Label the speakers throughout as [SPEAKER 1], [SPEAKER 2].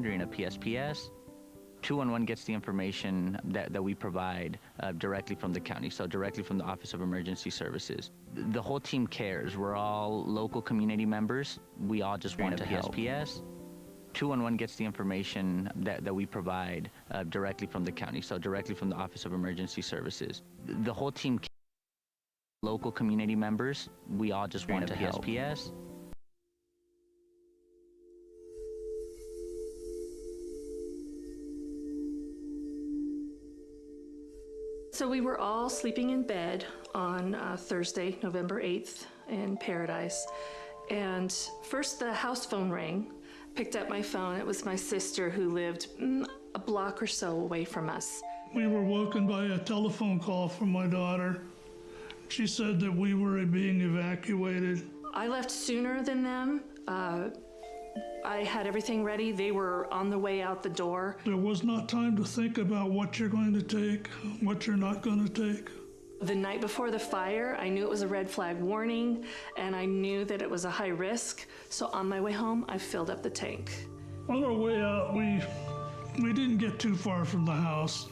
[SPEAKER 1] During a PSPS, 211 gets the information that we provide directly from the county, so directly from the Office of Emergency Services. The whole team cares. We're all local community members. We all just want to help. PSPS, 211 gets the information that we provide directly from the county, so directly from the Office of Emergency Services. The whole team cares. Local community members. We all just want to help. PSPS,
[SPEAKER 2] So we were all sleeping in bed on Thursday, November 8th in Paradise. And first the house phone rang. Picked up my phone. It was my sister who lived a block or so away from us.
[SPEAKER 3] We were woken by a telephone call from my daughter. She said that we were being evacuated.
[SPEAKER 2] I left sooner than them. I had everything ready. They were on the way out the door.
[SPEAKER 3] There was not time to think about what you're going to take, what you're not going to take.
[SPEAKER 2] The night before the fire, I knew it was a red flag warning, and I knew that it was a high risk. So on my way home, I filled up the tank.
[SPEAKER 3] On our way out, we didn't get too far from the house.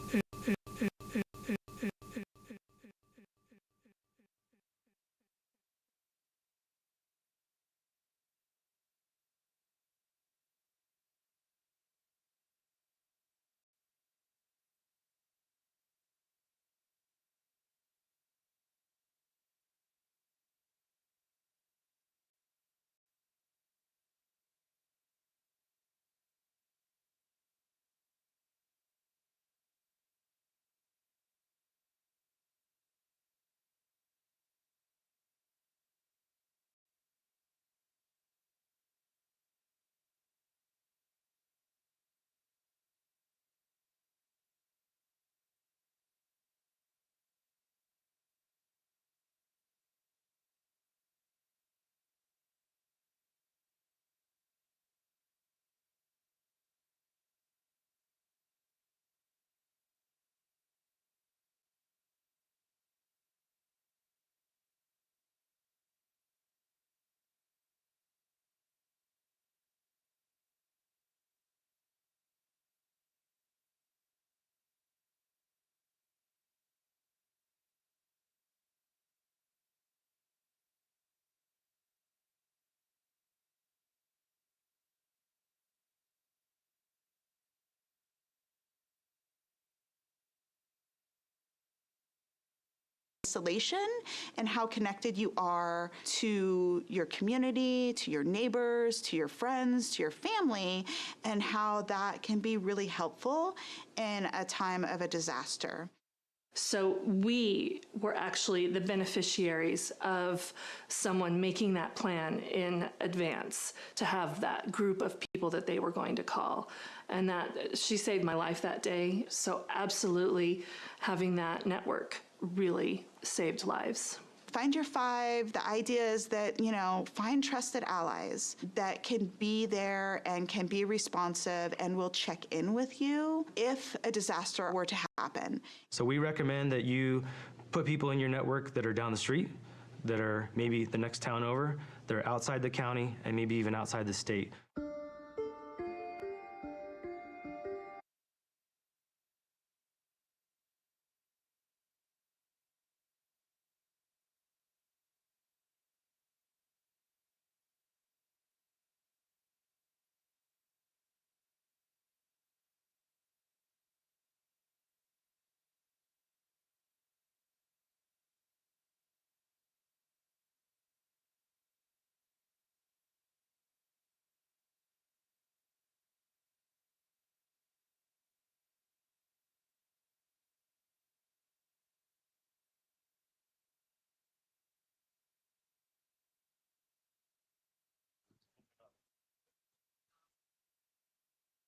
[SPEAKER 4] Isolation and how connected you are to your community, to your neighbors, to your friends, to your family, and how that can be really helpful in a time of a disaster.
[SPEAKER 2] So we were actually the beneficiaries of someone making that plan in advance to have that group of people that they were going to call. And that she saved my life that day. So absolutely having that network really saved lives.
[SPEAKER 4] Find your five. The idea is that, find trusted allies that can be there and can be responsive and will check in with you if a disaster were to happen.
[SPEAKER 5] So we recommend that you put people in your network that are down the street, that are maybe the next town over, that are outside the county, and maybe even outside the state.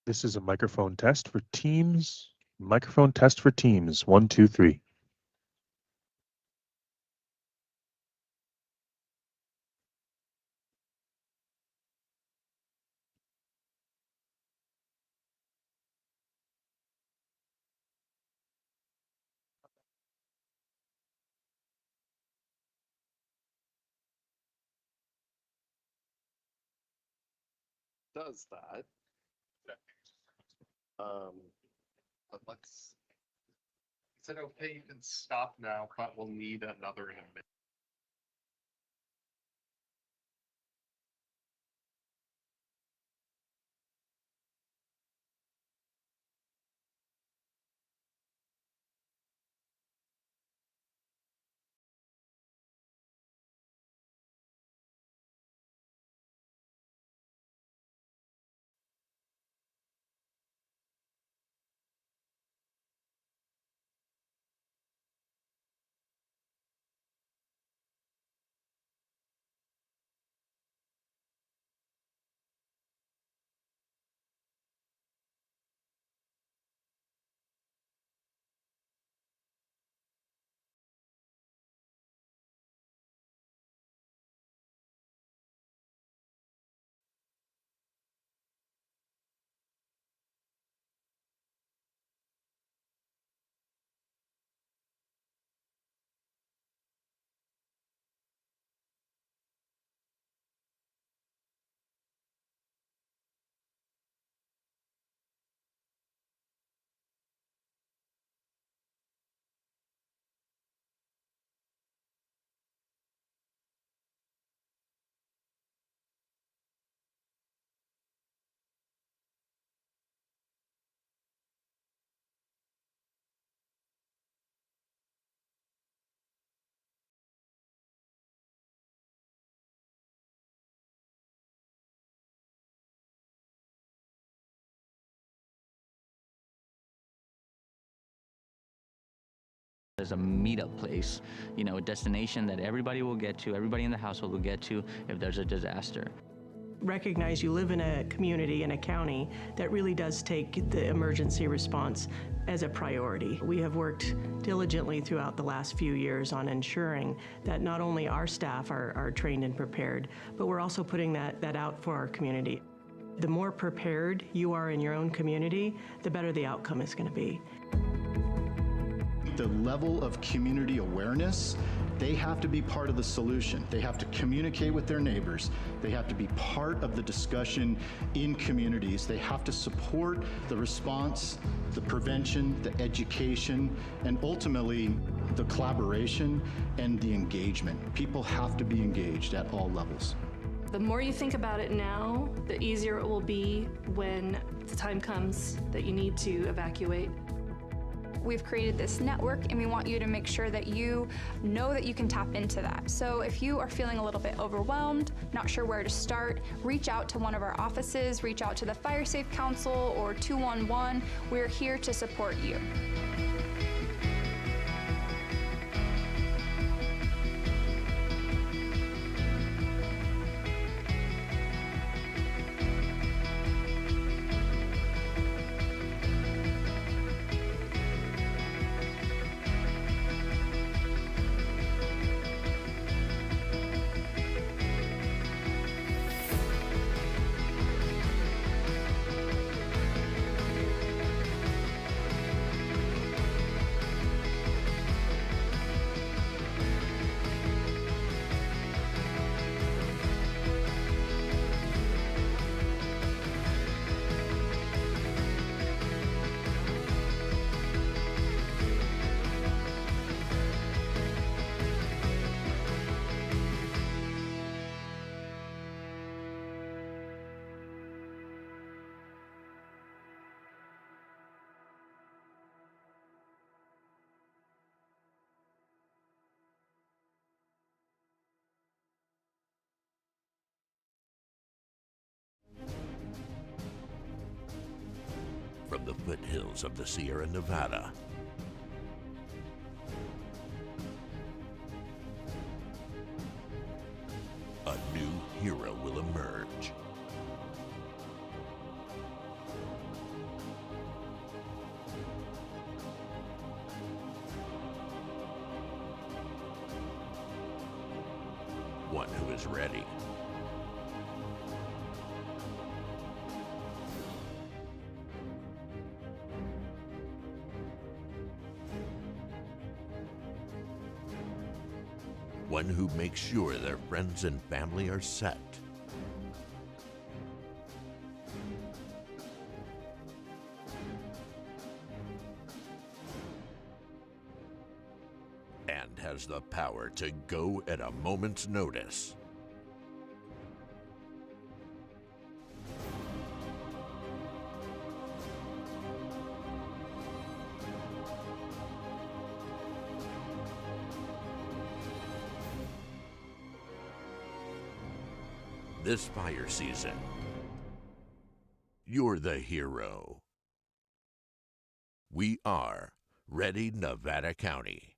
[SPEAKER 6] This is a microphone test for Teams. Microphone test for Teams. 1, 2, 3.
[SPEAKER 7] Does that. But let's, is it okay? You can stop now, but we'll need another image.
[SPEAKER 1] There's a meetup place, you know, a destination that everybody will get to, everybody in the household will get to if there's a disaster.
[SPEAKER 8] Recognize you live in a community, in a county, that really does take the emergency response as a priority. We have worked diligently throughout the last few years on ensuring that not only our staff are trained and prepared, but we're also putting that out for our community. The more prepared you are in your own community, the better the outcome is going to be.
[SPEAKER 9] The level of community awareness, they have to be part of the solution. They have to communicate with their neighbors. They have to be part of the discussion in communities. They have to support the response, the prevention, the education, and ultimately the collaboration and the engagement. People have to be engaged at all levels.
[SPEAKER 2] The more you think about it now, the easier it will be when the time comes that you need to evacuate.
[SPEAKER 10] We've created this network and we want you to make sure that you know that you can tap into that. So if you are feeling a little bit overwhelmed, not sure where to start, reach out to one of our offices, reach out to the Fire Safe Council or 211. We're here to support you.
[SPEAKER 11] From the foothills of the Sierra Nevada, a new hero will emerge. One who is ready. One who makes sure their friends and family are set. command has the power to go at a moment's notice. This fire season, you're the hero. We are Ready Nevada County.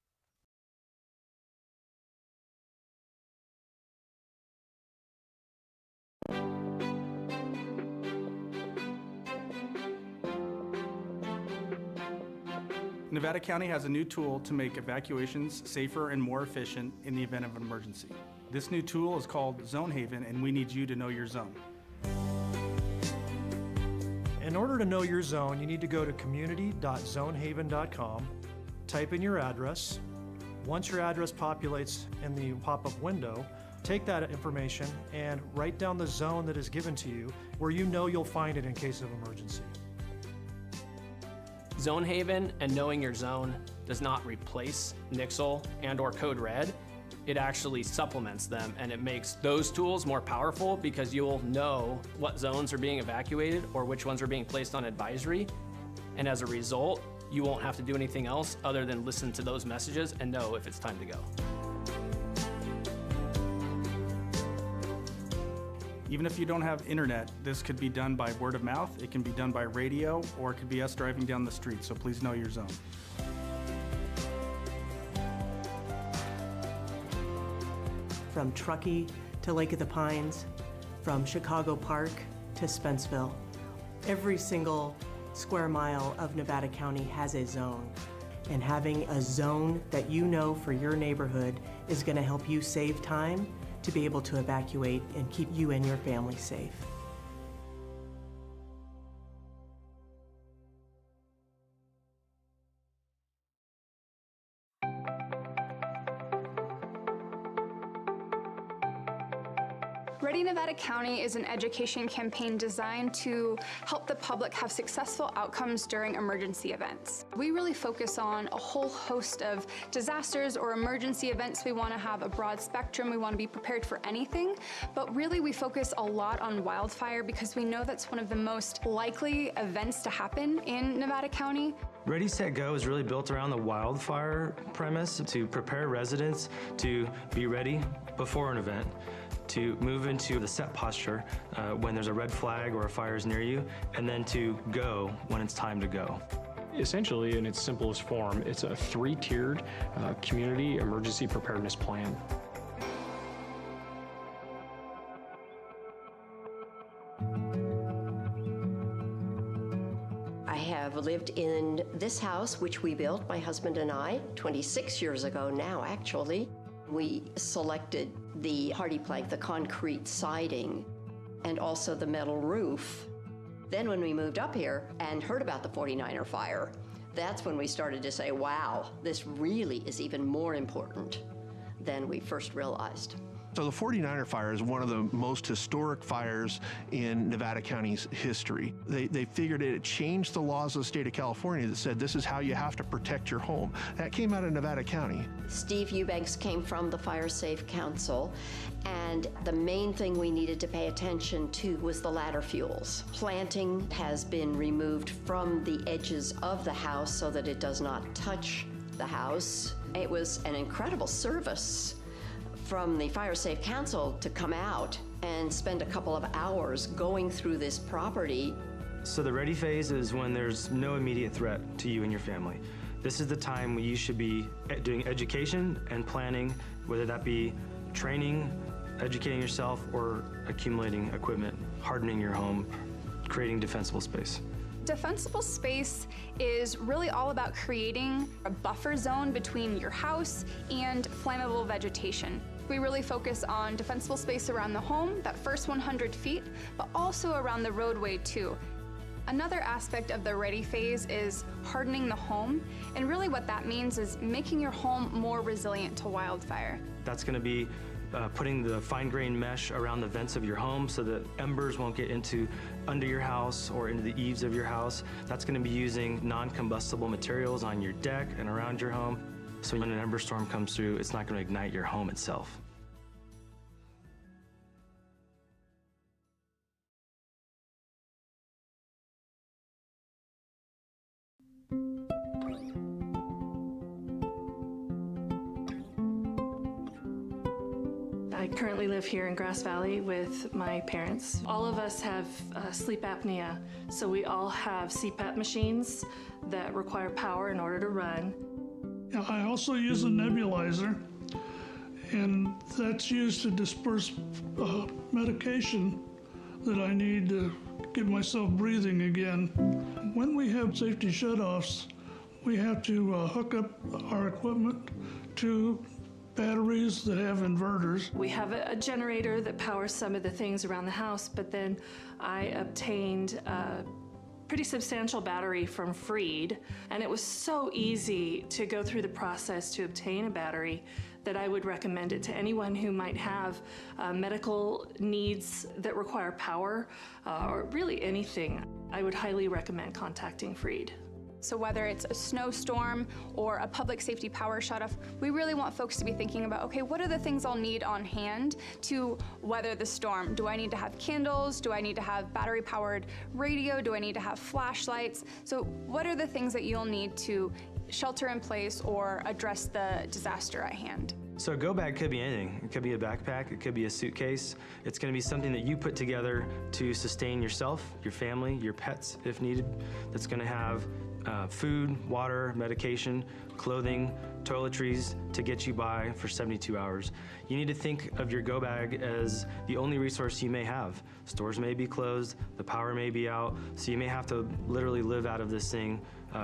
[SPEAKER 12] Nevada County has a new tool to make evacuations safer and more efficient in the event of an emergency. This new tool is called Zone Haven, and we need you to know your zone.
[SPEAKER 13] In order to know your zone, you need to go to community.zonehaven.com, type in your address. Once your address populates in the pop-up window, take that information and write down the zone that is given to you where you know you'll find it in case of emergency.
[SPEAKER 14] Zone Haven and knowing your zone does not replace Nixle and/or Code Red. It actually supplements them, and it makes those tools more powerful because you'll know what zones are being evacuated or which ones are being placed on advisory. And as a result, you won't have to do anything else other than listen to those messages and know if it's time to go.
[SPEAKER 12] Even if you don't have internet, this could be done by word of mouth, it can be done by radio, or it could be us driving down the street, so please know your zone.
[SPEAKER 8] From Truckee to Lake of the Pines, from Chicago Park to Spenceville. Every single square mile of Nevada County has a zone. And having a zone that you know for your neighborhood is going to help you save time to be able to evacuate and keep you and your family safe.
[SPEAKER 10] Ready Nevada County is an education campaign designed to help the public have successful outcomes during emergency events. We really focus on a whole host of disasters or emergency events. We want to have a broad spectrum. We want to be prepared for anything, but really we focus a lot on wildfire because we know that's one of the most likely events to happen in Nevada County.
[SPEAKER 5] Ready, Set, Go is really built around the wildfire premise to prepare residents to be ready before an event, to move into the set posture when there's a red flag or a fire is near you, and then to go when it's time to go.
[SPEAKER 15] Essentially, in its simplest form, it's a three-tiered community emergency preparedness plan.
[SPEAKER 16] I have lived in this house, which we built, my husband and I, 26 years ago now, actually. We selected the hardy plank, the concrete siding, and also the metal roof. Then when we moved up here and heard about the 49er fire, that's when we started to say, wow, this really is even more important than we first realized.
[SPEAKER 17] So the 49er fire is one of the most historic fires in Nevada County's history. They figured it changed the laws of the state of California that said this is how you have to protect your home. That came out of Nevada County.
[SPEAKER 16] Steve Eubanks came from the Fire Safe Council, and the main thing we needed to pay attention to was the ladder fuels. Planting has been removed from the edges of the house so that it does not touch the house. It was an incredible service from the Fire Safe Council to come out and spend a couple of hours going through this property.
[SPEAKER 5] So the ready phase is when there's no immediate threat to you and your family. This is the time when you should be doing education and planning, whether that be training, educating yourself, or accumulating equipment, hardening your home, creating defensible space.
[SPEAKER 10] Defensible space is really all about creating a buffer zone between your house and flammable vegetation. We really focus on defensible space around the home, that first 100 feet, but also around the roadway too. Another aspect of the ready phase is hardening the home, and really what that means is making your home more resilient to wildfire.
[SPEAKER 5] That's going to be putting the fine-grained mesh around the vents of your home so that embers won't get under your house or into the eaves of your house. That's going to be using non-combustible materials on your deck and around your home. So when an ember storm comes through, it's not going to ignite your home itself.
[SPEAKER 2] I currently live here in Grass Valley with my parents. All of us have sleep apnea, so we all have CPAP machines that require power in order to run.
[SPEAKER 3] I also use a nebulizer, and that's used to disperse medication that I need to get myself breathing again. When we have safety shutoffs, we have to hook up our equipment to batteries that have inverters.
[SPEAKER 2] We have a generator that powers some of the things around the house, but then I obtained a pretty substantial battery from Freed, and it was so easy to go through the process to obtain a battery that I would recommend it to anyone who might have medical needs that require power, or really anything. I would highly recommend contacting Freed.
[SPEAKER 10] So whether it's a snowstorm or a public safety power shutoff, we really want folks to be thinking about, okay, what are the things I'll need on hand to weather the storm? Do I need to have candles? Do I need to have battery-powered radio? Do I need to have flashlights? So what are the things that you'll need to shelter in place or address the disaster at hand?
[SPEAKER 5] So a go bag could be anything. It could be a backpack, it could be a suitcase. It's gonna be something that you put together to sustain yourself, your family, your pets if needed. That's gonna have food, water, medication, clothing, toiletries to get you by for 72 hours. You need to think of your go bag as the only resource you may have. Stores may be closed, the power may be out, so you may have to literally live out of this thing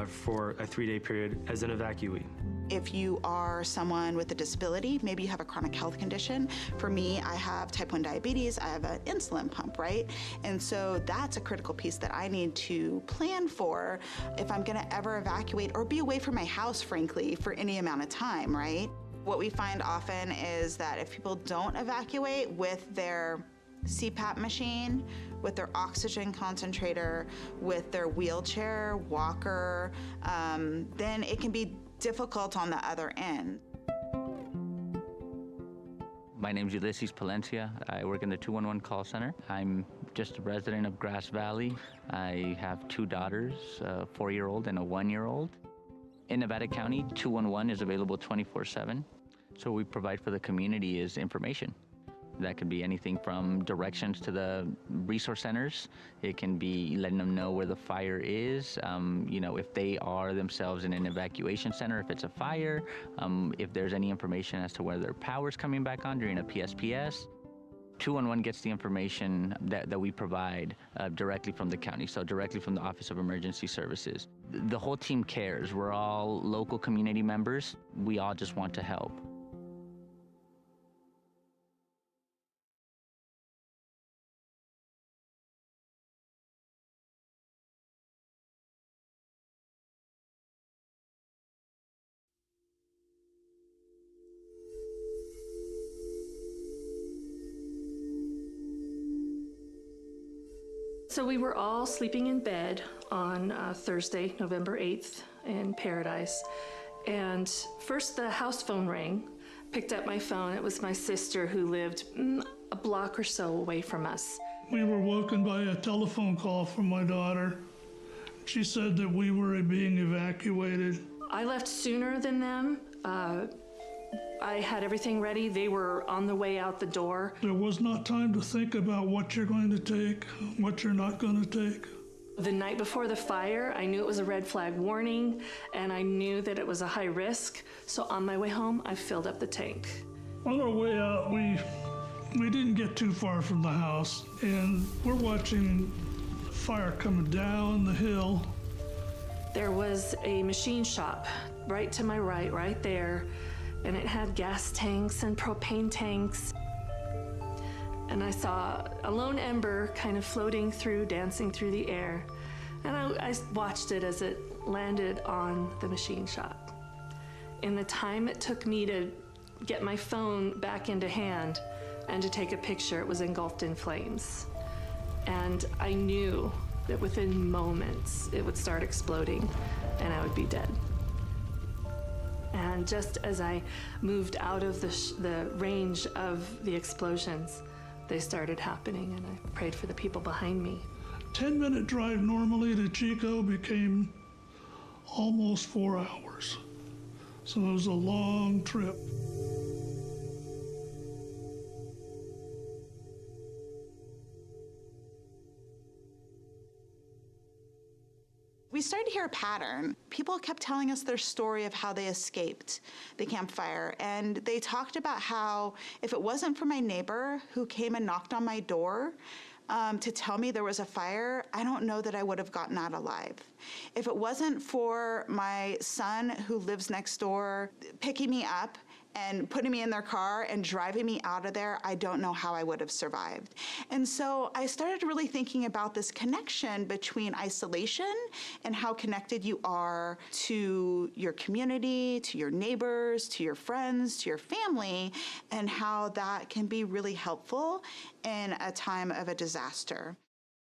[SPEAKER 5] for a 3-day period as an evacuee.
[SPEAKER 4] If you are someone with a disability, maybe you have a chronic health condition. For me, I have type 1 diabetes, I have an insulin pump, right? And so that's a critical piece that I need to plan for if I'm gonna ever evacuate or be away from my house, frankly, for any amount of time, right? What we find often is that if people don't evacuate with their CPAP machine, with their oxygen concentrator, with their wheelchair, walker, then it can be difficult on the other end.
[SPEAKER 1] My name's Ulysses Palencia. I work in the 211 call center. I'm just a resident of Grass Valley. I have 2 daughters, a 4-year-old and a 1-year-old. In Nevada County, 211 is available 24/7. So what we provide for the community is information. That could be anything from directions to the resource centers. It can be letting them know where the fire is, if they are themselves in an evacuation center, if it's a fire, if there's any information as to whether power's coming back on during a PSPS. 211 gets the information that we provide directly from the county, so directly from the Office of Emergency Services. The whole team cares. We're all local community members. We all just want to help.
[SPEAKER 2] So we were all sleeping in bed on Thursday, November 8th in Paradise. And first the house phone rang. Picked up my phone. It was my sister who lived a block or so away from us.
[SPEAKER 3] We were woken by a telephone call from my daughter. She said that we were being evacuated.
[SPEAKER 2] I left sooner than them. I had everything ready. They were on the way out the door.
[SPEAKER 3] There was not time to think about what you're going to take, what you're not going to take.
[SPEAKER 2] The night before the fire, I knew it was a red flag warning, and I knew that it was a high risk. So on my way home, I filled up the tank.
[SPEAKER 3] On our way out, we didn't get too far from the house, and we're watching the fire coming down the hill.
[SPEAKER 2] There was a machine shop right to my right there, and it had gas tanks and propane tanks. And I saw a lone ember kind of floating through, dancing through the air. And I watched it as it landed on the machine shop. In the time it took me to get my phone back into hand and to take a picture, it was engulfed in flames. And I knew that within moments it would start exploding and I would be dead. And just as I moved out of the range of the explosions, they started happening, and I prayed for the people behind me.
[SPEAKER 3] 10-minute drive normally to Chico became almost 4 hours. So it was a long trip.
[SPEAKER 4] We started to hear a pattern. People kept telling us their story of how they escaped the campfire, and they talked about how if it wasn't for my neighbor who came and knocked on my door to tell me there was a fire, I don't know that I would have gotten out alive. If it wasn't for my son who lives next door picking me up and putting me in their car and driving me out of there, I don't know how I would have survived. And so I started really thinking about this connection between isolation and how connected you are to your community, to your neighbors, to your friends, to your family, and how that can be really helpful in a time of a disaster.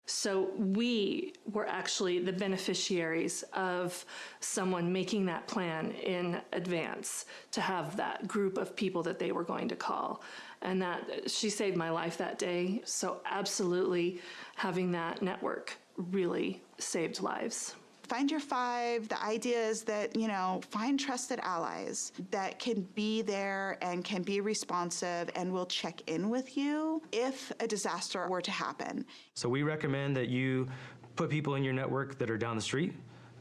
[SPEAKER 2] So we were actually the beneficiaries of someone making that plan in advance to have that group of people that they were going to call. And that she saved my life that day. So absolutely having that network really saved lives.
[SPEAKER 4] Find your five. The idea is that, find trusted allies that can be there and can be responsive and will check in with you if a disaster were to happen.
[SPEAKER 5] So we recommend that you put people in your network that are down the street,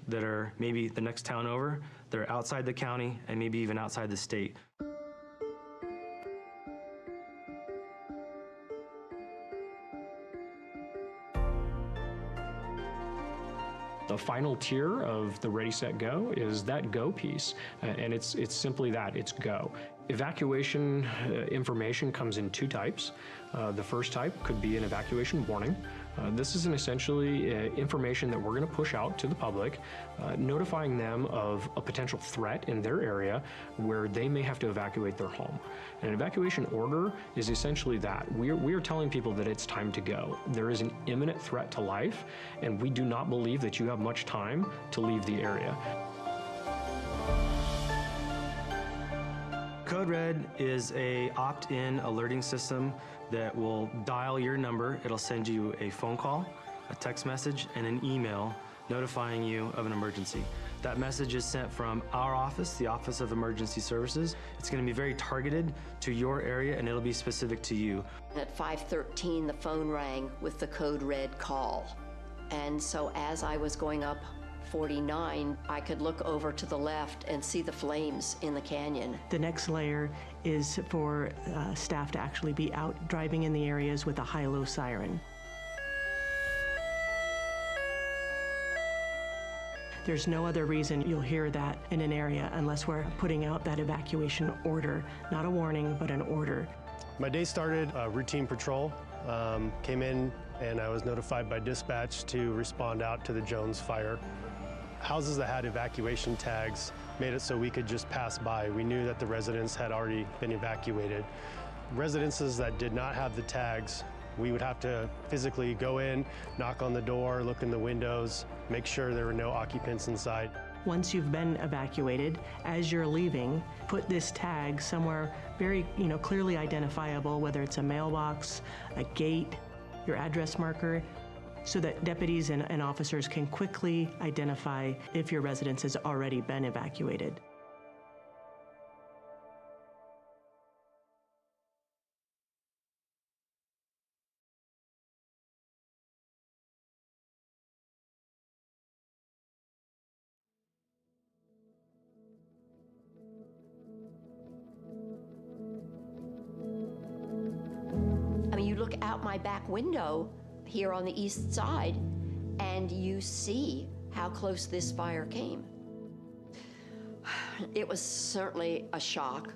[SPEAKER 5] that are maybe the next town over, that are outside the county, and maybe even outside the state.
[SPEAKER 15] The final tier of the Ready, Set, Go is that go piece, and it's simply that, it's go. Evacuation information comes in two types. The first type could be an evacuation warning. This is essentially information that we're going to push out to the public, notifying them of a potential threat in their area where they may have to evacuate their home. An evacuation order is essentially that. We are telling people that it's time to go. There is an imminent threat to life, and we do not believe that you have much time to leave the area.
[SPEAKER 5] Code Red is a opt-in alerting system that will dial your number. It'll send you a phone call, a text message, and an email notifying you of an emergency. That message is sent from our office, the Office of Emergency Services. It's going to be very targeted to your area, and it'll be specific to you.
[SPEAKER 16] At 5:13, the phone rang with the Code Red call. And so as I was going up 49, I could look over to the left and see the flames in the canyon.
[SPEAKER 8] The next layer is for staff to actually be out driving in the areas with a high-low siren. There's no other reason you'll hear that in an area unless we're putting out that evacuation order, not a warning, but an order.
[SPEAKER 18] My day started routine patrol, came in and I was notified by dispatch to respond out to the Jones fire. Houses that had evacuation tags made it so we could just pass by. We knew that the residents had already been evacuated. Residences that did not have the tags, we would have to physically go in, knock on the door, look in the windows, make sure there were no occupants inside.
[SPEAKER 8] Once you've been evacuated, as you're leaving, put this tag somewhere very, clearly identifiable, whether it's a mailbox, a gate, your address marker, so that deputies and officers can quickly identify if your residence has already been evacuated.
[SPEAKER 16] I mean, you look out my back window here on the east side, and you see how close this fire came. It was certainly a shock,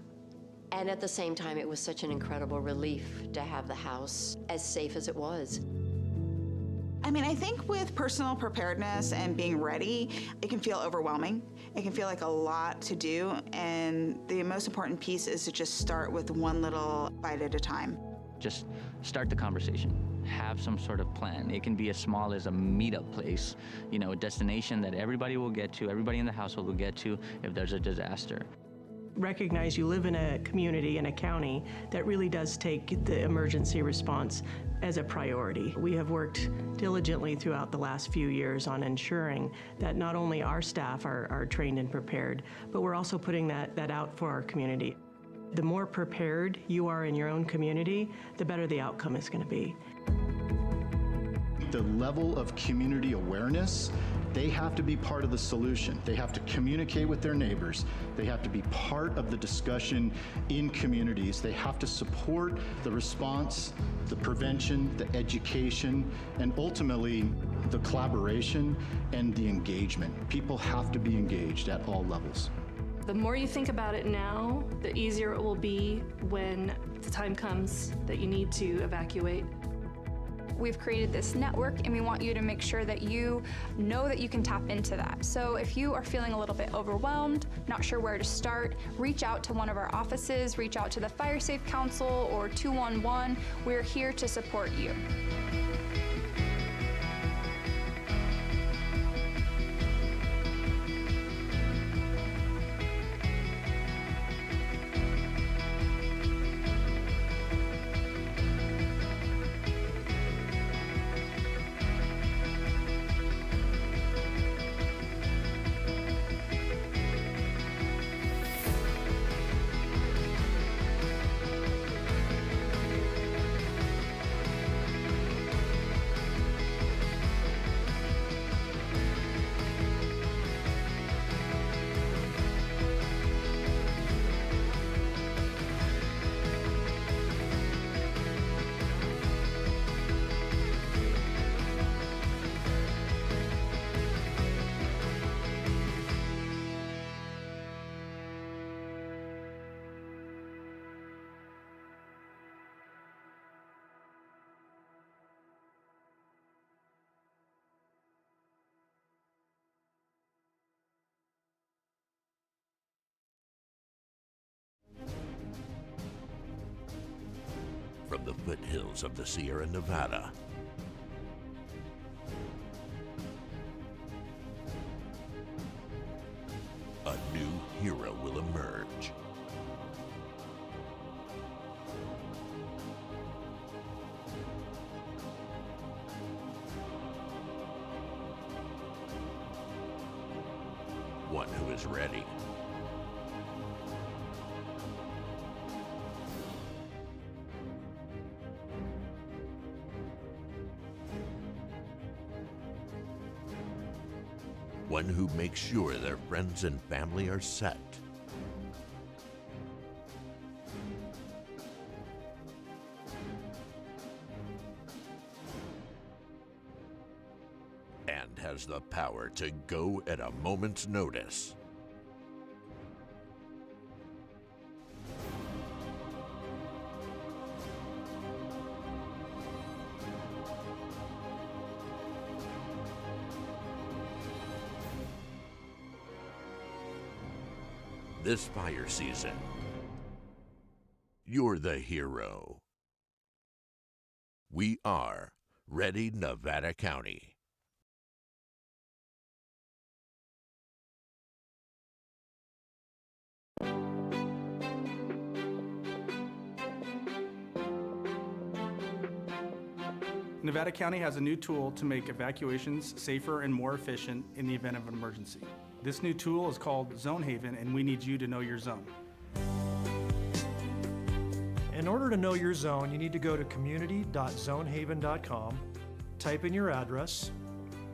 [SPEAKER 16] and at the same time, it was such an incredible relief to have the house as safe as it was.
[SPEAKER 4] I mean, I think with personal preparedness and being ready, it can feel overwhelming. It can feel like a lot to do, and the most important piece is to just start with one little bite at a time.
[SPEAKER 1] Just start the conversation. Have some sort of plan. It can be as small as a meetup place, a destination that everybody will get to, everybody in the household will get to if there's a disaster.
[SPEAKER 8] recognize you live in a community, in a county, that really does take the emergency response as a priority. We have worked diligently throughout the last few years on ensuring that not only our staff are trained and prepared, but we're also putting that out for our community. The more prepared you are in your own community, the better the outcome is going to be.
[SPEAKER 9] The level of community awareness, they have to be part of the solution. They have to communicate with their neighbors. They have to be part of the discussion in communities. They have to support the response, the prevention, the education, and ultimately the collaboration and the engagement. People have to be engaged at all levels.
[SPEAKER 2] The more you think about it now, the easier it will be when the time comes that you need to evacuate.
[SPEAKER 10] We've created this network and we want you to make sure that you know that you can tap into that. So if you are feeling a little bit overwhelmed, not sure where to start, reach out to one of our offices, reach out to the Fire Safe Council or 211. We're here to support you.
[SPEAKER 11] From the foothills of the Sierra Nevada, a new hero will emerge. One who is ready. One who makes sure their friends and family are set. And has the power to go at a moment's notice. This fire season, you're the hero. We are Ready Nevada County.
[SPEAKER 12] Nevada County has a new tool to make evacuations safer and more efficient in the event of an emergency. This new tool is called Zone Haven, and we need you to know your zone.
[SPEAKER 13] In order to know your zone, you need to go to community.zonehaven.com, type in your address.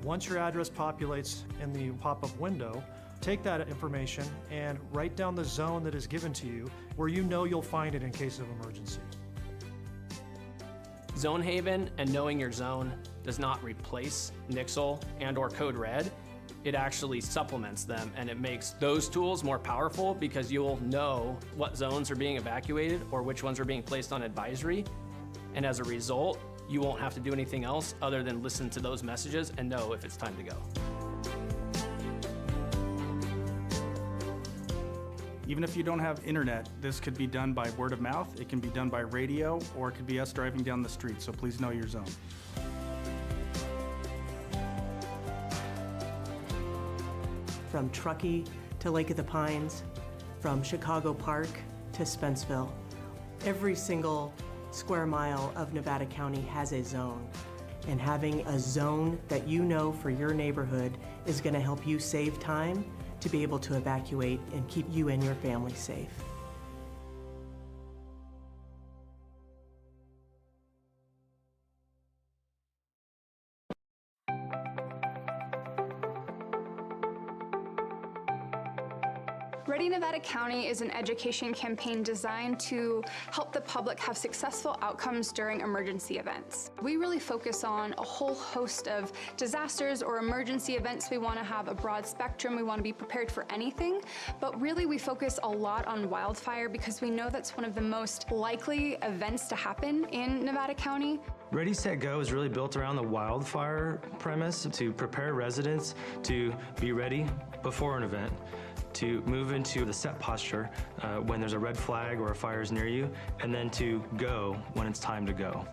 [SPEAKER 13] Once your address populates in the pop-up window, take that information and write down the zone that is given to you where you know you'll find it in case of emergency.
[SPEAKER 14] Zone Haven and knowing your zone does not replace Nixle and/or Code Red. It actually supplements them, and it makes those tools more powerful because you'll know what zones are being evacuated or which ones are being placed on advisory. And as a result, you won't have to do anything else other than listen to those messages and know if it's time to go.
[SPEAKER 12] Even if you don't have internet, this could be done by word of mouth, it can be done by radio, or it could be us driving down the street, so please know your zone.
[SPEAKER 8] From Truckee to Lake of the Pines, from Chicago Park to Spenceville. Every single square mile of Nevada County has a zone. And having a zone that you know for your neighborhood is going to help you save time to be able to evacuate and keep you and your family safe.
[SPEAKER 10] Ready Nevada County is an education campaign designed to help the public have successful outcomes during emergency events. We really focus on a whole host of disasters or emergency events. We want to have a broad spectrum. We want to be prepared for anything, but really we focus a lot on wildfire because we know that's one of the most likely events to happen in Nevada County.
[SPEAKER 5] Ready, Set, Go is really built around the wildfire premise to prepare residents to be ready before an event, to move into the set posture when there's a red flag or a fire is near you, and then to go when it's time to go.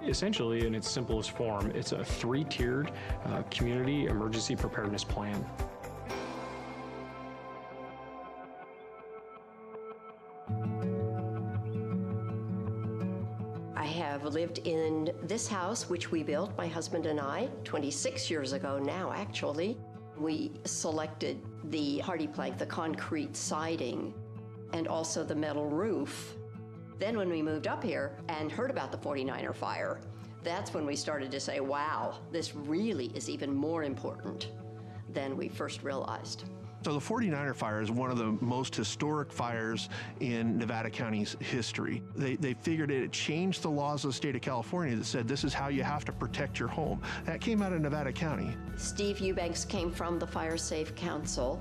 [SPEAKER 15] Essentially, in its simplest form, it's a three-tiered community emergency preparedness plan.
[SPEAKER 16] I have lived in this house, which we built, my husband and I, 26 years ago now, actually. We selected the hardy plank, the concrete siding, and also the metal roof. Then when we moved up here and heard about the 49er fire, that's when we started to say, wow, this really is even more important than we first realized.
[SPEAKER 17] So the 49er fire is one of the most historic fires in Nevada County's history. They figured it changed the laws of the state of California that said this is how you have to protect your home. That came out of Nevada County.
[SPEAKER 16] Steve Eubanks came from the Fire Safe Council,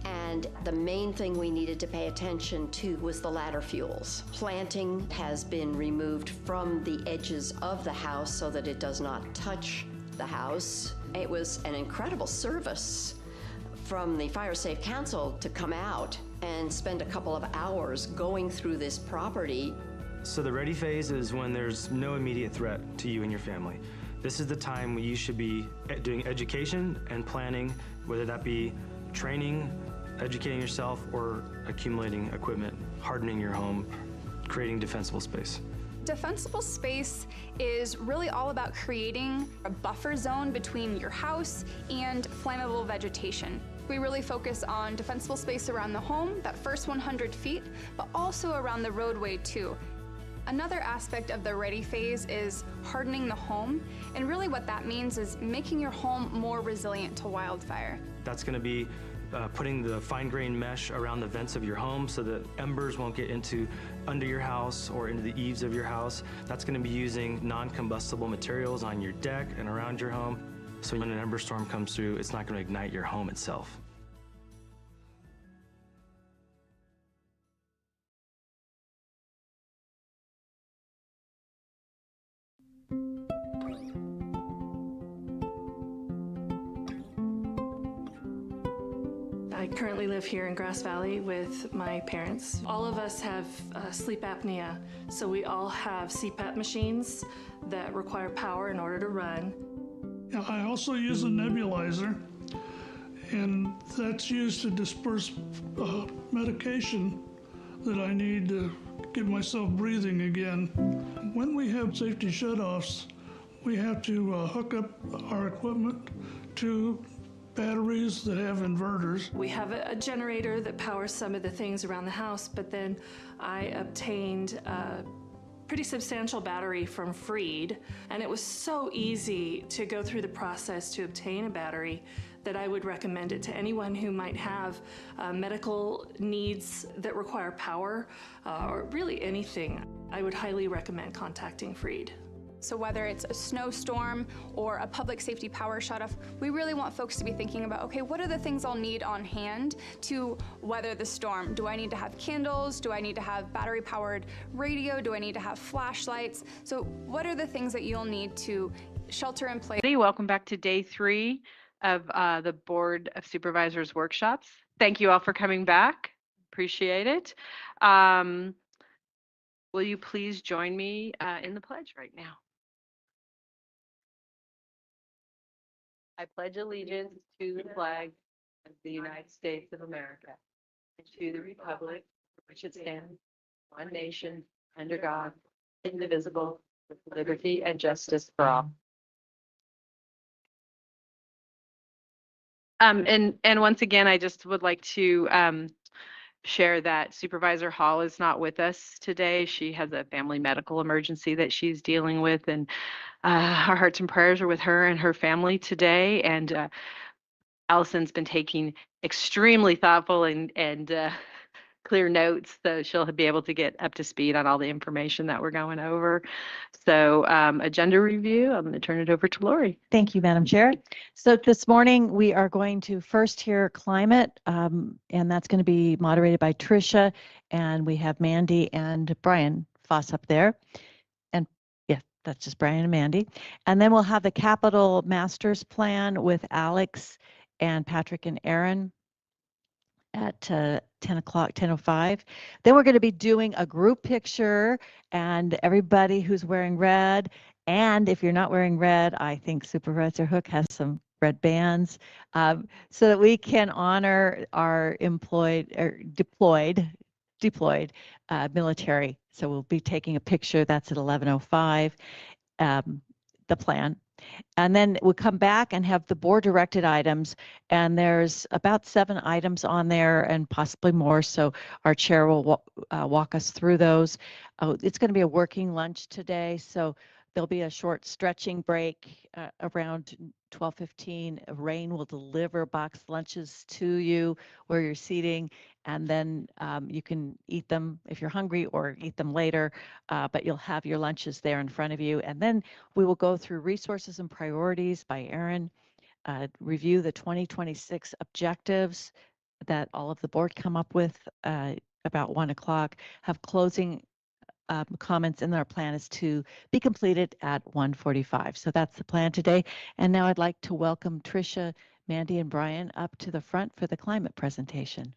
[SPEAKER 16] and the main thing we needed to pay attention to was the ladder fuels. Planting has been removed from the edges of the house so that it does not touch the house. It was an incredible service from the Fire Safe Council to come out and spend a couple of hours going through this property.
[SPEAKER 5] So the ready phase is when there's no immediate threat to you and your family. This is the time when you should be doing education and planning, whether that be training, educating yourself, or accumulating equipment, hardening your home, creating defensible space.
[SPEAKER 10] Defensible space is really all about creating a buffer zone between your house and flammable vegetation. We really focus on defensible space around the home, that first 100 feet, but also around the roadway too. Another aspect of the ready phase is hardening the home, and really what that means is making your home more resilient to wildfire.
[SPEAKER 5] That's going to be putting the fine-grained mesh around the vents of your home so that embers won't get under your house or into the eaves of your house. That's going to be using non-combustible materials on your deck and around your home, so when an ember storm comes through, it's not going to ignite your home itself.
[SPEAKER 2] I currently live here in Grass Valley with my parents. All of us have sleep apnea, so we all have CPAP machines that require power in order to run.
[SPEAKER 3] I also use a nebulizer, and that's used to disperse medication that I need to get myself breathing again. When we have safety shutoffs, we have to hook up our equipment to batteries that have inverters.
[SPEAKER 2] We have a generator that powers some of the things around the house, but then I obtained a pretty substantial battery from Freed, and it was so easy to go through the process to obtain a battery that I would recommend it to anyone who might have medical needs that require power, or really anything. I would highly recommend contacting Freed.
[SPEAKER 10] So whether it's a snowstorm or a public safety power shutoff, we really want folks to be thinking about, okay, what are the things I'll need on hand to weather the storm? Do I need to have candles? Do I need to have battery-powered radio? Do I need to have flashlights? So what are the things that you'll need to shelter in place?
[SPEAKER 19] Welcome back to day 3 of the Board of Supervisors workshops. Thank you all for coming back. Appreciate it. Will you please join me in the pledge right now? I pledge allegiance to the flag of the United States of America and to the republic for which it stands, one nation, under God, indivisible, with liberty and justice for all. And once again, I just would like to share that Supervisor Hall is not with us today. She has a family medical emergency that she's dealing with, and our hearts and prayers are with her and her family today. And Allison's been taking extremely thoughtful and clear notes, so she'll be able to get up to speed on all the information that we're going over. So agenda review, I'm going to turn it over to Lori.
[SPEAKER 20] Thank you, Madam Chair. So this morning we are going to first hear climate, and that's going to be moderated by Tricia, and we have Mandy and Brian Foss up there. And yeah, that's just Brian and Mandy. And then we'll have the Capital Masters Plan with Alex and Patrick and Aaron at 10 o'clock, 10:05. Then we're going to be doing a group picture, and everybody who's wearing red. And if you're not wearing red, I think Supervisor Hook has some red bands, so that we can honor our deployed military. So we'll be taking a picture. That's at 11:05. The plan. And then we'll come back and have the board directed items, and there's about 7 items on there and possibly more. So our chair will walk us through those. It's going to be a working lunch today, so there'll be a short stretching break around 12:15. Rain will deliver boxed lunches to you where you're seating, and then you can eat them if you're hungry or eat them later, but you'll have your lunches there in front of you. And then we will go through resources and priorities by Aaron, review the 2026 objectives that all of the board come up with about 1 o'clock, have closing comments, and our plan is to be completed at 1:45. So that's the plan today. And now I'd like to welcome Tricia, Mandy, and Brian up to the front for the climate presentation.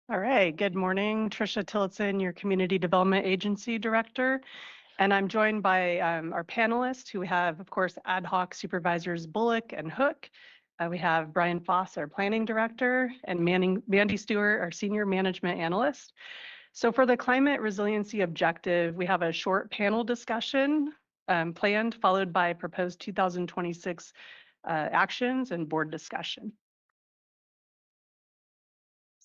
[SPEAKER 8] All right, good morning. Tricia Tillotson, your Community Development Agency Director. And I'm joined by our panelists who have, of course, ad hoc supervisors Bullock and Hook. We have Brian Foss, our Planning Director, and Mandy Stewart, our Senior Management Analyst. So for the climate resiliency objective, we have a short panel discussion planned, followed by proposed 2026 actions and board discussion.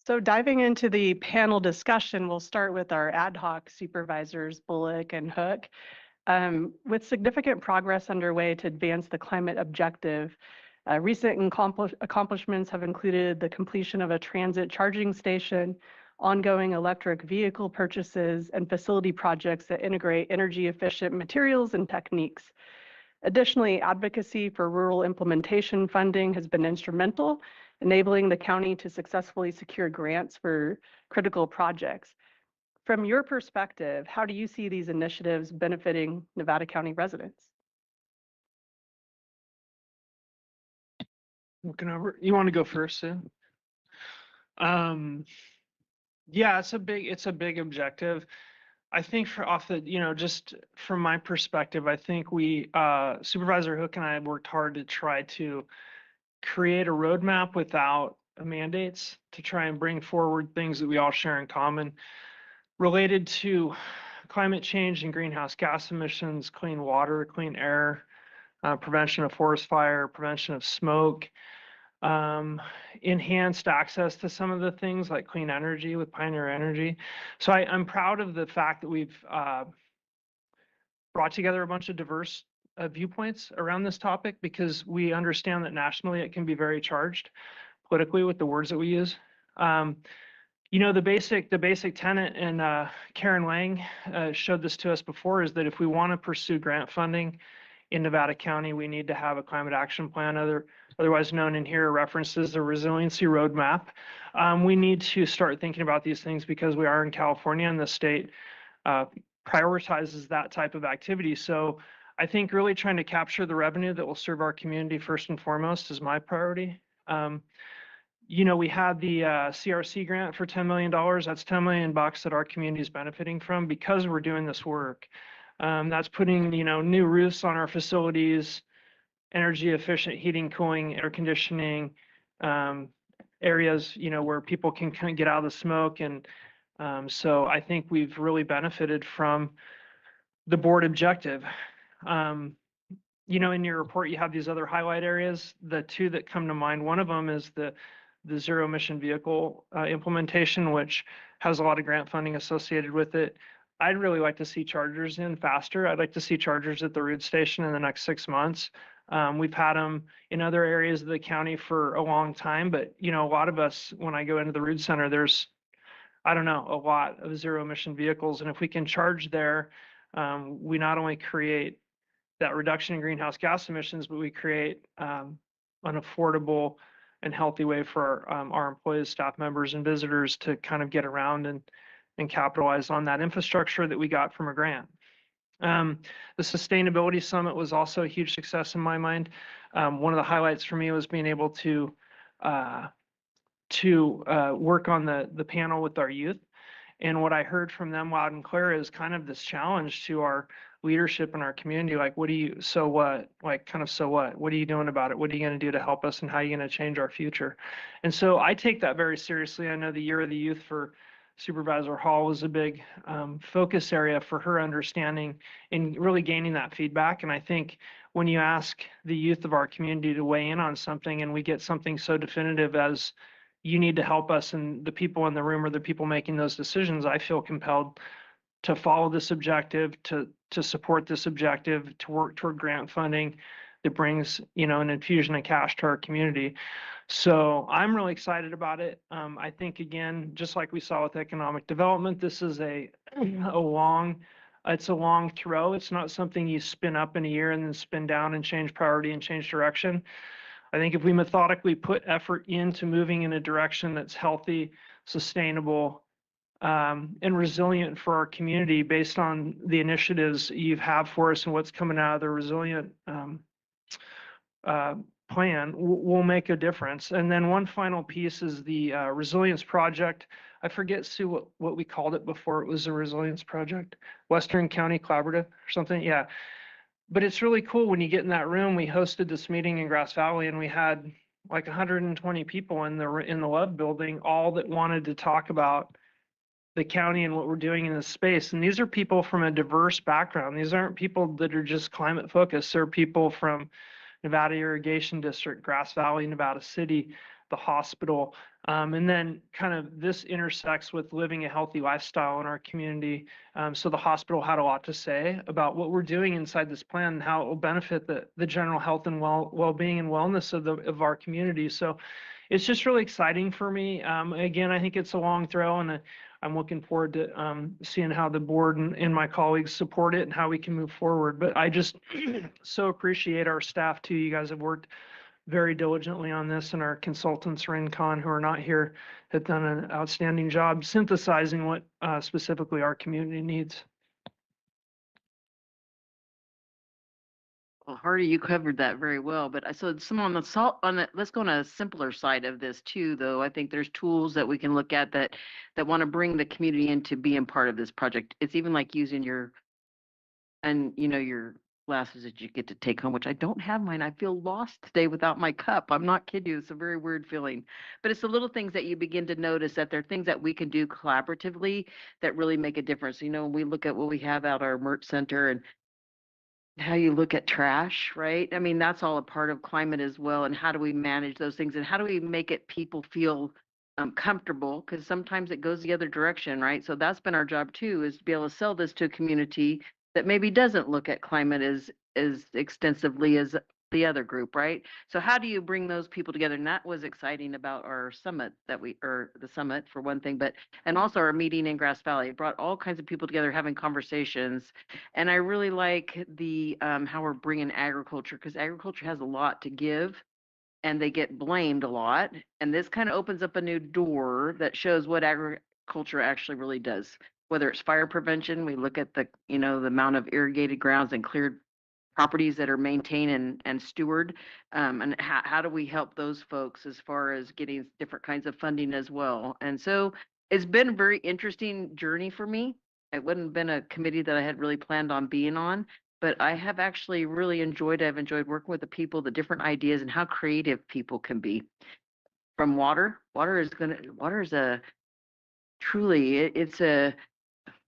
[SPEAKER 8] So diving into the panel discussion, we'll start with our ad hoc supervisors, Bullock and Hook. With significant progress underway to advance the climate objective, recent accomplishments have included the completion of a transit charging station, ongoing electric vehicle purchases, and facility projects that integrate energy efficient materials and techniques. Additionally, advocacy for rural implementation funding has been instrumental, enabling the county to successfully secure grants for critical projects. From your perspective, how do you see these initiatives benefiting Nevada County residents?
[SPEAKER 21] Looking over, you want to go first, Sue? Yeah, it's a big objective. I think just from my perspective, I think we, Supervisor Hook and I have worked hard to try to create a roadmap without mandates to try and bring forward things that we all share in common related to climate change and greenhouse gas emissions, clean water, clean air, prevention of forest fire, prevention of smoke, enhanced access to some of the things like clean energy with Pioneer Energy. So I'm proud of the fact that we've brought together a bunch of diverse viewpoints around this topic, because we understand that nationally it can be very charged politically with the words that we use. The basic tenet, and Karen Lang showed this to us before, is that if we want to pursue grant funding in Nevada County, we need to have a climate action plan, otherwise known in here references the resiliency roadmap. We need to start thinking about these things because we are in California and the state prioritizes that type of activity. So I think really trying to capture the revenue that will serve our community first and foremost is my priority. we had the CRC grant for $10 million. That's $10 million that our community is benefiting from because we're doing this work. That's putting, new roofs on our facilities, energy efficient heating, cooling, air conditioning, areas, where people can kind of get out of the smoke. And so I think we've really benefited from the board objective. In your report, you have these other highlight areas. The two that come to mind, one of them is the zero emission vehicle implementation, which has a lot of grant funding associated with it. I'd really like to see chargers in faster. I'd like to see chargers at the route station in the next 6 months. We've had them in other areas of the county for a long time, but a lot of us, when I go into the route center, there's, I don't know, a lot of zero emission vehicles. And if we can charge there, we not only create that reduction in greenhouse gas emissions, but we create an affordable and healthy way for our employees, staff members, and visitors to kind of get around and capitalize on that infrastructure that we got from a grant. The Sustainability Summit was also a huge success in my mind. One of the highlights for me was being able to work on the panel with our youth. And what I heard from them loud and clear is kind of this challenge to our leadership in our community. Like, so what? So what? What are you doing about it? What are you going to do to help us? And how are you going to change our future? And so I take that very seriously. I know the Year of the Youth for Supervisor Hall was a big focus area for her understanding and really gaining that feedback. And I think when you ask the youth of our community to weigh in on something and we get something so definitive as you need to help us, and the people in the room are the people making those decisions, I feel compelled to follow this objective, to support this objective, to work toward grant funding that brings, an infusion of cash to our community. So I'm really excited about it. I think, again, just like we saw with economic development, this is a long throw. It's not something you spin up in a year and then spin down and change priority and change direction. I think if we methodically put effort into moving in a direction that's healthy, sustainable, and resilient for our community based on the initiatives you have for us and what's coming out of the resilient plan, will make a difference. And then one final piece is the resilience project. I forget, Sue, what we called it before it was a resilience project. Western County Collaborative or something. Yeah. But it's really cool when you get in that room. We hosted this meeting in Grass Valley and we had like 120 people in the Love building, all that wanted to talk about the county and what we're doing in this space. And these are people from a diverse background. These aren't people that are just climate focused. They're people from Nevada Irrigation District, Grass Valley, Nevada City, the hospital. And then kind of this intersects with living a healthy lifestyle in our community. So the hospital had a lot to say about what we're doing inside this plan and how it will benefit the general health and well-being and wellness of our community. So it's just really exciting for me. Again, I think it's a long throw, and I'm looking forward to seeing how the board and my colleagues support it and how we can move forward. But I just so appreciate our staff too. You guys have worked very diligently on this, and our consultants, Rincon, who are not here, have done an outstanding job synthesizing what specifically our community needs.
[SPEAKER 6] Well, Hardy, you covered that very well, but so some on the let's go on a simpler side of this too, though. I think there's tools that we can look at that want to bring the community into being part of this project. It's even like using your glasses that you get to take home, which I don't have mine. I feel lost today without my cup. I'm not kidding you. It's a very weird feeling, but it's the little things that you begin to notice that there are things that we can do collaboratively that really make a difference. We look at what we have at our Mert Center and how you look at trash, right? I mean, that's all a part of climate as well. And how do we manage those things? And how do we make it people feel comfortable? Because sometimes it goes the other direction, right? So that's been our job too, is to be able to sell this to a community that maybe doesn't look at climate as extensively as the other group, right? So how do you bring those people together? And that was exciting about our summit or the summit for one thing, and also our meeting in Grass Valley. It brought all kinds of people together having conversations. And I really like the how we're bringing agriculture, because agriculture has a lot to give and they get blamed a lot. And this kind of opens up a new door that shows what agriculture actually really does. Whether it's fire prevention, we look at the amount of irrigated grounds and cleared properties that are maintained and steward, and how do we help those folks as far as getting different kinds of funding as well. And so it's been a very interesting journey for me. It wouldn't have been a committee that I had really planned on being on, but I have actually really enjoyed it. I've enjoyed working with the people, the different ideas, and how creative people can be. From water, water is a truly, it's a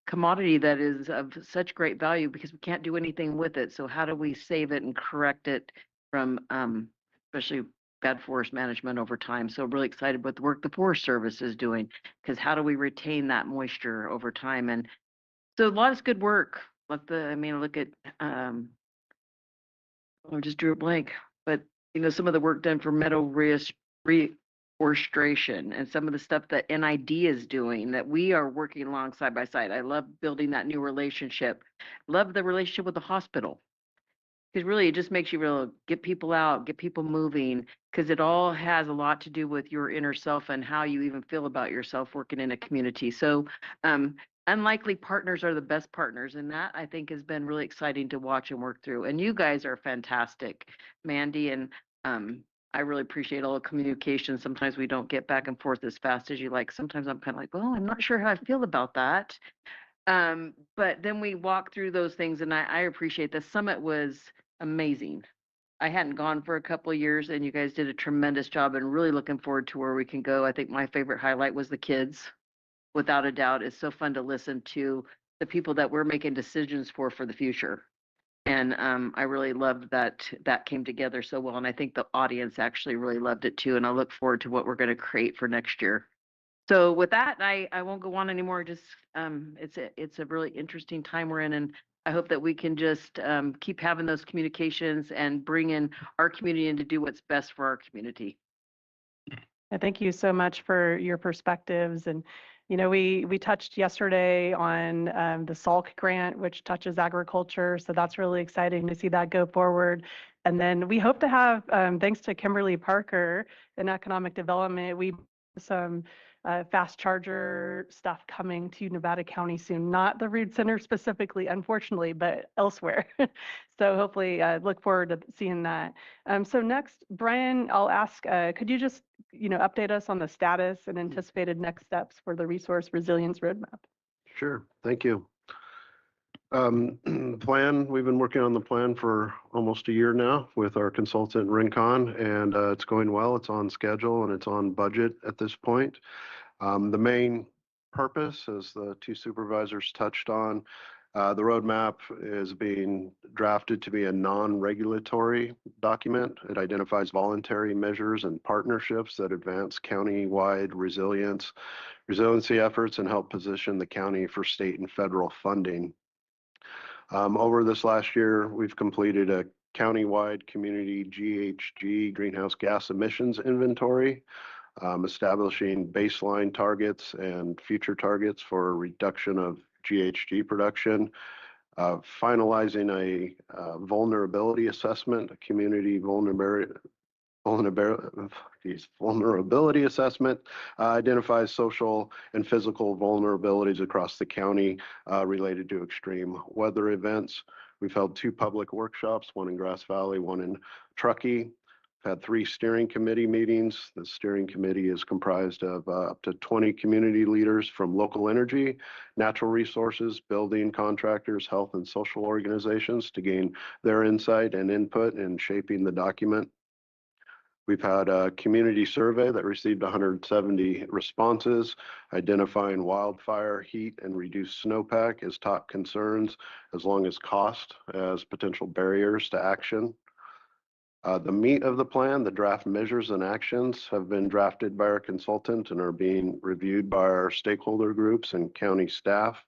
[SPEAKER 6] commodity that is of such great value because we can't do anything with it. So how do we save it and correct it from, especially bad forest management over time? So really excited with the work the Forest Service is doing, because how do we retain that moisture over time? And so a lot of good work. Look at, I just drew a blank, but some of the work done for meadow reforestation and some of the stuff that NID is doing that we are working along side by side. I love building that new relationship. Love the relationship with the hospital, because really it just makes you real get people out, get people moving, because it all has a lot to do with your inner self and how you even feel about yourself working in a community. So unlikely partners are the best partners, and that I think has been really exciting to watch and work through. And you guys are fantastic, Mandy, and I really appreciate all the communication. Sometimes we don't get back and forth as fast as you like. Sometimes I'm kind of like, well, I'm not sure how I feel about that. But then we walk through those things, and I appreciate the summit was amazing. I hadn't gone for a couple of years, and you guys did a tremendous job, and really looking forward to where we can go. I think my favorite highlight was the kids. Without a doubt, it's so fun to listen to the people that we're making decisions for the future. And I really loved that came together so well, and I think the audience actually really loved it too. And I look forward to what we're going to create for next year. So with that, I won't go on anymore. Just it's a really interesting time we're in, and I hope that we can just keep having those communications and bring in our community in to do what's best for our community.
[SPEAKER 7] Thank you so much for your perspectives. And we touched yesterday on the SALC grant, which touches agriculture. So that's really exciting to see that go forward. And then we hope to have, thanks to Kimberly Parker in economic development, we some fast charger stuff coming to Nevada County soon. Not the Reed Center specifically, unfortunately, but elsewhere. So hopefully look forward to seeing that. So next, Brian, I'll ask, could you just update us on the status and anticipated next steps for the Resource Resilience Roadmap?
[SPEAKER 22] Sure, thank you. Plan, we've been working on the plan for almost a year now with our consultant Rincon, and it's going well. It's on schedule and it's on budget at this point. The main purpose, as the two supervisors touched on, the roadmap is being drafted to be a non-regulatory document. It identifies voluntary measures and partnerships that advance county-wide resiliency efforts and help position the county for state and federal funding. Over this last year, we've completed a county-wide community GHG greenhouse gas emissions inventory, establishing baseline targets and future targets for reduction of GHG production, finalizing a vulnerability assessment, a community vulnerability assessment, identifies social and physical vulnerabilities across the county related to extreme weather events. We've held 2 public workshops, one in Grass Valley, one in Truckee. We've had 3 steering committee meetings. The steering committee is comprised of up to 20 community leaders from local energy, natural resources, building contractors, health and social organizations to gain their insight and input in shaping the document. We've had a community survey that received 170 responses, identifying wildfire, heat, and reduced snowpack as top concerns, as long as cost as potential barriers to action. The meat of the plan, the draft measures and actions, have been drafted by our consultant and are being reviewed by our stakeholder groups and county staff.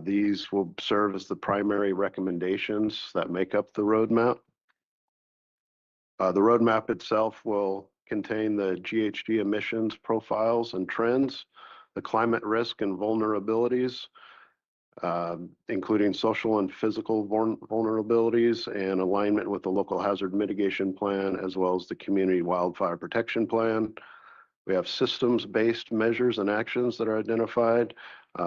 [SPEAKER 22] These will serve as the primary recommendations that make up the roadmap. The roadmap itself will contain the GHG emissions profiles and trends, the climate risk and vulnerabilities, including social and physical vulnerabilities, and alignment with the local hazard mitigation plan, as well as the community wildfire protection plan. We have systems-based measures and actions that are identified,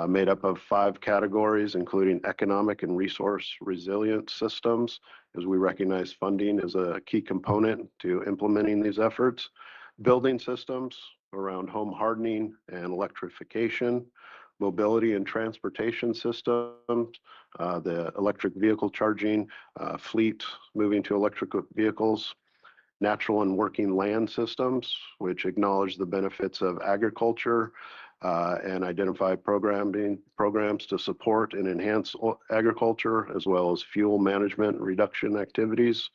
[SPEAKER 22] made up of 5 categories, including economic and resource resilient systems, as we recognize funding is a key component to implementing these efforts. Building systems around home hardening and electrification, mobility and transportation systems, the electric vehicle charging, fleet moving to electric vehicles, natural and working land systems, which acknowledge the benefits of agriculture and identify programs to support and enhance agriculture, as well as fuel management and reduction activities.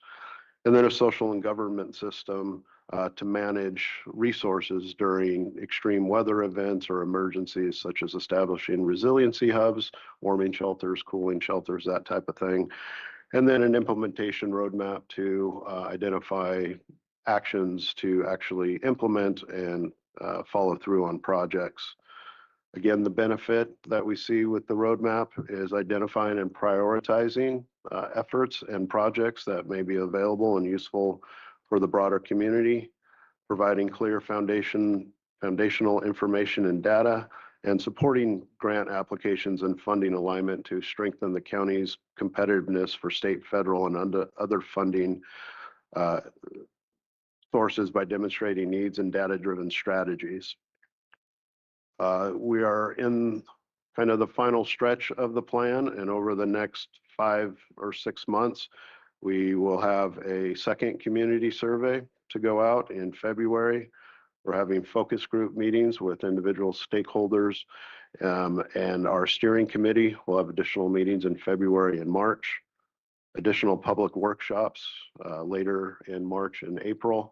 [SPEAKER 22] And then a social and government system to manage resources during extreme weather events or emergencies, such as establishing resiliency hubs, warming shelters, cooling shelters, that type of thing. And then an implementation roadmap to identify actions to actually implement and follow through on projects. Again, the benefit that we see with the roadmap is identifying and prioritizing efforts and projects that may be available and useful for the broader community, providing clear foundational information and data, and supporting grant applications and funding alignment to strengthen the county's competitiveness for state, federal, and other funding sources by demonstrating needs and data-driven strategies. We are in kind of the final stretch of the plan, and over the next 5 or 6 months, we will have a second community survey to go out in February. We're having focus group meetings with individual stakeholders, and our steering committee will have additional meetings in February and March, additional public workshops later in March and April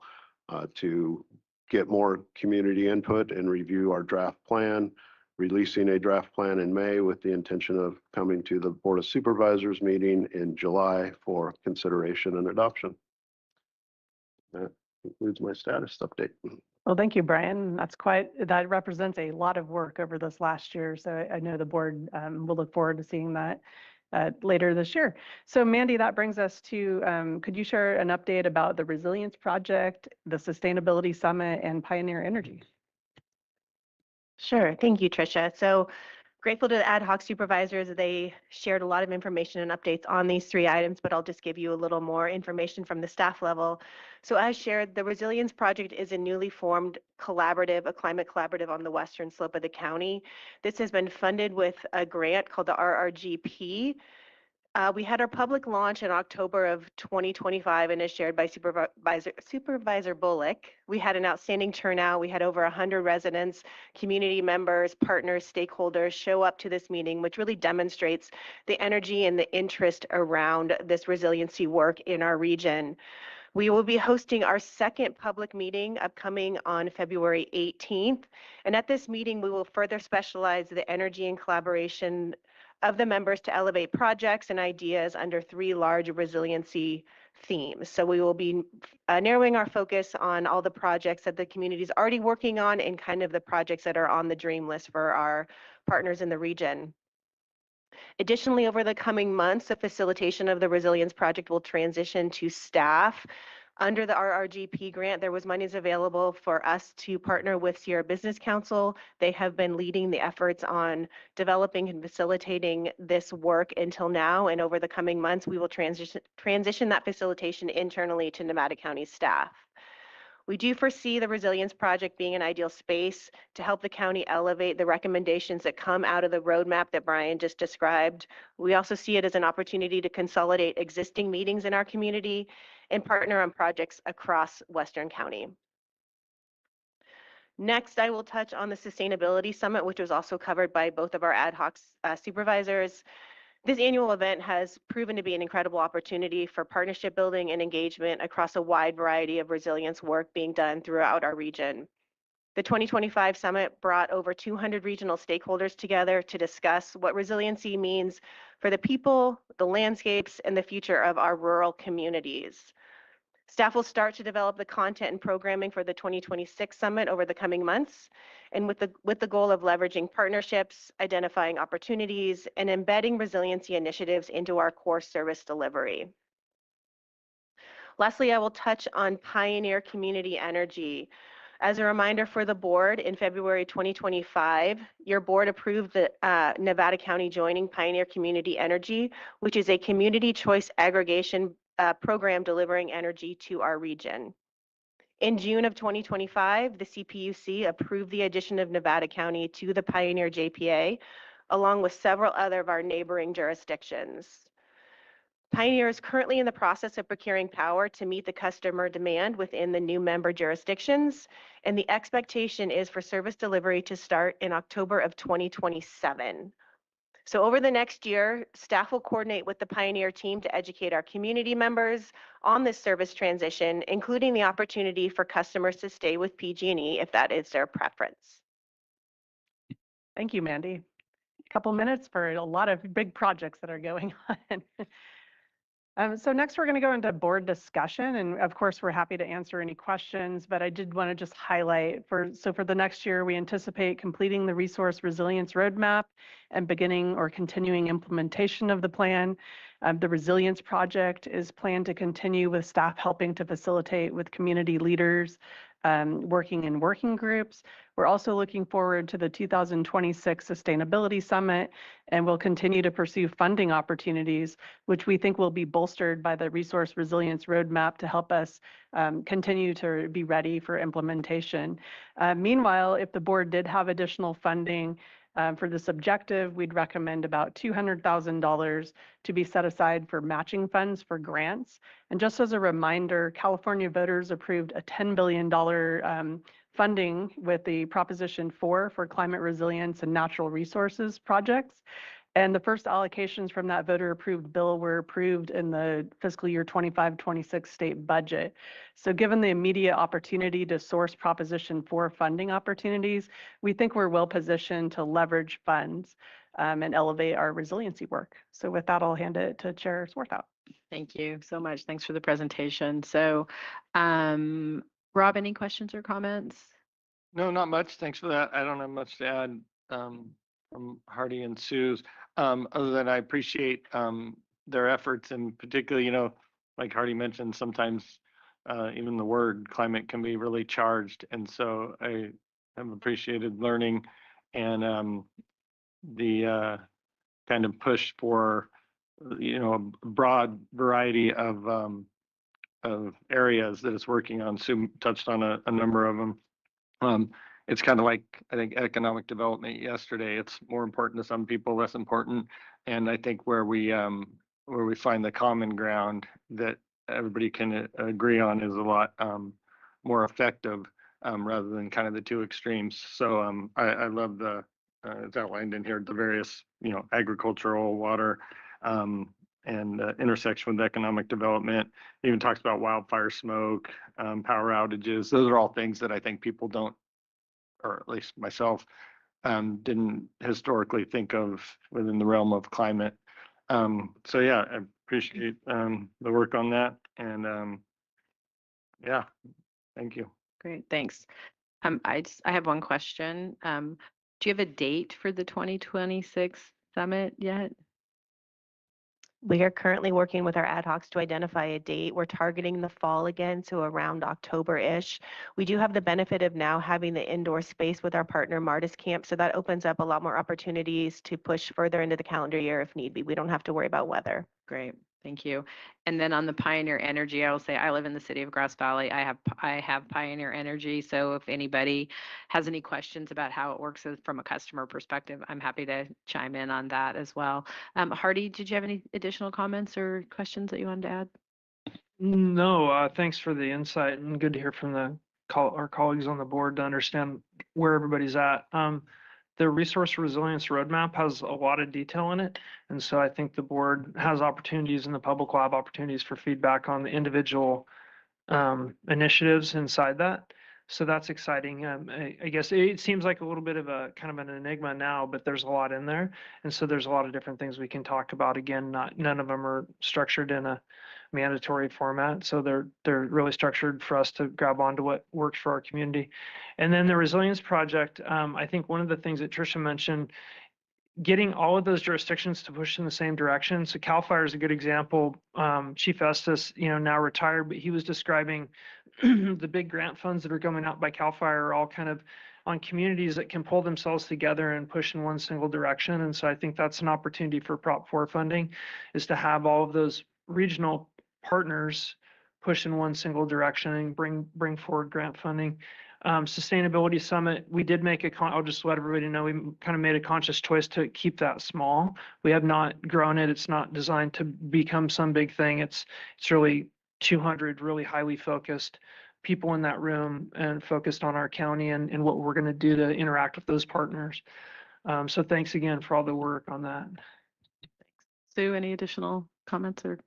[SPEAKER 22] to get more community input and review our draft plan, releasing a draft plan in May with the intention of coming to the Board of Supervisors meeting in July for consideration and adoption. That concludes my status update.
[SPEAKER 7] Well, thank you, Brian. That represents a lot of work over this last year. So I know the board will look forward to seeing that later this year. So Mandy, that brings us to, could you share an update about the Resilience Project, the Sustainability Summit, and Pioneer Energy?
[SPEAKER 4] Sure. Thank you, Tricia. So grateful to the ad hoc supervisors. They shared a lot of information and updates on these 3 items, but I'll just give you a little more information from the staff level. So as shared, the Resilience Project is a newly formed a climate collaborative on the western slope of the county. This has been funded with a grant called the RRGP. We had our public launch in October of 2025 and is shared by Supervisor Bullock. We had an outstanding turnout. We had over 100 residents, community members, partners, stakeholders show up to this meeting, which really demonstrates the energy and the interest around this resiliency work in our region. We will be hosting our second public meeting upcoming on February 18th. And at this meeting, we will further specialize the energy and collaboration of the members to elevate projects and ideas under 3 large resiliency themes. So we will be narrowing our focus on all the projects that the community is already working on and kind of the projects that are on the dream list for our partners in the region. Additionally, over the coming months, the facilitation of the Resilience Project will transition to staff. Under the RRGP grant, there was monies available for us to partner with Sierra Business Council. They have been leading the efforts on developing and facilitating this work until now, and over the coming months, we will transition that facilitation internally to Nevada County staff. We do foresee the Resilience Project being an ideal space to help the county elevate the recommendations that come out of the roadmap that Brian just described. We also see it as an opportunity to consolidate existing meetings in our community and partner on projects across Western County. Next, I will touch on the Sustainability Summit, which was also covered by both of our ad hoc supervisors. This annual event has proven to be an incredible opportunity for partnership building and engagement across a wide variety of resilience work being done throughout our region. The 2025 summit brought over 200 regional stakeholders together to discuss what resiliency means for the people, the landscapes, and the future of our rural communities. Staff will start to develop the content and programming for the 2026 summit over the coming months, and with the goal of leveraging partnerships, identifying opportunities, and embedding resiliency initiatives into our core service delivery. Lastly, I will touch on Pioneer Community Energy. As a reminder for the board, in February 2025, your board approved the Nevada County joining Pioneer Community Energy, which is a community choice aggregation program delivering energy to our region. In June of 2025, the CPUC approved the addition of Nevada County to the Pioneer JPA, along with several other of our neighboring jurisdictions. Pioneer is currently in the process of procuring power to meet the customer demand within the new member jurisdictions, and the expectation is for service delivery to start in October of 2027. So over the next year, staff will coordinate with the Pioneer team to educate our community members on this service transition, including the opportunity for customers to stay with PG&E if that is their preference.
[SPEAKER 7] Thank you, Mandy. A couple minutes for a lot of big projects that are going on. So next we're going to go into board discussion, and of course we're happy to answer any questions, but I did want to just highlight for the next year we anticipate completing the resource resilience roadmap and beginning or continuing implementation of the plan. The resilience project is planned to continue with staff helping to facilitate with community leaders working in working groups. We're also looking forward to the 2026 Sustainability Summit, and we'll continue to pursue funding opportunities, which we think will be bolstered by the Resource Resilience Roadmap to help us continue to be ready for implementation. Meanwhile, if the board did have additional funding for this objective, we'd recommend about $200,000 to be set aside for matching funds for grants. And just as a reminder, California voters approved a $10 billion funding with the Proposition 4 for climate resilience and natural resources projects. And the first allocations from that voter-approved bill were approved in the fiscal year 25-26 state budget. So given the immediate opportunity to source Proposition 4 funding opportunities, we think we're well positioned to leverage funds and elevate our resiliency work. So with that, I'll hand it to Chair Swarthout.
[SPEAKER 19] Thank you so much. Thanks for the presentation. So, Rob, any questions or comments?
[SPEAKER 1] No, not much. Thanks for that. I don't have much to add from Hardy and Sue's, other than I appreciate their efforts, and particularly, like Hardy mentioned, sometimes even the word climate can be really charged. And so I have appreciated learning and the kind of push for, a broad variety of areas that it's working on. Sue touched on a number of them. It's kind of like, I think, economic development yesterday. It's more important to some people, less important. And I think where we find the common ground that everybody can agree on is a lot more effective rather than kind of the two extremes. So I love it's outlined in here, the various, agricultural, water, and intersection with economic development. It even talks about wildfire smoke, power outages. Those are all things that I think people don't, or at least myself, didn't historically think of within the realm of climate. So yeah, I appreciate the work on that. And yeah, thank you.
[SPEAKER 19] Great, thanks. I have one question. Do you have a date for the 2026 summit yet?
[SPEAKER 4] We are currently working with our ad hocs to identify a date. We're targeting the fall again, so around October-ish. We do have the benefit of now having the indoor space with our partner Martis Camp, so that opens up a lot more opportunities to push further into the calendar year if need be. We don't have to worry about weather.
[SPEAKER 19] Great, thank you. And then on the Pioneer Energy, I will say I live in the city of Grass Valley. I have Pioneer Energy, so if anybody has any questions about how it works from a customer perspective, I'm happy to chime in on that as well. Hardy, did you have any additional comments or questions that you wanted to add?
[SPEAKER 21] No, thanks for the insight, and good to hear from our colleagues on the board to understand where everybody's at. The Resource Resilience Roadmap has a lot of detail in it, and so I think the board has opportunities and the public will have opportunities for feedback on the individual initiatives inside that. So that's exciting. I guess it seems like a little bit of a kind of an enigma now, but there's a lot in there, and so there's a lot of different things we can talk about. Again, none of them are structured in a mandatory format, so they're really structured for us to grab onto what works for our community. And then the resilience project, I think one of the things that Tricia mentioned, getting all of those jurisdictions to push in the same direction. So CAL FIRE is a good example. Chief Estes, now retired, but he was describing the big grant funds that are going out by CAL FIRE are all kind of on communities that can pull themselves together and push in one single direction. And so I think that's an opportunity for Prop 4 funding, is to have all of those regional partners push in one single direction and bring forward grant funding. Sustainability Summit, we did make I'll just let everybody know, we kind of made a conscious choice to keep that small. We have not grown it. It's not designed to become some big thing. It's really 200 really highly focused people in that room and focused on our county and what we're going to do to interact with those partners. So thanks again for all the work on that.
[SPEAKER 19] Sue, any additional comments or?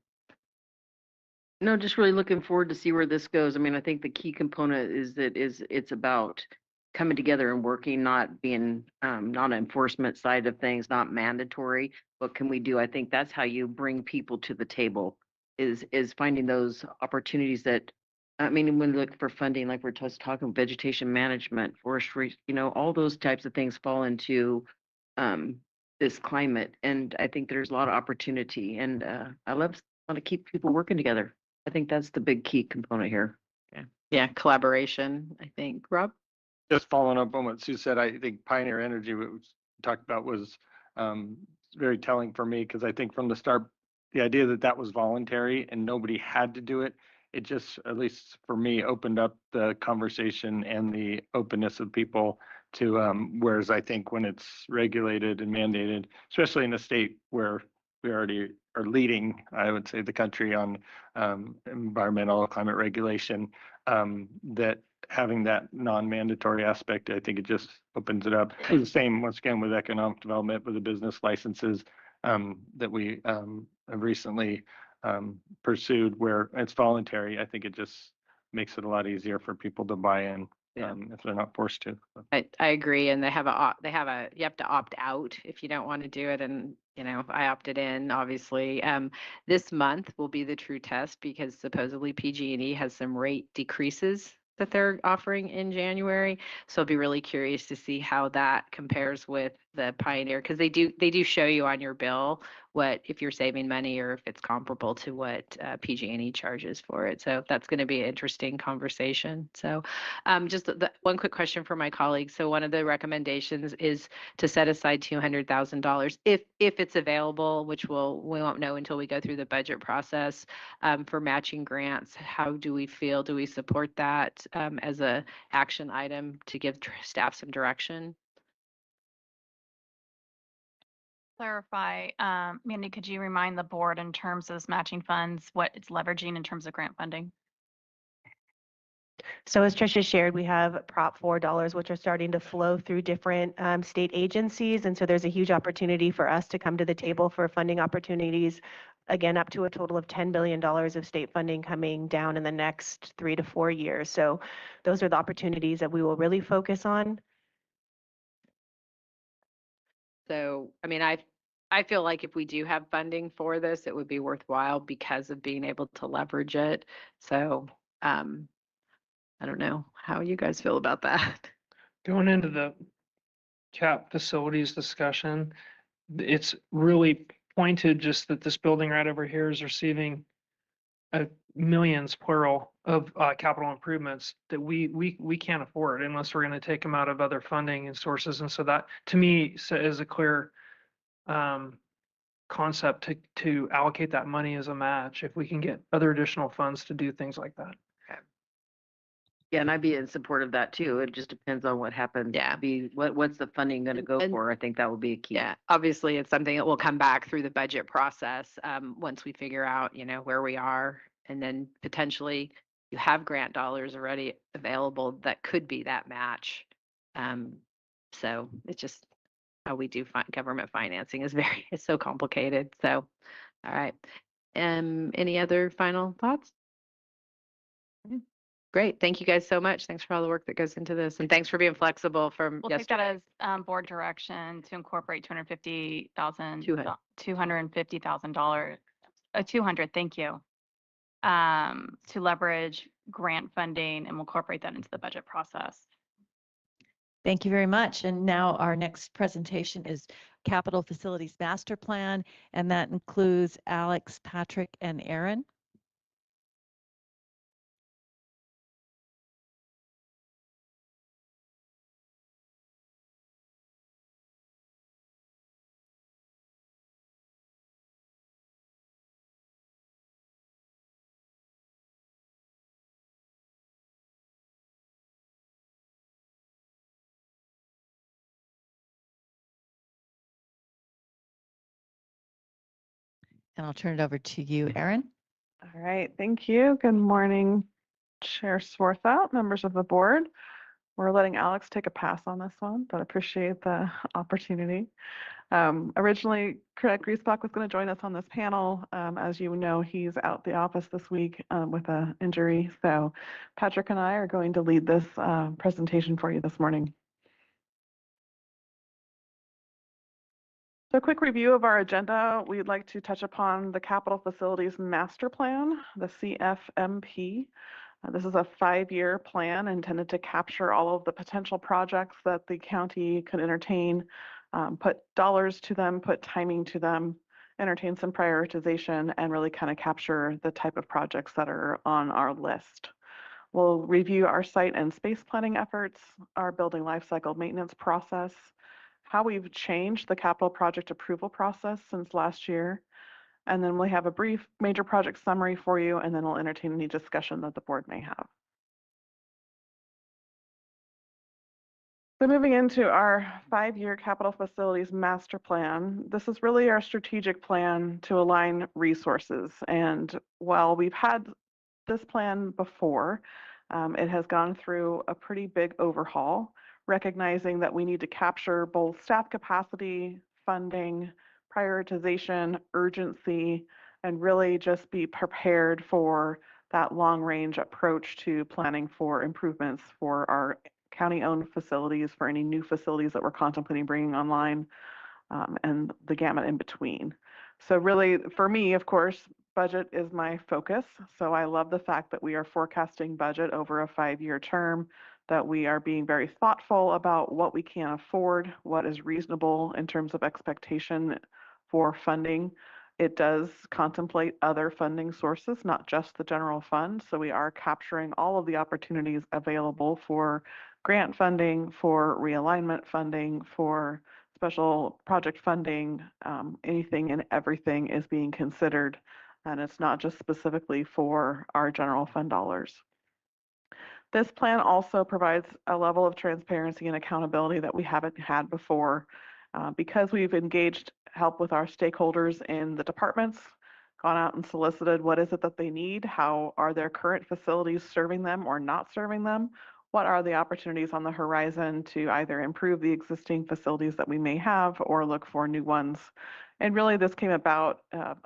[SPEAKER 6] No, just really looking forward to see where this goes. I mean, I think the key component is that it's about coming together and working, not being not an enforcement side of things, not mandatory. What can we do? I think that's how you bring people to the table, is finding those opportunities that, I mean, when we look for funding, like we're just talking vegetation management, forestry, you know, all those types of things fall into this climate. And I think there's a lot of opportunity, and I want to keep people working together. I think that's the big key component here.
[SPEAKER 19] Yeah, collaboration, I think. Rob?
[SPEAKER 1] Just following up on what Sue said, I think Pioneer Energy, what we talked about, was very telling for me, because I think from the start, the idea that that was voluntary and nobody had to do it, it just, at least for me, opened up the conversation and the openness of people to, whereas I think when it's regulated and mandated, especially in a state where we already are leading, I would say, the country on environmental climate regulation, that having that non-mandatory aspect, I think it just opens it up. It's the same, once again, with economic development, with the business licenses that we have recently pursued, where it's voluntary. I think it just makes it a lot easier for people to buy in if they're not forced to.
[SPEAKER 19] I agree, and you have to opt out if you don't want to do it, and you know, I opted in, obviously. This month will be the true test, because supposedly PG&E has some rate decreases that they're offering in January. So I'll be really curious to see how that compares with the Pioneer, because they do show you on your bill what, if you're saving money or if it's comparable to what PG&E charges for it. So that's going to be an interesting conversation. So just one quick question for my colleagues. So one of the recommendations is to set aside $200,000 if it's available, which we won't know until we go through the budget process, for matching grants. How do we feel? Do we support that as a action item to give staff some direction?
[SPEAKER 9] Clarify, Mandy, could you remind the board in terms of matching funds, what it's leveraging in terms of grant funding?
[SPEAKER 4] So as Tricia shared, we have Prop 4 dollars, which are starting to flow through different state agencies. And so there's a huge opportunity for us to come to the table for funding opportunities, again, up to a total of $10 billion of state funding coming down in the next 3 to 4 years. So those are the opportunities that we will really focus on.
[SPEAKER 19] So, I mean, I feel like if we do have funding for this, it would be worthwhile because of being able to leverage it. So, I don't know how you guys feel about that.
[SPEAKER 21] Going into the CAP facilities discussion, it's really pointed just that this building right over here is receiving millions, plural, of capital improvements that we can't afford unless we're going to take them out of other funding and sources. And so that, to me, is a clear concept to allocate that money as a match if we can get other additional funds to do things like that.
[SPEAKER 6] Yeah, and I'd be in support of that too. It just depends on what happens.
[SPEAKER 19] Yeah.
[SPEAKER 6] What's the funding going to go for? I think that would be a key.
[SPEAKER 19] Yeah, obviously it's something that will come back through the budget process once we figure out, you know, where we are, and then potentially you have grant dollars already available that could be that match. So it's just how we do government financing is it's so complicated. So, all right. Any other final thoughts? Great. Thank you guys so much. Thanks for all the work that goes into this. And thanks for being flexible from
[SPEAKER 9] We'll
[SPEAKER 19] yesterday.
[SPEAKER 9] take that as board direction to incorporate $250,000, $200, thank you, to leverage grant funding, and we'll incorporate that into the budget process.
[SPEAKER 20] Thank you very much. And now our next presentation is Capital Facilities Master Plan, and that includes Alex, Patrick, and Aaron. And I'll turn it over to you, Erin.
[SPEAKER 11] All right, thank you. Good morning, Chair Swarthout, members of the board. We're letting Alex take a pass on this one, but appreciate the opportunity. Originally, Craig Griesbach was going to join us on this panel. As you know, he's out the office this week with an injury. So Patrick and I are going to lead this presentation for you this morning. So a quick review of our agenda. We'd like to touch upon the Capital Facilities Master Plan, the CFMP. This is a 5-year plan intended to capture all of the potential projects that the county could entertain, put dollars to them, put timing to them, entertain some prioritization, and really kind of capture the type of projects that are on our list. We'll review our site and space planning efforts, our building lifecycle maintenance process, how we've changed the capital project approval process since last year, and then we have a brief major project summary for you, and then we'll entertain any discussion that the board may have. So moving into our 5-year capital facilities master plan, this is really our strategic plan to align resources. And while we've had this plan before, it has gone through a pretty big overhaul, recognizing that we need to capture both staff capacity, funding, prioritization, urgency, and really just be prepared for that long-range approach to planning for improvements for our county-owned facilities, for any new facilities that we're contemplating bringing online, and the gamut in between. So really, for me, of course, budget is my focus. So I love the fact that we are forecasting budget over a 5-year term, that we are being very thoughtful about what we can afford, what is reasonable in terms of expectation for funding. It does contemplate other funding sources, not just the general fund. So we are capturing all of the opportunities available for grant funding, for realignment funding, for special project funding. Anything and everything is being considered, and it's not just specifically for our general fund dollars. This plan also provides a level of transparency and accountability that we haven't had before, because we've engaged help with our stakeholders in the departments, gone out and solicited what is it that they need, how are their current facilities serving them or not serving them, what are the opportunities on the horizon to either improve the existing facilities that we may have or look for new ones. And really this came about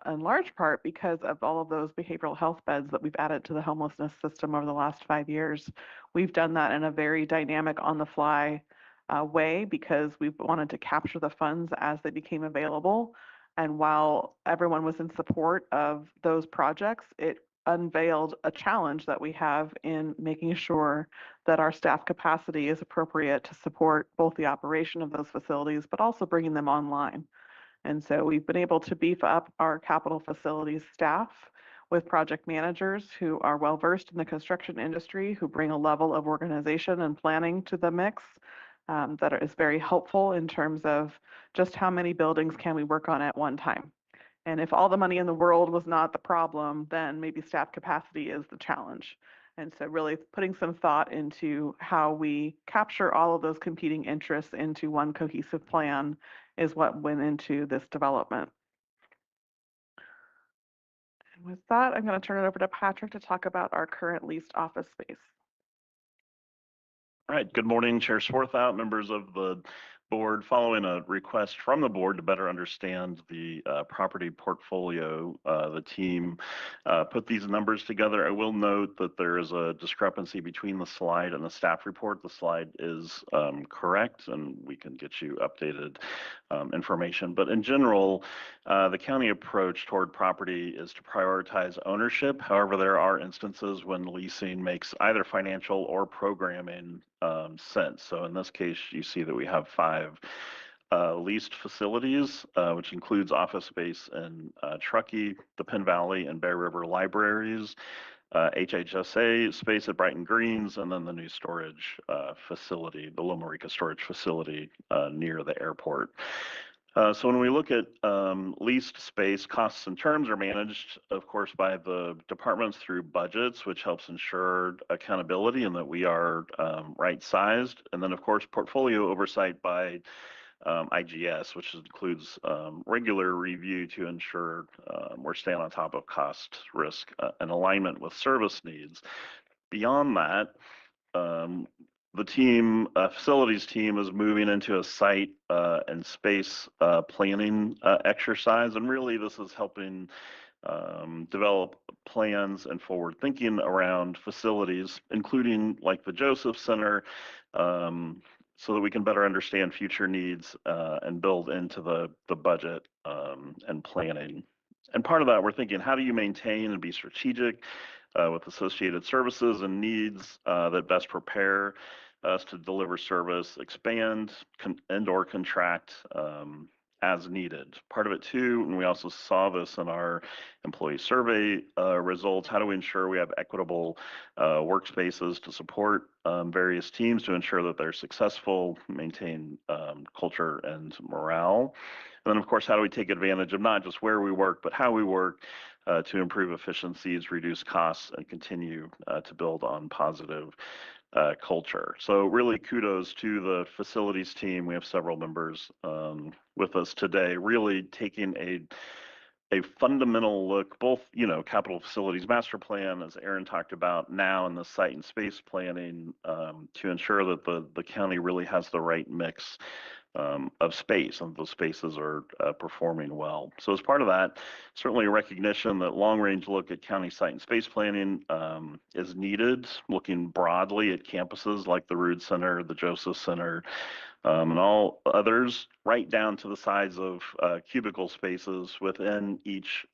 [SPEAKER 11] in large part because of all of those behavioral health beds that we've added to the homelessness system over the last 5 years. We've done that in a very dynamic, on the fly way, because we wanted to capture the funds as they became available. And while everyone was in support of those projects, it unveiled a challenge that we have in making sure that our staff capacity is appropriate to support both the operation of those facilities, but also bringing them online. And so we've been able to beef up our capital facilities staff with project managers who are well versed in the construction industry, who bring a level of organization and planning to the mix that is very helpful in terms of just how many buildings can we work on at one time. And if all the money in the world was not the problem, then maybe staff capacity is the challenge. And so really putting some thought into how we capture all of those competing interests into one cohesive plan is what went into this development. And with that, I'm going to turn it over to Patrick to talk about our current leased office space.
[SPEAKER 18] All right, good morning, Chair Swarthout, members of the board. Following a request from the board to better understand the property portfolio, the team put these numbers together. I will note that there is a discrepancy between the slide and the staff report. The slide is correct, and we can get you updated information. But in general, the county approach toward property is to prioritize ownership. However, there are instances when leasing makes either financial or programming sense. So in this case, you see that we have 5 leased facilities, which includes office space in Truckee, the Penn Valley and Bear River libraries, HHSA space at Brighton Greens, and then the new storage facility, the Loma Rica storage facility near the airport. So when we look at leased space, costs and terms are managed, of course, by the departments through budgets, which helps ensure accountability and that we are right-sized. And then, of course, portfolio oversight by IGS, which includes regular review to ensure we're staying on top of cost, risk, and alignment with service needs. Beyond that, the team, facilities team, is moving into a site and space planning exercise, and really this is helping develop plans and forward thinking around facilities, including like the Joseph Center, so that we can better understand future needs and build into the budget and planning. And part of that, we're thinking, how do you maintain and be strategic with associated services and needs that best prepare us to deliver service, expand and or contract as needed. Part of it too, and we also saw this in our employee survey results, how do we ensure we have equitable workspaces to support various teams to ensure that they're successful, maintain culture and morale. And then of course, how do we take advantage of not just where we work, but how we work to improve efficiencies, reduce costs, and continue to build on positive culture. So really kudos to the facilities team. We have several members with us today, really taking a fundamental look, both, capital facilities master plan, as Aaron talked about now, and the site and space planning to ensure that the county really has the right mix of space, and those spaces are performing well. So as part of that, certainly a recognition that long-range look at county site and space planning is needed, looking broadly at campuses like the Rood Center, the Joseph Center, and all others, right down to the size of cubicle spaces within each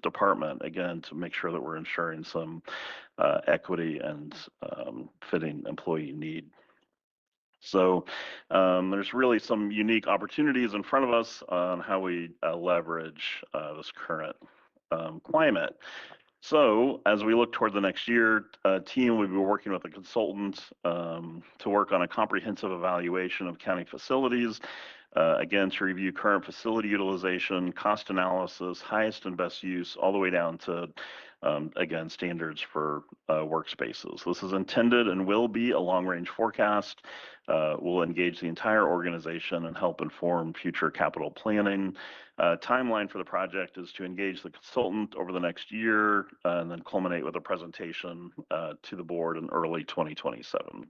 [SPEAKER 18] department, again, to make sure that we're ensuring some equity and fitting employee need. So there's really some unique opportunities in front of us on how we leverage this current climate. So as we look toward the next year, team, we've been working with a consultant to work on a comprehensive evaluation of county facilities, again, to review current facility utilization, cost analysis, highest and best use, all the way down to, again, standards for workspaces. This is intended and will be a long-range forecast. We'll engage the entire organization and help inform future capital planning. Timeline for the project is to engage the consultant over the next year and then culminate with a presentation to the board in early 2027.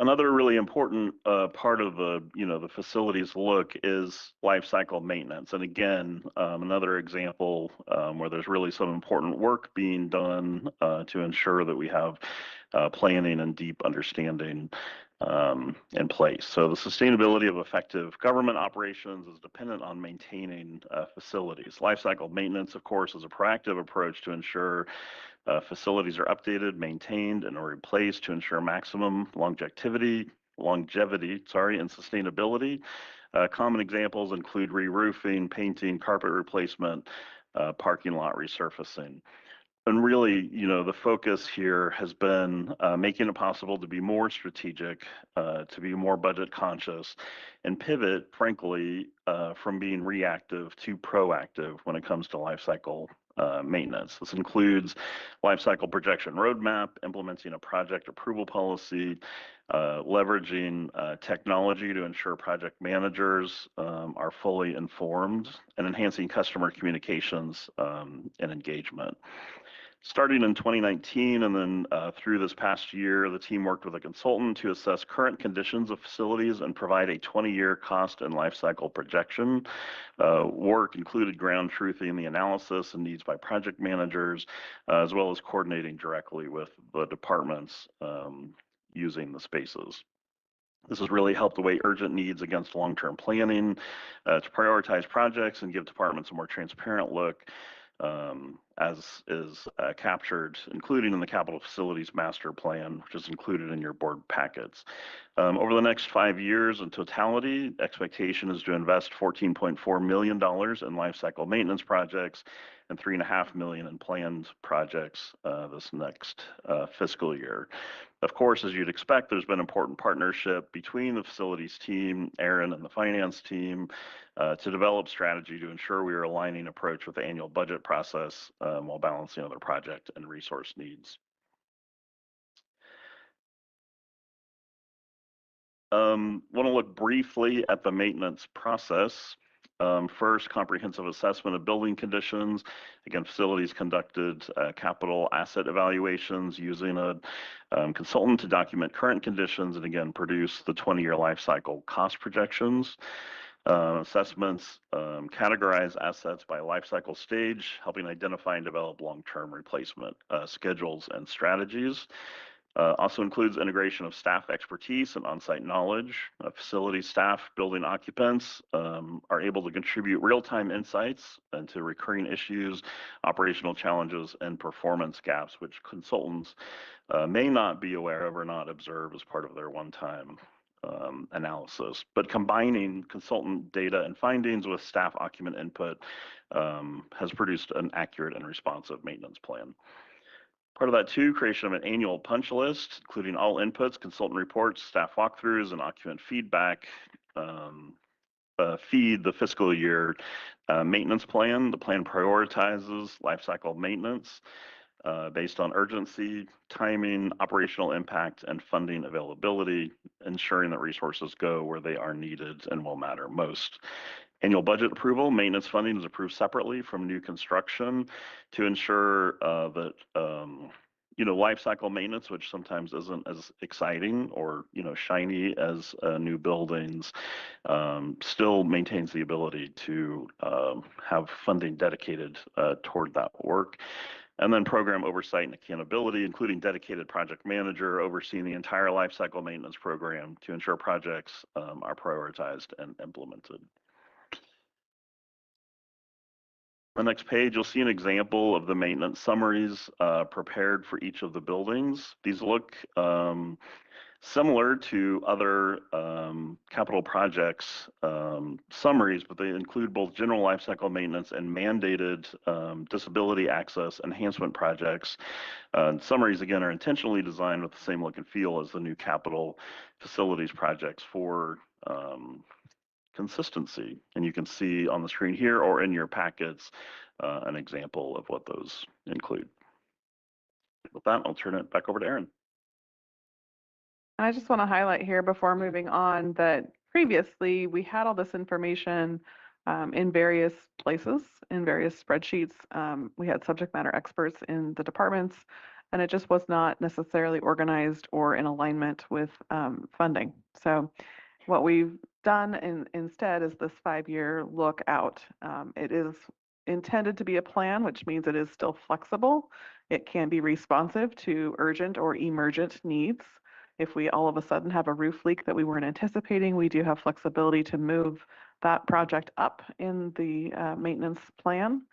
[SPEAKER 18] Another really important part of the facilities look is life cycle maintenance. And again, another example where there's really some important work being done to ensure that we have planning and deep understanding in place. So the sustainability of effective government operations is dependent on maintaining facilities. Life cycle maintenance, of course, is a proactive approach to ensure facilities are updated, maintained, and are replaced to ensure maximum longevity, and sustainability. Common examples include re-roofing, painting, carpet replacement, parking lot resurfacing. And really, the focus here has been making it possible to be more strategic, to be more budget conscious, and pivot, frankly, from being reactive to proactive when it comes to life cycle maintenance. This includes life cycle projection roadmap, implementing a project approval policy, leveraging technology to ensure project managers are fully informed, and enhancing customer communications and engagement. Starting in 2019 and then through this past year, the team worked with a consultant to assess current conditions of facilities and provide a 20-year cost and life cycle projection. Work included ground truthing the analysis and needs by project managers, as well as coordinating directly with the departments using the spaces. This has really helped weigh urgent needs against long-term planning to prioritize projects and give departments a more transparent look, as is captured, including in the capital facilities master plan, which is included in your board packets. Over the next 5 years in totality, expectation is to invest $14.4 million in life cycle maintenance projects and $3.5 million in planned projects this next fiscal year. Of course, as you'd expect, there's been important partnership between the facilities team, Aaron, and the finance team to develop strategy to ensure we are aligning approach with the annual budget process while balancing other project and resource needs. Want to look briefly at the maintenance process. First, comprehensive assessment of building conditions. Again, facilities conducted capital asset evaluations using a consultant to document current conditions and again, produce the 20-year life cycle cost projections. Assessments categorize assets by life cycle stage, helping identify and develop long-term replacement schedules and strategies. Also includes integration of staff expertise and on-site knowledge. Facility staff, building occupants are able to contribute real-time insights into recurring issues, operational challenges, and performance gaps, which consultants may not be aware of or not observe as part of their one-time analysis. But combining consultant data and findings with staff occupant input has produced an accurate and responsive maintenance plan. Part of that too, creation of an annual punch list, including all inputs, consultant reports, staff walkthroughs, and occupant feedback, feed the fiscal year maintenance plan. The plan prioritizes lifecycle maintenance based on urgency, timing, operational impact, and funding availability, ensuring that resources go where they are needed and will matter most. Annual budget approval, maintenance funding is approved separately from new construction to ensure that life cycle maintenance, which sometimes isn't as exciting or shiny as new buildings, still maintains the ability to have funding dedicated toward that work. And then program oversight and accountability, including dedicated project manager overseeing the entire life cycle maintenance program to ensure projects are prioritized and implemented. On the next page, you'll see an example of the maintenance summaries prepared for each of the buildings. These look similar to other capital projects summaries, but they include both general lifecycle maintenance and mandated disability access enhancement projects. Summaries, again, are intentionally designed with the same look and feel as the new capital facilities projects for consistency. And you can see on the screen here or in your packets an example of what those include. With that, I'll turn it back over to Erin.
[SPEAKER 11] I just want to highlight here before moving on that previously we had all this information in various places, in various spreadsheets. We had subject matter experts in the departments, and it just was not necessarily organized or in alignment with funding. So what we've done instead is this 5-year look out. It is intended to be a plan, which means it is still flexible. It can be responsive to urgent or emergent needs. If we all of a sudden have a roof leak that we weren't anticipating, we do have flexibility to move that project up in the maintenance plan.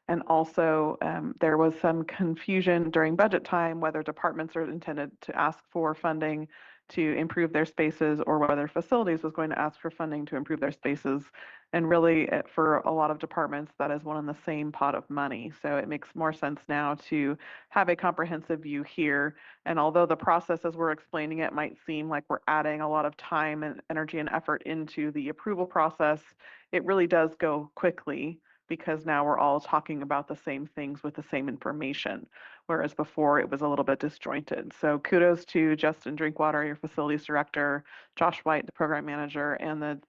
[SPEAKER 11] And also, there was some confusion during budget time whether departments are intended to ask for funding to improve their spaces or whether facilities was going to ask for funding to improve their spaces. And really, for a lot of departments, that is one and the same pot of money. So it makes more sense now to have a comprehensive view here. And although the process as we're explaining it might seem like we're adding a lot of time and energy and effort into the approval process, it really does go quickly, because now we're all talking about the same things with the same information, whereas before it was a little bit disjointed. So kudos to Justin Drinkwater, your facilities director, Josh White, the program manager, and the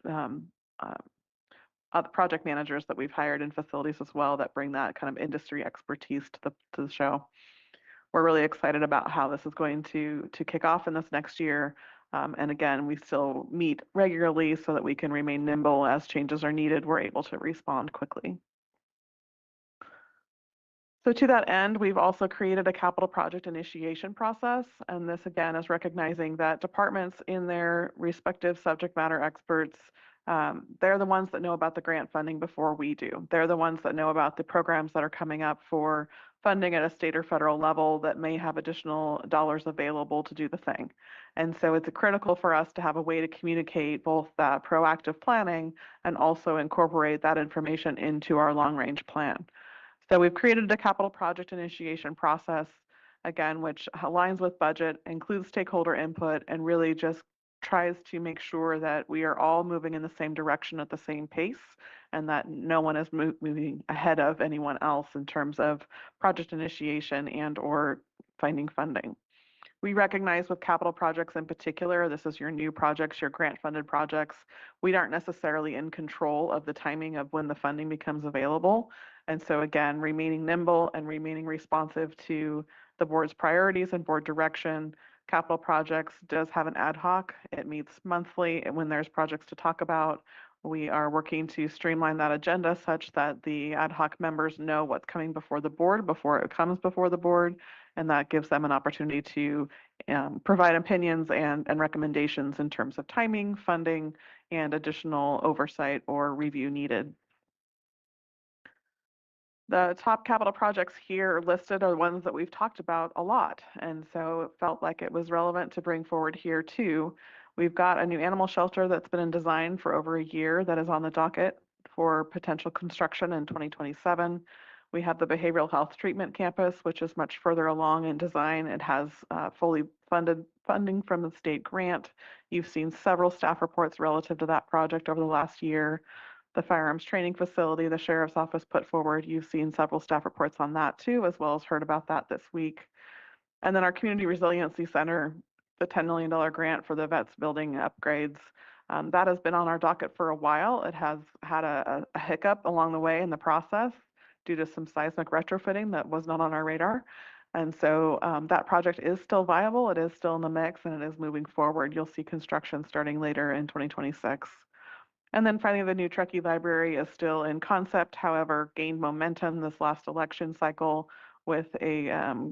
[SPEAKER 11] project managers that we've hired in facilities as well that bring that kind of industry expertise to the show. We're really excited about how this is going to kick off in this next year. And again, we still meet regularly so that we can remain nimble as changes are needed. We're able to respond quickly. So to that end, we've also created a capital project initiation process. And this again is recognizing that departments in their respective subject matter experts, they're the ones that know about the grant funding before we do. They're the ones that know about the programs that are coming up for funding at a state or federal level that may have additional dollars available to do the thing. And so it's critical for us to have a way to communicate both that proactive planning and also incorporate that information into our long-range plan. So we've created a capital project initiation process, again, which aligns with budget, includes stakeholder input, and really just tries to make sure that we are all moving in the same direction at the same pace and that no one is moving ahead of anyone else in terms of project initiation and or finding funding. We recognize with capital projects in particular, this is your new projects, your grant funded projects, we aren't necessarily in control of the timing of when the funding becomes available. And so again, remaining nimble and remaining responsive to the board's priorities and board direction. Capital projects does have an ad hoc. It meets monthly when there's projects to talk about. We are working to streamline that agenda such that the ad hoc members know what's coming before the board before it comes before the board, and that gives them an opportunity to provide opinions and recommendations in terms of timing, funding, and additional oversight or review needed. The top capital projects here listed are ones that we've talked about a lot, and so it felt like it was relevant to bring forward here too. We've got a new animal shelter that's been in design for over a year that is on the docket for potential construction in 2027. We have the behavioral health treatment campus, which is much further along in design. It has fully funded funding from the state grant. You've seen several staff reports relative to that project over the last year. The firearms training facility the sheriff's office put forward, you've seen several staff reports on that too, as well as heard about that this week. And then our Community Resiliency Center, the $10 million grant for the vets building upgrades, that has been on our docket for a while. It has had a hiccup along the way in the process due to some seismic retrofitting that was not on our radar. And so that project is still viable. It is still in the mix and it is moving forward. You'll see construction starting later in 2026. And then finally, the new Truckee Library is still in concept, however, gained momentum this last election cycle with a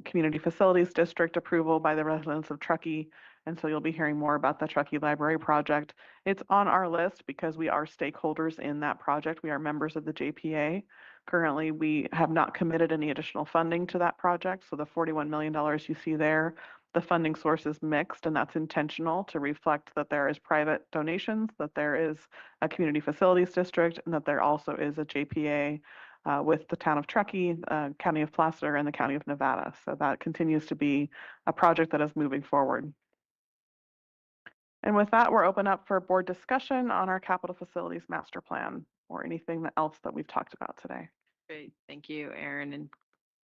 [SPEAKER 11] community facilities district approval by the residents of Truckee. And so you'll be hearing more about the Truckee Library project. It's on our list because we are stakeholders in that project. We are members of the JPA. Currently, we have not committed any additional funding to that project. So the $41 million you see there, the funding source is mixed, and that's intentional to reflect that there is private donations, that there is a community facilities district, and that there also is a JPA with the town of Truckee, County of Placer, and the County of Nevada. So that continues to be a project that is moving forward. And with that, we're open up for board discussion on our capital facilities master plan or anything else that we've talked about today.
[SPEAKER 19] Great, thank you, Erin and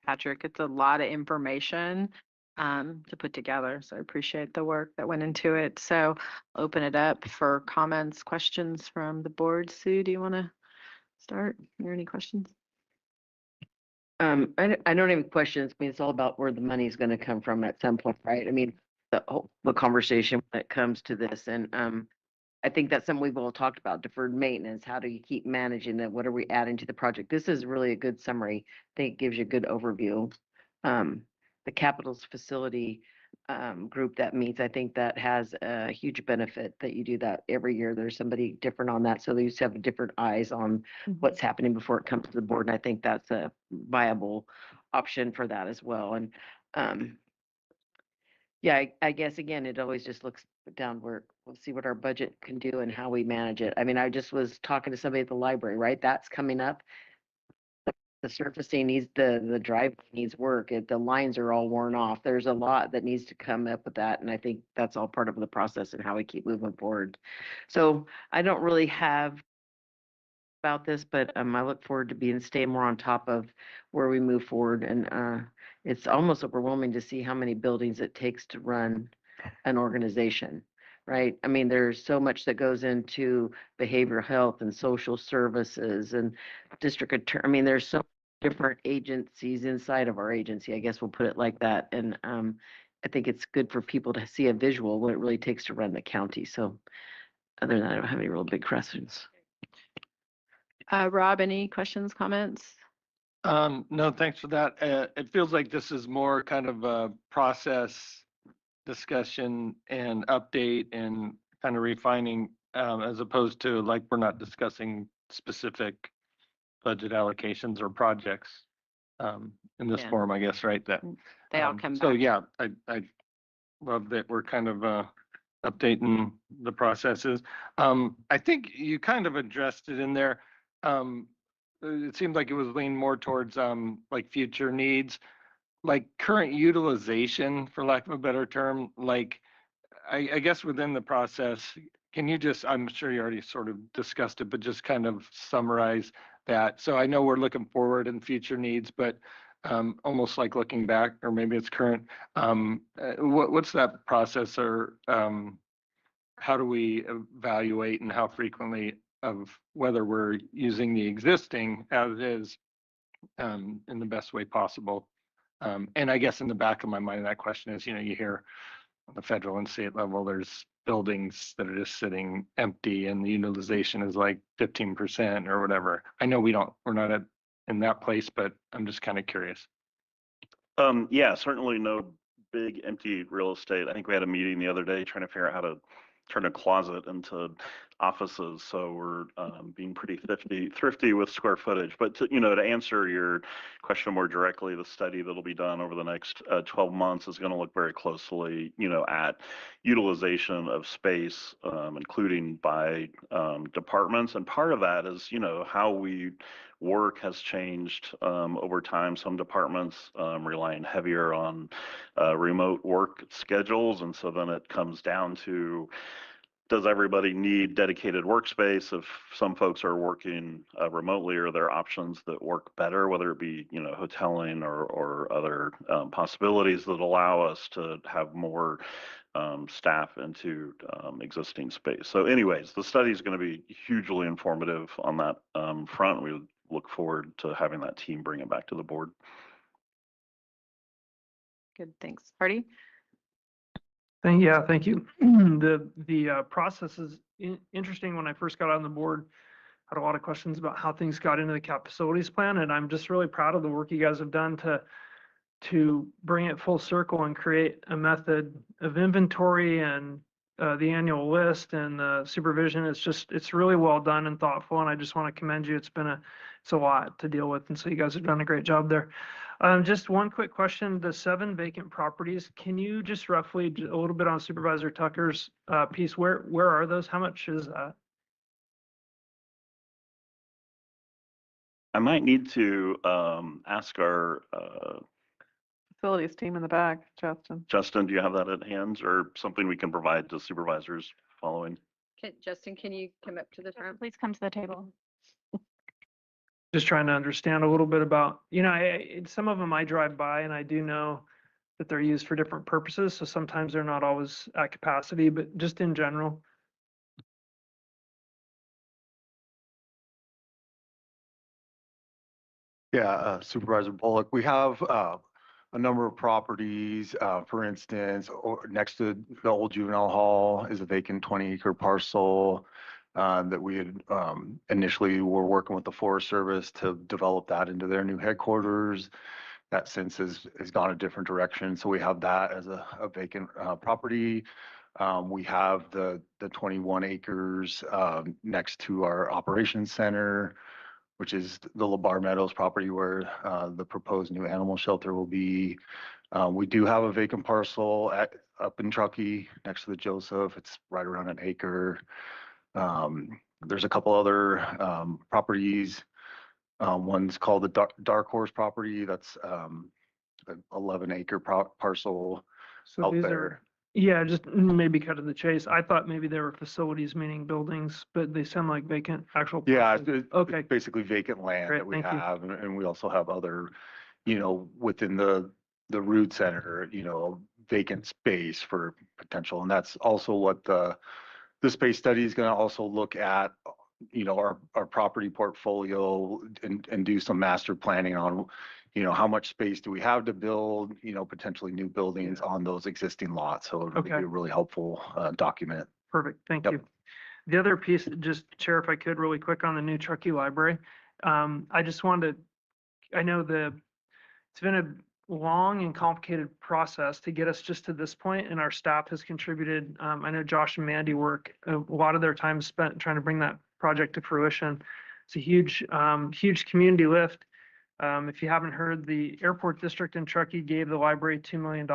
[SPEAKER 19] Patrick. It's a lot of information to put together, so I appreciate the work that went into it. So I'll open it up for comments, questions from the board. Sue, do you want to start? Are there any questions?
[SPEAKER 6] I don't have any questions. I mean, it's all about where the money is going to come from at some point, right? I mean, the conversation when it comes to this, and I think that's something we've all talked about, deferred maintenance. How do you keep managing that? What are we adding to the project? This is really a good summary. I think it gives you a good overview. The capitals facility group that meets, I think that has a huge benefit that you do that every year. There's somebody different on that, so they used to have different eyes on what's happening before it comes to the board, and I think that's a viable option for that as well. And yeah, I guess again, it always just looks downward. We'll see what our budget can do and how we manage it. I mean, I just was talking to somebody at the library, right? That's coming up. The surfacing needs, the drive needs work. The lines are all worn off. There's a lot that needs to come up with that. And I think that's all part of the process and how we keep moving forward. So I don't really have about this, but I look forward to staying more on top of where we move forward. And it's almost overwhelming to see how many buildings it takes to run an organization, right? I mean, there's so much that goes into behavioral health and social services and district attorney. I mean, there's so different agencies inside of our agency, I guess we'll put it like that. And I think it's good for people to see a visual what it really takes to run the county. So other than that, I don't have any real big questions.
[SPEAKER 19] Rob, any questions, comments?
[SPEAKER 1] No, thanks for that. It feels like this is more kind of a process discussion and update and kind of refining, as opposed to like we're not discussing specific budget allocations or projects in this forum, I guess, right? That
[SPEAKER 19] they all come back.
[SPEAKER 1] So yeah, I love that we're kind of updating the processes. I think you kind of addressed it in there. It seemed like it was leaned more towards like future needs, like current utilization, for lack of a better term. Like I guess within the process, can you just, I'm sure you already sort of discussed it, but just kind of summarize that. So I know we're looking forward in future needs, but almost like looking back, or maybe it's current. What's that process, or how do we evaluate and how frequently of whether we're using the existing as is in the best way possible? And I guess in the back of my mind, that question is, you hear on the federal and state level, there's buildings that are just sitting empty and the utilization is like 15% or whatever. I know we're not in that place, but I'm just kind of curious.
[SPEAKER 18] Yeah, certainly no big empty real estate. I think we had a meeting the other day trying to figure out how to turn a closet into offices. So we're being pretty thrifty with square footage. But to answer your question more directly, the study that'll be done over the next 12 months is going to look very closely, at utilization of space, including by departments. And part of that is, how we work has changed over time. Some departments relying heavier on remote work schedules. And so then it comes down to, does everybody need dedicated workspace? If some folks are working remotely, are there options that work better, whether it be, hoteling or other possibilities that allow us to have more staff into existing space? So anyways, the study is going to be hugely informative on that front. We look forward to having that team bring it back to the board.
[SPEAKER 19] Good, thanks. Hardy?
[SPEAKER 21] Yeah, thank you. The process is interesting. When I first got on the board, I had a lot of questions about how things got into the cap facilities plan, and I'm just really proud of the work you guys have done to bring it full circle and create a method of inventory and the annual list and the supervision. It's really well done and thoughtful, and I just want to commend you. It's a lot to deal with, and so you guys have done a great job there. Just one quick question: the 7 vacant properties, can you just roughly a little bit on Supervisor Tucker's piece? Where are those? How much is that?
[SPEAKER 18] I might need to ask our
[SPEAKER 11] Facilities team in the back, Justin.
[SPEAKER 18] Justin, do you have that at hand, or something we can provide to supervisors following?
[SPEAKER 19] Justin, can you come up to the front?
[SPEAKER 9] Please come to the table.
[SPEAKER 21] Just trying to understand a little bit about, some of them I drive by and I do know that they're used for different purposes. So sometimes they're not always at capacity, but just in general.
[SPEAKER 13] Yeah, Supervisor Bullock, we have a number of properties. For instance, next to the old juvenile hall is a vacant 20-acre parcel that we had initially were working with the Forest Service to develop that into their new headquarters. That since has gone a different direction. So we have that as a vacant property. We have the 21 acres next to our operations center, which is the Labar Meadows property where the proposed new animal shelter will be. We do have a vacant parcel up in Truckee next to the Joseph. It's right around an acre. There's a couple other properties. One's called the Dark Horse property. That's an 11-acre parcel out there.
[SPEAKER 21] Yeah, just maybe cut to the chase. I thought maybe they were facilities, meaning buildings, but they sound like vacant actual.
[SPEAKER 13] Yeah,
[SPEAKER 21] okay.
[SPEAKER 13] It's basically vacant land
[SPEAKER 21] Great,
[SPEAKER 13] that we
[SPEAKER 21] thank you.
[SPEAKER 13] have, and we also have other, within the Root Center, vacant space for potential, and that's also what the space study is going to also look at, our property portfolio and do some master planning on, how much space do we have to build, potentially new buildings on those existing lots. So it would be a really helpful document.
[SPEAKER 21] Perfect, thank you. The other piece, just Chair, if I could really quick on the new Truckee Library. I just wanted to, I know it's been a long and complicated process to get us just to this point, and our staff has contributed. I know Josh and Mandy work a lot of their time spent trying to bring that project to fruition. It's a huge community lift. If you haven't heard, the airport district in Truckee gave the library $2 million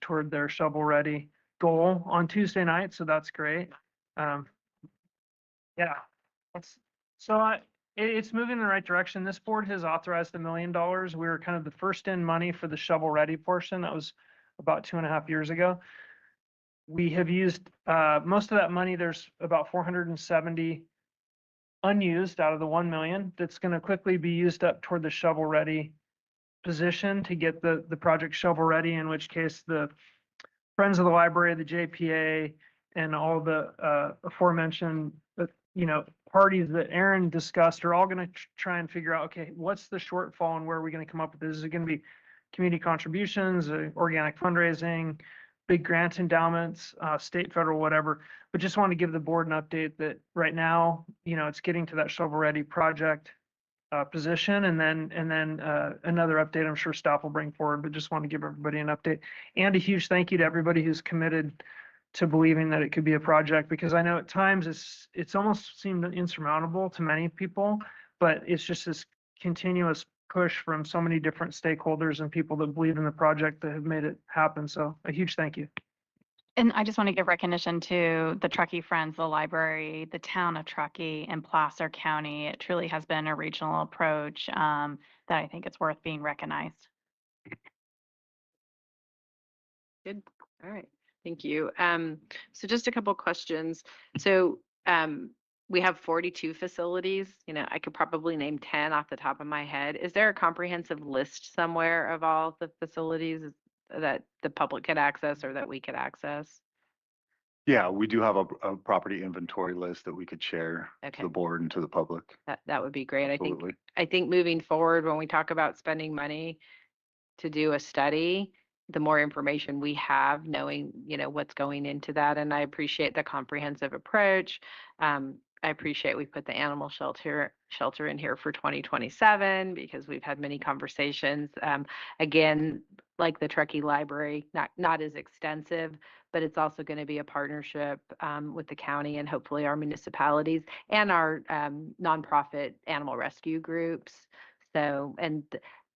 [SPEAKER 21] toward their shovel-ready goal on Tuesday night, so that's great. Yeah, it's moving in the right direction. This board has authorized $1 million. We were kind of the first in money for the shovel-ready portion. That was about 2.5 years ago. We have used most of that money. There's about 470 unused out of the 1 million that's going to quickly be used up toward the shovel-ready position to get the project shovel ready, in which case the Friends of the Library, the JPA, and all the aforementioned, parties that Aaron discussed are all going to try and figure out, okay, what's the shortfall and where are we going to come up with this? Is it going to be community contributions, organic fundraising, big grant endowments, state, federal, whatever? But just want to give the board an update that right now, it's getting to that shovel-ready project position, and then another update I'm sure staff will bring forward, but just want to give everybody an update. And a huge thank you to everybody who's committed to believing that it could be a project, because I know at times it's almost seemed insurmountable to many people, but it's just this continuous push from so many different stakeholders and people that believe in the project that have made it happen. So a huge thank you.
[SPEAKER 9] And I just want to give recognition to the Truckee Friends, the library, the town of Truckee, and Placer County. It truly has been a regional approach that I think it's worth being recognized.
[SPEAKER 19] Good. All right. Thank you. So just a couple questions. So we have 42 facilities. I could probably name 10 off the top of my head. Is there a comprehensive list somewhere of all the facilities that the public could access or that we could access?
[SPEAKER 13] Yeah, we do have a property inventory list that we could share to the board and to the public.
[SPEAKER 19] That would be great.
[SPEAKER 13] Absolutely.
[SPEAKER 19] I think moving forward, when we talk about spending money to do a study, the more information we have, knowing, what's going into that. And I appreciate the comprehensive approach. I appreciate we put the animal shelter in here for 2027, because we've had many conversations. Again, like the Truckee Library, not as extensive, but it's also going to be a partnership with the county and hopefully our municipalities and our nonprofit animal rescue groups. So, and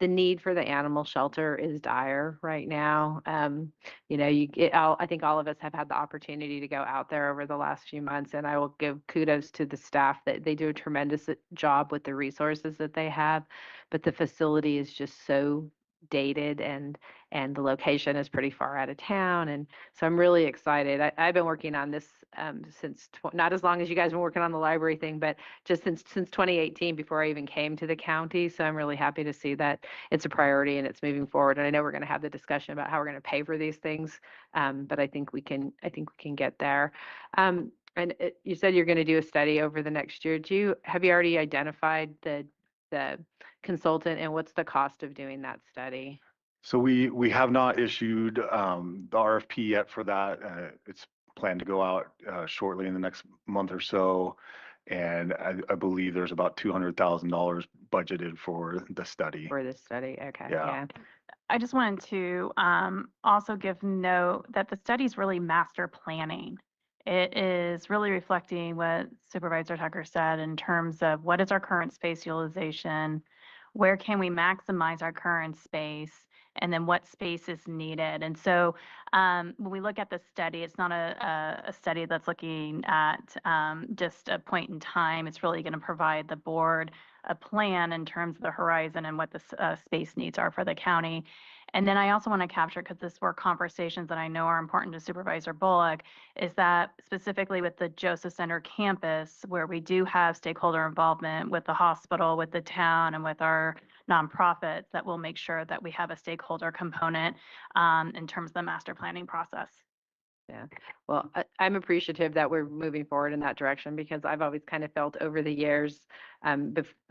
[SPEAKER 19] the need for the animal shelter is dire right now. I think all of us have had the opportunity to go out there over the last few months, and I will give kudos to the staff that they do a tremendous job with the resources that they have, but the facility is just so dated, and the location is pretty far out of town. And so I'm really excited. I've been working on this since not as long as you guys have been working on the library thing, but just since 2018, before I even came to the county. So I'm really happy to see that it's a priority and it's moving forward. And I know we're going to have the discussion about how we're going to pay for these things, but I think we can get there. And you said you're going to do a study over the next year. Have you already identified the consultant, and what's the cost of doing that study?
[SPEAKER 13] So we have not issued the RFP yet for that. It's planned to go out shortly in the next month or so. And I believe there's about $200,000 budgeted for the study.
[SPEAKER 19] For this study, okay.
[SPEAKER 13] Yeah.
[SPEAKER 9] I just wanted to also give note that the study is really master planning. It is really reflecting what Supervisor Tucker said in terms of what is our current space utilization, where can we maximize our current space, and then what space is needed. And so when we look at the study, it's not a study that's looking at just a point in time. It's really going to provide the board a plan in terms of the horizon and what the space needs are for the county. And then I also want to capture, because this were conversations that I know are important to Supervisor Bullock, is that specifically with the Joseph Center campus, where we do have stakeholder involvement with the hospital, with the town, and with our nonprofits, that we'll make sure that we have a stakeholder component in terms of the master planning process.
[SPEAKER 19] Yeah, well, I'm appreciative that we're moving forward in that direction, because I've always kind of felt over the years,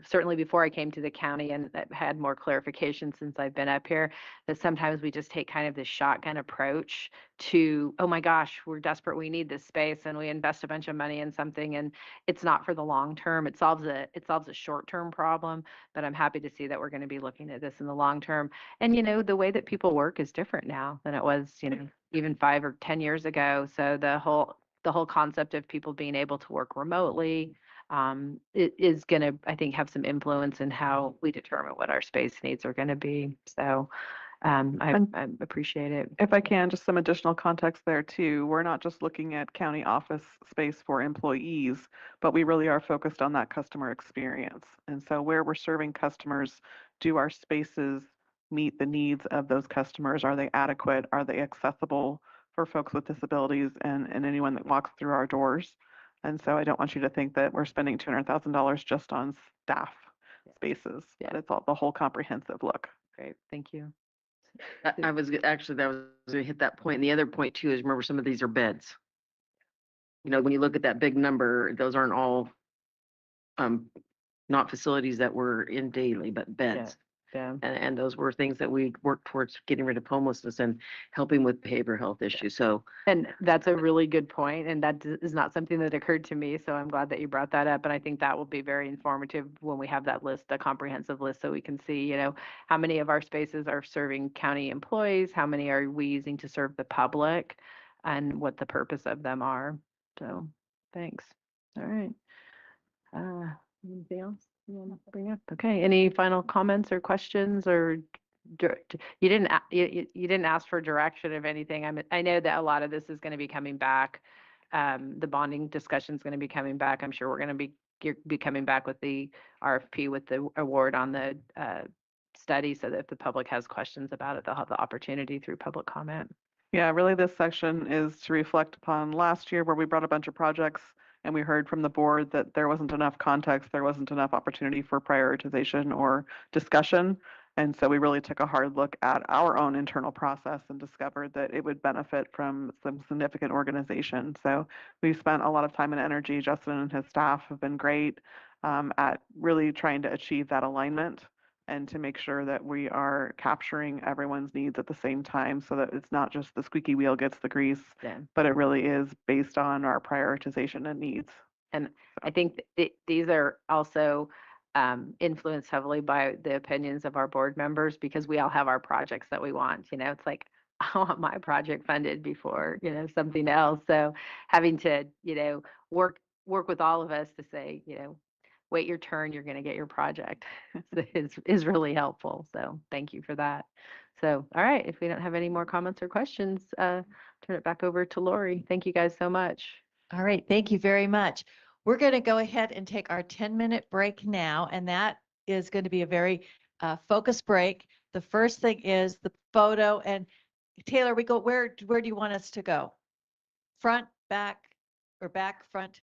[SPEAKER 19] certainly before I came to the county, and I've had more clarification since I've been up here, that sometimes we just take kind of this shotgun approach to, oh my gosh, we're desperate, we need this space, and we invest a bunch of money in something, and it's not for the long term. It solves a short-term problem, but I'm happy to see that we're going to be looking at this in the long term. And the way that people work is different now than it was, even 5 or 10 years ago. So the whole concept of people being able to work remotely it is going to, I think, have some influence in how we determine what our space needs are going to be. So I appreciate it.
[SPEAKER 11] If I can, just some additional context there too. We're not just looking at county office space for employees, but we really are focused on that customer experience. And so where we're serving customers, do our spaces meet the needs of those customers? Are they adequate? Are they accessible for folks with disabilities and anyone that walks through our doors? And so I don't want you to think that we're spending $200,000 just on staff spaces, but it's all the whole comprehensive look.
[SPEAKER 6] Great, thank you. I was actually, that was gonna hit that point. And the other point too is, remember, some of these are beds. You know, when you look at that big number, those aren't all, not facilities that were in daily, but beds.
[SPEAKER 19] Yeah.
[SPEAKER 6] And those were things that we worked towards getting rid of homelessness and helping with behavioral health issues. So
[SPEAKER 19] And that's a really good point, and that is not something that occurred to me, so I'm glad that you brought that up, and I think that will be very informative when we have that list, a comprehensive list, so we can see, you know, how many of our spaces are serving county employees, how many are we using to serve the public, and what the purpose of them are. So, thanks. All right. Anything else you want to bring up? Okay, any final comments or questions, or you didn't you didn't ask for direction of anything. I know that a lot of this is going to be coming back. The bonding discussion is going to be coming back. I'm sure we're going to be coming back with the RFP with the award on the study, so that if the public has questions about it, they'll have the opportunity through public comment.
[SPEAKER 11] Yeah, really this section is to reflect upon last year where we brought a bunch of projects and we heard from the board that there wasn't enough context, there wasn't enough opportunity for prioritization or discussion. And so we really took a hard look at our own internal process and discovered that it would benefit from some significant organization. So we've spent a lot of time and energy. Justin and his staff have been great at really trying to achieve that alignment and to make sure that we are capturing everyone's needs at the same time so that it's not just the squeaky wheel gets the grease, but it really is based on our prioritization and needs.
[SPEAKER 19] And I think these are also influenced heavily by the opinions of our board members, because we all have our projects that we want. You know, it's like, I want my project funded before, you know, something else. So having to, you know, work with all of us to say, you know, wait your turn, you're going to get your project is really helpful. So thank you for that. So, all right, if we don't have any more comments or questions, turn it back over to Lori. Thank you guys so much.
[SPEAKER 20] All right, thank you very much. We're going to go ahead and take our 10-minute break now, and that is going to be a very focused break. The first thing is the photo, and Taylor, we go, where do you want us to go? Front, back, or back, front?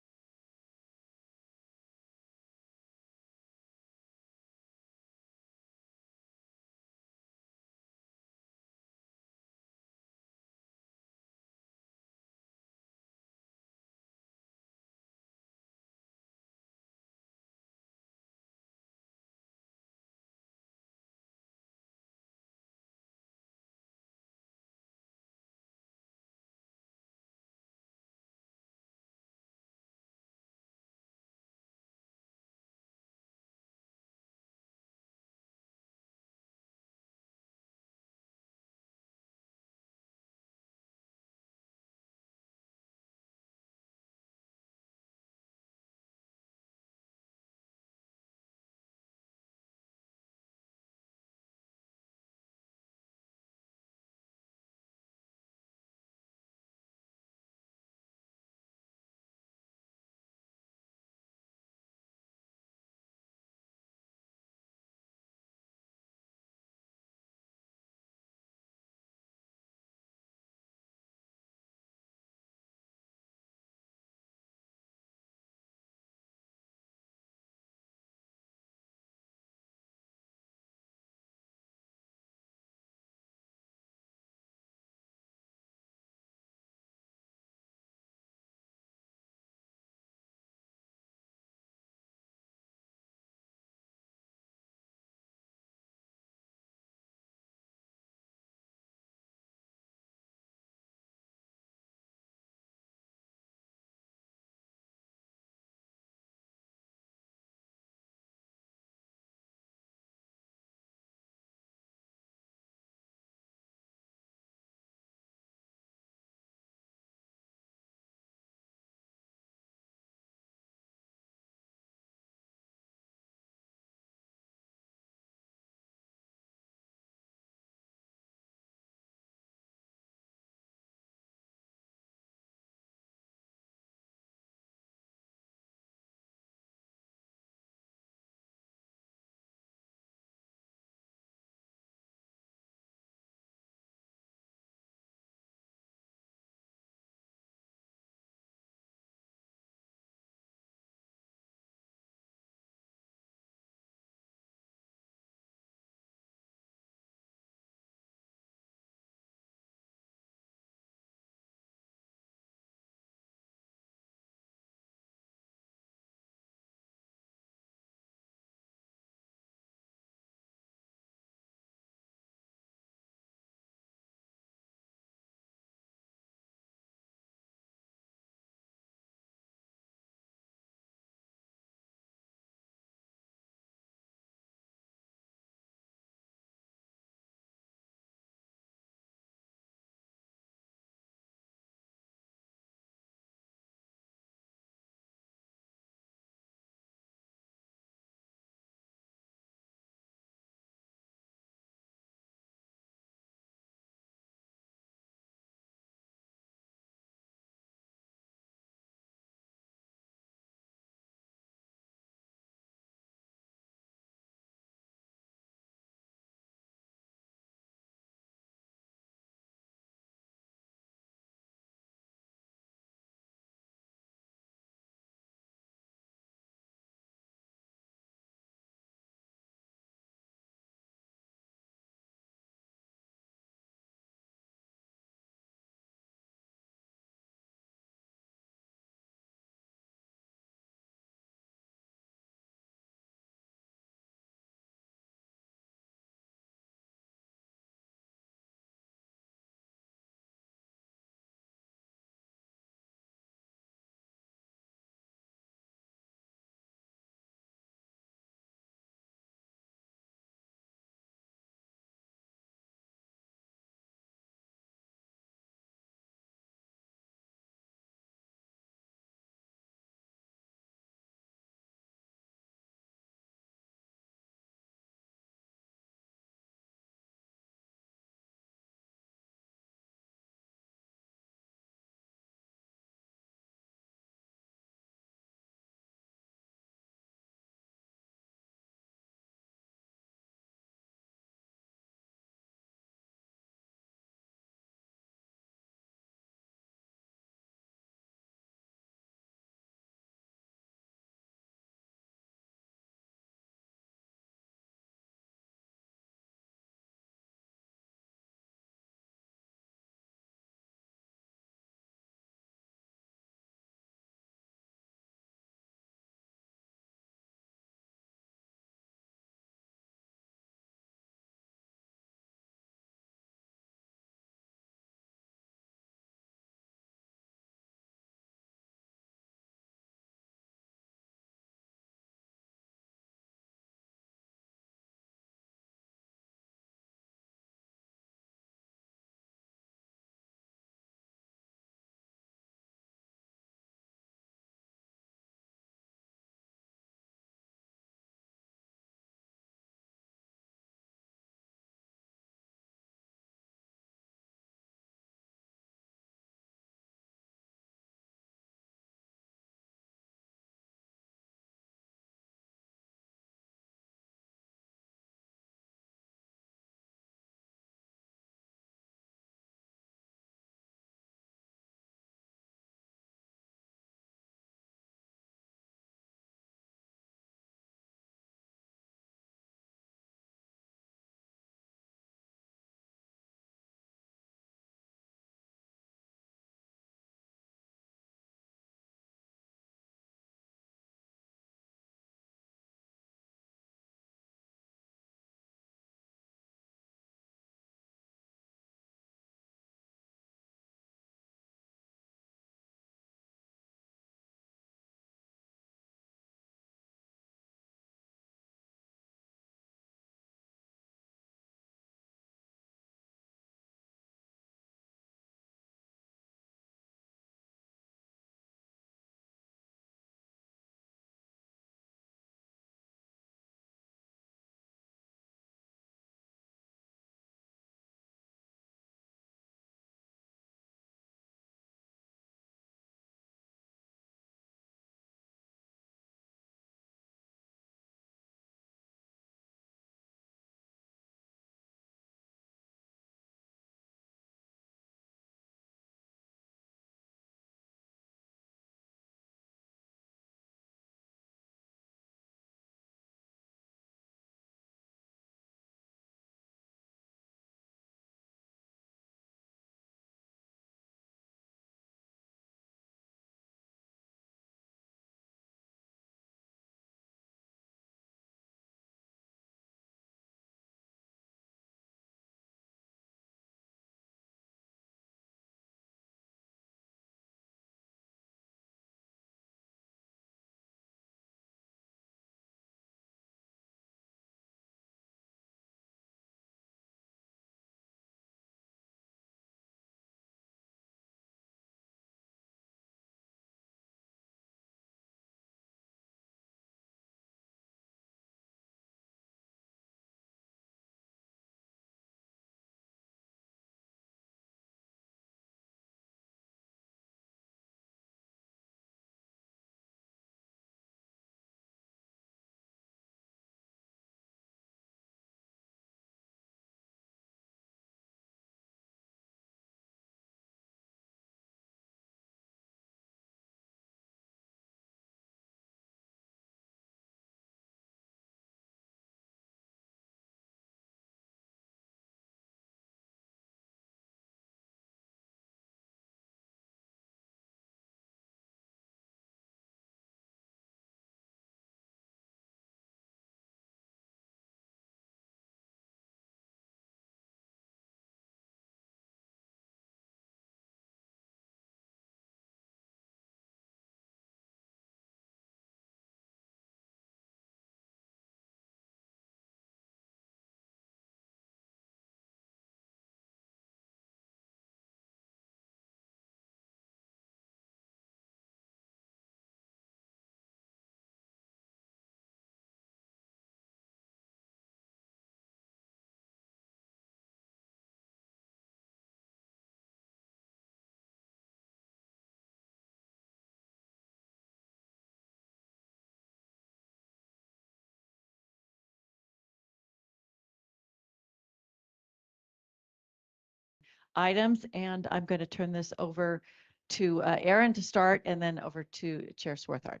[SPEAKER 20] items. And I'm going to turn this over to Erin to start, and then over to Chair Swarthard.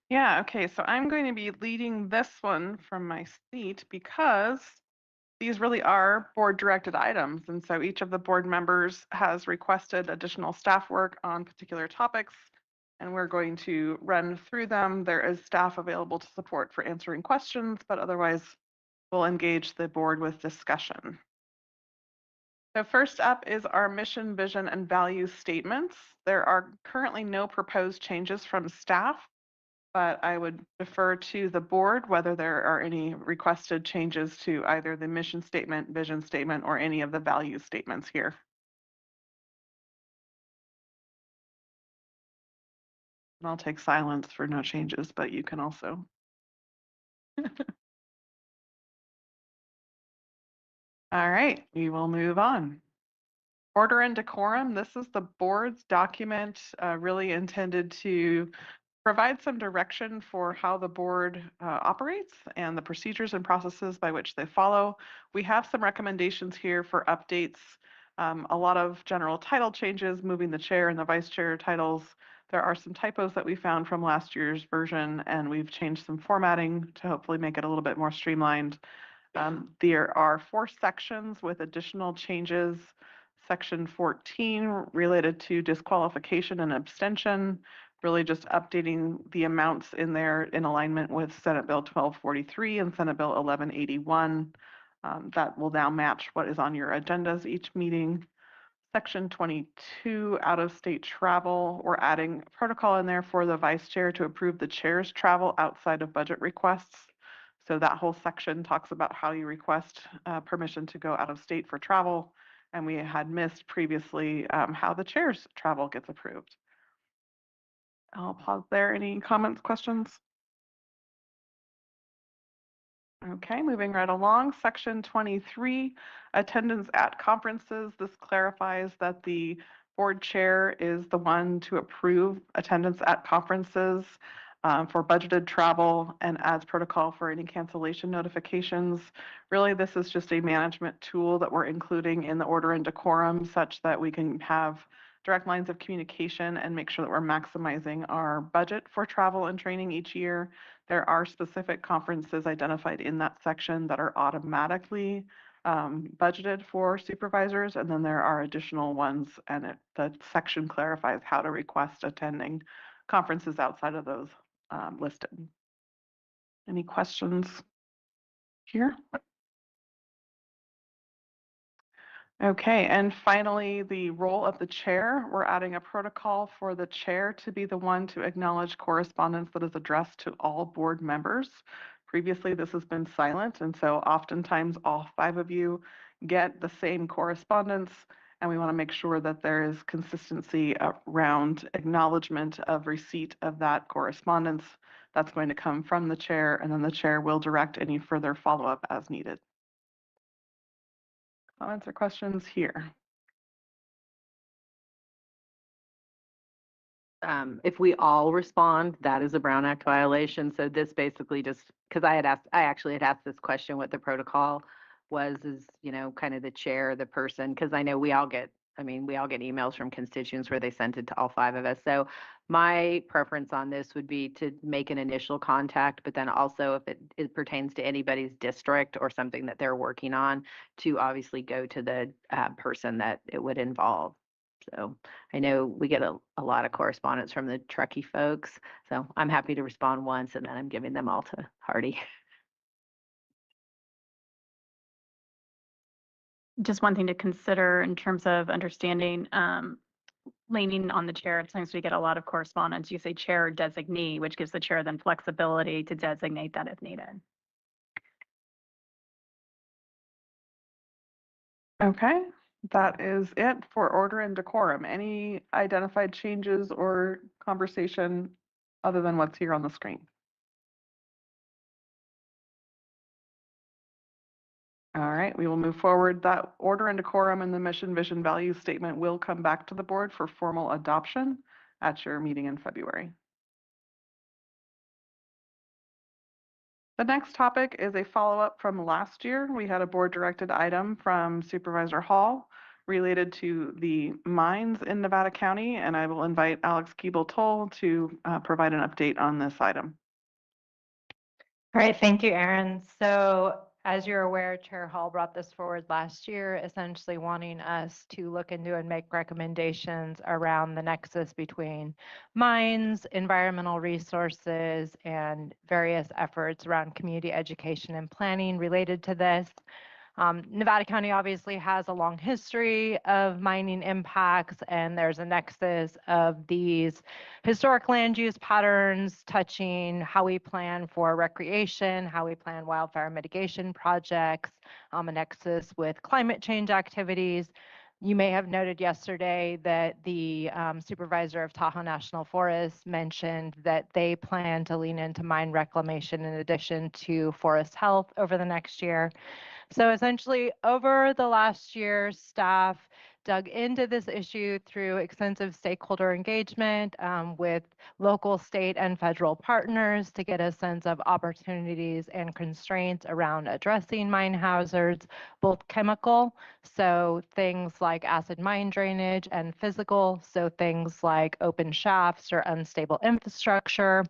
[SPEAKER 11] Yeah, okay, so I'm going to be leading this one from my seat because these really are board directed items. And so each of the board members has requested additional staff work on particular topics, and we're going to run through them. There is staff available to support for answering questions, but otherwise we'll engage the board with discussion. So first up is our mission, vision, and value statements. There are currently no proposed changes from staff, but I would defer to the board whether there are any requested changes to either the mission statement, vision statement, or any of the value statements here. And I'll take silence for no changes, but you can also. All right, we will move on. Order and decorum. This is the board's document really intended to provide some direction for how the board operates and the procedures and processes by which they follow. We have some recommendations here for updates. A lot of general title changes, moving the chair and the vice chair titles. There are some typos that we found from last year's version, and we've changed some formatting to hopefully make it a little bit more streamlined. There are 4 sections with additional changes. Section 14 related to disqualification and abstention, really just updating the amounts in there in alignment with Senate Bill 1243 and Senate Bill 1181. That will now match what is on your agendas each meeting. Section 22, out-of-state travel, we're adding protocol in there for the vice chair to approve the chair's travel outside of budget requests. So that whole section talks about how you request permission to go out of state for travel. And we had missed previously how the chair's travel gets approved. I'll pause there. Any comments, questions? Okay, moving right along. Section 23, attendance at conferences. This clarifies that the board chair is the one to approve attendance at conferences for budgeted travel and adds protocol for any cancellation notifications. Really, this is just a management tool that we're including in the order and decorum such that we can have direct lines of communication and make sure that we're maximizing our budget for travel and training each year. There are specific conferences identified in that section that are automatically budgeted for supervisors, and then there are additional ones, and the section clarifies how to request attending conferences outside of those listed. Any questions here? Okay, and finally, the role of the chair. We're adding a protocol for the chair to be the one to acknowledge correspondence that is addressed to all board members. Previously, this has been silent, and so oftentimes all 5 of you get the same correspondence, and we want to make sure that there is consistency around acknowledgement of receipt of that correspondence. That's going to come from the chair, and then the chair will direct any further follow-up as needed. Comments or questions here?
[SPEAKER 19] If we all respond, that is a Brown Act violation. So this basically just, because I actually had asked this question, what the protocol was, is, you know, kind of the chair, the person, because I know we all get emails from constituents where they sent it to all 5 of us. So my preference on this would be to make an initial contact, but then also if it pertains to anybody's district or something that they're working on, to obviously go to the person that it would involve. So I know we get a lot of correspondence from the Truckee folks, so I'm happy to respond once and then I'm giving them all to Hardy.
[SPEAKER 9] Just one thing to consider in terms of understanding, leaning on the chair. Sometimes we get a lot of correspondence. You say chair or designee, which gives the chair then flexibility to designate that if needed.
[SPEAKER 11] Okay, that is it for order and decorum. Any identified changes or conversation other than what's here on the screen? All right, we will move forward. That order and decorum and the mission, vision, value statement will come back to the board for formal adoption at your meeting in February. The next topic is a follow-up from last year. We had a board-directed item from Supervisor Hall related to the mines in Nevada County, and I will invite Alex Keeble-Toll to provide an update on this item.
[SPEAKER 12] All right, thank you, Erin. So as you're aware, Chair Hall brought this forward last year, essentially wanting us to look into and make recommendations around the nexus between mines, environmental resources, and various efforts around community education and planning related to this. Nevada County obviously has a long history of mining impacts, and there's a nexus of these historic land use patterns touching how we plan for recreation, how we plan wildfire mitigation projects, a nexus with climate change activities. You may have noted yesterday that the supervisor of Tahoe National Forest mentioned that they plan to lean into mine reclamation in addition to forest health over the next year. So essentially, over the last year, staff dug into this issue through extensive stakeholder engagement with local, state, and federal partners to get a sense of opportunities and constraints around addressing mine hazards, both chemical, so things like acid mine drainage, and physical, so things like open shafts or unstable infrastructure.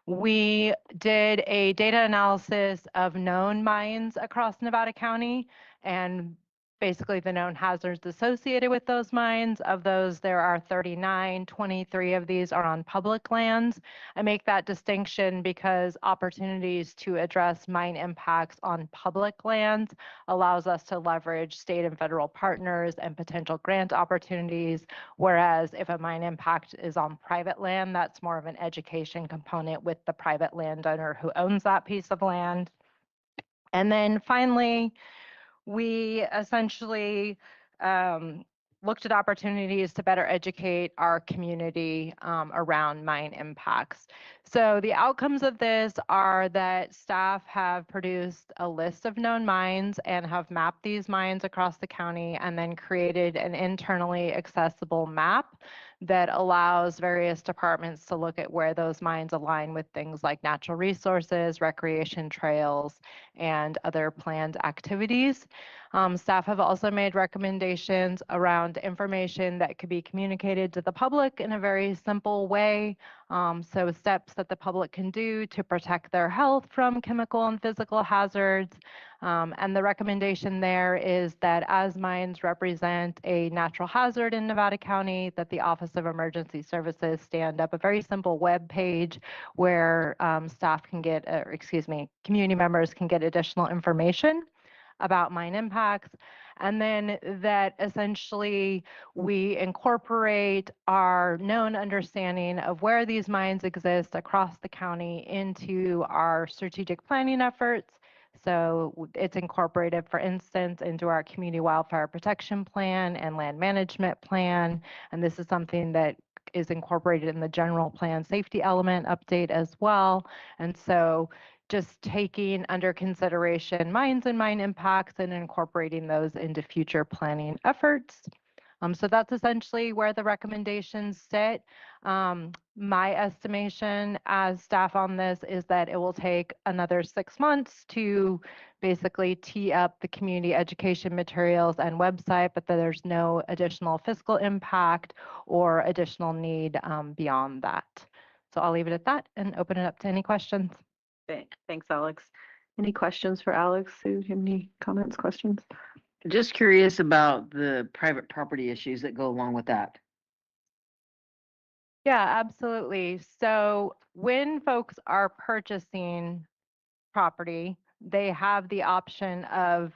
[SPEAKER 12] We did a data analysis of known mines across Nevada County and basically the known hazards associated with those mines. Of those, there are 39, 23 of these are on public lands. I make that distinction because opportunities to address mine impacts on public lands allows us to leverage state and federal partners and potential grant opportunities, whereas if a mine impact is on private land, that's more of an education component with the private landowner who owns that piece of land. And then finally, we essentially looked at opportunities to better educate our community around mine impacts. So the outcomes of this are that staff have produced a list of known mines and have mapped these mines across the county and then created an internally accessible map that allows various departments to look at where those mines align with things like natural resources, recreation trails, and other planned activities. Staff have also made recommendations around information that could be communicated to the public in a very simple way. So steps that the public can do to protect their health from chemical and physical hazards. And the recommendation there is that as mines represent a natural hazard in Nevada County, that the Office of Emergency Services stand up a very simple web page where staff can get, or excuse me, community members can get additional information about mine impacts, and then that essentially we incorporate our known understanding of where these mines exist across the county into our strategic planning efforts. So it's incorporated, for instance, into our community wildfire protection plan and land management plan, and this is something that is incorporated in the general plan safety element update as well. And so just taking under consideration mines and mine impacts and incorporating those into future planning efforts. So that's essentially where the recommendations sit. My estimation as staff on this is that it will take another 6 months to basically tee up the community education materials and website, but that there's no additional fiscal impact or additional need beyond that. So I'll leave it at that and open it up to any questions.
[SPEAKER 11] Thanks, Alex. Any questions for Alex? Sue, do you have any comments, questions?
[SPEAKER 6] Just curious about the private property issues that go along with that.
[SPEAKER 12] Yeah, absolutely. So when folks are purchasing property, they have the option of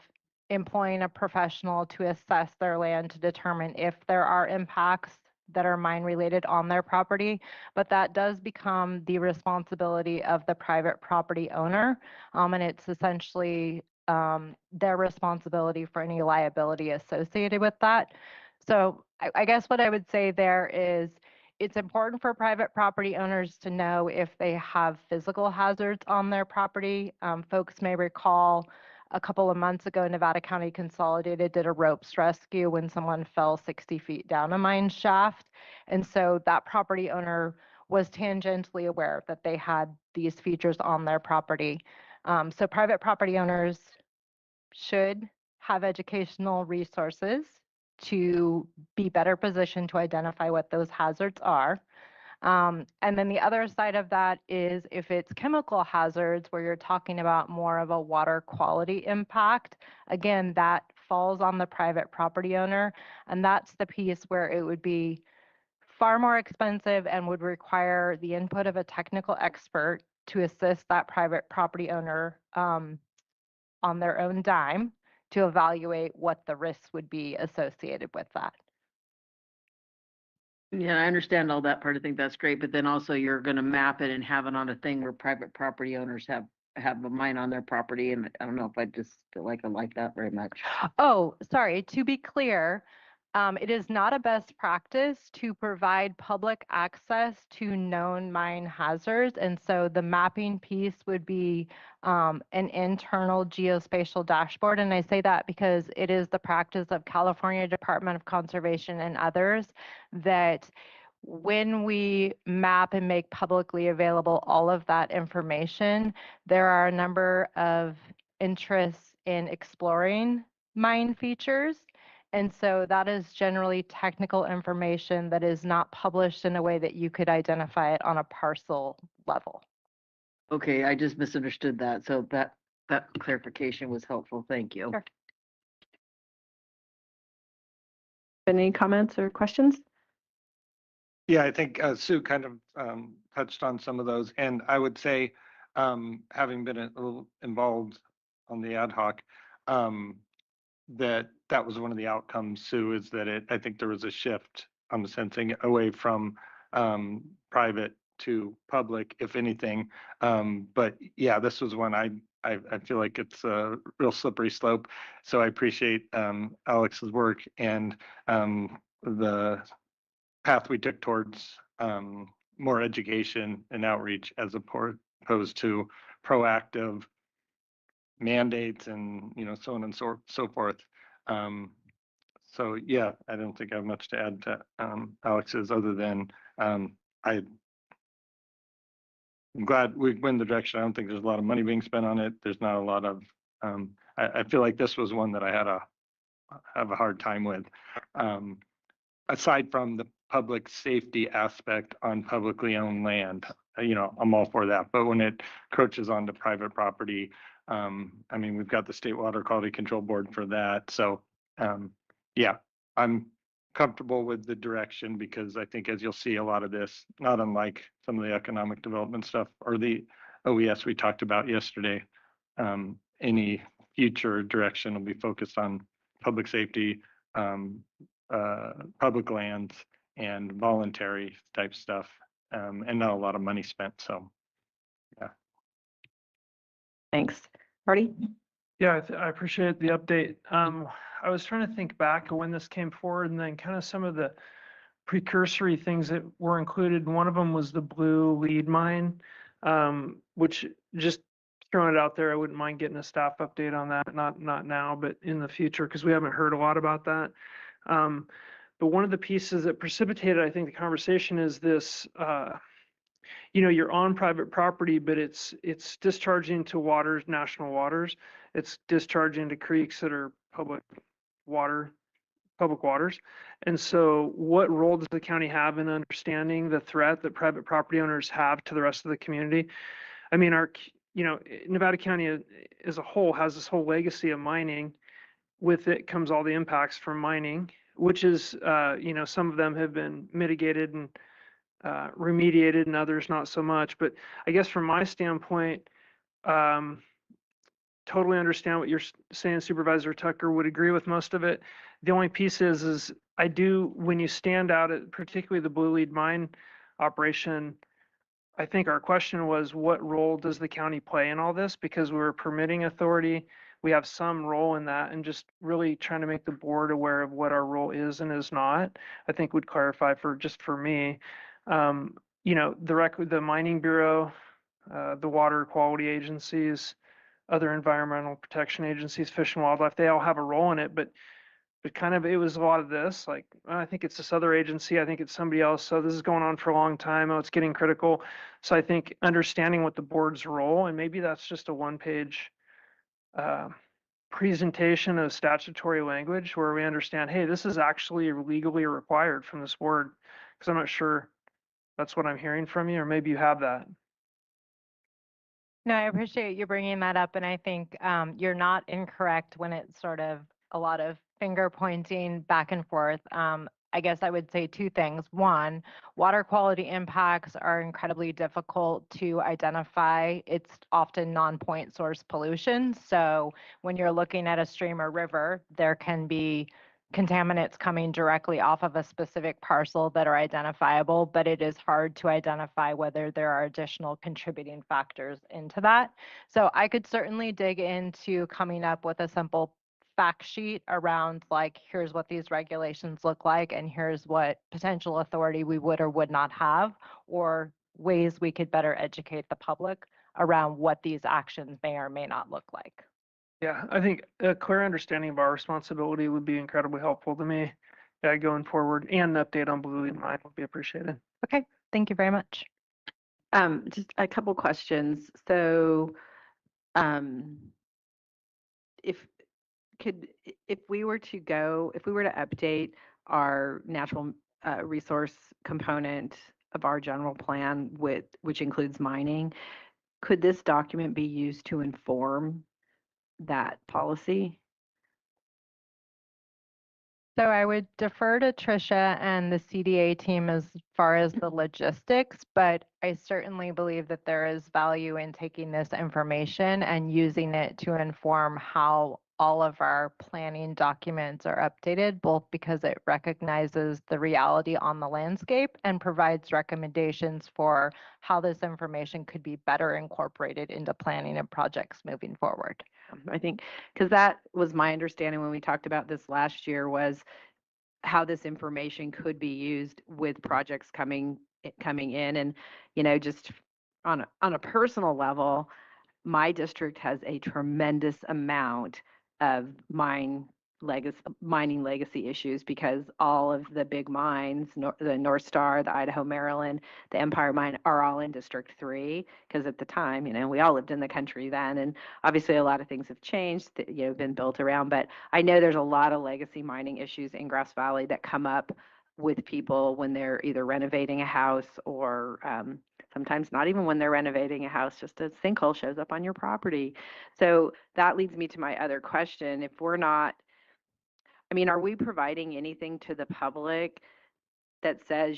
[SPEAKER 12] employing a professional to assess their land to determine if there are impacts that are mine related on their property, but that does become the responsibility of the private property owner, and it's essentially their responsibility for any liability associated with that. So I guess what I would say there is it's important for private property owners to know if they have physical hazards on their property. Folks may recall a couple of months ago, Nevada County Consolidated did a ropes rescue when someone fell 60 feet down a mine shaft. And so that property owner was tangentially aware that they had these features on their property. So private property owners should have educational resources to be better positioned to identify what those hazards are. And then the other side of that is if it's chemical hazards where you're talking about more of a water quality impact, again, that falls on the private property owner. And that's the piece where it would be far more expensive and would require the input of a technical expert to assist that private property owner on their own dime to evaluate what the risks would be associated with that.
[SPEAKER 6] Yeah, I understand all that part. I think that's great, but then also you're gonna map it and have it on a thing where private property owners have a mine on their property, and I don't know if I just feel like I like that very much.
[SPEAKER 12] Oh, sorry, to be clear, it is not a best practice to provide public access to known mine hazards. And so the mapping piece would be an internal geospatial dashboard. And I say that because it is the practice of California Department of Conservation and others that when we map and make publicly available all of that information, there are a number of interests in exploring mine features. And so that is generally technical information that is not published in a way that you could identify it on a parcel level.
[SPEAKER 6] Okay, I just misunderstood that, so that clarification was helpful. Thank you.
[SPEAKER 12] Sure.
[SPEAKER 14] Any comments or questions?
[SPEAKER 1] Yeah, I think Sue kind of touched on some of those, and I would say, having been a little involved on the ad hoc, that was one of the outcomes, Sue, is that I think there was a shift on the sensing away from private to public, if anything. But yeah, this was one I feel like it's a real slippery slope. So I appreciate Alex's work and the path we took towards more education and outreach as opposed to proactive mandates and so on and so forth. So yeah, I don't think I have much to add to Alex's other than I'm glad we went in the direction. I don't think there's a lot of money being spent on it. There's not a lot of I feel like this was one that I have a hard time with. Aside from the public safety aspect on publicly owned land, I'm all for that. But when it encroaches onto private property, I mean, we've got the State Water Quality Control Board for that. So, yeah, I'm comfortable with the direction because I think as you'll see a lot of this, not unlike some of the economic development stuff or the OES we talked about yesterday, any future direction will be focused on public safety, public lands and voluntary type stuff, and not a lot of money spent. So, yeah.
[SPEAKER 14] Thanks. Marty?
[SPEAKER 21] Yeah, I appreciate the update. I was trying to think back when this came forward and then kind of some of the precursory things that were included. One of them was the blue lead mine, which just throwing it out there, I wouldn't mind getting a staff update on that. Not now, but in the future, because we haven't heard a lot about that. But one of the pieces that precipitated, I think, the conversation is this, you're on private property, but it's discharging to waters, national waters. It's discharging to creeks that are public waters. And so what role does the county have in understanding the threat that private property owners have to the rest of the community? I mean, Nevada County as a whole has this whole legacy of mining. With it comes all the impacts from mining, which is, some of them have been mitigated and remediated and others not so much. But I guess from my standpoint, totally understand what you're saying, Supervisor Tucker, would agree with most of it. The only piece is I do, when you stand out at particularly the Blue Lead mine operation, I think our question was, what role does the county play in all this? Because we're a permitting authority, we have some role in that, and just really trying to make the board aware of what our role is and is not, I think would clarify for me. The Mining Bureau, the water quality agencies, other environmental protection agencies, Fish and Wildlife, they all have a role in it, but kind of it was a lot of this, like, I think it's this other agency, I think it's somebody else, so this is going on for a long time, it's getting critical. So I think understanding what the board's role, and maybe that's just a one-page presentation of statutory language where we understand, hey, this is actually legally required from this board. Because I'm not sure that's what I'm hearing from you, or maybe you have that.
[SPEAKER 12] No, I appreciate you bringing that up, and I think you're not incorrect when it's sort of a lot of finger pointing back and forth. I guess I would say two things. One, water quality impacts are incredibly difficult to identify. It's often non-point source pollution. So when you're looking at a stream or river, there can be contaminants coming directly off of a specific parcel that are identifiable, but it is hard to identify whether there are additional contributing factors into that. So I could certainly dig into coming up with a simple fact sheet around like, here's what these regulations look like, and here's what potential authority we would or would not have, or ways we could better educate the public around what these actions may or may not look like.
[SPEAKER 21] Yeah, I think a clear understanding of our responsibility would be incredibly helpful to me going forward, and an update on Blue Leaf Mine would be appreciated.
[SPEAKER 12] Okay, thank you very much.
[SPEAKER 19] Just a couple questions. So, if if we were to update our natural resource component of our general plan which includes mining, could this document be used to inform that policy?
[SPEAKER 12] So I would defer to Tricia and the CDA team as far as the logistics, but I certainly believe that there is value in taking this information and using it to inform how all of our planning documents are updated, both because it recognizes the reality on the landscape and provides recommendations for how this information could be better incorporated into planning and projects moving forward.
[SPEAKER 19] I think, because that was my understanding when we talked about this last year, was how this information could be used with projects coming in. And, just on a personal level, my district has a tremendous amount of mining legacy issues because all of the big mines, the North Star, the Idaho Maryland, the Empire Mine, are all in District 3. Because at the time, we all lived in the country then, and obviously a lot of things have changed, been built around. But I know there's a lot of legacy mining issues in Grass Valley that come up with people when they're either renovating a house or sometimes not even when they're renovating a house, just a sinkhole shows up on your property. So that leads me to my other question. If we're not, are we providing anything to the public that says,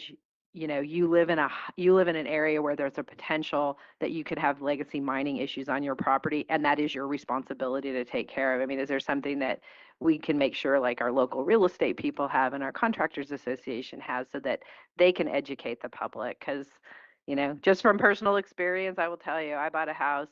[SPEAKER 19] you live in an area where there's a potential that you could have legacy mining issues on your property, and that is your responsibility to take care of? Is there something that we can make sure, like our local real estate people have and our contractors association has, so that they can educate the public? Because, just from personal experience, I will tell you, I bought a house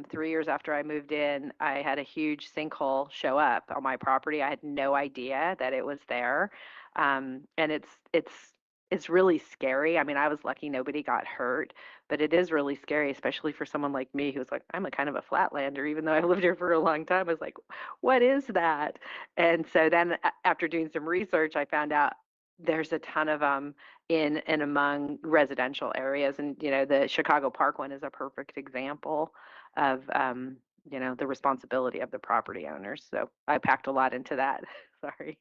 [SPEAKER 19] 3 years after I moved in. I had a huge sinkhole show up on my property. I had no idea that it was there. And it's really scary. I was lucky nobody got hurt, but it is really scary, especially for someone like me who's like, I'm a kind of a flatlander, even though I lived here for a long time. I was like, what is that? And so then after doing some research, I found out there's a ton of them in and among residential areas. And, the Chicago Park one is a perfect example of, the responsibility of the property owners. So I packed a lot into that. Sorry.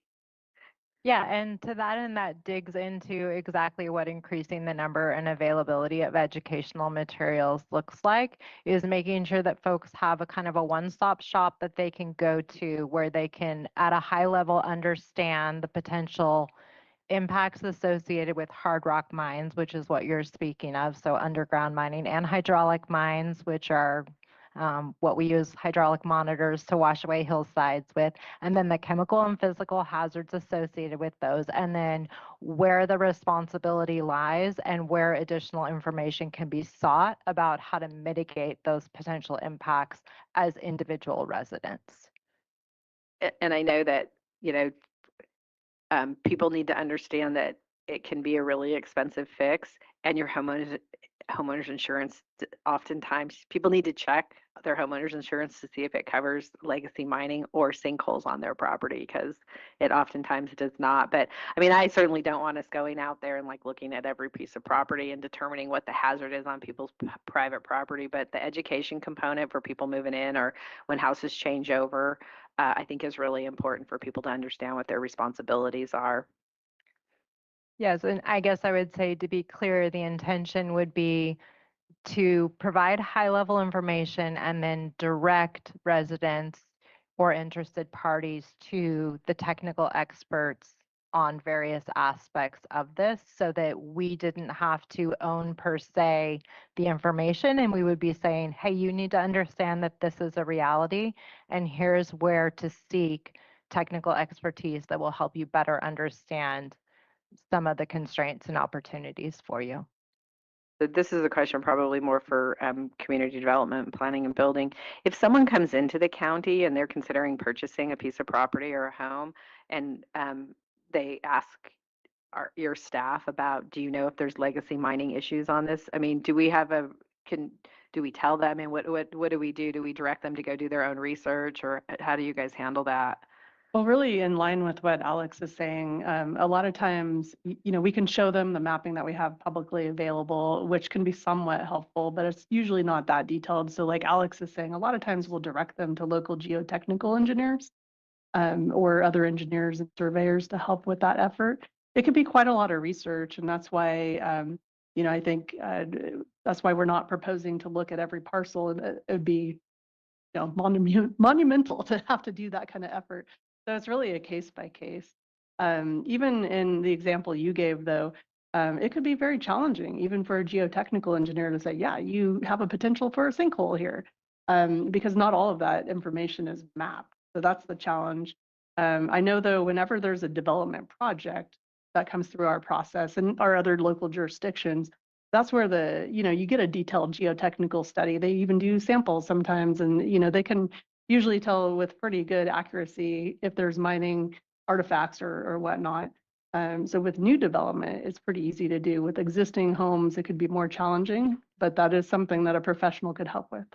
[SPEAKER 12] Yeah, and to that end, that digs into exactly what increasing the number and availability of educational materials looks like, is making sure that folks have a kind of a one-stop shop that they can go to, where they can, at a high level, understand the potential impacts associated with hard rock mines, which is what you're speaking of, so underground mining, and hydraulic mines, which are what we use hydraulic monitors to wash away hillsides with, and then the chemical and physical hazards associated with those, and then where the responsibility lies and where additional information can be sought about how to mitigate those potential impacts as individual residents.
[SPEAKER 19] And I know that, people need to understand that it can be a really expensive fix, and your homeowners
[SPEAKER 15] homeowners insurance, oftentimes people need to check their homeowners insurance to see if it covers legacy mining or sinkholes on their property, because it oftentimes does not. But I mean, I certainly don't want us going out there and like looking at every piece of property and determining what the hazard is on people's private property. But the education component for people moving in or when houses change over, I think is really important for people to understand what their responsibilities are.
[SPEAKER 12] Yes, and I guess I would say, to be clear, the intention would be to provide high-level information and then direct residents or interested parties to the technical experts on various aspects of this, so that we didn't have to own per se the information, and we would be saying, hey, you need to understand that this is a reality, and here's where to seek technical expertise that will help you better understand some of the constraints and opportunities for you.
[SPEAKER 15] This is a question probably more for community development, planning and building. If someone comes into the county and they're considering purchasing a piece of property or a home, and they ask your staff about, do you know if there's legacy mining issues on this? I mean, do we have do we tell them, and what do we do? Do we direct them to go do their own research, or how do you guys handle that?
[SPEAKER 7] Well, really in line with what Alex is saying, a lot of times, we can show them the mapping that we have publicly available, which can be somewhat helpful, but it's usually not that detailed. So like Alex is saying, a lot of times we'll direct them to local geotechnical engineers or other engineers and surveyors to help with that effort. It could be quite a lot of research, and that's why, I think that's why we're not proposing to look at every parcel, and it would be monumental to have to do that kind of effort. So it's really a case by case. Even in the example you gave, though, it could be very challenging, even for a geotechnical engineer, to say, yeah, you have a potential for a sinkhole here, because not all of that information is mapped. So that's the challenge. I know, though, whenever there's a development project that comes through our process and our other local jurisdictions, that's where you get a detailed geotechnical study. They even do samples sometimes, and, they can usually tell with pretty good accuracy if there's mining artifacts or whatnot. So with new development, it's pretty easy to do. With existing homes, it could be more challenging, but that is something that a professional could help with.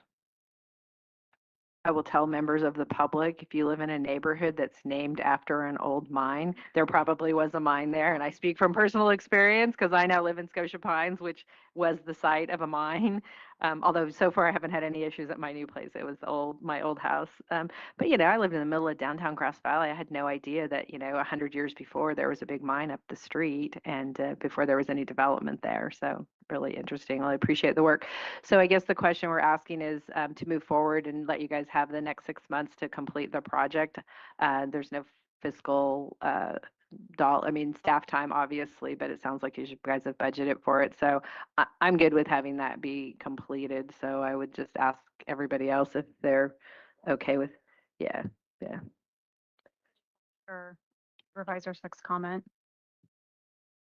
[SPEAKER 15] I will tell members of the public, if you live in a neighborhood that's named after an old mine, there probably was a mine there. And I speak from personal experience because I now live in Scotia Pines, which was the site of a mine. Although so far I haven't had any issues at my new place. It was my old house. But, I lived in the middle of downtown Grass Valley. I had no idea that, 100 years before there was a big mine up the street, and before there was any development there. So really interesting. Well, I appreciate the work. So I guess the question we're asking is to move forward and let you guys have the next 6 months to complete the project. There's no fiscal staff time, obviously, but it sounds like you guys have budgeted for it. So I'm good with having that be completed. So I would just ask everybody else if they're okay with, yeah.
[SPEAKER 9] Or Supervisor Six comment.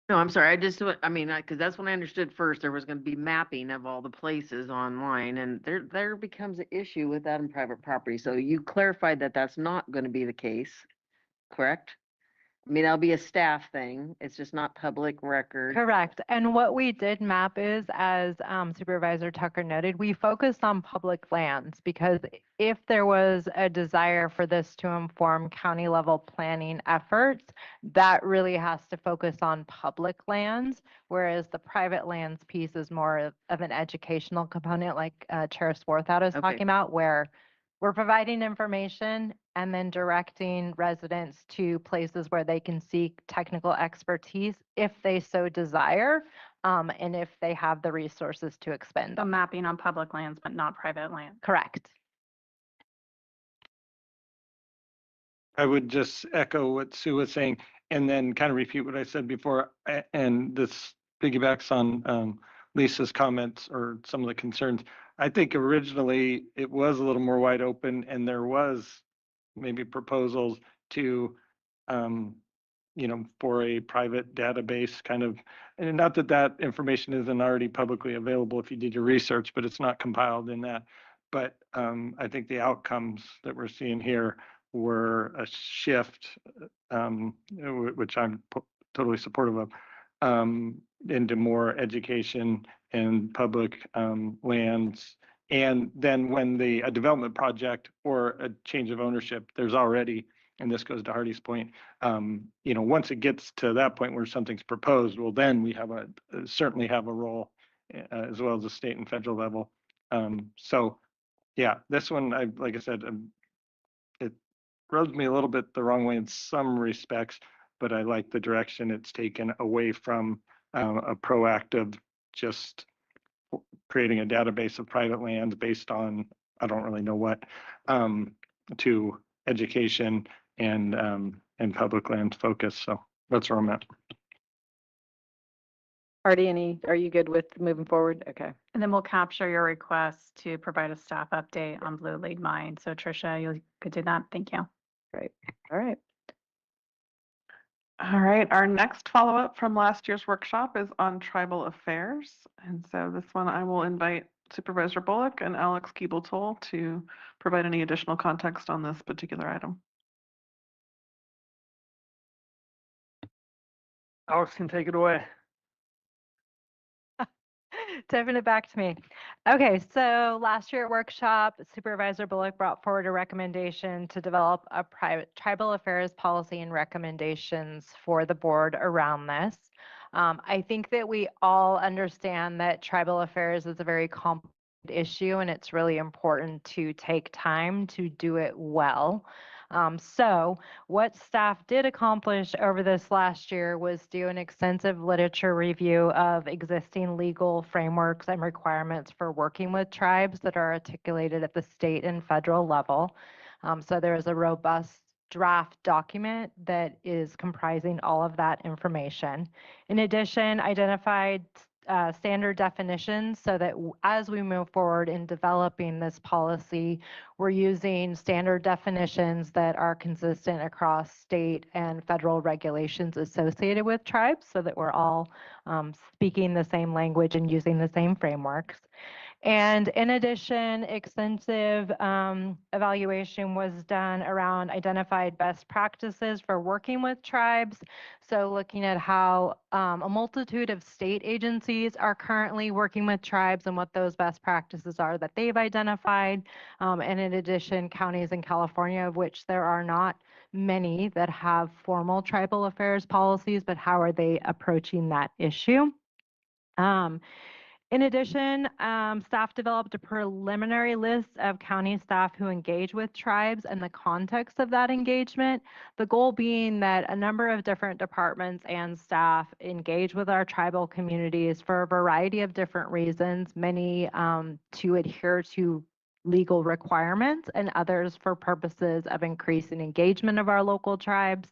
[SPEAKER 6] No, I'm sorry. Because that's when I understood first there was going to be mapping of all the places online, and there becomes an issue with that in private property. So you clarified that that's not going to be the case, correct? That'll be a staff thing. It's just not public record.
[SPEAKER 12] Correct. And what we did map is, as Supervisor Tucker noted, we focused on public lands, because if there was a desire for this to inform county level planning efforts, that really has to focus on public lands, whereas the private lands piece is more of an educational component, like Chair Swarthout is talking about, where we're providing information and then directing residents to places where they can seek technical expertise if they so desire, and if they have the resources to expend.
[SPEAKER 9] So mapping on public lands, but not private land.
[SPEAKER 12] Correct.
[SPEAKER 1] I would just echo what Sue was saying and then kind of repeat what I said before. And this piggybacks on Lisa's comments or some of the concerns. I think originally it was a little more wide open, and there was maybe proposals to, for a private database kind of, and not that that information isn't already publicly available if you did your research, but it's not compiled in that. But I think the outcomes that we're seeing here were a shift, which I'm totally supportive of, into more education and public lands. And then when a development project or a change of ownership, there's already, and this goes to Hardy's point, once it gets to that point where something's proposed, well, then we have certainly have a role as well as the state and federal level. So yeah, this one, like I said, it rubs me a little bit the wrong way in some respects, but I like the direction it's taken away from a proactive, just creating a database of private lands based on, I don't really know what, to education and public land focus. So that's where I'm at.
[SPEAKER 15] Hardy, are you good with moving forward? Okay.
[SPEAKER 9] And then we'll capture your request to provide a staff update on Blue Lead Mine. So Tricia, you could do that. Thank you.
[SPEAKER 15] Great. All right.
[SPEAKER 11] All right, our next follow-up from last year's workshop is on tribal affairs. And so this one I will invite Supervisor Bullock and Alex Keeble-Toll to provide any additional context on this particular item.
[SPEAKER 21] Alex can take it away.
[SPEAKER 12] Tipping it back to me. Okay, so last year at workshop, Supervisor Bullock brought forward a recommendation to develop a private tribal affairs policy and recommendations for the board around this. I think that we all understand that tribal affairs is a very complex issue, and it's really important to take time to do it well. So what staff did accomplish over this last year was do an extensive literature review of existing legal frameworks and requirements for working with tribes that are articulated at the state and federal level. So there is a robust draft document that is comprising all of that information. In addition, identified standard definitions so that as we move forward in developing this policy, we're using standard definitions that are consistent across state and federal regulations associated with tribes so that we're all speaking the same language and using the same frameworks. And in addition, extensive evaluation was done around identified best practices for working with tribes. So looking at how a multitude of state agencies are currently working with tribes and what those best practices are that they've identified. And in addition, counties in California, of which there are not many that have formal tribal affairs policies, but how are they approaching that issue? In addition, staff developed a preliminary list of county staff who engage with tribes and the context of that engagement. The goal being that a number of different departments and staff engage with our tribal communities for a variety of different reasons, many to adhere to legal requirements and others for purposes of increasing engagement of our local tribes.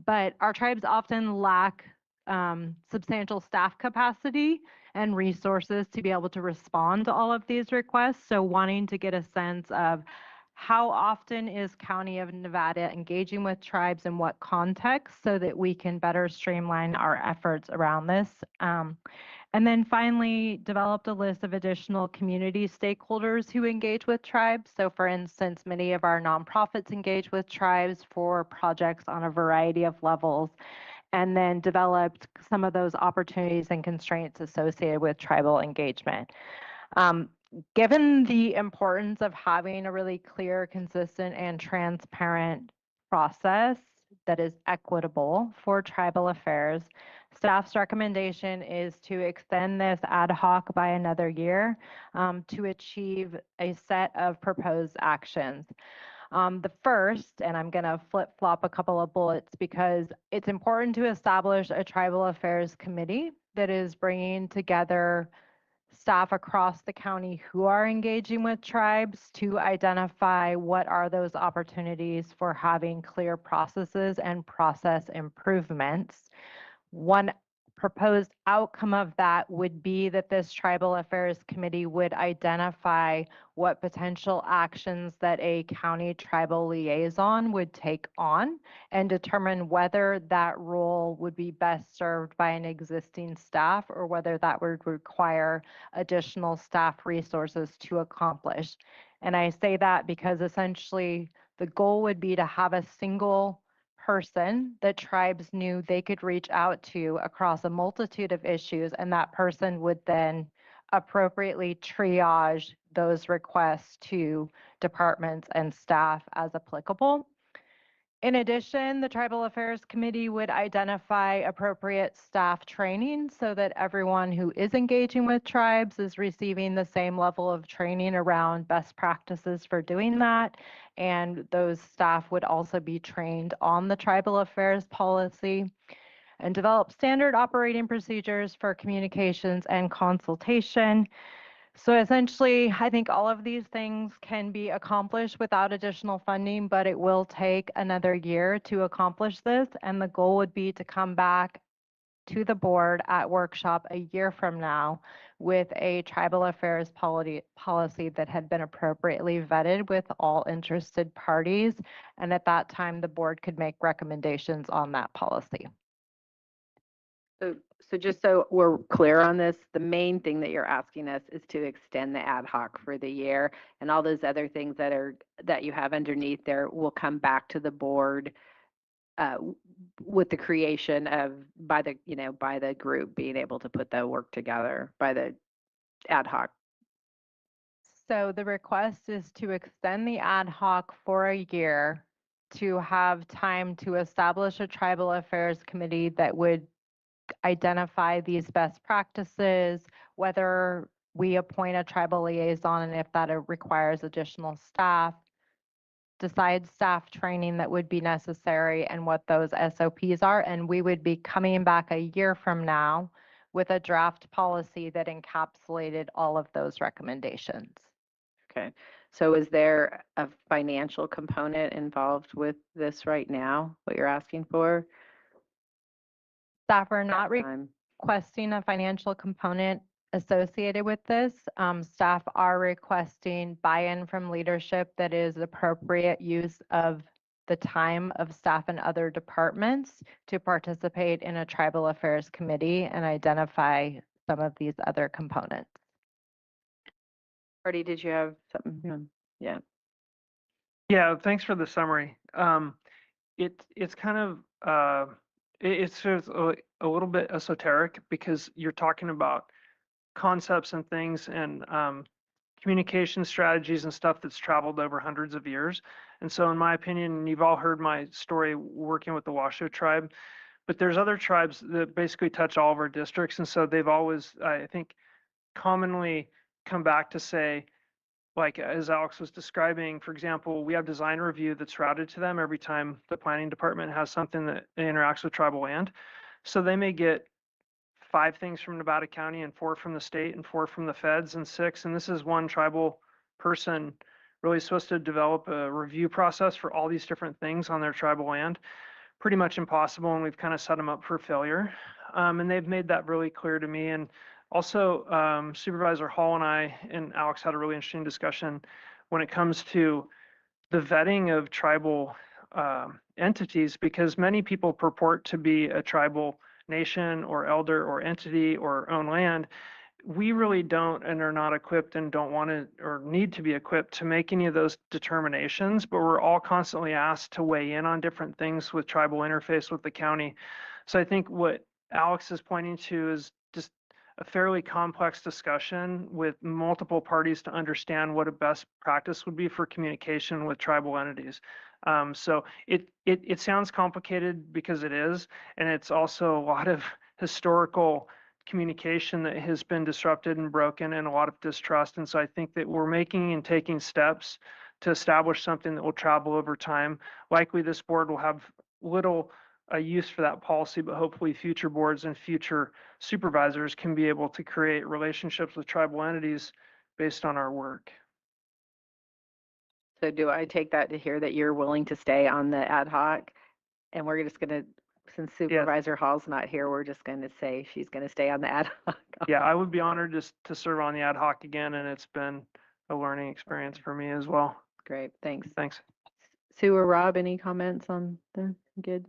[SPEAKER 12] But our tribes often lack substantial staff capacity and resources to be able to respond to all of these requests. So wanting to get a sense of how often is County of Nevada engaging with tribes in what context so that we can better streamline our efforts around this. And then finally, developed a list of additional community stakeholders who engage with tribes. So for instance, many of our nonprofits engage with tribes for projects on a variety of levels, and then developed some of those opportunities and constraints associated with tribal engagement. Given the importance of having a really clear, consistent, and transparent process that is equitable for tribal affairs, staff's recommendation is to extend this ad hoc by another year to achieve a set of proposed actions. The first, and I'm going to flip-flop a couple of bullets because it's important to establish a tribal affairs committee that is bringing together staff across the county who are engaging with tribes to identify what are those opportunities for having clear processes and process improvements. One proposed outcome of that would be that this tribal affairs committee would identify what potential actions that a county tribal liaison would take on and determine whether that role would be best served by an existing staff or whether that would require additional staff resources to accomplish. And I say that because essentially the goal would be to have a single person that tribes knew they could reach out to across a multitude of issues, and that person would then appropriately triage those requests to departments and staff as applicable. In addition, the Tribal Affairs Committee would identify appropriate staff training so that everyone who is engaging with tribes is receiving the same level of training around best practices for doing that. And those staff would also be trained on the Tribal Affairs policy and develop standard operating procedures for communications and consultation. So essentially, I think all of these things can be accomplished without additional funding, but it will take another year to accomplish this. And the goal would be to come back to the board at workshop a year from now with a tribal affairs policy that had been appropriately vetted with all interested parties. And at that time, the board could make recommendations on that policy.
[SPEAKER 15] So just so we're clear on this, the main thing that you're asking us is to extend the ad hoc for the year, and all those other things that you have underneath there will come back to the board with the creation of by the group being able to put the work together by the ad hoc.
[SPEAKER 12] So the request is to extend the ad hoc for a year to have time to establish a tribal affairs committee that would identify these best practices, whether we appoint a tribal liaison and if that requires additional staff, decide staff training that would be necessary and what those SOPs are. And we would be coming back a year from now with a draft policy that encapsulated all of those recommendations.
[SPEAKER 15] Okay, so is there a financial component involved with this right now, what you're asking for?
[SPEAKER 12] Staff are not requesting a financial component associated with this. Staff are requesting buy-in from leadership that is appropriate use of the time of staff and other departments to participate in a tribal affairs committee and identify some of these other components.
[SPEAKER 15] Artie, did you have something? Yeah.
[SPEAKER 21] Yeah, thanks for the summary. It's kind of it's sort of a little bit esoteric because you're talking about concepts and things and communication strategies and stuff that's traveled over hundreds of years. And so in my opinion, you've all heard my story working with the Washoe tribe, but there's other tribes that basically touch all of our districts. And so they've always, I think, commonly come back to say, like as Alex was describing, for example, we have design review that's routed to them every time the planning department has something that interacts with tribal land. So they may get 5 things from Nevada County and 4 from the state and 4 from the feds and 6. And this is one tribal person really supposed to develop a review process for all these different things on their tribal land. Pretty much impossible, and we've kind of set them up for failure. And they've made that really clear to me. And also, Supervisor Hall and I and Alex had a really interesting discussion when it comes to the vetting of tribal entities, because many people purport to be a tribal nation or elder or entity or own land. We really don't and are not equipped and don't want to or need to be equipped to make any of those determinations, but we're all constantly asked to weigh in on different things with tribal interface with the county. So I think what Alex is pointing to is just a fairly complex discussion with multiple parties to understand what a best practice would be for communication with tribal entities. So it sounds complicated because it is, and it's also a lot of historical communication that has been disrupted and broken and a lot of distrust. And so I think that we're making and taking steps to establish something that will travel over time. Likely this board will have little use for that policy, but hopefully future boards and future supervisors can be able to create relationships with tribal entities based on our work.
[SPEAKER 15] So do I take that to hear that you're willing to stay on the ad hoc? And we're just going to, since Supervisor Hall's not here, we're just going to say she's going to stay on the ad hoc.
[SPEAKER 21] Yeah, I would be honored just to serve on the ad hoc again, and it's been a learning experience for me as well.
[SPEAKER 15] Great, thanks.
[SPEAKER 21] Thanks.
[SPEAKER 15] Sue or Rob, any comments on the good?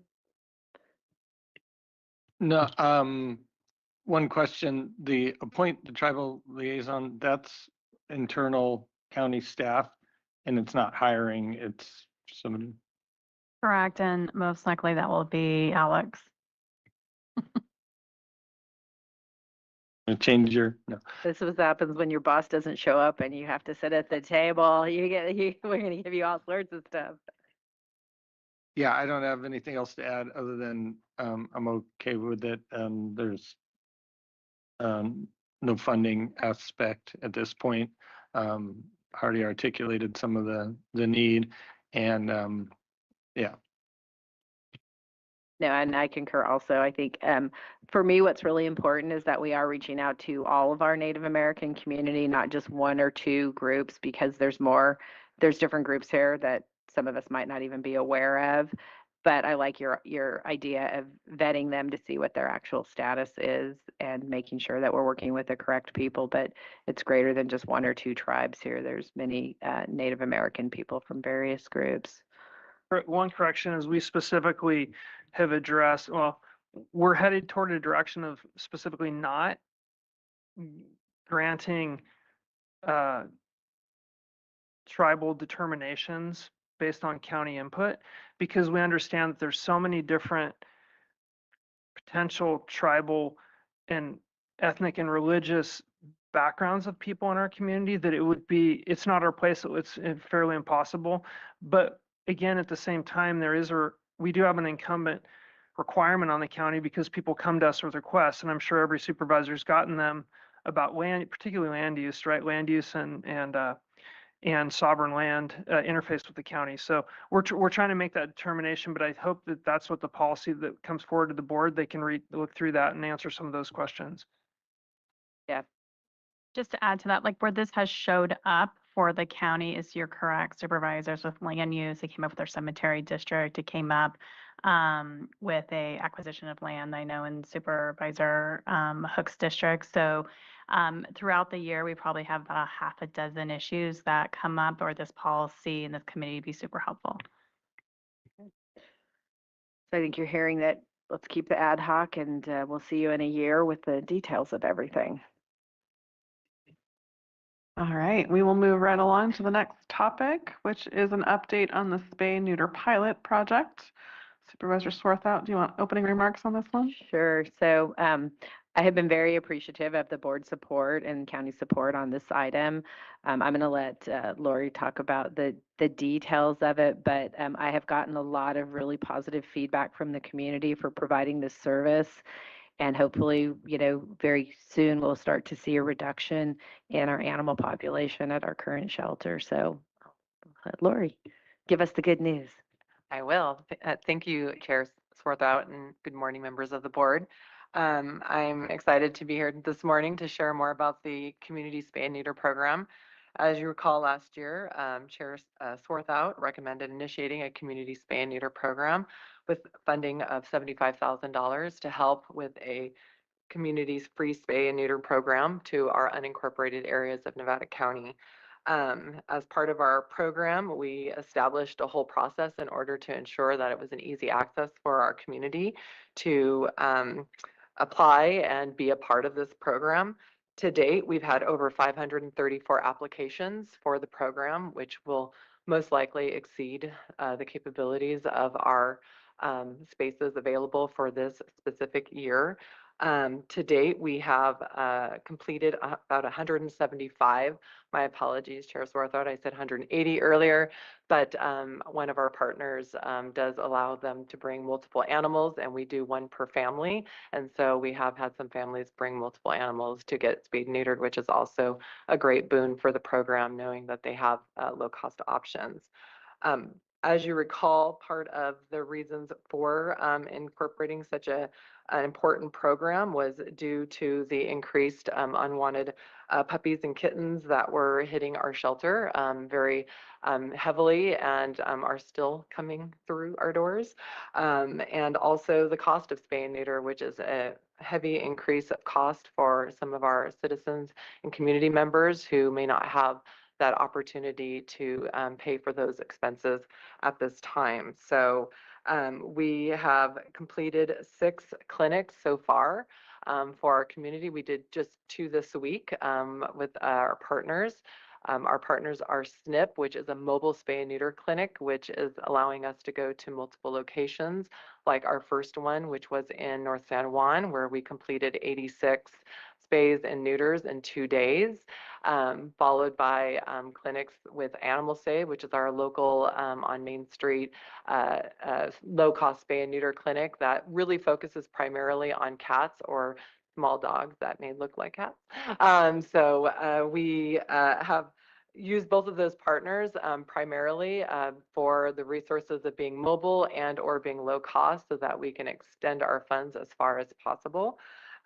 [SPEAKER 1] No, one question, the appoint the tribal liaison, that's internal county staff and it's not hiring, it's somebody.
[SPEAKER 9] Correct, and most likely that will be Alex.
[SPEAKER 1] Change your, no.
[SPEAKER 15] This is what happens when your boss doesn't show up and you have to sit at the table. We're gonna give you all sorts of stuff.
[SPEAKER 1] Yeah, I don't have anything else to add other than I'm okay with it. There's no funding aspect at this point. Already articulated some of the need, and yeah.
[SPEAKER 15] No, and I concur also. I think for me, what's really important is that we are reaching out to all of our Native American community, not just one or two groups, because there's different groups here that some of us might not even be aware of. But I like your idea of vetting them to see what their actual status is and making sure that we're working with the correct people. But it's greater than just one or two tribes here. There's many Native American people from various groups.
[SPEAKER 21] One correction is we specifically have addressed, well, we're headed toward a direction of specifically not granting tribal determinations based on county input, because we understand that there's so many different potential tribal and ethnic and religious backgrounds of people in our community that it's not our place, so it's fairly impossible. But again, at the same time, we do have an incumbent requirement on the county because people come to us with requests, and I'm sure every supervisor's gotten them about land, particularly land use, right? Land use and sovereign land interface with the county. So we're trying to make that determination, but I hope that that's what the policy that comes forward to the board, they can look through that and answer some of those questions.
[SPEAKER 15] Yeah.
[SPEAKER 9] Just to add to that, like where this has showed up for the county is, you're correct, supervisors with land use. It came up with their cemetery district. It came up with a acquisition of land, I know, in Supervisor Hook's district. So throughout the year, we probably have about a half a dozen issues that come up, or this policy and this committee would be super helpful.
[SPEAKER 15] So I think you're hearing that. Let's keep the ad hoc, and we'll see you in a year with the details of everything.
[SPEAKER 11] All right, we will move right along to the next topic, which is an update on the spay neuter pilot project. Supervisor Swarthout, do you want opening remarks on this one?
[SPEAKER 15] Sure. So I have been very appreciative of the board support and county support on this item. I'm going to let Lori talk about the details of it, but I have gotten a lot of really positive feedback from the community for providing this service. And hopefully, very soon we'll start to see a reduction in our animal population at our current shelter. So Lori, give us the good news.
[SPEAKER 16] I will. Thank you, Chair Swarthout, and good morning, members of the board. I'm excited to be here this morning to share more about the Community Spay and Neuter Program. As you recall, last year, Chair Swarthout recommended initiating a Community Spay and Neuter Program with funding of $75,000 to help with a community's free spay and neuter program to our unincorporated areas of Nevada County. As part of our program, we established a whole process in order to ensure that it was an easy access for our community to apply and be a part of this program. To date, we've had over 534 applications for the program, which will most likely exceed the capabilities of our spaces available for this specific year. To date, we have completed about 175. My apologies, Chair Swarthout, I said 180 earlier, but one of our partners does allow them to bring multiple animals, and we do one per family. And so we have had some families bring multiple animals to get spayed and neutered, which is also a great boon for the program, knowing that they have low-cost options. As you recall, part of the reasons for incorporating such an important program was due to the increased unwanted puppies and kittens that were hitting our shelter very heavily and are still coming through our doors. And also the cost of spay and neuter, which is a heavy increase of cost for some of our citizens and community members who may not have that opportunity to pay for those expenses at this time. So we have completed 6 clinics so far for our community. We did just 2 this week with our partners. Our partners are SNP, which is a mobile spay and neuter clinic, which is allowing us to go to multiple locations, like our first one, which was in North San Juan, where we completed 86 spays and neuters in 2 days, followed by clinics with Animal Save, which is our local on Main Street low-cost spay and neuter clinic that really focuses primarily on cats or small dogs that may look like cats. We have used both of those partners primarily for the resources of being mobile and or being low cost so that we can extend our funds as far as possible.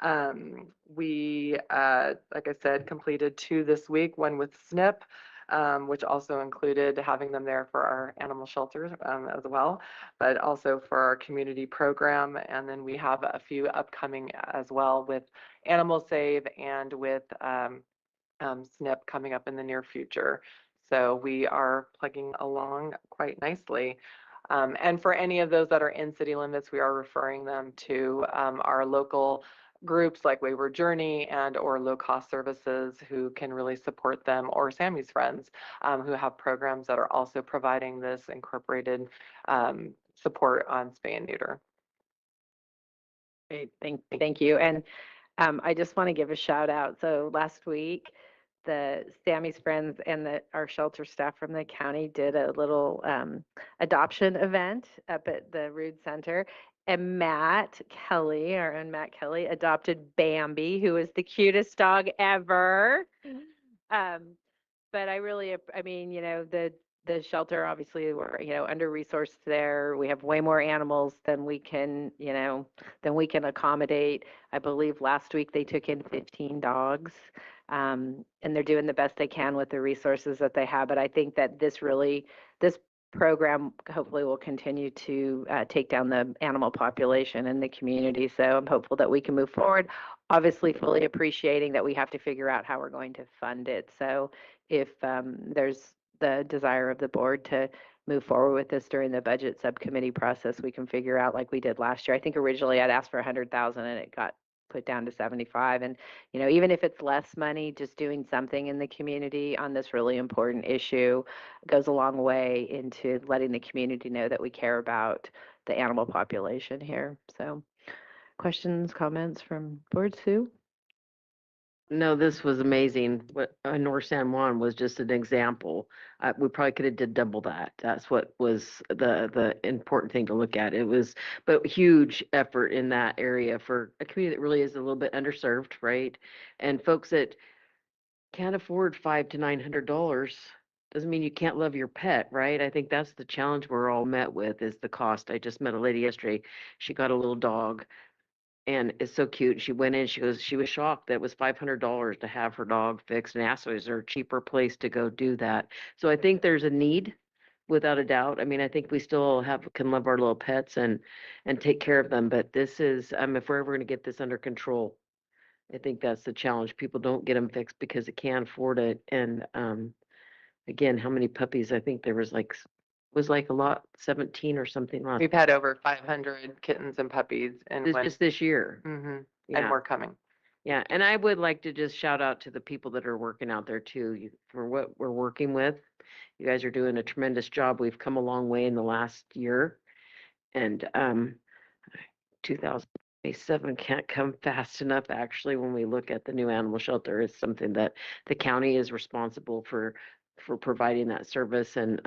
[SPEAKER 16] Like I said, completed 2 this week, one with SNP, which also included having them there for our animal shelters as well, but also for our community program. And then we have a few upcoming as well with Animal Save and with SNP coming up in the near future. So we are plugging along quite nicely. And for any of those that are in city limits, we are referring them to our local groups like Wayward Journey and or low cost services who can really support them, or Sammy's Friends who have programs that are also providing this incorporated support on spay and neuter.
[SPEAKER 15] Great, thank you. And I just want to give a shout out. So last week, the Sammy's Friends and our shelter staff from the county did a little adoption event up at the Rood Center. And Matt Kelly, our own Matt Kelly, adopted Bambi, who is the cutest dog ever. But I mean, the shelter, obviously, we're, under-resourced there. We have way more animals than we can, accommodate. I believe last week they took in 15 dogs, and they're doing the best they can with the resources that they have. But I think that this program hopefully will continue to take down the animal population in the community. So I'm hopeful that we can move forward, obviously fully appreciating that we have to figure out how we're going to fund it. So if there's the desire of the board to move forward with this during the budget subcommittee process, we can figure out like we did last year. I think originally I'd asked for 100,000 and it got put down to 75. And, even if it's less money, just doing something in the community on this really important issue goes a long way into letting the community know that we care about the animal population here. So questions, comments from board? Sue?
[SPEAKER 6] No, this was amazing. What North San Juan was just an example. We probably could have did double that. That's what was the important thing to look at. It was, but huge effort in that area for a community that really is a little bit underserved, right? And folks that can't afford $500 to $900 doesn't mean you can't love your pet, right? I think that's the challenge we're all met with is the cost. I just met a lady yesterday. She got a little dog. And it's so cute. She went in, she was shocked that it was $500 to have her dog fixed and asked, is there a cheaper place to go do that? So I think there's a need without a doubt. I mean, I think we still can love our little pets and take care of them. But this is, if we're ever going to get this under control, I think that's the challenge. People don't get them fixed because they can't afford it. And again, how many puppies? I think there was a lot, 17 or something last.
[SPEAKER 16] We've had over 500 kittens and puppies and
[SPEAKER 6] Just this year.
[SPEAKER 16] And
[SPEAKER 6] Yeah.
[SPEAKER 16] more coming.
[SPEAKER 6] Yeah, and I would like to just shout out to the people that are working out there too, for what we're working with. You guys are doing a tremendous job. We've come a long way in the last year. And 2027 can't come fast enough, actually, when we look at the new animal shelter. It's something that the county is responsible for providing that service. And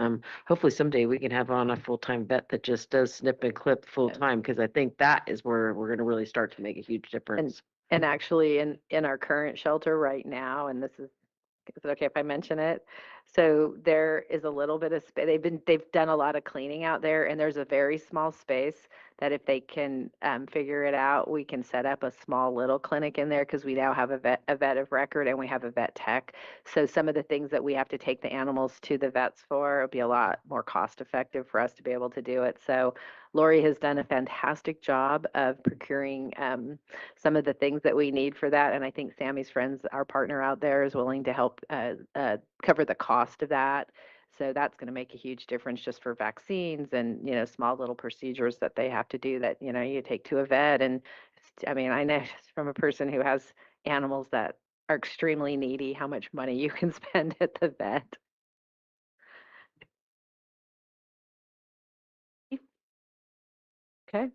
[SPEAKER 6] hopefully someday we can have on a full-time vet that just does snip and clip full-time, because I think that is where we're going to really start to make a huge difference.
[SPEAKER 15] And actually in our current shelter right now, and is it okay if I mention it? So there is a little bit of space. They've done a lot of cleaning out there, and there's a very small space that if they can figure it out, we can set up a small little clinic in there, because we now have a vet of record and we have a vet tech. So some of the things that we have to take the animals to the vets for would be a lot more cost effective for us to be able to do it. So Lori has done a fantastic job of procuring some of the things that we need for that. And I think Sammy's Friends, our partner out there, is willing to help cover the cost of that. So that's going to make a huge difference just for vaccines and, small little procedures that they have to do that, you take to a vet. And I mean, I know from a person who has animals that are extremely needy, how much money you can spend at the vet. Okay.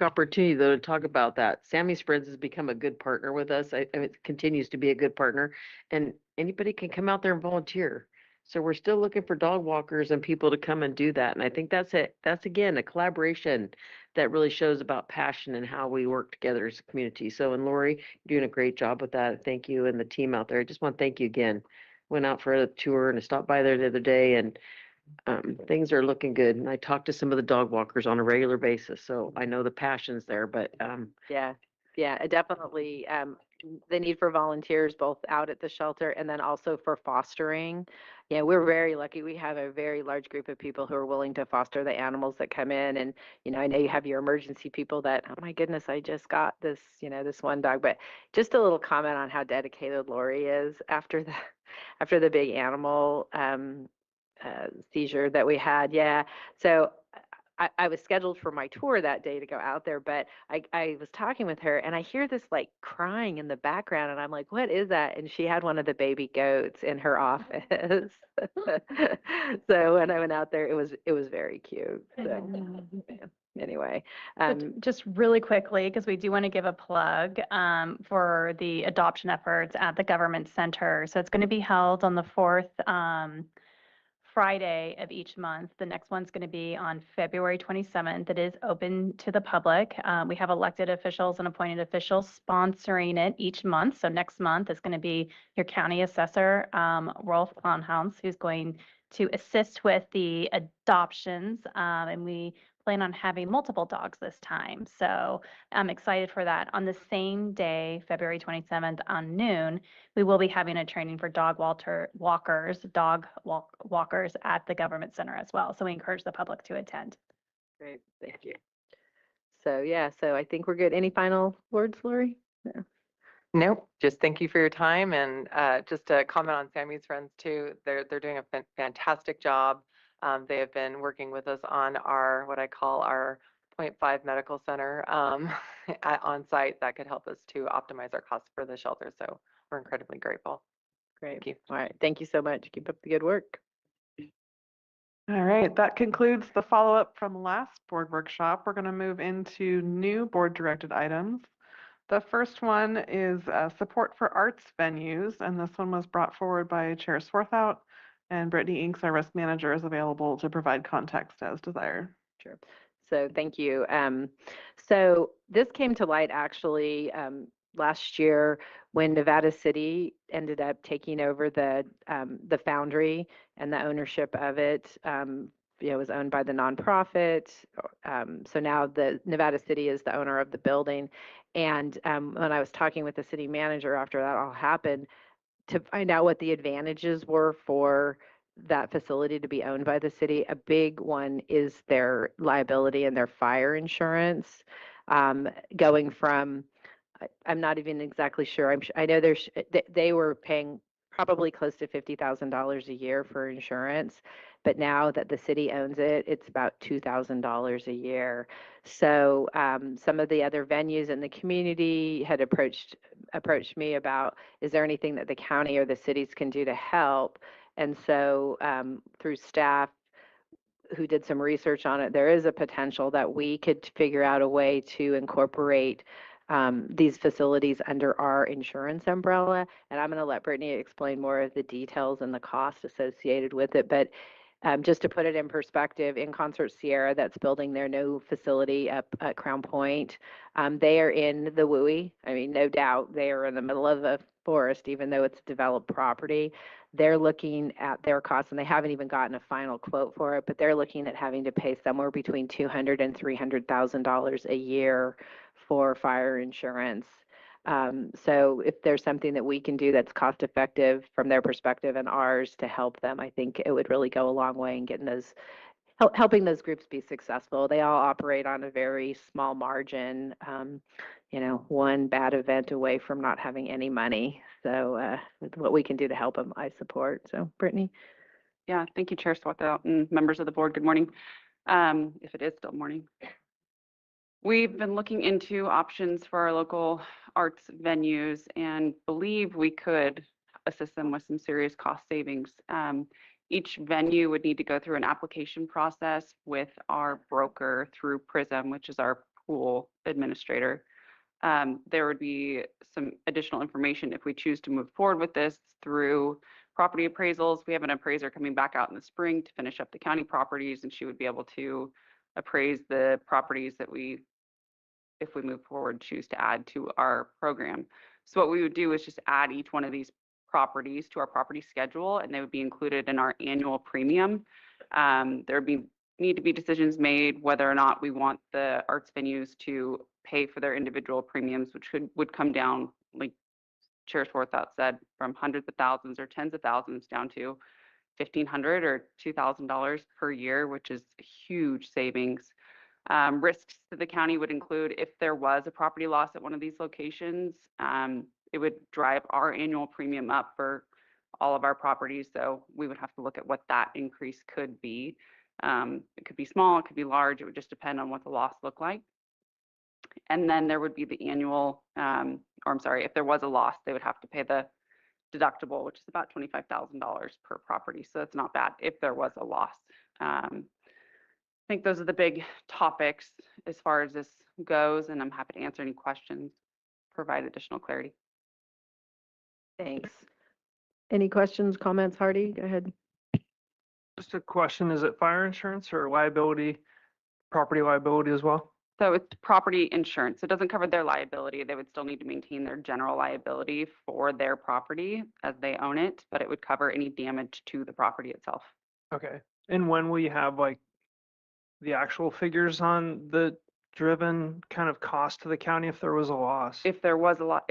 [SPEAKER 6] Opportunity though to talk about that. Sammy Spreads has become a good partner with us. It continues to be a good partner, and anybody can come out there and volunteer. So we're still looking for dog walkers and people to come and do that. And I think that's it. That's again a collaboration that really shows about passion and how we work together as a community. So, and Lori, you're doing a great job with that. Thank you, and the team out there. I just want to thank you again. Went out for a tour and I stopped by there the other day, and things are looking good. And I talk to some of the dog walkers on a regular basis, so I know the passion's there. But
[SPEAKER 15] Yeah, yeah, definitely. The need for volunteers both out at the shelter and then also for fostering. Yeah, we're very lucky. We have a very large group of people who are willing to foster the animals that come in. And, I know you have your emergency people that, oh my goodness, I just got this, this one dog. But just a little comment on how dedicated Lori is after the after the big animal seizure that we had. Yeah. So I was scheduled for my tour that day to go out there, but I was talking with her and I hear this like crying in the background and I'm like, what is that? And she had one of the baby goats in her office. So when I went out there, it was very cute. So yeah. Anyway,
[SPEAKER 9] Just really quickly, because we do want to give a plug for the adoption efforts at the government center. So it's going to be held on the fourth Friday of each month. The next one's going to be on February 27th. It is open to the public. We have elected officials and appointed officials sponsoring it each month. So next month is going to be your county assessor, Rolf Clownhounds, who's going to assist with the adoptions. And we plan on having multiple dogs this time. So I'm excited for that. On the same day, February 27th on noon, we will be having a training for walkers at the government center as well. So we encourage the public to attend.
[SPEAKER 15] great, thank you. So yeah, so I think we're good. Any final words, Lori? No.
[SPEAKER 16] Nope, just thank you for your time, and just to comment on Sammy's friends too, they're doing a fantastic job. They have been working with us on our, what I call our 0.5 medical center on site that could help us to optimize our costs for the shelter. So we're incredibly grateful.
[SPEAKER 15] Great.
[SPEAKER 16] Thank you.
[SPEAKER 15] All right, thank you so much. Keep up the good work.
[SPEAKER 11] All right, that concludes the follow-up from last board workshop. We're going to move into new board-directed items. The first one is support for arts venues, and this one was brought forward by Chair Swarthout, and Brittany Inks, our risk manager, is available to provide context as desired.
[SPEAKER 15] Sure. So thank you. So this came to light actually last year when Nevada City ended up taking over the Foundry and the ownership of it. It was owned by the nonprofit. So now the Nevada City is the owner of the building. And when I was talking with the city manager after that all happened, to find out what the advantages were for that facility to be owned by the city, a big one is their liability and their fire insurance. Going from, I'm not even exactly sure. I know they were paying probably close to $50,000 a year for insurance, but now that the city owns it, it's about $2,000 a year. So some of the other venues in the community had approached me about, is there anything that the county or the cities can do to help? And so through staff who did some research on it, there is a potential that we could figure out a way to incorporate these facilities under our insurance umbrella. And I'm going to let Brittany explain more of the details and the cost associated with it. But just to put it in perspective, in Concert Sierra, that's building their new facility up at Crown Point, they are in the WUI. I mean, no doubt they are in the middle of the forest, even though it's developed property. They're looking at their costs, and they haven't even gotten a final quote for it, but they're looking at having to pay somewhere between $200,000 and $300,000 a year for fire insurance. So if there's something that we can do that's cost effective from their perspective and ours to help them, I think it would really go a long way in getting those, helping those groups be successful. They all operate on a very small margin, one bad event away from not having any money. So what we can do to help them, I support. So Brittany.
[SPEAKER 5] Yeah, thank you, Chair Swarthout and members of the board. Good morning, if it is still morning. We've been looking into options for our local arts venues and believe we could assist them with some serious cost savings. Each venue would need to go through an application process with our broker through Prism, which is our pool administrator. There would be some additional information if we choose to move forward with this through property appraisals. We have an appraiser coming back out in the spring to finish up the county properties, and she would be able to appraise the properties that we, if we move forward, choose to add to our program. So what we would do is just add each one of these properties to our property schedule, and they would be included in our annual premium. There would need to be decisions made whether or not we want the arts venues to pay for their individual premiums, which would come down, like Chair Swarthout said, from hundreds of thousands or tens of thousands down to $1,500 or $2,000 per year, which is a huge savings. Risks to the county would include if there was a property loss at one of these locations, it would drive our annual premium up for all of our properties. So we would have to look at what that increase could be. It could be small, it could be large. It would just depend on what the loss looked like. And then there would be the annual, if there was a loss, they would have to pay the deductible, which is about $25,000 per property. So that's not bad if there was a loss. I think those are the big topics as far as this goes, and I'm happy to answer any questions, provide additional clarity.
[SPEAKER 14] Thanks. Any questions, comments, Hardy? Go ahead.
[SPEAKER 21] Just a question, is it fire insurance or liability, property liability as well?
[SPEAKER 5] So it's property insurance. It doesn't cover their liability. They would still need to maintain their general liability for their property as they own it, but it would cover any damage to the property itself.
[SPEAKER 21] Okay. And when will you have like the actual figures on the driven kind of cost to the county if there was a loss?
[SPEAKER 5] If there was a lot,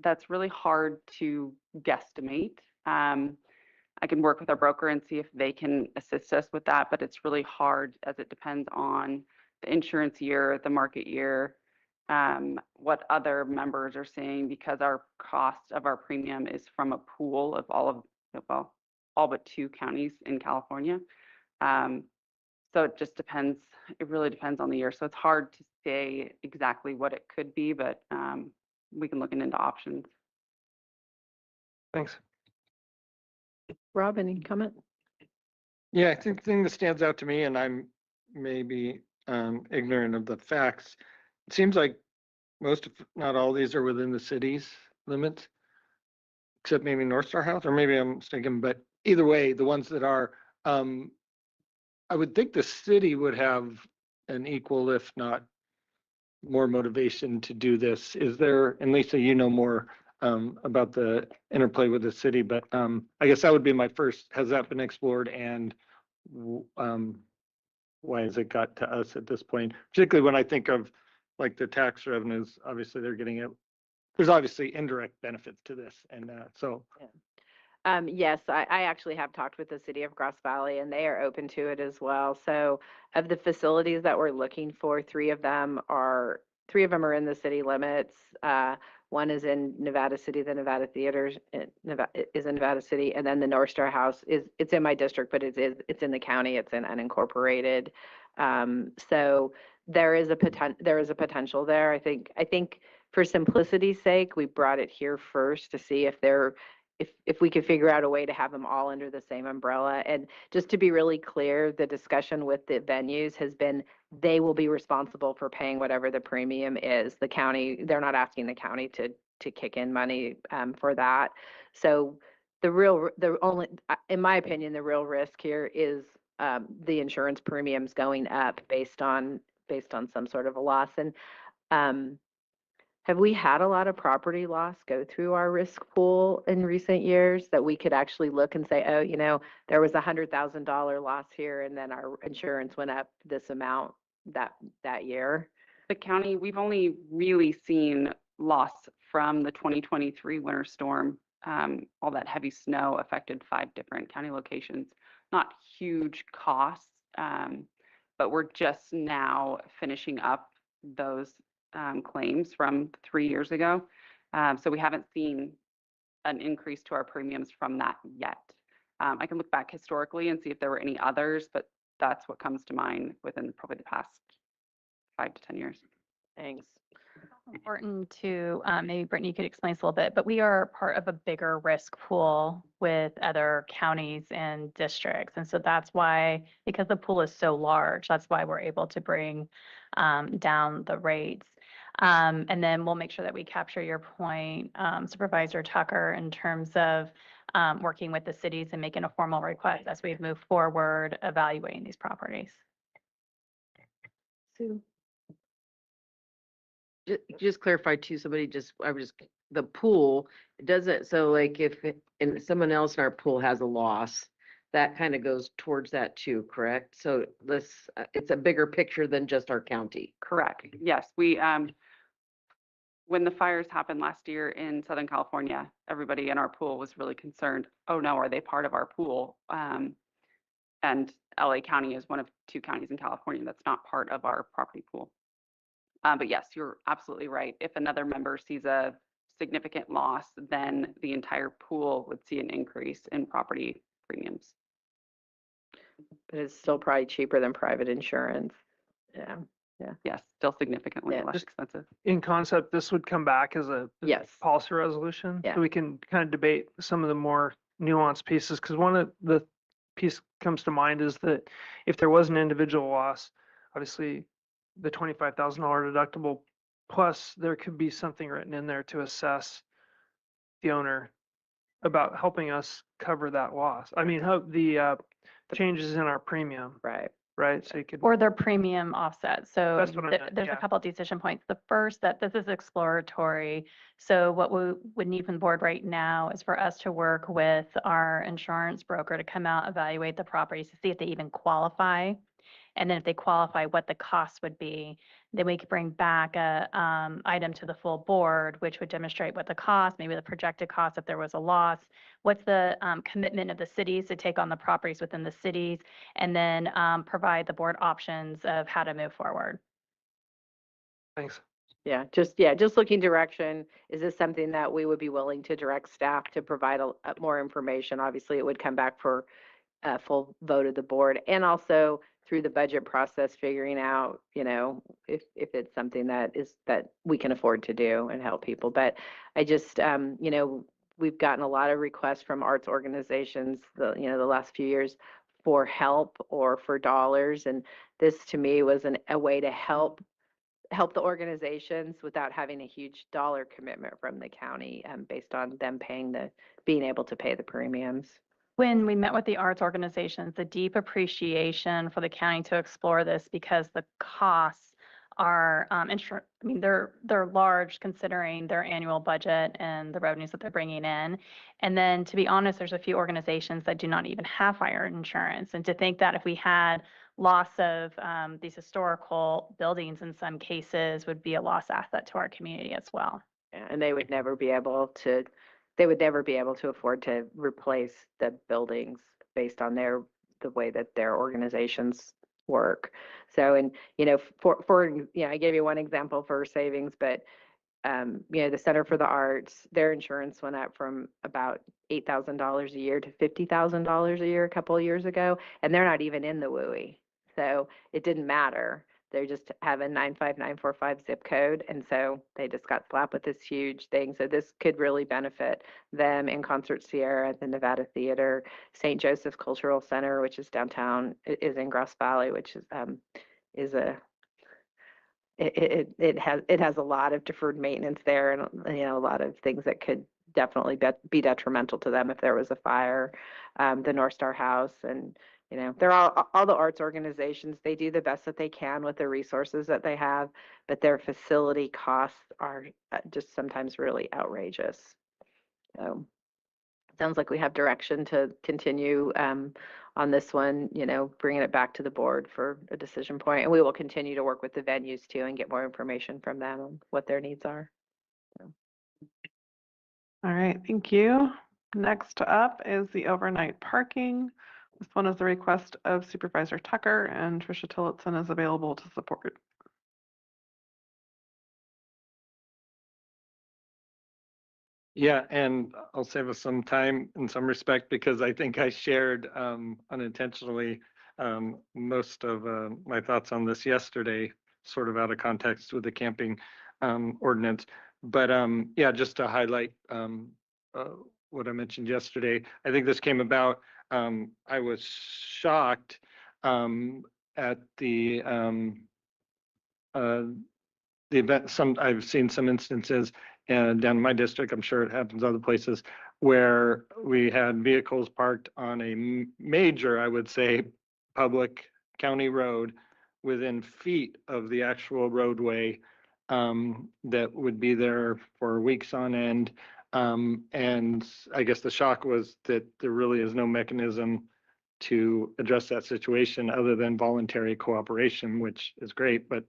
[SPEAKER 5] that's really hard to guesstimate. I can work with our broker and see if they can assist us with that, but it's really hard as it depends on the insurance year, the market year, what other members are saying, because our cost of our premium is from a pool of all but 2 counties in California. So it just depends. It really depends on the year. So it's hard to say exactly what it could be, but we can look into options.
[SPEAKER 21] Thanks.
[SPEAKER 14] Rob, any comment?
[SPEAKER 1] Yeah, I think the thing that stands out to me, and I'm maybe ignorant of the facts, it seems like most, if not all, these are within the city's limits, except maybe North Star House, or maybe I'm mistaken, but either way, the ones that are, I would think the city would have an equal, if not more motivation to do this. Is there, and Lisa, you know more about the interplay with the city, but I guess that would be my first, has that been explored, and why has it got to us at this point? Particularly when I think of like the tax revenues, obviously they're getting it. There's obviously indirect benefits to this. And so.
[SPEAKER 15] Yeah. Yes, I actually have talked with the city of Grass Valley, and they are open to it as well. So of the facilities that we're looking for, 3 of them are in the city limits. One is in Nevada City, the Nevada Theater is in Nevada City, and then the North Star House it's in my district, but it's in the county. It's in unincorporated. So there is a potential there. I think for simplicity's sake, we brought it here first to see if we could figure out a way to have them all under the same umbrella. And just to be really clear, the discussion with the venues has been they will be responsible for paying whatever the premium is. The county, they're not asking the county to kick in money for that. So in my opinion, the real risk here is the insurance premiums going up based on some sort of a loss. And have we had a lot of property loss go through our risk pool in recent years that we could actually look and say, oh, there was $100,000 loss here, and then our insurance went up this amount that year?
[SPEAKER 5] The county, we've only really seen loss from the 2023 winter storm. All that heavy snow affected 5 different county locations. Not huge costs, but we're just now finishing up those claims from 3 years ago. So we haven't seen an increase to our premiums from that yet. I can look back historically and see if there were any others, but that's what comes to mind within probably the past 5 to 10 years.
[SPEAKER 15] Thanks.
[SPEAKER 9] Important to, maybe Brittany could explain this a little bit, but we are part of a bigger risk pool with other counties and districts. And so that's why, because the pool is so large, that's why we're able to bring down the rates. And then we'll make sure that we capture your point, Supervisor Tucker, in terms of working with the cities and making a formal request as we move forward evaluating these properties.
[SPEAKER 14] Sue?
[SPEAKER 6] Just clarify too, the pool, does it, so like and someone else in our pool has a loss, that kind of goes towards that too, correct? So it's a bigger picture than just our county.
[SPEAKER 5] Correct. Yes, we, when the fires happened last year in Southern California, everybody in our pool was really concerned. Oh no, are they part of our pool? And LA County is one of 2 counties in California that's not part of our property pool. But yes, you're absolutely right. If another member sees a significant loss, then the entire pool would see an increase in property premiums.
[SPEAKER 15] But it's still probably cheaper than private insurance. Yeah.
[SPEAKER 5] Yes, still significantly
[SPEAKER 15] Yeah.
[SPEAKER 5] less expensive.
[SPEAKER 21] In concept, this would come back as a
[SPEAKER 15] Yes.
[SPEAKER 21] policy resolution.
[SPEAKER 15] Yeah.
[SPEAKER 21] So we can kind of debate some of the more nuanced pieces, because one of the piece comes to mind is that if there was an individual loss, obviously the $25,000 deductible, plus there could be something written in there to assess the owner about helping us cover that loss. I mean, how the changes in our premium, right? So you could.
[SPEAKER 9] Or their premium offset. So
[SPEAKER 21] That's what I meant,
[SPEAKER 9] there's
[SPEAKER 21] yeah.
[SPEAKER 9] a couple of decision points. The first, that this is exploratory. So what we would need from the board right now is for us to work with our insurance broker to come out, evaluate the properties to see if they even qualify. And then if they qualify, what the cost would be. Then we could bring back a item to the full board, which would demonstrate what the cost, maybe the projected cost if there was a loss. What's the commitment of the cities to take on the properties within the cities, and then provide the board options of how to move forward.
[SPEAKER 21] Thanks.
[SPEAKER 15] Just looking direction. Is this something that we would be willing to direct staff to provide more information? Obviously, it would come back for a full vote of the board, and also through the budget process, figuring out, if it's something that we can afford to do and help people. But I just, we've gotten a lot of requests from arts organizations, the last few years for help or for dollars. And this to me was a way to help the organizations without having a huge dollar commitment from the county, based on them being able to pay the premiums.
[SPEAKER 9] When we met with the arts organizations, the deep appreciation for the county to explore this, because the costs are, they're large considering their annual budget and the revenues that they're bringing in. And then, to be honest, there's a few organizations that do not even have fire insurance. And to think that if we had loss of these historical buildings in some cases would be a lost asset to our community as well.
[SPEAKER 15] Yeah, and they would never be able to afford to replace the buildings based on the way that their organizations work. So, and I gave you one example for savings, but the Center for the Arts, their insurance went up from about $8,000 a year to $50,000 a year a couple of years ago, and they're not even in the WUI. So it didn't matter. They just have a 95945 zip code, and so they just got slapped with this huge thing. So this could really benefit them. In Concert Sierra, the Nevada Theater, St. Joseph's Cultural Center, which is downtown, is in Grass Valley, which it has a lot of deferred maintenance there, and a lot of things that could definitely be detrimental to them if there was a fire. The North Star House, and they're all the arts organizations. They do the best that they can with the resources that they have, but their facility costs are just sometimes really outrageous. So sounds like we have direction to continue on this one, bringing it back to the board for a decision point. And we will continue to work with the venues too and get more information from them on what their needs are. So.
[SPEAKER 11] All right, thank you. Next up is the overnight parking. This one is the request of Supervisor Tucker, and Tricia Tillotson is available to support.
[SPEAKER 1] Yeah, and I'll save us some time in some respect, because I think I shared unintentionally most of my thoughts on this yesterday. sort of out of context with the camping ordinance. But yeah, just to highlight what I mentioned yesterday, I think this came about. I was shocked at the event. I've seen some instances down in my district, I'm sure it happens other places, where we had vehicles parked on a major, I would say, public county road within feet of the actual roadway that would be there for weeks on end. And I guess the shock was that there really is no mechanism to address that situation other than voluntary cooperation, which is great, but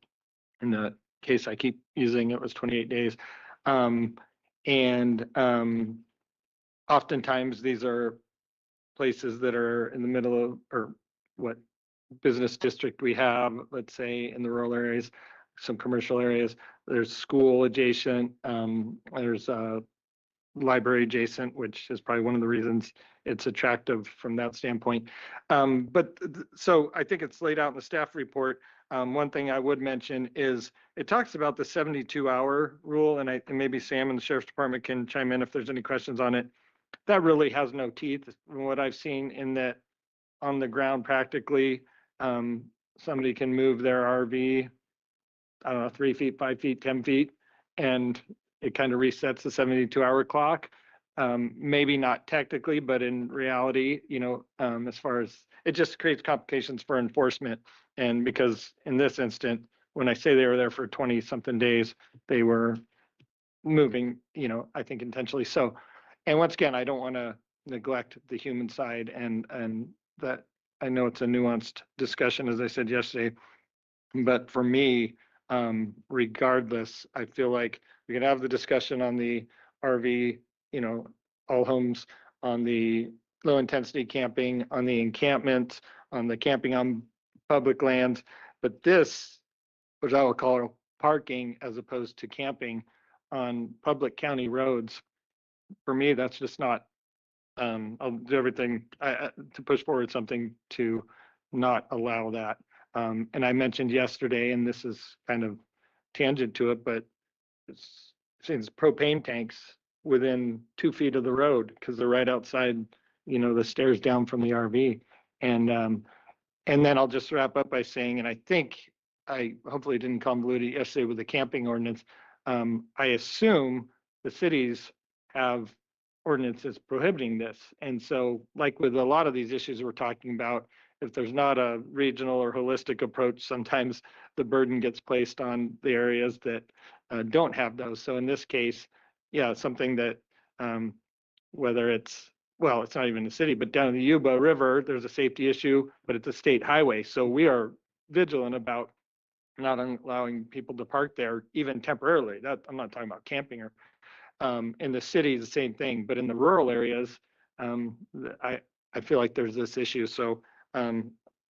[SPEAKER 1] in the case I keep using, it was 28 days. And oftentimes these are places that are in the middle of, or what business district we have, let's say in the rural areas, some commercial areas, there's school adjacent, there's library adjacent, which is probably one of the reasons it's attractive from that standpoint. So I think it's laid out in the staff report. One thing I would mention is it talks about the 72-hour rule, and maybe Sam and the Sheriff's Department can chime in if there's any questions on it. That really has no teeth from what I've seen, in that on the ground practically, somebody can move their RV, I don't know, 3 feet, 5 feet, 10 feet, and it kind of resets the 72-hour clock. Maybe not technically, but in reality, as far as it just creates complications for enforcement. And because in this instant, when I say they were there for 20 something days, they were moving, I think intentionally so. And once again, I don't want to neglect the human side, and that I know it's a nuanced discussion, as I said yesterday, but for me, regardless, I feel like we can have the discussion on the RV, all homes, on the low intensity camping, on the encampment, on the camping on public lands, but this, which I will call parking as opposed to camping on public county roads, for me, that's just not, I'll do everything to push forward something to not allow that. And I mentioned yesterday, and this is kind of tangent to it, but it's propane tanks within 2 feet of the road because they're right outside, the stairs down from the RV. And then I'll just wrap up by saying, and I think I hopefully didn't convolute it yesterday with the camping ordinance. I assume the cities have ordinances prohibiting this. And so, like with a lot of these issues we're talking about, if there's not a regional or holistic approach, sometimes the burden gets placed on the areas that don't have those. So in this case, yeah, something that whether it's, well, it's not even the city, but down in the Yuba River, there's a safety issue, but it's a state highway. So we are vigilant about not allowing people to park there even temporarily. That I'm not talking about camping or in the city, the same thing, but in the rural areas, I feel like there's this issue. So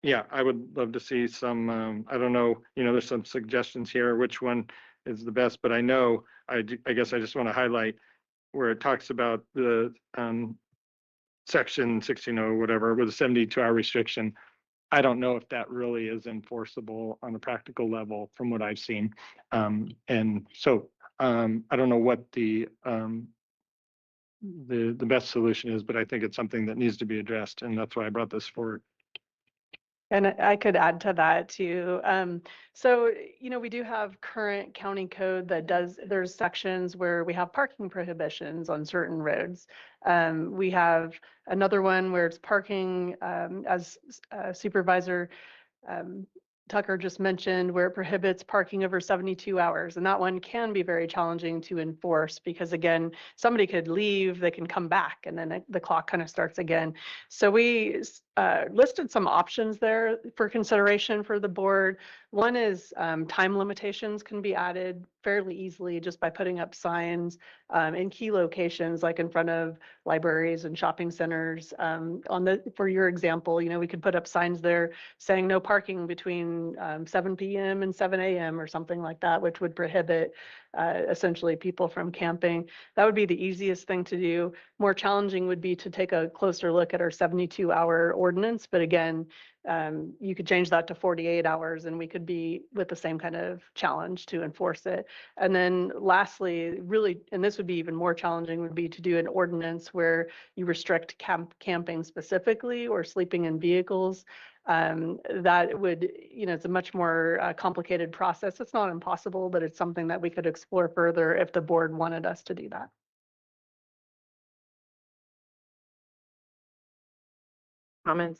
[SPEAKER 1] yeah, I would love to see some, I don't know, there's some suggestions here, which one is the best, but I know, I guess I just want to highlight where it talks about the section 16 or whatever with a 72-hour restriction. I don't know if that really is enforceable on a practical level from what I've seen. And so I don't know what the best solution is, but I think it's something that needs to be addressed, and that's why I brought this forward.
[SPEAKER 7] And I could add to that too. So, we do have current county code that there's sections where we have parking prohibitions on certain roads. We have another one where it's parking, as Supervisor Tucker just mentioned, where it prohibits parking over 72 hours. And that one can be very challenging to enforce because, again, somebody could leave, they can come back, and then the clock kind of starts again. So we listed some options there for consideration for the board. One is time limitations can be added fairly easily just by putting up signs in key locations, like in front of libraries and shopping centers. For your example, we could put up signs there saying no parking between 7 p.m. and 7 a.m. or something like that, which would prohibit essentially people from camping. That would be the easiest thing to do. More challenging would be to take a closer look at our 72-hour ordinance. But again, You could change that to 48 hours and we could be with the same kind of challenge to enforce it. And then lastly, really, and this would be even more challenging, would be to do an ordinance where you restrict camping specifically or sleeping in vehicles. That would, it's a much more complicated process. It's not impossible, but it's something that we could explore further if the board wanted us to do that.
[SPEAKER 14] Comments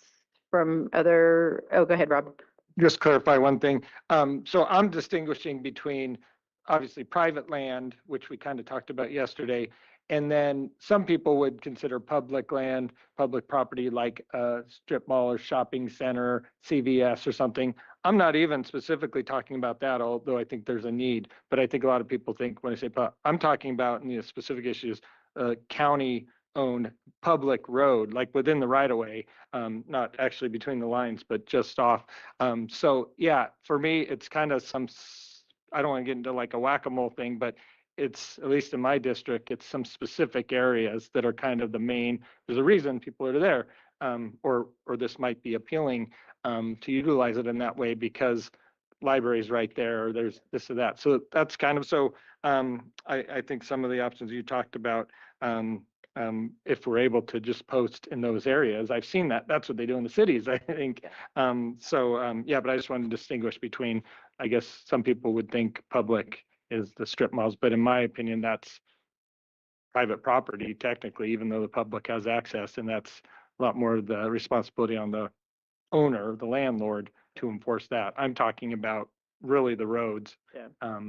[SPEAKER 14] from other, oh, go ahead, Rob.
[SPEAKER 1] Just clarify one thing. So I'm distinguishing between obviously private land, which we kind of talked about yesterday, and then some people would consider public land, public property like a strip mall or shopping center, CVS or something. I'm not even specifically talking about that, although I think there's a need. But I think a lot of people think when I say I'm talking about specific issues, county owned public road, like within the right of way, not actually between the lines, but just off. So yeah, for me, it's kind of I don't want to get into like a whack-a-mole thing, but it's, at least in my district, it's some specific areas that are kind of the main, there's a reason people are there, or this might be appealing to utilize it in that way because library's right there, or there's this or that. So that's kind of, so I think some of the options you talked about, if we're able to just post in those areas, I've seen that. That's what they do in the cities, I think. Yeah, but I just wanted to distinguish between, I guess some people would think public is the strip malls, but in my opinion, that's private property technically, even though the public has access, and that's a lot more of the responsibility on the owner, the landlord, to enforce that. I'm talking about really the roads.
[SPEAKER 7] Yeah.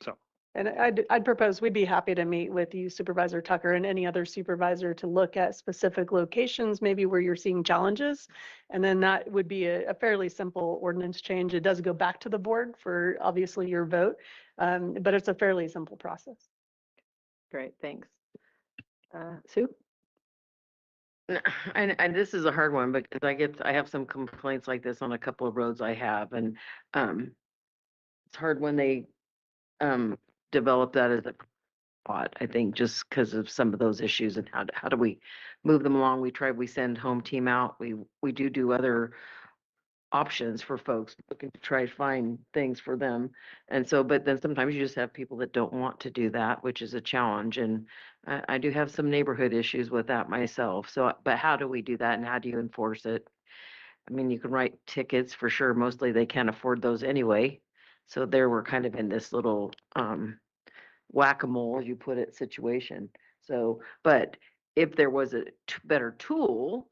[SPEAKER 1] So.
[SPEAKER 7] And I'd propose we'd be happy to meet with you, Supervisor Tucker, and any other supervisor to look at specific locations, maybe where you're seeing challenges. And then that would be a fairly simple ordinance change. It does go back to the board for obviously your vote, but it's a fairly simple process.
[SPEAKER 14] Great, thanks. Sue?
[SPEAKER 6] And this is a hard one because I have some complaints like this on a couple of roads I have, and it's hard when they develop that as a plot, I think, just because of some of those issues and how do we move them along. We send home team out. We do other options for folks looking to try to find things for them. And so, but then sometimes you just have people that don't want to do that, which is a challenge. And I do have some neighborhood issues with that myself. So, but how do we do that and how do you enforce it? I mean, you can write tickets for sure. Mostly they can't afford those anyway. So there we're kind of in this little whack-a-mole, as you put it, situation. So, but if there was a better tool,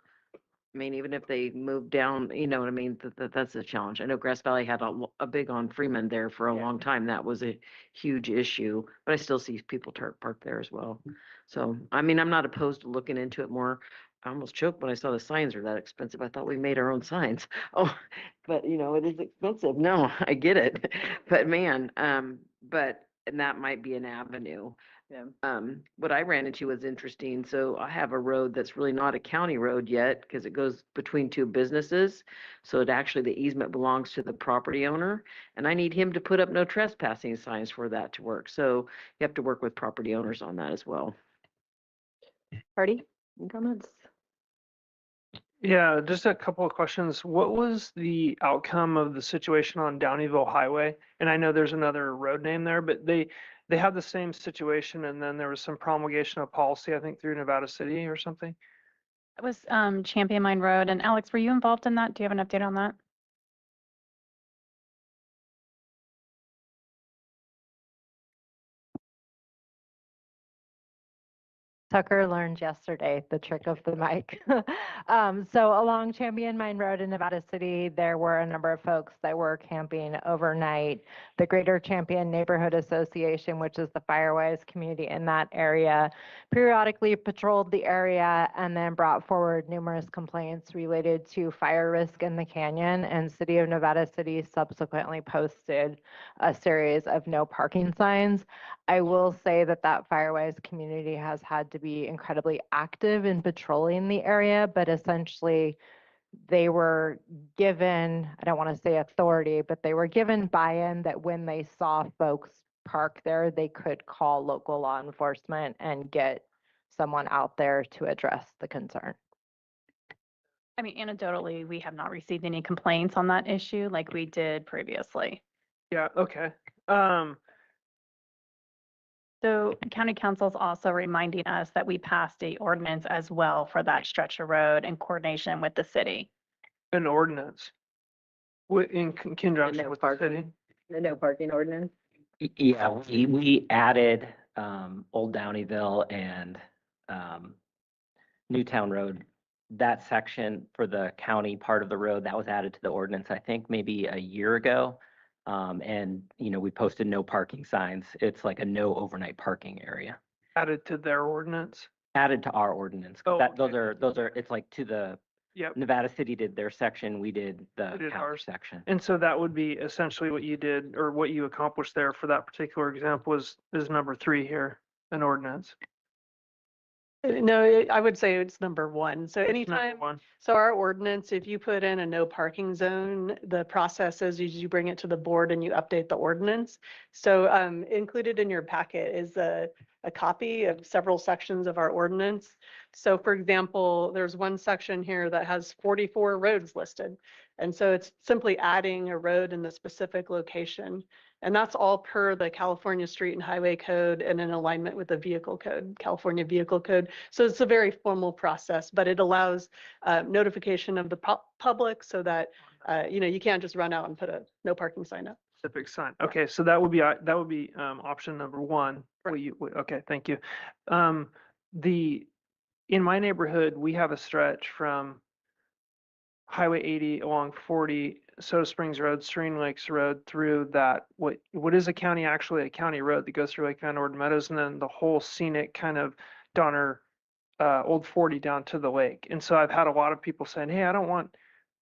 [SPEAKER 6] I mean, even if they moved down, you know what I mean, that's a challenge. I know Grass Valley had a big on Freeman there for a long time. That was a huge issue, but I still see people park there as well. So, I mean, I'm not opposed to looking into it more. I almost choked when I saw the signs are that expensive. I thought we made our own signs. Oh, but it is expensive. No, I get it. But man, and that might be an avenue.
[SPEAKER 7] Yeah.
[SPEAKER 6] What I ran into was interesting. So I have a road that's really not a county road yet because it goes between two businesses. So the easement belongs to the property owner, and I need him to put up no trespassing signs for that to work. So you have to work with property owners on that as well.
[SPEAKER 14] Hardy, any comments?
[SPEAKER 21] Yeah, just a couple of questions. What was the outcome of the situation on Downeyville Highway? And I know there's another road name there, but they had the same situation, and then there was some promulgation of policy, I think, through Nevada City or something.
[SPEAKER 9] It was Champion Mine Road. And Alex, were you involved in that? Do you have an update on that?
[SPEAKER 12] Tucker learned yesterday the trick of the mic. So along Champion Mine Road in Nevada City, there were a number of folks that were camping overnight. The Greater Champion Neighborhood Association, which is the Firewise community in that area, periodically patrolled the area and then brought forward numerous complaints related to fire risk in the canyon. And City of Nevada City subsequently posted a series of no parking signs. I will say that Firewise community has had to be incredibly active in patrolling the area, but essentially they were given, I don't want to say authority, but they were given buy-in that when they saw folks park there, they could call local law enforcement and get someone out there to address the concern.
[SPEAKER 9] I mean, anecdotally, we have not received any complaints on that issue like we did previously.
[SPEAKER 21] Yeah, okay.
[SPEAKER 9] So county council is also reminding us that we passed a ordinance as well for that stretch of road in coordination with the city.
[SPEAKER 21] An ordinance in conjunction
[SPEAKER 14] no
[SPEAKER 21] with the city.
[SPEAKER 14] The no parking ordinance.
[SPEAKER 3] Yeah, we added Old Downeyville and Newtown Road. That section for the county part of the road, that was added to the ordinance, I think maybe a year ago. And, you know, we posted no parking signs. It's like a no overnight parking area.
[SPEAKER 21] Added to their ordinance?
[SPEAKER 3] Added to our ordinance.
[SPEAKER 21] Oh,
[SPEAKER 3] Those are, it's like to the,
[SPEAKER 21] Yep.
[SPEAKER 3] Nevada City did their section, we did the
[SPEAKER 21] We did
[SPEAKER 3] county
[SPEAKER 21] ours.
[SPEAKER 3] section.
[SPEAKER 21] And so that would be essentially what you did, or what you accomplished there for that particular example is number 3 here, an ordinance.
[SPEAKER 7] No, I would say it's number 1. So
[SPEAKER 21] It's
[SPEAKER 7] anytime,
[SPEAKER 21] number 1.
[SPEAKER 7] so our ordinance, if you put in a no parking zone, the process is you bring it to the board and you update the ordinance. So included in your packet is a copy of several sections of our ordinance. So for example, there's one section here that has 44 roads listed. And so it's simply adding a road in the specific location. And that's all per the California Street and Highway Code and in alignment with the vehicle code, California Vehicle Code. So it's a very formal process, but it allows notification of the public so that, you know, you can't just run out and put a no parking sign up.
[SPEAKER 21] Specific sign. Okay, so that would be option number 1. Okay, thank you. In my neighborhood, we have a stretch from Highway 80 along 40, Soda Springs Road, Serene Lakes Road through that, what is a county road that goes through Lake Van Orden Meadows, and then the whole scenic kind of Donner, Old 40 down to the lake. And so I've had a lot of people saying, hey, I don't want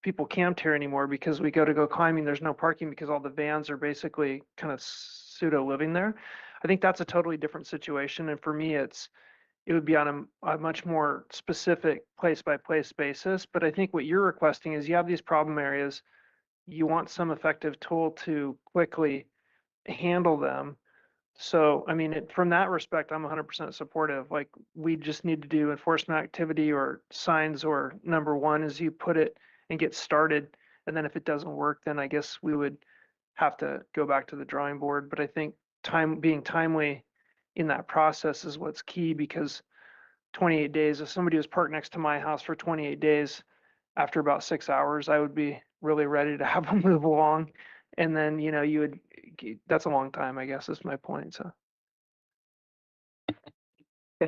[SPEAKER 21] people camped here anymore because we go climbing, there's no parking because all the vans are basically kind of pseudo living there. I think that's a totally different situation. And for me, it would be on a much more specific place by place basis. But I think what you're requesting is you have these problem areas, you want some effective tool to quickly handle them. So, I mean, from that respect, I'm 100% supportive. Like, we just need to do enforcement activity or signs, or number 1 is you put it and get started. And then if it doesn't work, then I guess we would have to go back to the drawing board. But I think being timely in that process is what's key, because 28 days, if somebody was parked next to my house for 28 days, after about 6 hours, I would be really ready to have them move along. And then, you know, that's a long time, I guess, is my point. So.
[SPEAKER 14] Go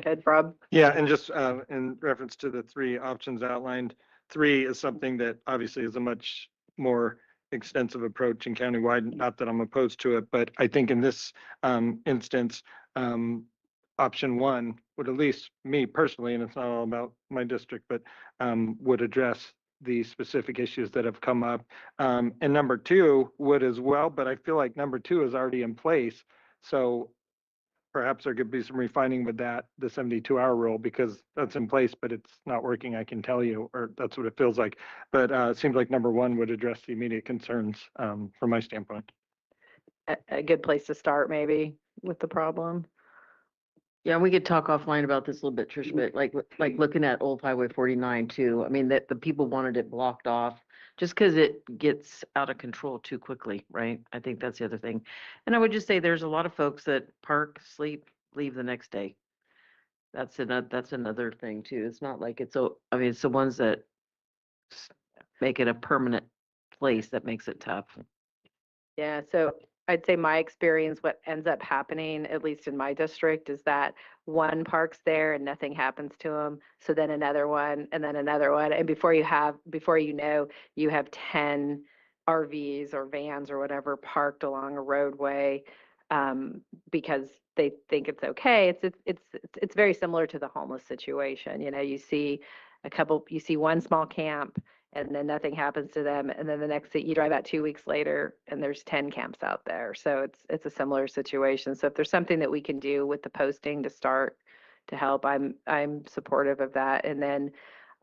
[SPEAKER 14] ahead, Rob.
[SPEAKER 1] Yeah, and just in reference to the 3 options outlined, 3 is something that obviously is a much more extensive approach and countywide. Not that I'm opposed to it, but I think in this instance, option 1 would, at least me personally, and it's not all about my district, but would address the specific issues that have come up. And number 2 would as well, but I feel like number 2 is already in place. So perhaps there could be some refining with that, the 72-hour rule, because that's in place, but it's not working, I can tell you, or that's what it feels like. But it seems like number 1 would address the immediate concerns from my standpoint.
[SPEAKER 14] A good place to start maybe with the problem.
[SPEAKER 6] Yeah, we could talk offline about this a little bit, Trish, but like looking at Old Highway 49 too, I mean, that the people wanted it blocked off just because it gets out of control too quickly, right? I think that's the other thing. And I would just say there's a lot of folks that park, sleep, leave the next day. That's another thing too. It's not like it's the ones that make it a permanent place that makes it tough.
[SPEAKER 14] Yeah, so I'd say my experience, what ends up happening, at least in my district, is that one parks there and nothing happens to them. So then another one, and then another one. And before you know, you have 10 RVs or vans or whatever parked along a roadway because they think it's okay. It's very similar to the homeless situation. You know, you see one small camp, and then nothing happens to them. And then the next thing, you drive out 2 weeks later and there's 10 camps out there. So it's a similar situation. So if there's something that we can do with the posting to start to help, I'm supportive of that. And then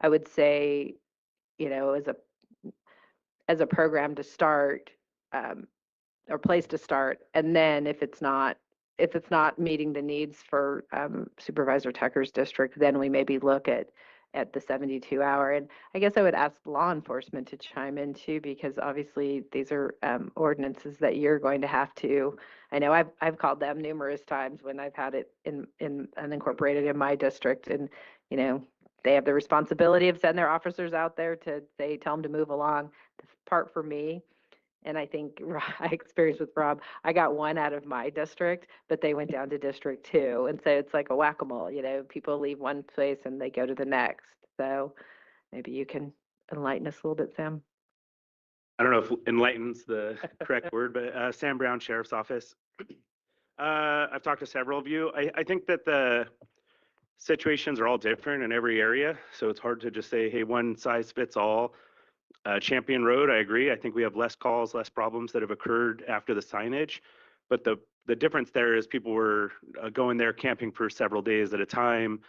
[SPEAKER 14] I would say, you know, as a program to start, or place to start. And then if it's not meeting the needs for Supervisor Tucker's district, then we maybe look at at the 72-hour. And I guess I would ask law enforcement to chime in too, because obviously these are ordinances that you're going to have to, I know I've called them numerous times when I've had it in unincorporated in my district, and you know, they have the responsibility of sending their officers out there to say, tell them to move along. The part for me, and I think I experienced with Rob, I got one out of my district, but they went down to District 2. And so it's like a whack-a-mole, you know, people leave one place and they go to the next. So maybe you can enlighten us a little bit, Sam.
[SPEAKER 2] I don't know if enlightens the correct word, but Sam Brown, Sheriff's Office. I've talked to several of you. I think that the situations are all different in every area. So it's hard to just say, hey, one size fits all. Champion Road, I agree. I think we have less calls, less problems that have occurred after the signage. But the difference there is people were going there camping for several days at a time.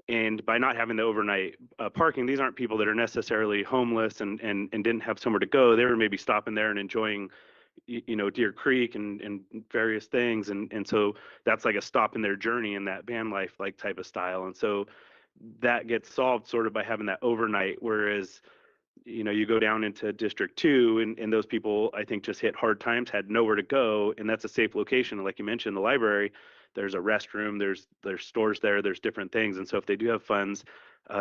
[SPEAKER 2] And by not having the overnight parking, these aren't people that are necessarily homeless and didn't have somewhere to go. They were maybe stopping there and enjoying, you know, Deer Creek and various things. And so that's like a stop in their journey in that van life like type of style. And so that gets solved sort of by having that overnight, whereas you know, you go down into District 2 and those people, I think, just hit hard times, had nowhere to go. And that's a safe location. Like you mentioned, the library, there's a restroom, there's stores there, there's different things. And so if they do have funds,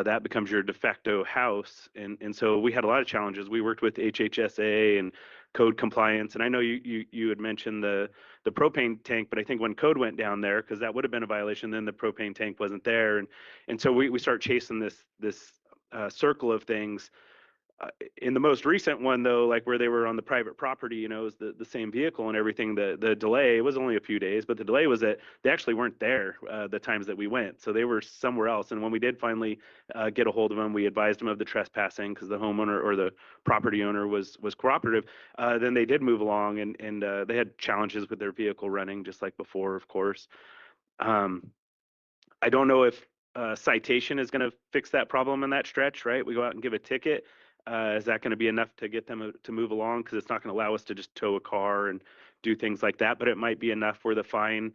[SPEAKER 2] that becomes your de facto house. And so we had a lot of challenges. We worked with HHSA and code compliance. And I know you had mentioned the propane tank, but I think when code went down there, because that would have been a violation, then the propane tank wasn't there. And so we start chasing this circle of things. In the most recent one, though, like where they were on the private property, you know, it was the same vehicle and everything. The delay was only a few days, but the delay was that they actually weren't there the times that we went. So they were somewhere else. And when we did finally get a hold of them, we advised them of the trespassing because the homeowner or the property owner was cooperative. Then they did move along and they had challenges with their vehicle running just like before, of course. I don't know if citation is going to fix that problem in that stretch, right? We go out and give a ticket. Is that going to be enough to get them to move along? Because it's not going to allow us to just tow a car and do things like that. But it might be enough where the fine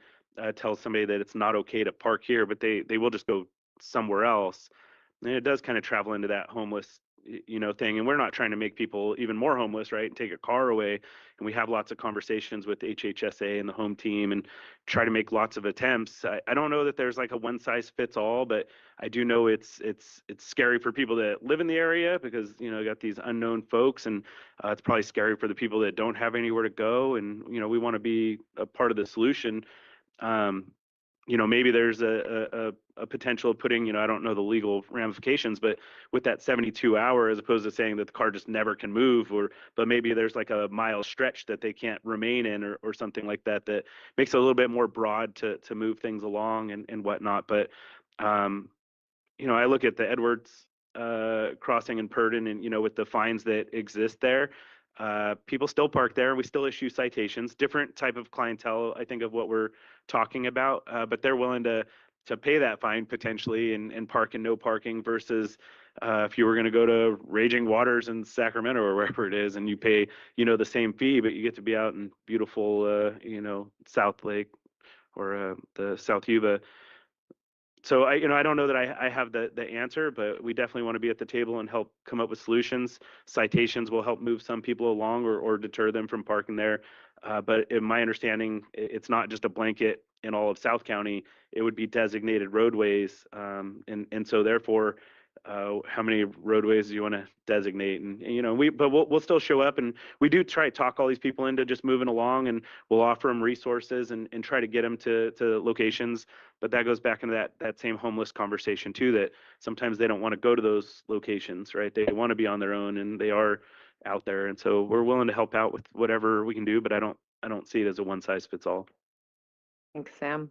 [SPEAKER 2] tells somebody that it's not okay to park here, but they will just go somewhere else. And it does kind of travel into that homeless, you know, thing. And we're not trying to make people even more homeless, right? And take a car away. And we have lots of conversations with HHSA and the home team and try to make lots of attempts. I don't know that there's like a one size fits all, but I do know it's scary for people that live in the area because, you know, you got these unknown folks, and it's probably scary for the people that don't have anywhere to go. And, you know, we want to be a part of the solution. You know, maybe there's a potential of putting, you know, I don't know the legal ramifications, but with that 72-hour, as opposed to saying that the car just never can move, but maybe there's like a mile stretch that they can't remain in or something like that, that makes it a little bit more broad to move things along and whatnot. But, you know, I look at the Edwards crossing in Purdon and, you know, with the fines that exist there, people still park there. We still issue citations, different type of clientele, I think, of what we're talking about, but they're willing to pay that fine potentially and park in no parking versus if you were going to go to Raging Waters in Sacramento or wherever it is and you pay, you know, the same fee, but you get to be out in beautiful, you know, South Lake or the South Yuba. So I don't know that I have the answer, but we definitely want to be at the table and help come up with solutions. Citations will help move some people along or deter them from parking there. But in my understanding, it's not just a blanket in all of South County. It would be designated roadways. And so therefore, how many roadways do you want to designate? And you know, we'll still show up, and we do try to talk all these people into just moving along, and we'll offer them resources and try to get them to locations. But that goes back into that same homeless conversation too, that sometimes they don't want to go to those locations, right? They want to be on their own, and they are out there. And so we're willing to help out with whatever we can do, but I don't see it as a one size fits all.
[SPEAKER 14] Thanks, Sam.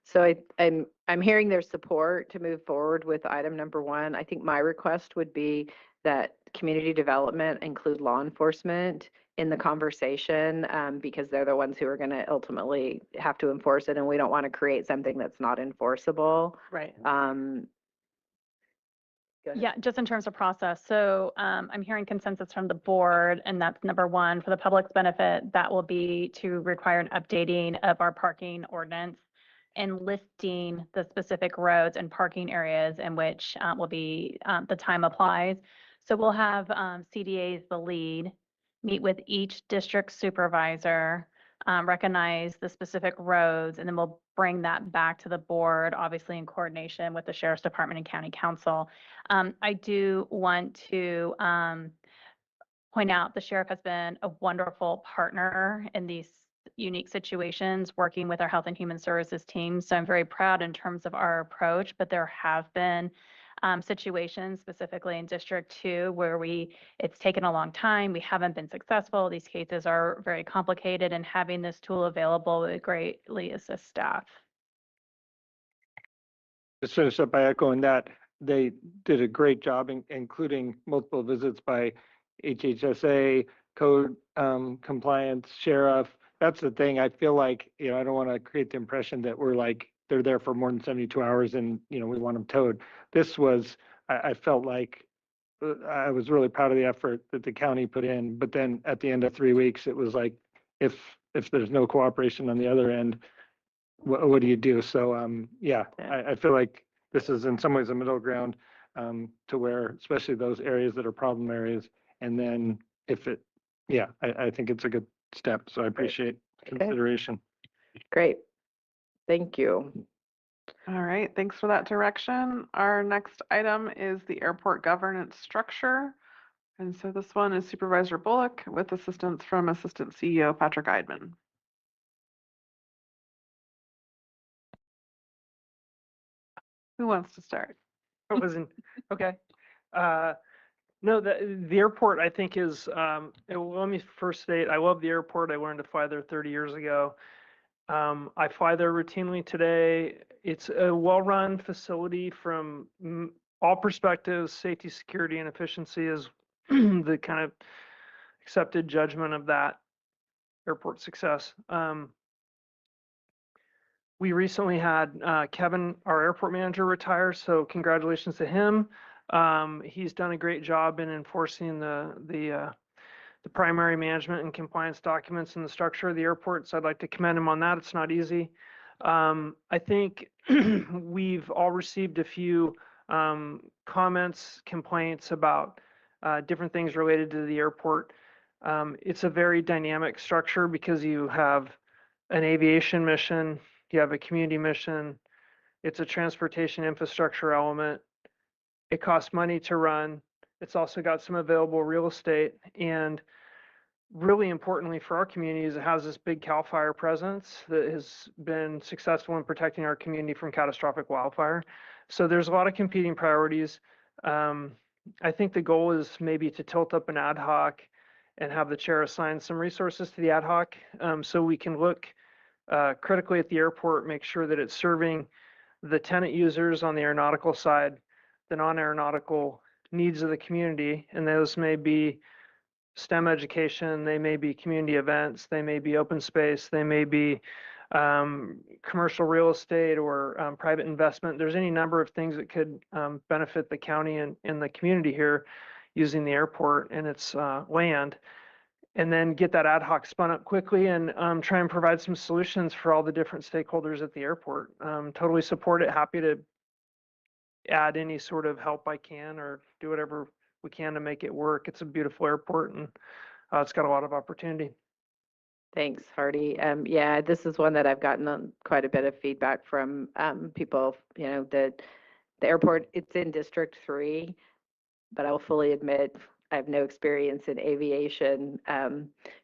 [SPEAKER 14] So I'm hearing there's support to move forward with item number 1. I think my request would be that community development include law enforcement in the conversation because they're the ones who are going to ultimately have to enforce it, and we don't want to create something that's not enforceable.
[SPEAKER 9] Right.
[SPEAKER 14] Yeah,
[SPEAKER 9] just in terms of process. So I'm hearing consensus from the board, and that's number 1. For the public's benefit, that will be to require an updating of our parking ordinance and listing the specific roads and parking areas in which will be the time applies. So we'll have CDAs, the lead, meet with each district supervisor, recognize the specific roads, and then we'll bring that back to the board, obviously in coordination with the Sheriff's Department and County Council. I do want to point out the sheriff has been a wonderful partner in these unique situations, working with our Health and Human Services team. So I'm very proud in terms of our approach, but there have been situations, specifically in District 2, where it's taken a long time. We haven't been successful. These cases are very complicated, and having this tool available would greatly assist staff.
[SPEAKER 1] Just finish up by echoing that they did a great job, including multiple visits by HHSA, code compliance, sheriff. That's the thing. I feel like, I don't want to create the impression that we're like, they're there for more than 72 hours and, we want them towed. This was, I felt like I was really proud of the effort that the county put in. But then at the end of 3 weeks, it was like, if there's no cooperation on the other end, what do you do? So, yeah, I feel like this is in some ways a middle ground to where, especially those areas that are problem areas. And then I think it's a good step. So I appreciate consideration.
[SPEAKER 14] Great. Thank you.
[SPEAKER 11] All right, thanks for that direction. Our next item is the airport governance structure. And so this one is Supervisor Bullock with assistance from Assistant CEO Patrick Eidman. Who wants to start?
[SPEAKER 21] It wasn't, okay. No, the airport I think is, let me first state, I love the airport. I learned to fly there 30 years ago. I fly there routinely today. It's a well-run facility from all perspectives. Safety, security, and efficiency is the kind of accepted judgment of that airport success. We recently had Kevin, our airport manager, retire, so congratulations to him. He's done a great job in enforcing the primary management and compliance documents in the structure of the airport, so I'd like to commend him on that. It's not easy. I think we've all received a few comments, complaints about different things related to the airport. It's a very dynamic structure because you have an aviation mission, you have a community mission, it's a transportation infrastructure element. It costs money to run. It's also got some available real estate, and really importantly for our community is it has this big CAL FIRE presence that has been successful in protecting our community from catastrophic wildfire. So there's a lot of competing priorities. I think the goal is maybe to tilt up an ad hoc and have the chair assign some resources to the ad hoc, so we can look critically at the airport, make sure that it's serving the tenant users on the aeronautical side, the non-aeronautical needs of the community, and those may be STEM education, they may be community events, they may be open space, they may be commercial real estate or private investment. There's any number of things that could benefit the county and the community here using the airport and its land, and then get that ad hoc spun up quickly and try and provide some solutions for all the different stakeholders at the airport. Totally support it, happy to add any sort of help I can or do whatever we can to make it work. It's a beautiful airport and it's got a lot of opportunity.
[SPEAKER 14] Thanks, Hardy. Yeah, this is one that I've gotten quite a bit of feedback from people, the airport, it's in District 3, but I will fully admit I have no experience in aviation.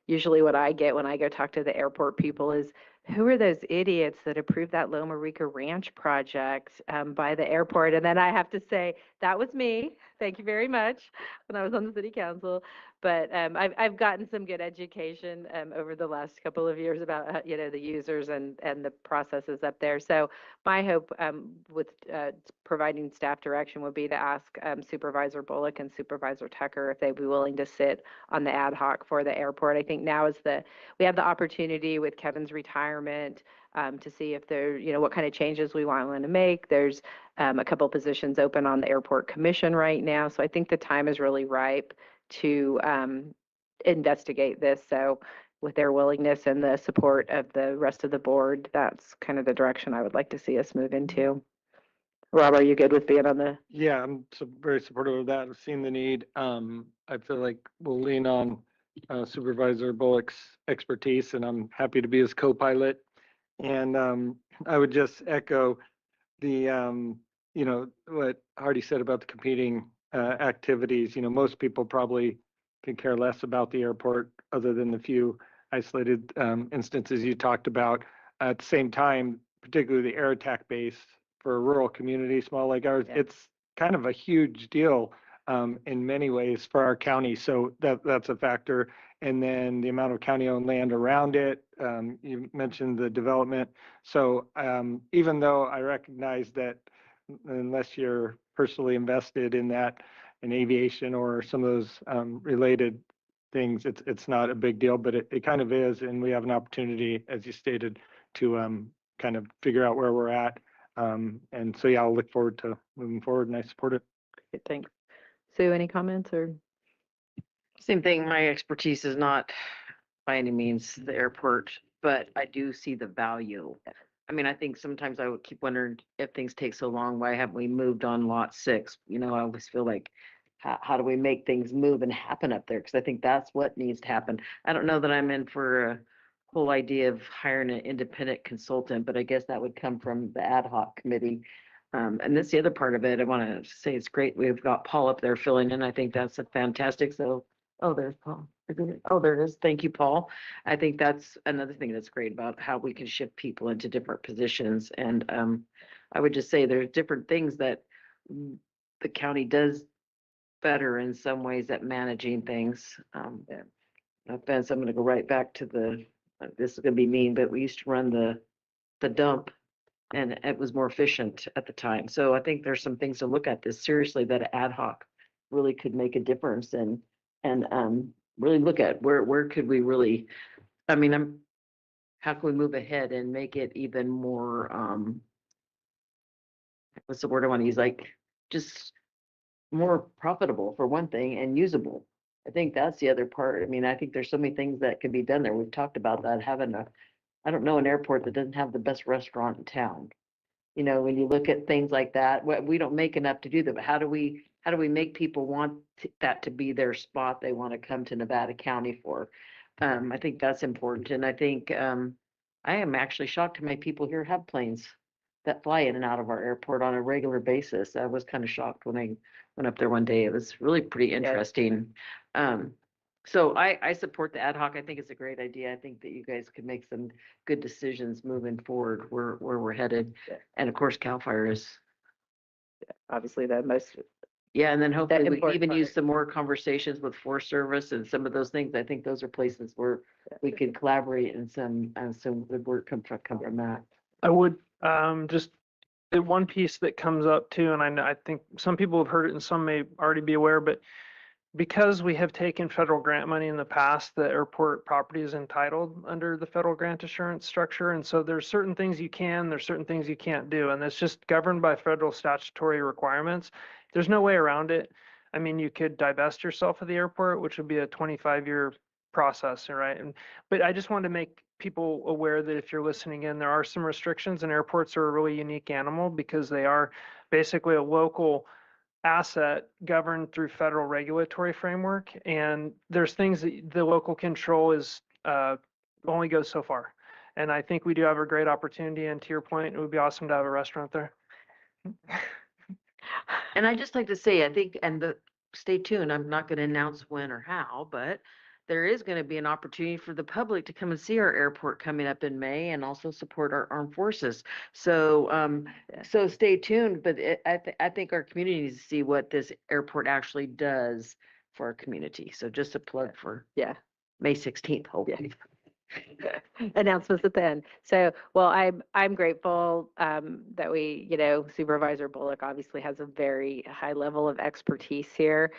[SPEAKER 14] Usually what I get when I go talk to the airport people is, who are those idiots that approved that Loma Rica Ranch project by the airport? And then I have to say, that was me. Thank you very much, when I was on the city council. But I've gotten some good education over the last couple of years about the users and the processes up there. So my hope with providing staff direction would be to ask Supervisor Bullock and Supervisor Tucker if they'd be willing to sit on the ad hoc for the airport. I think now is we have the opportunity with Kevin's retirement to see if there, what kind of changes we want to make. There's a couple positions open on the airport commission right now. So I think the time is really ripe to investigate this. So, with their willingness and the support of the rest of the board, that's kind of the direction I would like to see us move into. Rob, are you good with being on the?
[SPEAKER 1] Yeah, I'm very supportive of that. I've seen the need. I feel like we'll lean on Supervisor Bullock's expertise, and I'm happy to be his co-pilot. And I would just echo the, what Hardy said about the competing activities. Most people probably can care less about the airport other than the few isolated instances you talked about. At the same time, particularly the air attack base for a rural community, small like ours, it's kind of a huge deal in many ways for our county. So that's a factor. And then the amount of county-owned land around it. You mentioned the development. So even though I recognize that unless you're personally invested in that, in aviation or some of those related things, it's not a big deal, but it kind of is. And we have an opportunity, as you stated, to kind of figure out where we're at. And so, yeah, I'll look forward to moving forward, and I support it.
[SPEAKER 14] Okay, thanks. Sue, any comments or?
[SPEAKER 6] Same thing, my expertise is not by any means the airport, but I do see the value. I mean, I think sometimes I would keep wondering if things take so long, why haven't we moved on lot 6? I always feel like, how do we make things move and happen up there? Because I think that's what needs to happen. I don't know that I'm in for a whole idea of hiring an independent consultant, but I guess that would come from the ad hoc committee. And that's the other part of it. I want to say it's great. We've got Paul up there filling in. I think that's a fantastic. So, oh, there's Paul. Oh, there it is. Thank you, Paul. I think that's another thing that's great about how we can shift people into different positions. And I would just say there's different things that the county does better in some ways at managing things. No offense, I'm going to go right back to this is going to be mean, but we used to run the dump and it was more efficient at the time. So I think there's some things to look at this seriously that ad hoc really could make a difference and really look at where could we really, how can we move ahead and make it even more, what's the word I want to use? Like just more profitable for one thing and usable. I think that's the other part. I think there's so many things that can be done there. We've talked about that, having I don't know an airport that doesn't have the best restaurant in town. When you look at things like that, we don't make enough to do that, but how do we make people want that to be their spot they want to come to Nevada County for? I think that's important. And I think I am actually shocked how many people here have planes that fly in and out of our airport on a regular basis. I was kind of shocked when I went up there one day. It was really pretty interesting. So I support the ad hoc. I think it's a great idea. I think that you guys could make some good decisions moving forward where we're headed. And of course, CAL FIRE is
[SPEAKER 14] obviously the most.
[SPEAKER 6] Yeah, and then hopefully we can
[SPEAKER 14] important
[SPEAKER 6] even
[SPEAKER 14] part.
[SPEAKER 6] use some more conversations with Forest Service and some of those things. I think those are places where we could collaborate and some good work come from that.
[SPEAKER 21] I would just the one piece that comes up too, and I think some people have heard it and some may already be aware, but because we have taken federal grant money in the past, the airport property is entitled under the federal grant assurance structure. And so there's certain things you can, there's certain things you can't do. And it's just governed by federal statutory requirements. There's no way around it. You could divest yourself of the airport, which would be a 25-year process, right? But I just wanted to make people aware that if you're listening in, there are some restrictions, and airports are a really unique animal because they are basically a local asset governed through federal regulatory framework, and there's things that the local control is only goes so far. And I think we do have a great opportunity, and to your point, it would be awesome to have a restaurant there.
[SPEAKER 6] And I just like to say, I think, stay tuned, I'm not going to announce when or how, but there is going to be an opportunity for the public to come and see our airport coming up in May and also support our armed forces. So, so stay tuned, but I think our community needs to see what this airport actually does for our community. So just a plug for May 16th, hopefully.
[SPEAKER 14] Announcements at the end. So, well, I'm grateful that we, Supervisor Bullock obviously has a very high level of expertise here.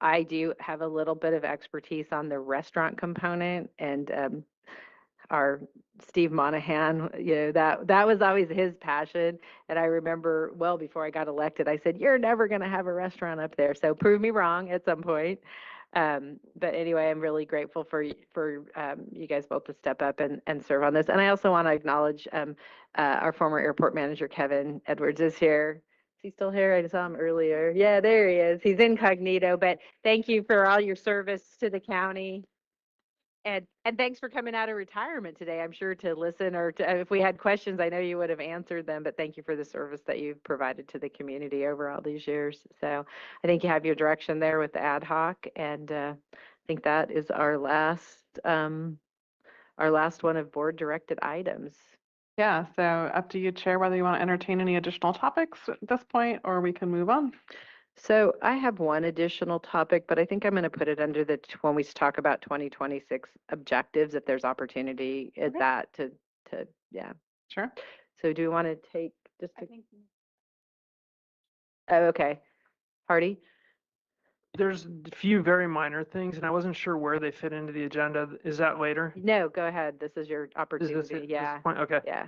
[SPEAKER 14] I do have a little bit of expertise on the restaurant component, and our Steve Monahan, that was always his passion. And I remember well before I got elected, I said, "You're never going to have a restaurant up there, so prove me wrong at some point." But anyway, I'm really grateful for you guys both to step up and serve on this. And I also want to acknowledge our former airport manager, Kevin Edwards, is here. Is he still here? I saw him earlier. Yeah, there he is. He's incognito, but thank you for all your service to the county. And thanks for coming out of retirement today. I'm sure to listen or to, if we had questions, I know you would have answered them, but thank you for the service that you've provided to the community over all these years. So I think you have your direction there with the ad hoc, and I think that is our last one of board directed items.
[SPEAKER 11] Yeah, so up to you, Chair, whether you want to entertain any additional topics at this point, or we can move on.
[SPEAKER 14] So I have one additional topic, but I think I'm going to put it under when we talk about 2026 objectives, if there's opportunity at that to, yeah.
[SPEAKER 11] Sure.
[SPEAKER 14] So do we want to take just a... Oh, okay. Hardy?
[SPEAKER 21] There's a few very minor things, and I wasn't sure where they fit into the agenda. Is that later?
[SPEAKER 14] No, go ahead. This is your
[SPEAKER 21] Is
[SPEAKER 14] opportunity.
[SPEAKER 21] this it?
[SPEAKER 14] Yeah.
[SPEAKER 21] Okay.
[SPEAKER 14] Yeah.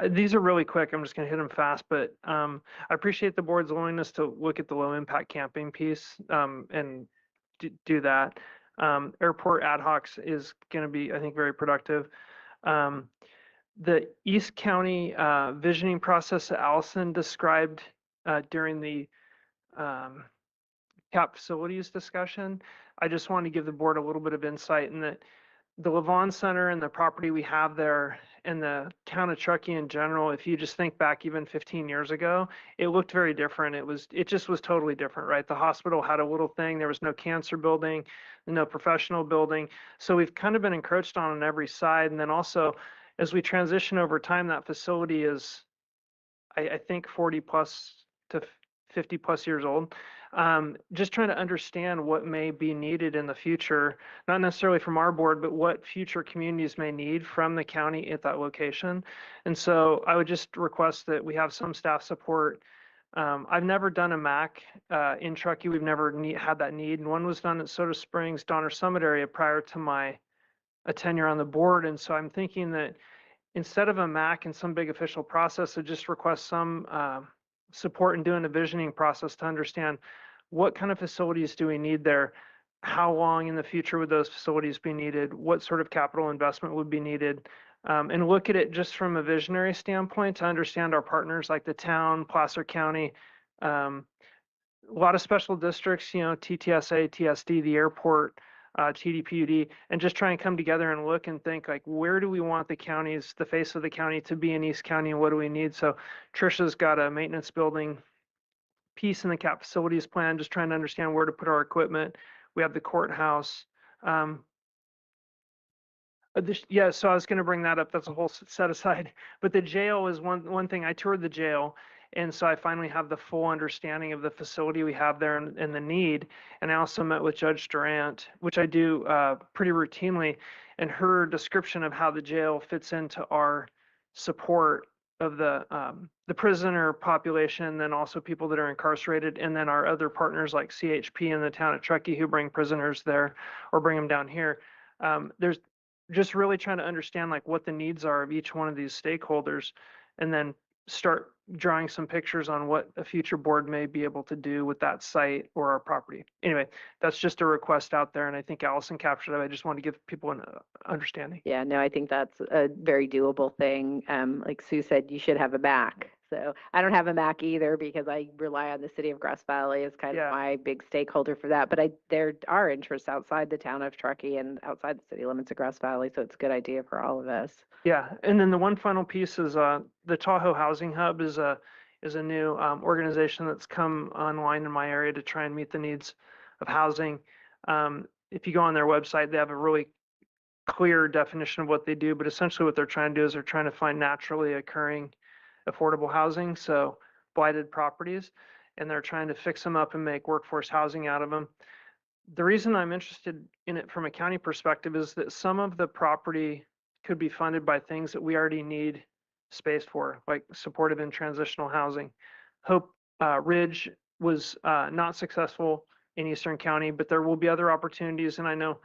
[SPEAKER 21] These are really quick. I'm just going to hit them fast, but I appreciate the board's willingness to look at the low impact camping piece and do that. Airport ad hocs is going to be, I think, very productive. The East County visioning process that Allison described during the CAP facilities discussion, I just want to give the board a little bit of insight in that the Levon Center and the property we have there and the town of Truckee in general, if you just think back even 15 years ago, it looked very different. It just was totally different, right? The hospital had a little thing. There was no cancer building, no professional building. So we've kind of been encroached on every side. And then also, as we transition over time, that facility is, I think, 40 plus to 50 plus years old. Just trying to understand what may be needed in the future, not necessarily from our board, but what future communities may need from the county at that location. And so I would just request that we have some staff support. I've never done a MAC in Truckee. We've never had that need. And one was done at Soda Springs, Donner Summit area prior to my tenure on the board. And so I'm thinking that instead of a MAC and some big official process, I just request some support in doing a visioning process to understand what kind of facilities do we need there, how long in the future would those facilities be needed, what sort of capital investment would be needed, and look at it just from a visionary standpoint to understand our partners like the town, Placer County, a lot of special districts, TTSA, TSD, the airport, TDPUD, and just try and come together and look and think like, where do we want the counties, the face of the county to be in East County, and what do we need? So Trisha's got a maintenance building piece in the CAP facilities plan, just trying to understand where to put our equipment. We have the courthouse. Yeah, so I was going to bring that up. That's a whole set aside. But the jail is one thing. I toured the jail, and so I finally have the full understanding of the facility we have there and the need. And I also met with Judge Durant, which I do pretty routinely, and her description of how the jail fits into our support of the prisoner population, and then also people that are incarcerated, and then our other partners like CHP in the town of Truckee who bring prisoners there or bring them down here. There's just really trying to understand like what the needs are of each one of these stakeholders, and then start drawing some pictures on what a future board may be able to do with that site or our property. Anyway, that's just a request out there, and I think Allison captured it. I just want to give people an understanding.
[SPEAKER 14] Yeah, no, I think that's a very doable thing. Like Sue said, you should have a MAC. So I don't have a MAC either because I rely on the city of Grass Valley as kind of my big stakeholder for that. But there are interests outside the town of Truckee and outside the city limits of Grass Valley. So it's a good idea for all of us.
[SPEAKER 21] Yeah, and then the one final piece is the Tahoe Housing Hub is a new organization that's come online in my area to try and meet the needs of housing. If you go on their website, they have a really clear definition of what they do, but essentially what they're trying to do is they're trying to find naturally occurring affordable housing, so blighted properties, and they're trying to fix them up and make workforce housing out of them. The reason I'm interested in it from a county perspective is that some of the property could be funded by things that we already need space for, like supportive and transitional housing. Hope Ridge was not successful in Eastern County, but there will be other opportunities, and I know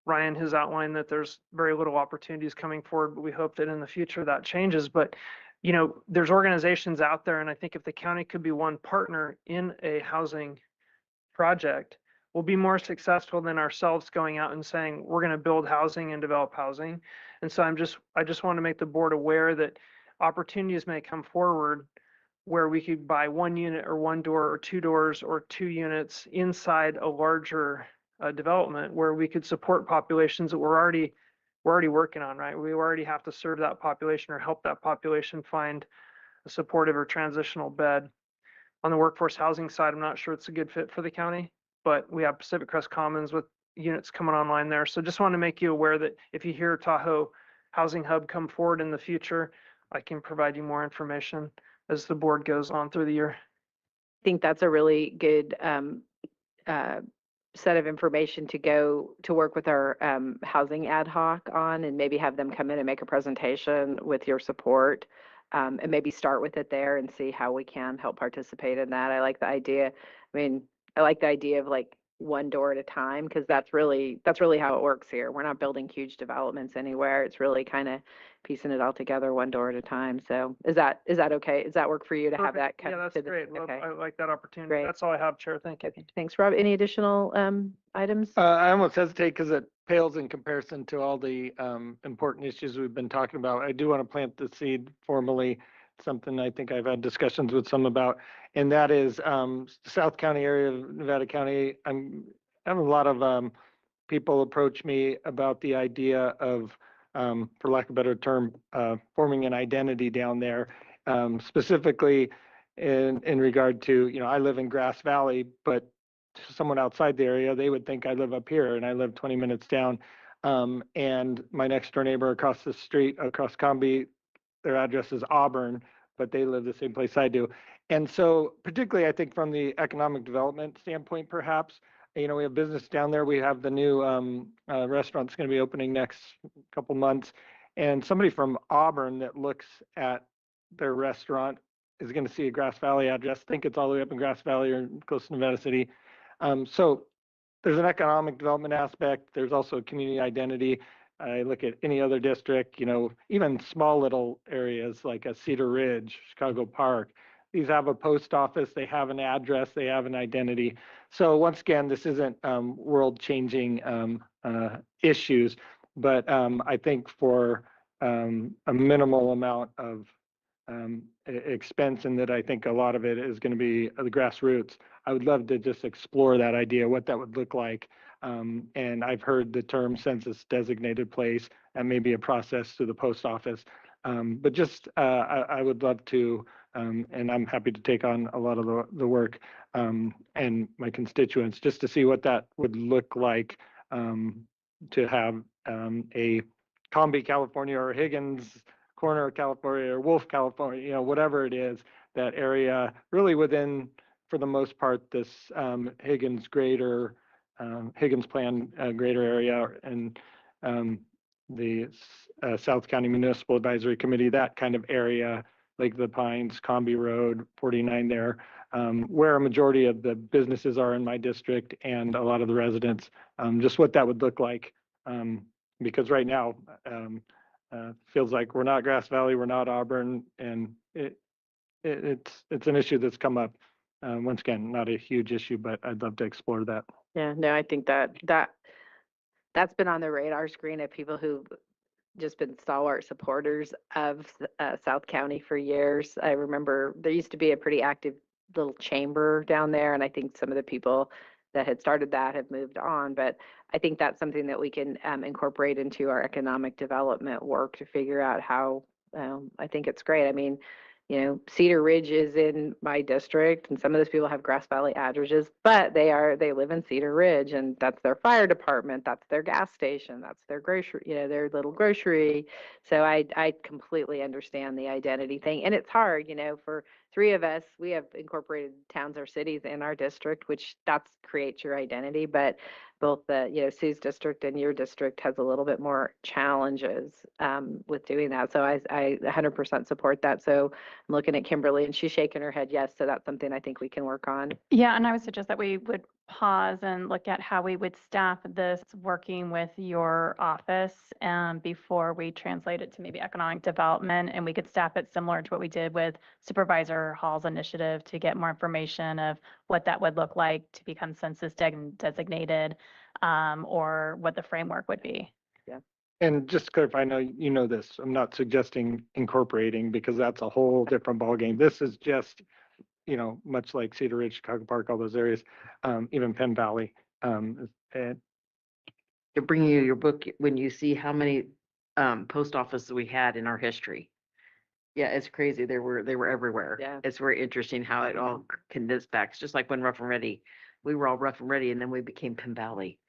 [SPEAKER 21] Ryan has outlined that there's very little opportunities coming forward, but we hope that in the future that changes. But there's organizations out there, and I think if the county could be one partner in a housing project, will be more successful than ourselves going out and saying, we're going to build housing and develop housing. And so I just want to make the board aware that opportunities may come forward where we could buy 1 unit or 1 door or 2 doors or 2 units inside a larger development where we could support populations that we're already working on, right? We already have to serve that population or help that population find a supportive or transitional bed. On the workforce housing side, I'm not sure it's a good fit for the county, but we have Pacific Crest Commons with units coming online there. So just want to make you aware that if you hear Tahoe Housing Hub come forward in the future, I can provide you more information as the board goes on through the year.
[SPEAKER 14] I think that's a really good set of information to go to work with our housing ad hoc on, and maybe have them come in and make a presentation with your support, and maybe start with it there and see how we can help participate in that. I like the idea. I mean, I like the idea of like 1 door at a time, because that's really how it works here. We're not building huge developments anywhere. It's really kind of piecing it all together 1 door at a time. So is that okay? Does that work for you to have that?
[SPEAKER 21] Yeah, that's great.
[SPEAKER 14] Okay.
[SPEAKER 21] I like that opportunity.
[SPEAKER 14] Great.
[SPEAKER 21] That's all I have, Chair. Thank you.
[SPEAKER 14] Okay. Thanks, Rob. Any additional items?
[SPEAKER 1] I almost hesitate because it pales in comparison to all the important issues we've been talking about. I do want to plant the seed formally, something I think I've had discussions with some about, and that is South County area of Nevada County. I have a lot of people approach me about the idea of, for lack of a better term, forming an identity down there, specifically in regard to, I live in Grass Valley, but to someone outside the area, they would think I live up here and I live 20 minutes down. And my next door neighbor across the street, across Combi, their address is Auburn, but they live the same place I do. And so particularly, I think from the economic development standpoint, perhaps, we have business down there. We have the new restaurant that's going to be opening next couple months. And somebody from Auburn that looks at their restaurant is going to see a Grass Valley address, think it's all the way up in Grass Valley or close to Nevada City. So there's an economic development aspect. There's also community identity. I look at any other district, even small little areas like a Cedar Ridge, Chicago Park. These have a post office, they have an address, they have an identity. So once again, this isn't world-changing issues, but I think for a minimal amount of expense, and that I think a lot of it is going to be the grassroots, I would love to just explore that idea, what that would look like. And I've heard the term census designated place, and maybe a process through the post office. But just I would love to, and I'm happy to take on a lot of the work and my constituents, just to see what that would look like, to have a Combi, California, or Higgins Corner, California, or Wolf, California, whatever it is, that area really within, for the most part, this Higgins greater, Higgins Plan greater area, and the South County Municipal Advisory Committee, that kind of area, Lake of the Pines, Combi Road, 49 there, where a majority of the businesses are in my district and a lot of the residents, just what that would look like. Because right now, feels like we're not Grass Valley, we're not Auburn, and it's an issue that's come up. Once again, not a huge issue, but I'd love to explore that.
[SPEAKER 14] Yeah, no, I think that's been on the radar screen of people who've just been stalwart supporters of South County for years. I remember there used to be a pretty active little chamber down there, and I think some of the people that had started that have moved on, but I think that's something that we can incorporate into our economic development work to figure out how. I think it's great. I mean, Cedar Ridge is in my district, and some of those people have Grass Valley addresses, but they live in Cedar Ridge, and that's their fire department, that's their gas station, that's their grocery, their little grocery. So I completely understand the identity thing, and it's hard, for 3 of us, we have incorporated towns or cities in our district, which creates your identity, but both the, Sue's district and your district has a little bit more challenges with doing that. So I 100% support that. So I'm looking at Kimberly and she's shaking her head yes. So that's something I think we can work on.
[SPEAKER 9] Yeah, and I would suggest that we would pause and look at how we would staff this working with your office before we translate it to maybe economic development. And we could staff it similar to what we did with Supervisor Hall's initiative to get more information of what that would look like to become census designated or what the framework would be.
[SPEAKER 14] Yeah.
[SPEAKER 1] And just to clarify, I know you know this, I'm not suggesting incorporating because that's a whole different ballgame. This is just, you know, much like Cedar Ridge, Chicago Park, all those areas, even Penn Valley. And
[SPEAKER 6] To bring you your book, when you see how many post offices we had in our history. Yeah, it's crazy. They were everywhere.
[SPEAKER 14] Yeah.
[SPEAKER 6] It's very interesting how it all condensed back. It's just like when Rough and Ready, we were all Rough and Ready and then we became Penn Valley.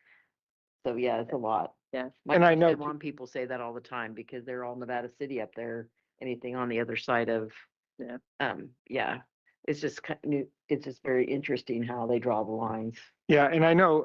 [SPEAKER 6] So yeah, it's a lot.
[SPEAKER 14] Yeah.
[SPEAKER 1] And I know
[SPEAKER 6] San Juan people say that all the time because they're all Nevada City up there. Anything on the other side of, yeah, it's just it's just very interesting how they draw the lines.
[SPEAKER 1] yeah, and I know,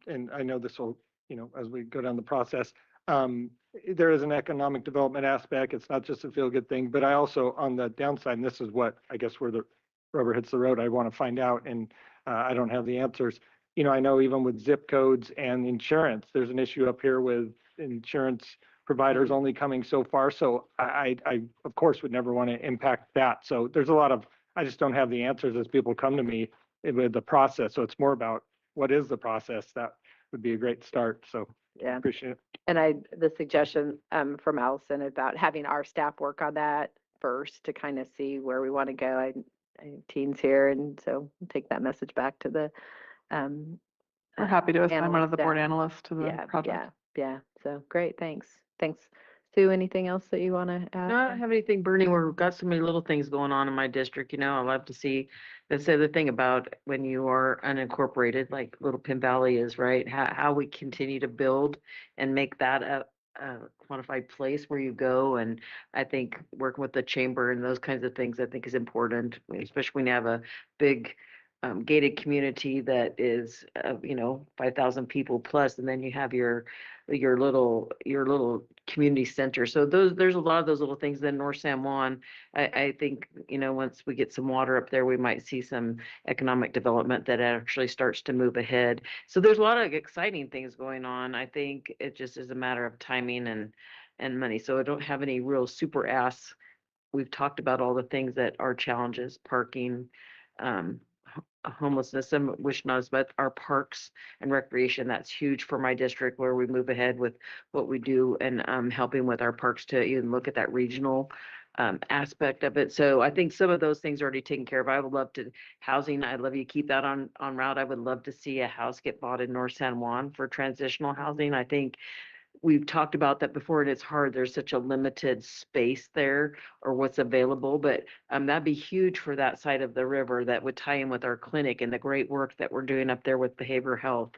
[SPEAKER 1] and I know this will, you know, as we go down the process, there is an economic development aspect. It's not just a feel good thing, but I also, on the downside, and this is what I guess where the rubber hits the road, I want to find out, and I don't have the answers. You know, I know even with zip codes and insurance, there's an issue up here with insurance providers only coming so far. So I of course would never want to impact that. So there's a lot of, I just don't have the answers as people come to me with the process. So it's more about what is the process. That would be a great start. So
[SPEAKER 14] Yeah.
[SPEAKER 1] appreciate it.
[SPEAKER 14] And the suggestion from Allison about having our staff work on that first to kind of see where we want to go. I teens here, and so take that message back to the
[SPEAKER 11] We're happy to assign one
[SPEAKER 14] analyst
[SPEAKER 11] of the board
[SPEAKER 14] staff.
[SPEAKER 11] analysts to the
[SPEAKER 14] Yeah,
[SPEAKER 11] project.
[SPEAKER 14] yeah. So great, thanks. Sue, anything else that you want to add?
[SPEAKER 6] No, I don't have anything burning. We've got so many little things going on in my district, you know, I love to see. That's the other thing about when you are unincorporated, like Little Pin Valley is, right? How we continue to build and make that a quantified place where you go. And I think working with the chamber and those kinds of things, I think is important, especially when you have a big gated community that is, you know, 5,000 people plus, and then you have your little community center. So there's a lot of those little things. Then North San Juan, I think, you know, once we get some water up there, we might see some economic development that actually starts to move ahead. So there's a lot of exciting things going on. I think it just is a matter of timing and money. So I don't have any real super asks. We've talked about all the things that are challenges, parking, homelessness, and which knows, but our parks and recreation, that's huge for my district where we move ahead with what we do and helping with our parks to even look at that regional aspect of it. So I think some of those things are already taken care of. I would love to housing. I'd love you to keep that on route. I would love to see a house get bought in North San Juan for transitional housing. I think we've talked about that before, and it's hard. There's such a limited space there or what's available, but that'd be huge for that side of the river. That would tie in with our clinic and the great work that we're doing up there with behavioral health.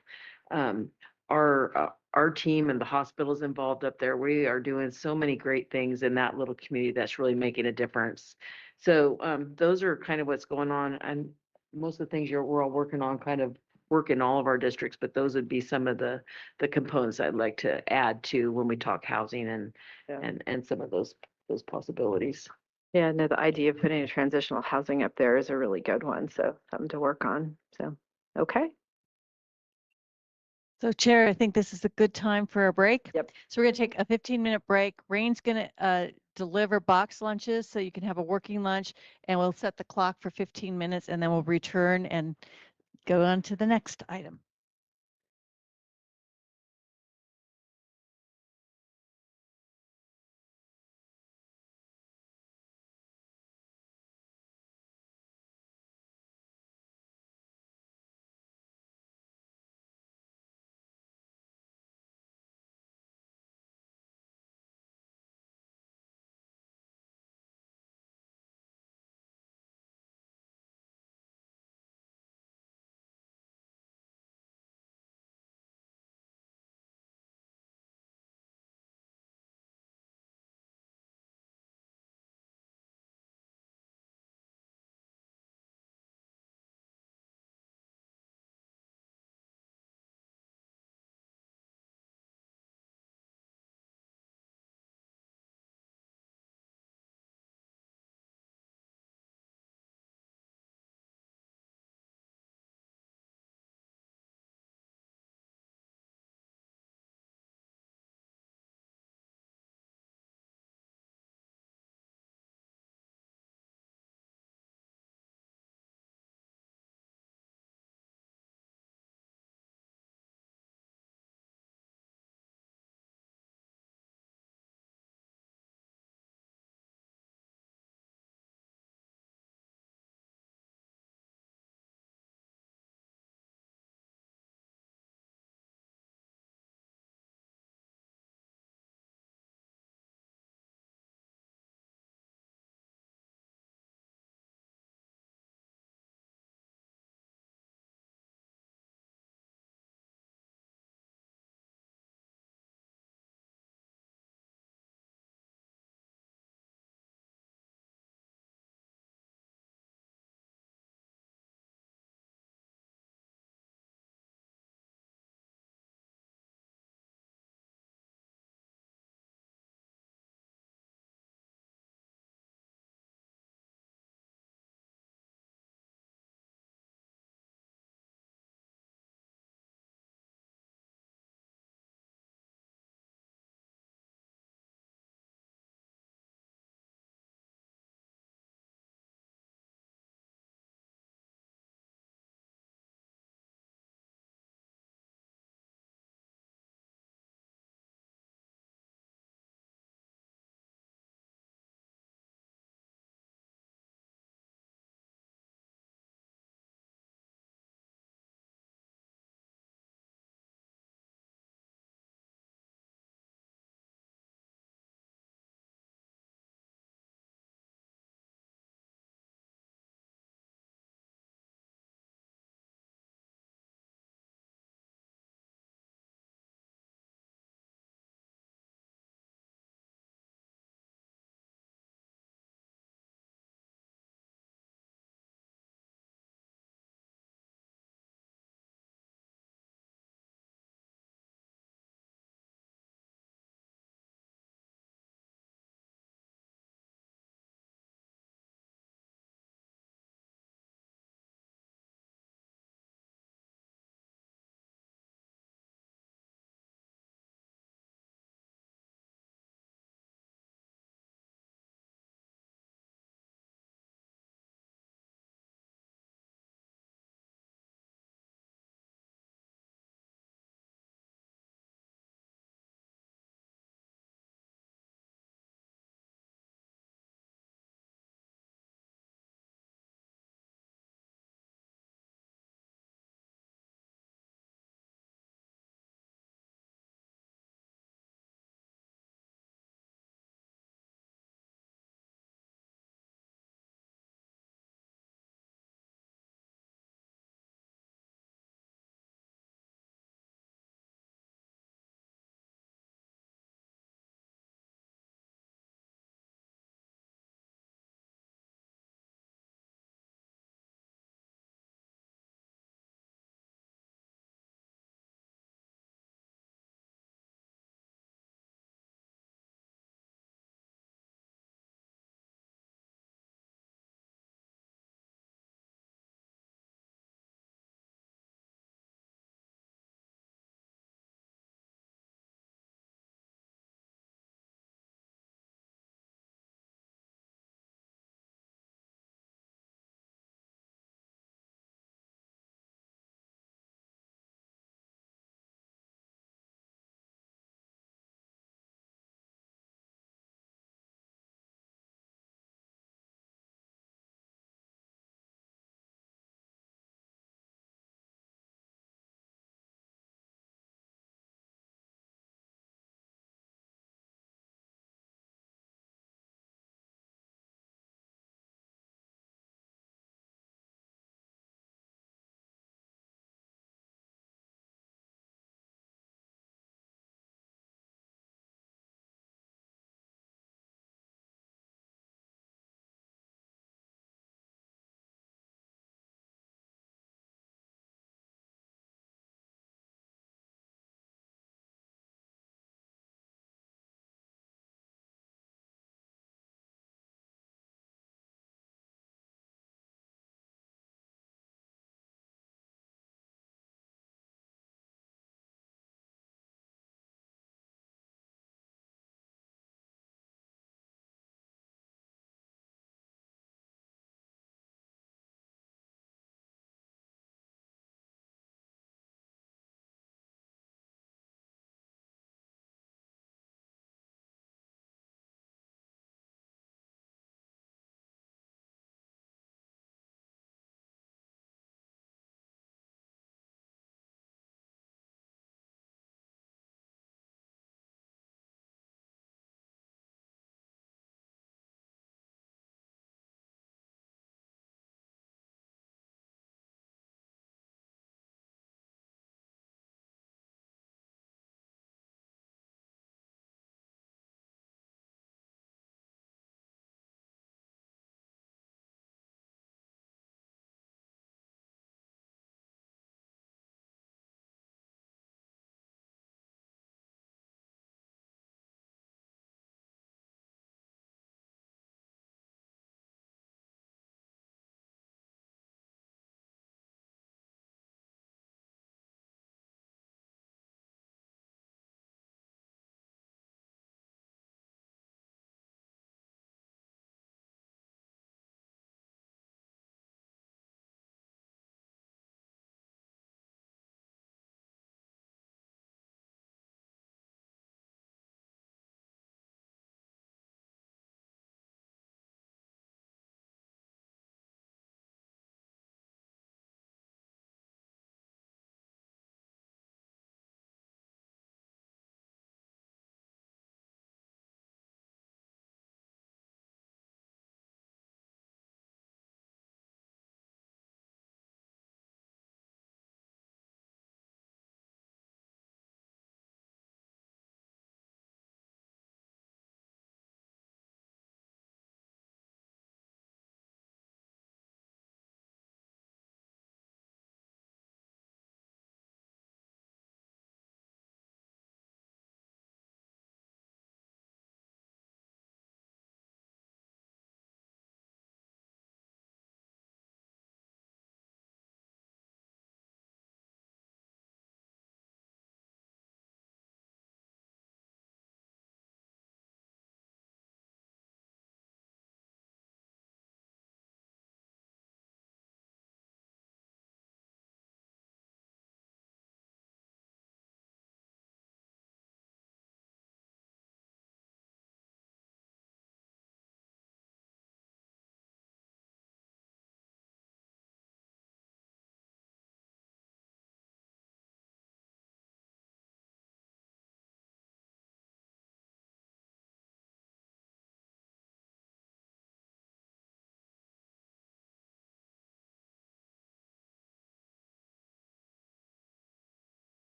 [SPEAKER 6] Our team and the hospitals involved up there, we are doing so many great things in that little community that's really making a difference. So those are kind of what's going on, and most of the things we're all working on kind of work in all of our districts, but those would be some of the components I'd like to add to when we talk housing and some of those possibilities.
[SPEAKER 14] Yeah, no, the idea of putting a transitional housing up there is a really good one. So something to work on. So, okay.
[SPEAKER 20] So Chair, I think this is a good time for a break.
[SPEAKER 14] Yep.
[SPEAKER 20] So we're going to take a 15-minute break. Rain's going to deliver box lunches so you can have a working lunch, and we'll set the clock for 15 minutes and then we'll return and go on to the next item.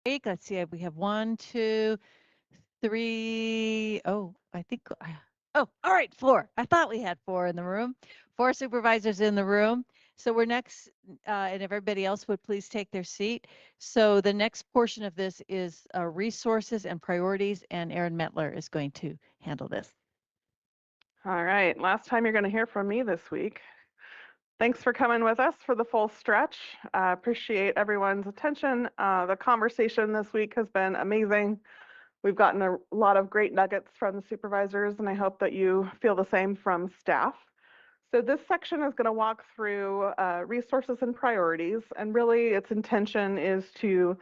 [SPEAKER 20] Let's see, we have 1, 2, 3. Oh, I think, oh, all right, 4. I thought we had 4 in the room. 4 supervisors in the room. So we're next, and if everybody else would please take their seat. So the next portion of this is resources and priorities, and Erin Metler is going to handle this.
[SPEAKER 11] All right, last time you're going to hear from me this week. Thanks for coming with us for the full stretch. Appreciate everyone's attention. The conversation this week has been amazing. We've gotten a lot of great nuggets from the supervisors, and I hope that you feel the same from staff. So this section is going to walk through resources and priorities, and really its intention is to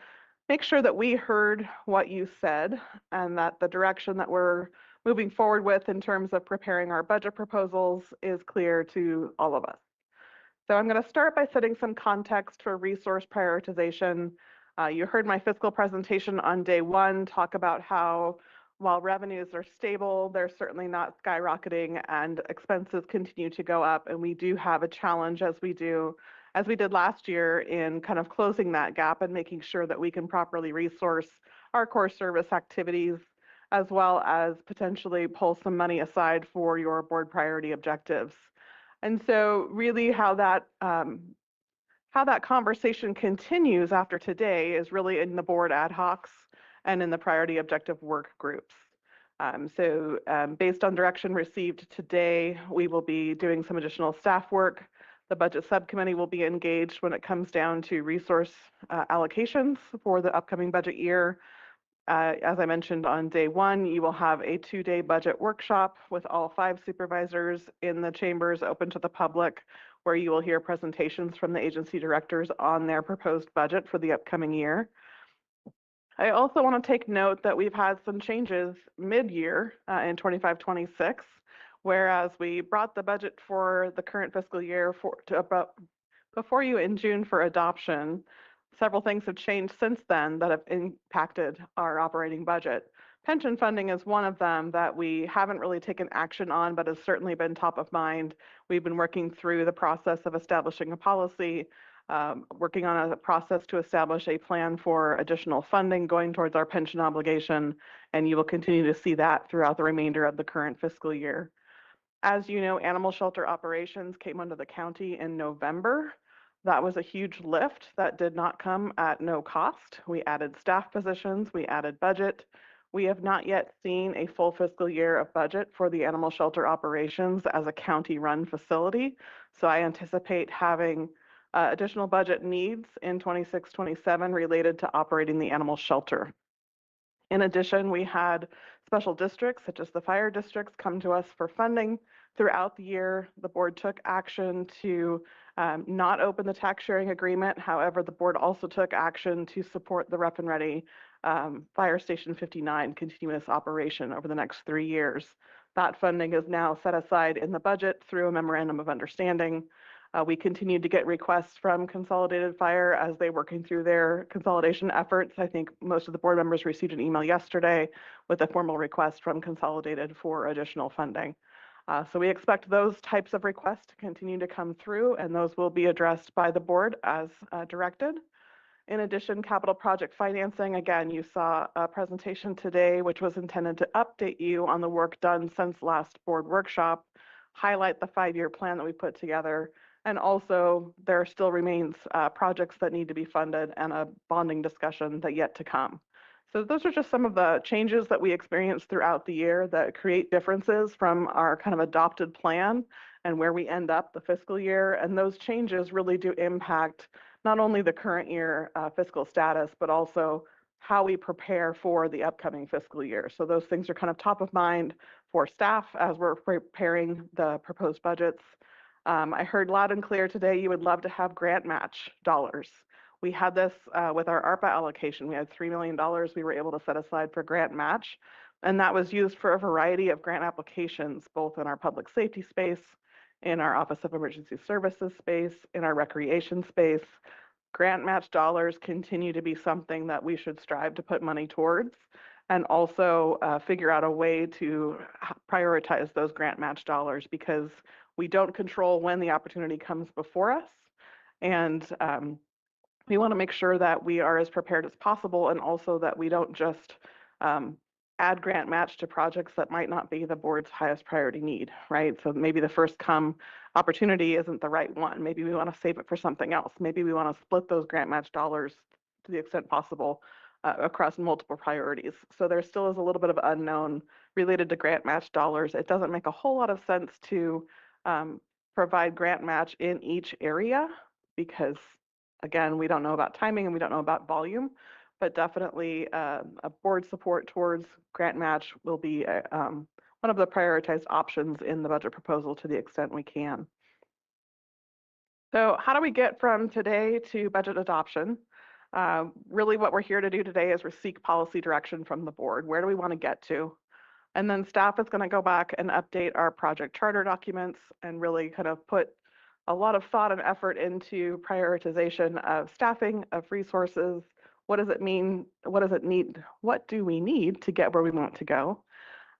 [SPEAKER 11] make sure that we heard what you said and that the direction that we're moving forward with in terms of preparing our budget proposals is clear to all of us. So I'm going to start by setting some context for resource prioritization. You heard my fiscal presentation on day 1 talk about how while revenues are stable, they're certainly not skyrocketing and expenses continue to go up. And we do have a challenge as we did last year in kind of closing that gap and making sure that we can properly resource our core service activities, as well as potentially pull some money aside for your board priority objectives. And so really how that conversation continues after today is really in the board ad hocs and in the priority objective work groups. Based on direction received today, we will be doing some additional staff work. The budget subcommittee will be engaged when it comes down to resource allocations for the upcoming budget year. As I mentioned on day 1, you will have a 2-day budget workshop with all 5 supervisors in the chambers open to the public, where you will hear presentations from the agency directors on their proposed budget for the upcoming year. I also want to take note that we've had some changes mid-year in 25-26, whereas we brought the budget for the current fiscal year before you in June for adoption. Several things have changed since then that have impacted our operating budget. Pension funding is one of them that we haven't really taken action on, but has certainly been top of mind. We've been working through the process of establishing a policy, working on a process to establish a plan for additional funding going towards our pension obligation, and you will continue to see that throughout the remainder of the current fiscal year. As you know, animal shelter operations came under the county in November. That was a huge lift that did not come at no cost. We added staff positions, we added budget. We have not yet seen a full fiscal year of budget for the animal shelter operations as a county-run facility. So I anticipate having additional budget needs in 26-27 related to operating the animal shelter. In addition, we had special districts such as the fire districts come to us for funding throughout the year. The board took action to not open the tax sharing agreement. However, the board also took action to support the Rough and Ready Fire Station 59 continuous operation over the next 3 years. That funding is now set aside in the budget through a memorandum of understanding. We continued to get requests from Consolidated Fire as they're working through their consolidation efforts. I think most of the board members received an email yesterday with a formal request from Consolidated for additional funding. So we expect those types of requests to continue to come through, and those will be addressed by the board as directed. In addition, capital project financing, again, you saw a presentation today which was intended to update you on the work done since last board workshop, highlight the 5-year plan that we put together, and also there still remains projects that need to be funded and a bonding discussion that yet to come. So those are just some of the changes that we experienced throughout the year that create differences from our kind of adopted plan and where we end up the fiscal year. And those changes really do impact not only the current year fiscal status, but also how we prepare for the upcoming fiscal year. So those things are kind of top of mind for staff as we're preparing the proposed budgets. I heard loud and clear today you would love to have grant match dollars. We had this with our ARPA allocation. We had $3 million we were able to set aside for grant match, and that was used for a variety of grant applications, both in our public safety space, in our Office of Emergency Services space, in our recreation space. Grant match dollars continue to be something that we should strive to put money towards, and also figure out a way to prioritize those grant match dollars, because we don't control when the opportunity comes before us. And we want to make sure that we are as prepared as possible, and also that we don't just add grant match to projects that might not be the board's highest priority need, right? So maybe the first come opportunity isn't the right one. Maybe we want to save it for something else. Maybe we want to split those grant match dollars to the extent possible across multiple priorities. So there still is a little bit of unknown related to grant match dollars. It doesn't make a whole lot of sense to provide grant match in each area because, again, we don't know about timing and we don't know about volume, but definitely a board support towards grant match will be one of the prioritized options in the budget proposal to the extent we can. So how do we get from today to budget adoption? Really what we're here to do today is seek policy direction from the board. Where do we want to get to? And then staff is going to go back and update our project charter documents and really kind of put a lot of thought and effort into prioritization of staffing, of resources. What does it mean? What does it need? What do we need to get where we want to go?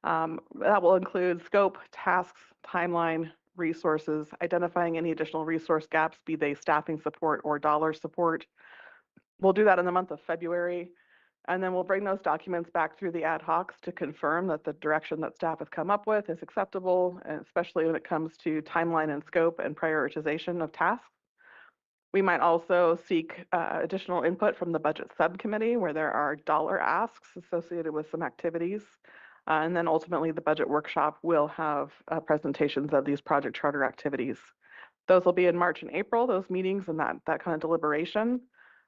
[SPEAKER 11] That will include scope, tasks, timeline, resources, identifying any additional resource gaps, be they staffing support or dollar support. We'll do that in the month of February. And then we'll bring those documents back through the ad hocs to confirm that the direction that staff has come up with is acceptable, and especially when it comes to timeline and scope and prioritization of tasks. We might also seek additional input from the budget subcommittee where there are dollar asks associated with some activities. And then ultimately the budget workshop will have presentations of these project charter activities. Those will be in March and April, those meetings and that kind of deliberation.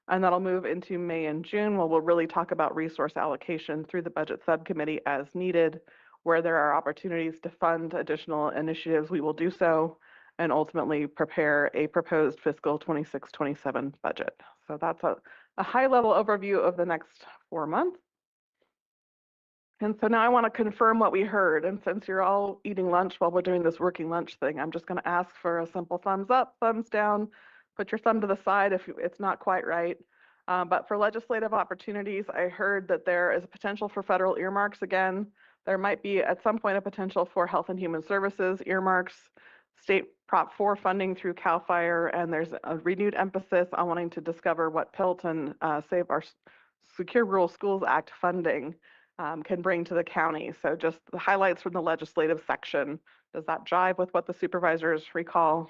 [SPEAKER 11] And that'll move into May and June where we'll really talk about resource allocation through the budget subcommittee as needed. Where there are opportunities to fund additional initiatives, we will do so, and ultimately prepare a proposed fiscal 26-27 budget. So that's a high-level overview of the next 4 months. And so now I want to confirm what we heard. And since you're all eating lunch while we're doing this working lunch thing, I'm just going to ask for a simple thumbs up, thumbs down. Put your thumb to the side if it's not quite right. But for legislative opportunities, I heard that there is a potential for federal earmarks again. There might be at some point a potential for Health and Human Services earmarks, state Prop 4 funding through CAL FIRE, and there's a renewed emphasis on wanting to discover what PILT and Save Our Secure Rural Schools Act funding can bring to the county. So just the highlights from the legislative section. Does that jive with what the supervisors recall?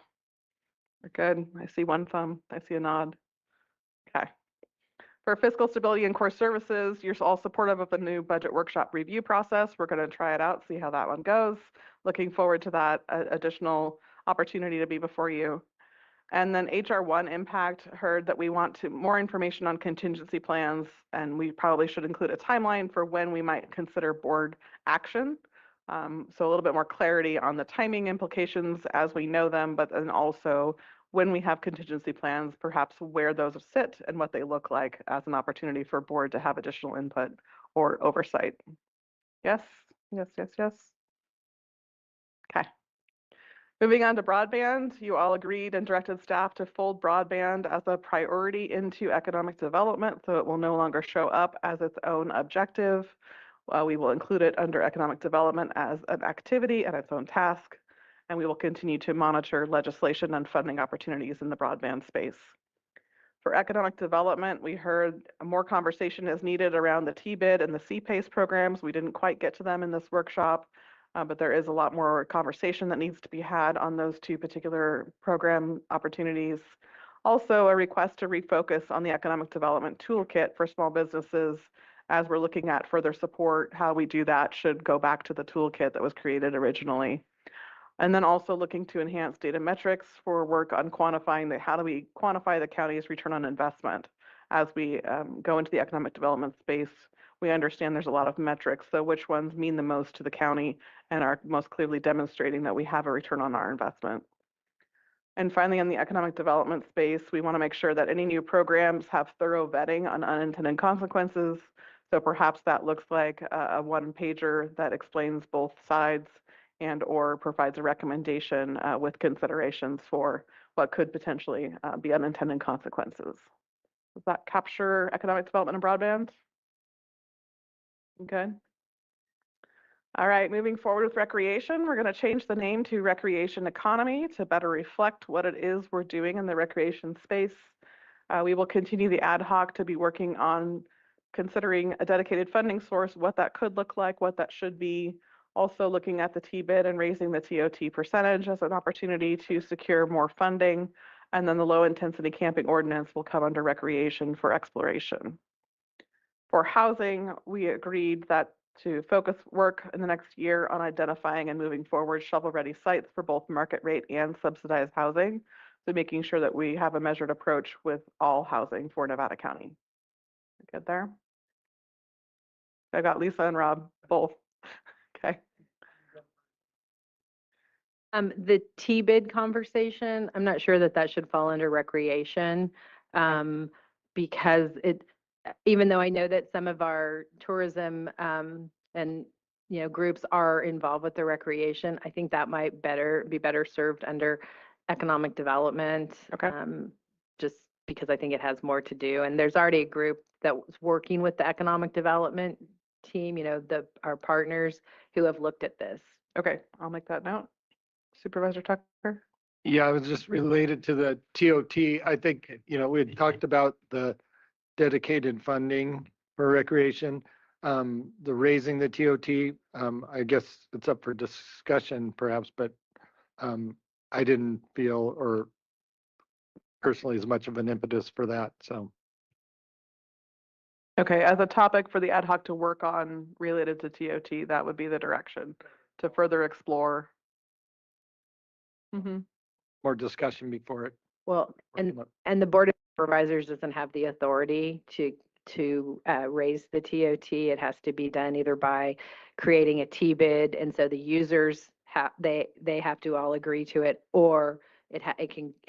[SPEAKER 11] We're good. I see one thumb. I see a nod. Okay. For fiscal stability and core services, you're all supportive of the new budget workshop review process. We're going to try it out, see how that one goes. Looking forward to that additional opportunity to be before you. And then HR1 impact, heard that we want more information on contingency plans, and we probably should include a timeline for when we might consider board action. So a little bit more clarity on the timing implications as we know them, but then also when we have contingency plans, perhaps where those sit and what they look like as an opportunity for board to have additional input or oversight. Yes, yes, yes, yes. Okay. Moving on to broadband, you all agreed and directed staff to fold broadband as a priority into economic development, so it will no longer show up as its own objective. We will include it under economic development as an activity and its own task, and we will continue to monitor legislation and funding opportunities in the broadband space. For economic development, we heard more conversation is needed around the TBID and the CPACE programs. We didn't quite get to them in this workshop. But there is a lot more conversation that needs to be had on those two particular program opportunities. Also, a request to refocus on the economic development toolkit for small businesses as we're looking at further support. How we do that should go back to the toolkit that was created originally. And then also looking to enhance data metrics for work on quantifying how do we quantify the county's return on investment as we go into the economic development space. We understand there's a lot of metrics, so which ones mean the most to the county and are most clearly demonstrating that we have a return on our investment. And finally, in the economic development space, we want to make sure that any new programs have thorough vetting on unintended consequences. So perhaps that looks like a one-pager that explains both sides and or provides a recommendation with considerations for what could potentially be unintended consequences. Does that capture economic development and broadband? Good. All right, moving forward with recreation, we're going to change the name to Recreation Economy to better reflect what it is we're doing in the recreation space. We will continue the ad hoc to be working on considering a dedicated funding source, what that could look like, what that should be. Also looking at the T-bid and raising the TOT percentage as an opportunity to secure more funding. And then the low intensity camping ordinance will come under recreation for exploration. For housing, we agreed that to focus work in the next year on identifying and moving forward shovel-ready sites for both market rate and subsidized housing. So making sure that we have a measured approach with all housing for Nevada County. Good there? I got Lisa and Rob both. Okay.
[SPEAKER 14] The T-bid conversation, I'm not sure that that should fall under recreation, because even though I know that some of our tourism and groups are involved with the recreation, I think that might be better served under economic development.
[SPEAKER 11] Okay.
[SPEAKER 14] Just because I think it has more to do, and there's already a group that was working with the economic development team, our partners who have looked at this.
[SPEAKER 11] Okay, I'll make that note. Supervisor Tucker?
[SPEAKER 1] Yeah, it was just related to the TOT. I think, we had talked about the dedicated funding for recreation, the raising the TOT. I guess it's up for discussion perhaps, but I didn't feel or personally as much of an impetus for that, so.
[SPEAKER 11] Okay, as a topic for the ad hoc to work on related to TOT, that would be the direction to further explore.
[SPEAKER 1] More discussion before it.
[SPEAKER 14] Well, and the Board of Supervisors doesn't have the authority to raise the TOT. It has to be done either by creating a T-bid, and so the users they have to all agree to it, or it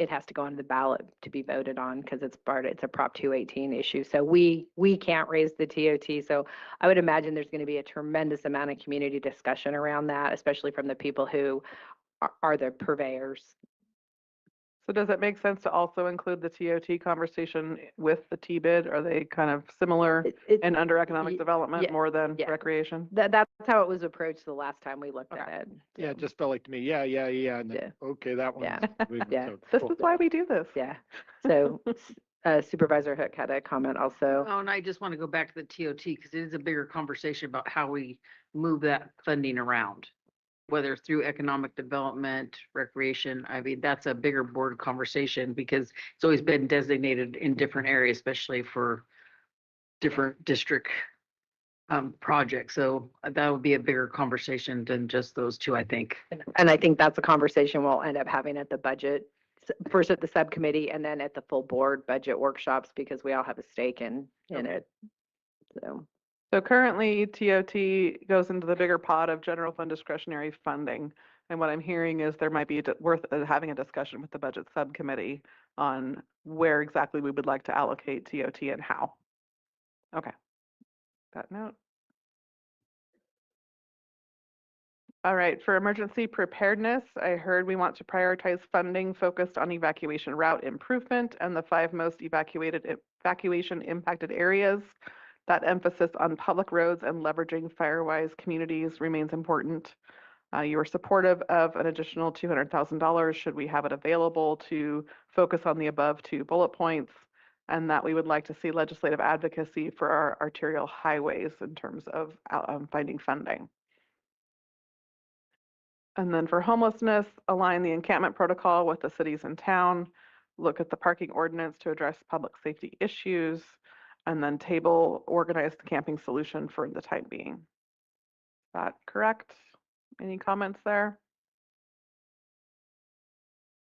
[SPEAKER 14] has to go on the ballot to be voted on because it's a Prop 218 issue. So we can't raise the TOT. So I would imagine there's going to be a tremendous amount of community discussion around that, especially from the people who are the purveyors.
[SPEAKER 11] So does it make sense to also include the TOT conversation with the T-bid? Are they kind of similar and under economic development more than recreation?
[SPEAKER 14] That's how it was approached the last time we looked at it.
[SPEAKER 1] Yeah, it just felt like to me, yeah. And then, okay, that one.
[SPEAKER 14] Yeah.
[SPEAKER 11] This is why we do this.
[SPEAKER 14] Yeah. So Supervisor Hook had a comment also.
[SPEAKER 6] Oh, and I just want to go back to the TOT because it is a bigger conversation about how we move that funding around, whether through economic development, recreation. I mean, that's a bigger board conversation because it's always been designated in different areas, especially for different district projects. So that would be a bigger conversation than just those two, I think.
[SPEAKER 14] And I think that's a conversation we'll end up having at the budget, first at the subcommittee and then at the full board budget workshops, because we all have a stake in it.
[SPEAKER 11] So currently TOT goes into the bigger pot of general fund discretionary funding. And what I'm hearing is there might be worth having a discussion with the budget subcommittee on where exactly we would like to allocate TOT and how. Okay, that note. All right, for emergency preparedness, I heard we want to prioritize funding focused on evacuation route improvement and the 5 most evacuation impacted areas. That emphasis on public roads and leveraging Firewise communities remains important. You are supportive of an additional $200,000 should we have it available to focus on the above 2 bullet points, and that we would like to see legislative advocacy for our arterial highways in terms of finding funding. And then for homelessness, align the encampment protocol with the cities and town, look at the parking ordinance to address public safety issues, and then table organized camping solution for the time being. Is that correct? Any comments there?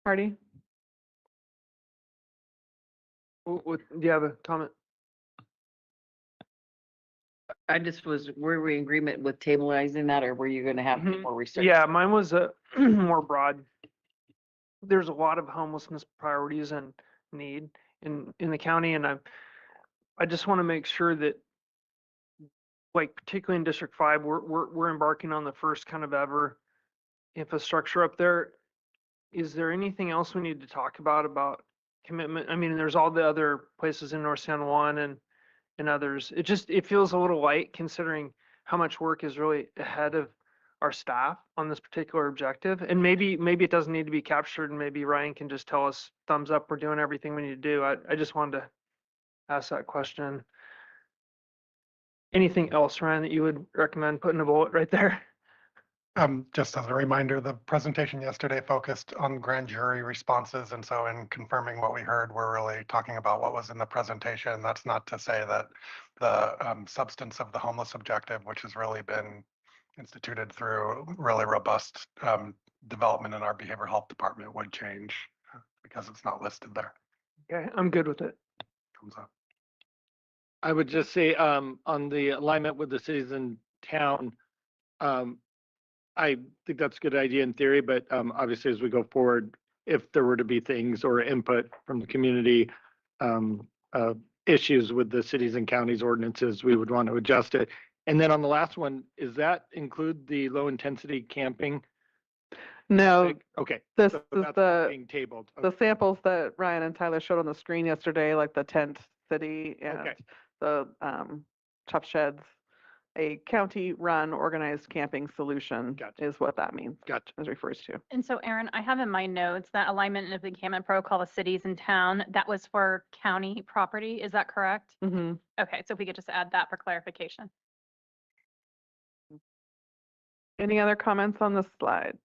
[SPEAKER 11] Marty?
[SPEAKER 21] Do you have a comment?
[SPEAKER 6] I just were we in agreement with tableizing that, or were you going to have more research?
[SPEAKER 21] Yeah, mine was more broad. There's a lot of homelessness priorities and need in the county, and I just want to make sure that, like particularly in District 5, we're embarking on the first kind of ever infrastructure up there. Is there anything else we need to talk about commitment? I mean, there's all the other places in North San Juan and others. It feels a little light considering how much work is really ahead of our staff on this particular objective. And maybe it doesn't need to be captured, and maybe Ryan can just tell us thumbs up, we're doing everything we need to do. I just wanted to ask that question. Anything else, Ryan, that you would recommend putting a bullet right there?
[SPEAKER 10] Just as a reminder, the presentation yesterday focused on grand jury responses. And so in confirming what we heard, we're really talking about what was in the presentation. That's not to say that the substance of the homeless objective, which has really been instituted through really robust development in our behavioral health department, would change because it's not listed there.
[SPEAKER 21] Okay, I'm good with it.
[SPEAKER 10] Thumbs up.
[SPEAKER 1] I would just say on the alignment with the cities in town, I think that's a good idea in theory, but obviously as we go forward, if there were to be things or input from the community, issues with the cities and counties ordinances, we would want to adjust it. And then on the last one, is that include the low intensity camping?
[SPEAKER 11] No,
[SPEAKER 1] Okay.
[SPEAKER 11] this
[SPEAKER 1] so
[SPEAKER 11] is
[SPEAKER 1] that's being tabled.
[SPEAKER 11] the samples that Ryan and Tyler showed on the screen yesterday, like the tent city and
[SPEAKER 1] Okay.
[SPEAKER 11] the tough sheds. A county-run organized camping solution is what that means.
[SPEAKER 1] Gotcha.
[SPEAKER 11] Is refers to.
[SPEAKER 9] And so, Aaron, I have in my notes that alignment of the encampment protocol with cities in town, that was for county property. Is that correct?
[SPEAKER 11] Mm-hmm.
[SPEAKER 9] Okay, so if we could just add that for clarification.
[SPEAKER 11] Any other comments on this slide?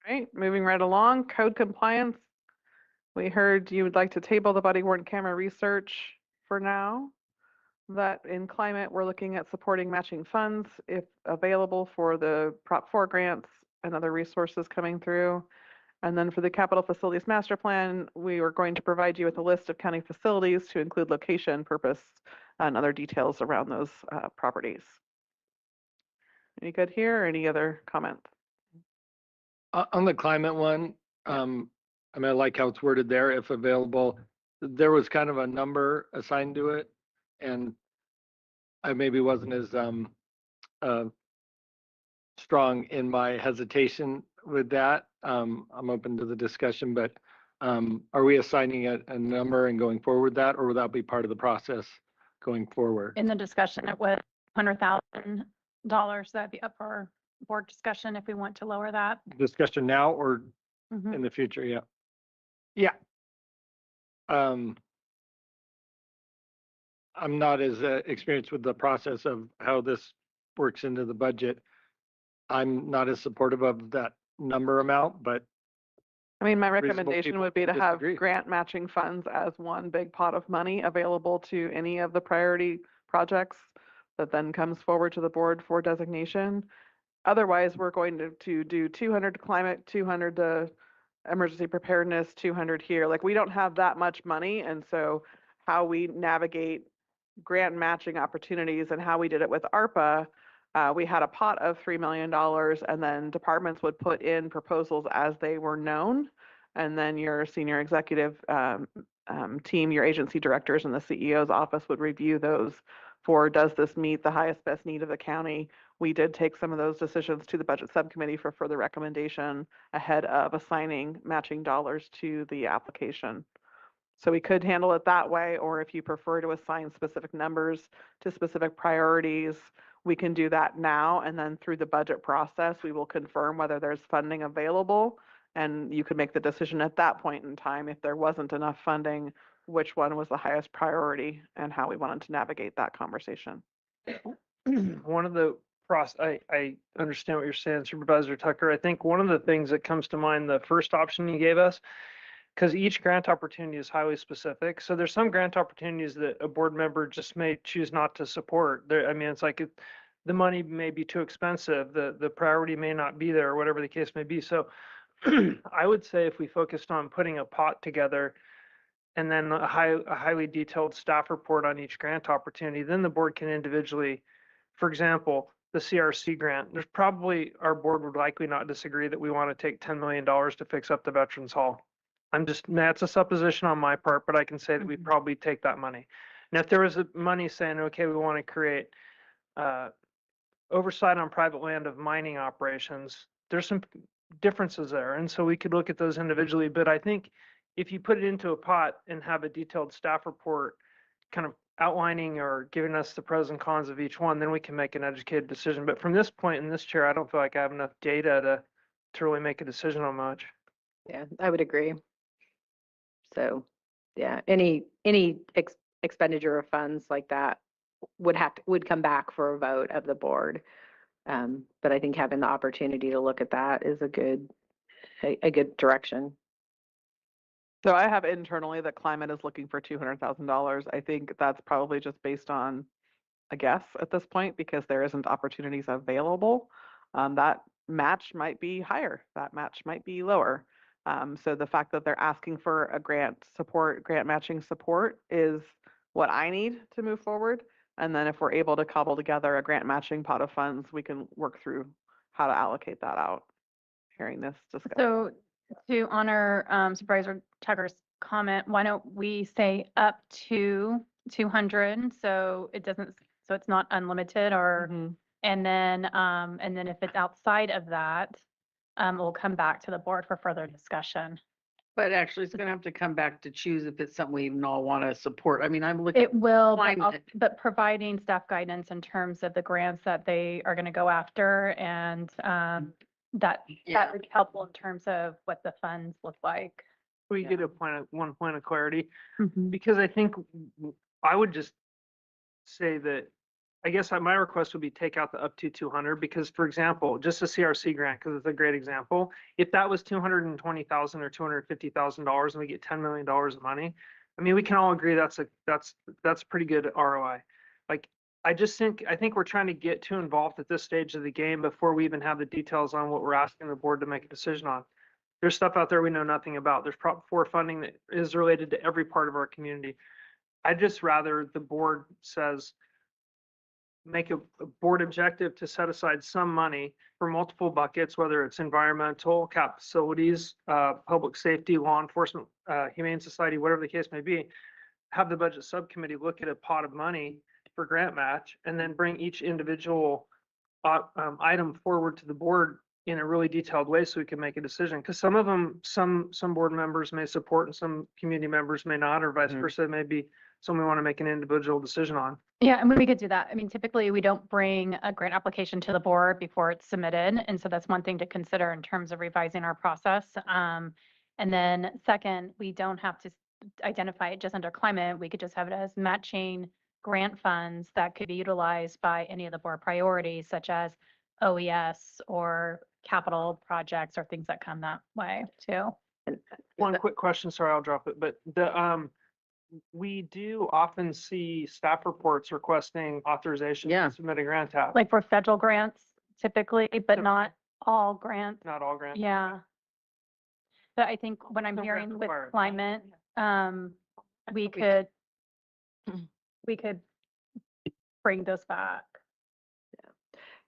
[SPEAKER 11] All right, moving right along, code compliance. We heard you would like to table the body worn camera research for now. That in climate, we're looking at supporting matching funds if available for the Prop 4 grants and other resources coming through. And then for the capital facilities master plan, we are going to provide you with a list of county facilities to include location, purpose, and other details around those properties. Any good here or any other comments?
[SPEAKER 1] On the climate one, I mean, I like how it's worded there, if available. There was kind of a number assigned to it, and I maybe wasn't as strong in my hesitation with that. I'm open to the discussion, but are we assigning a number and going forward with that, or will that be part of the process going forward?
[SPEAKER 9] In the discussion, it was $100,000. That'd be up for board discussion if we want to lower that.
[SPEAKER 1] Discussion now or
[SPEAKER 9] Mhm.
[SPEAKER 1] in the future? Yeah. Yeah. I'm not as experienced with the process of how this works into the budget. I'm not as supportive of that number amount, but
[SPEAKER 11] I mean, my
[SPEAKER 1] reasonable
[SPEAKER 11] recommendation
[SPEAKER 1] people
[SPEAKER 11] would be to have
[SPEAKER 1] disagree.
[SPEAKER 11] grant matching funds as one big pot of money available to any of the priority projects that then comes forward to the board for designation. Otherwise, we're going to do 200 to climate, 200 to emergency preparedness, 200 here. Like, we don't have that much money. And so how we navigate grant matching opportunities and how we did it with ARPA, we had a pot of $3 million, and then departments would put in proposals as they were known. And then your senior executive team, your agency directors and the CEO's office would review those for, does this meet the highest best need of the county? We did take some of those decisions to the budget subcommittee for further recommendation ahead of assigning matching dollars to the application. So we could handle it that way, or if you prefer to assign specific numbers to specific priorities, we can do that now. And then through the budget process, we will confirm whether there's funding available. And you could make the decision at that point in time, if there wasn't enough funding, which one was the highest priority and how we wanted to navigate that conversation.
[SPEAKER 21] One of the I understand what you're saying, Supervisor Tucker. I think one of the things that comes to mind, the first option you gave us, because each grant opportunity is highly specific. So there's some grant opportunities that a board member just may choose not to support. There, I mean, it's like the money may be too expensive, the priority may not be there, or whatever the case may be. So I would say if we focused on putting a pot together and then a highly detailed staff report on each grant opportunity, then the board can individually, for example, the CRC grant, there's probably, our board would likely not disagree that we want to take $10 million to fix up the Veterans Hall. That's a supposition on my part, but I can say that we'd probably take that money. And if there was money saying, okay, we want to create oversight on private land of mining operations, there's some differences there. And so we could look at those individually. But I think if you put it into a pot and have a detailed staff report kind of outlining or giving us the pros and cons of each one, then we can make an educated decision. But from this point in this chair, I don't feel like I have enough data to really make a decision on much.
[SPEAKER 14] Yeah, I would agree. So, yeah, any expenditure of funds like that would come back for a vote of the board. But I think having the opportunity to look at that is a good direction.
[SPEAKER 11] So I have internally that climate is looking for $200,000. I think that's probably just based on a guess at this point because there isn't opportunities available. That match might be higher, that match might be lower. So the fact that they're asking for a grant matching support is what I need to move forward. And then if we're able to cobble together a grant matching pot of funds, we can work through how to allocate that out. Hearing this discussion.
[SPEAKER 9] So to honor Supervisor Tucker's comment, why don't we say up to 200? So it's not unlimited or, and then if it's outside of that, we'll come back to the board for further discussion.
[SPEAKER 6] But actually, it's gonna have to come back to choose if it's something we even all want to support. I mean, I'm looking.
[SPEAKER 9] It will,
[SPEAKER 6] climate.
[SPEAKER 9] but providing staff guidance in terms of the grants that they are going to go after and that would be helpful in terms of what the funds look like.
[SPEAKER 21] We get one point of clarity,
[SPEAKER 9] Mhm.
[SPEAKER 21] because I think I would just say that, I guess my request would be take out the up to 200, because for example, just the CRC grant, because it's a great example, if that was $220,000 or $250,000 and we get $10 million of money, I mean, we can all agree that's pretty good ROI. Like, I think we're trying to get too involved at this stage of the game before we even have the details on what we're asking the board to make a decision on. There's stuff out there we know nothing about. There's Prop 4 funding that is related to every part of our community. I'd just rather the board says, make a board objective to set aside some money for multiple buckets, whether it's environmental, cap facilities, public safety, law enforcement, humane society, whatever the case may be. Have the budget subcommittee look at a pot of money for grant match and then bring each individual item forward to the board in a really detailed way so we can make a decision. Because some of them, some board members may support and some community members may not, or vice versa. Maybe something we want to make an individual decision on.
[SPEAKER 9] Yeah, and we could do that. I mean, typically we don't bring a grant application to the board before it's submitted. And so that's one thing to consider in terms of revising our process. And then second, we don't have to identify it just under climate. We could just have it as matching grant funds that could be utilized by any of the board priorities, such as OES or capital projects or things that come that way too.
[SPEAKER 21] One quick question, sorry, I'll drop it, but we do often see staff reports requesting authorization to submit a grant app.
[SPEAKER 9] Like for federal grants typically, but not all grants.
[SPEAKER 21] Not all grants.
[SPEAKER 9] Yeah. But I think what I'm
[SPEAKER 21] Some
[SPEAKER 9] hearing
[SPEAKER 21] grants
[SPEAKER 9] with
[SPEAKER 21] require it.
[SPEAKER 9] climate, we could bring those back.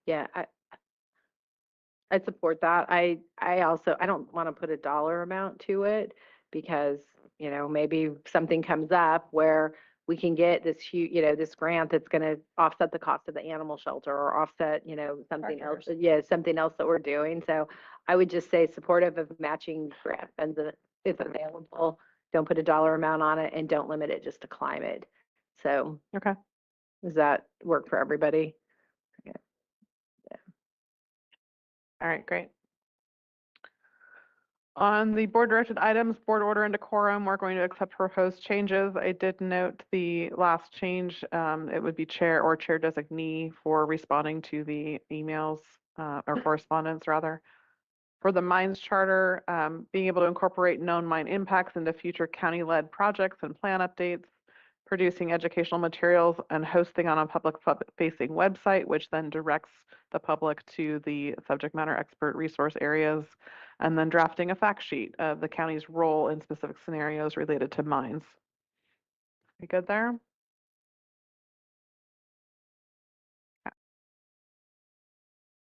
[SPEAKER 14] Yeah, I support that. I also, I don't want to put a dollar amount to it because, you know, maybe something comes up where we can get this huge, you know, this grant that's going to offset the cost of the animal shelter or offset, you know, something else. Yeah, something else that we're doing. So I would just say supportive of matching grant funds if available. Don't put a dollar amount on it and don't limit it just to climate. So,
[SPEAKER 11] okay.
[SPEAKER 14] Does that work for everybody? Okay.
[SPEAKER 11] Yeah. All right, great. On the board directed items, board order and decorum, we're going to accept proposed changes. I did note the last change. It would be chair or chair designee for responding to the emails or correspondence rather. For the mines charter, being able to incorporate known mine impacts into future county-led projects and plan updates, producing educational materials and hosting on a public-facing website, which then directs the public to the subject matter expert resource areas, and then drafting a fact sheet of the county's role in specific scenarios related to mines. You good there?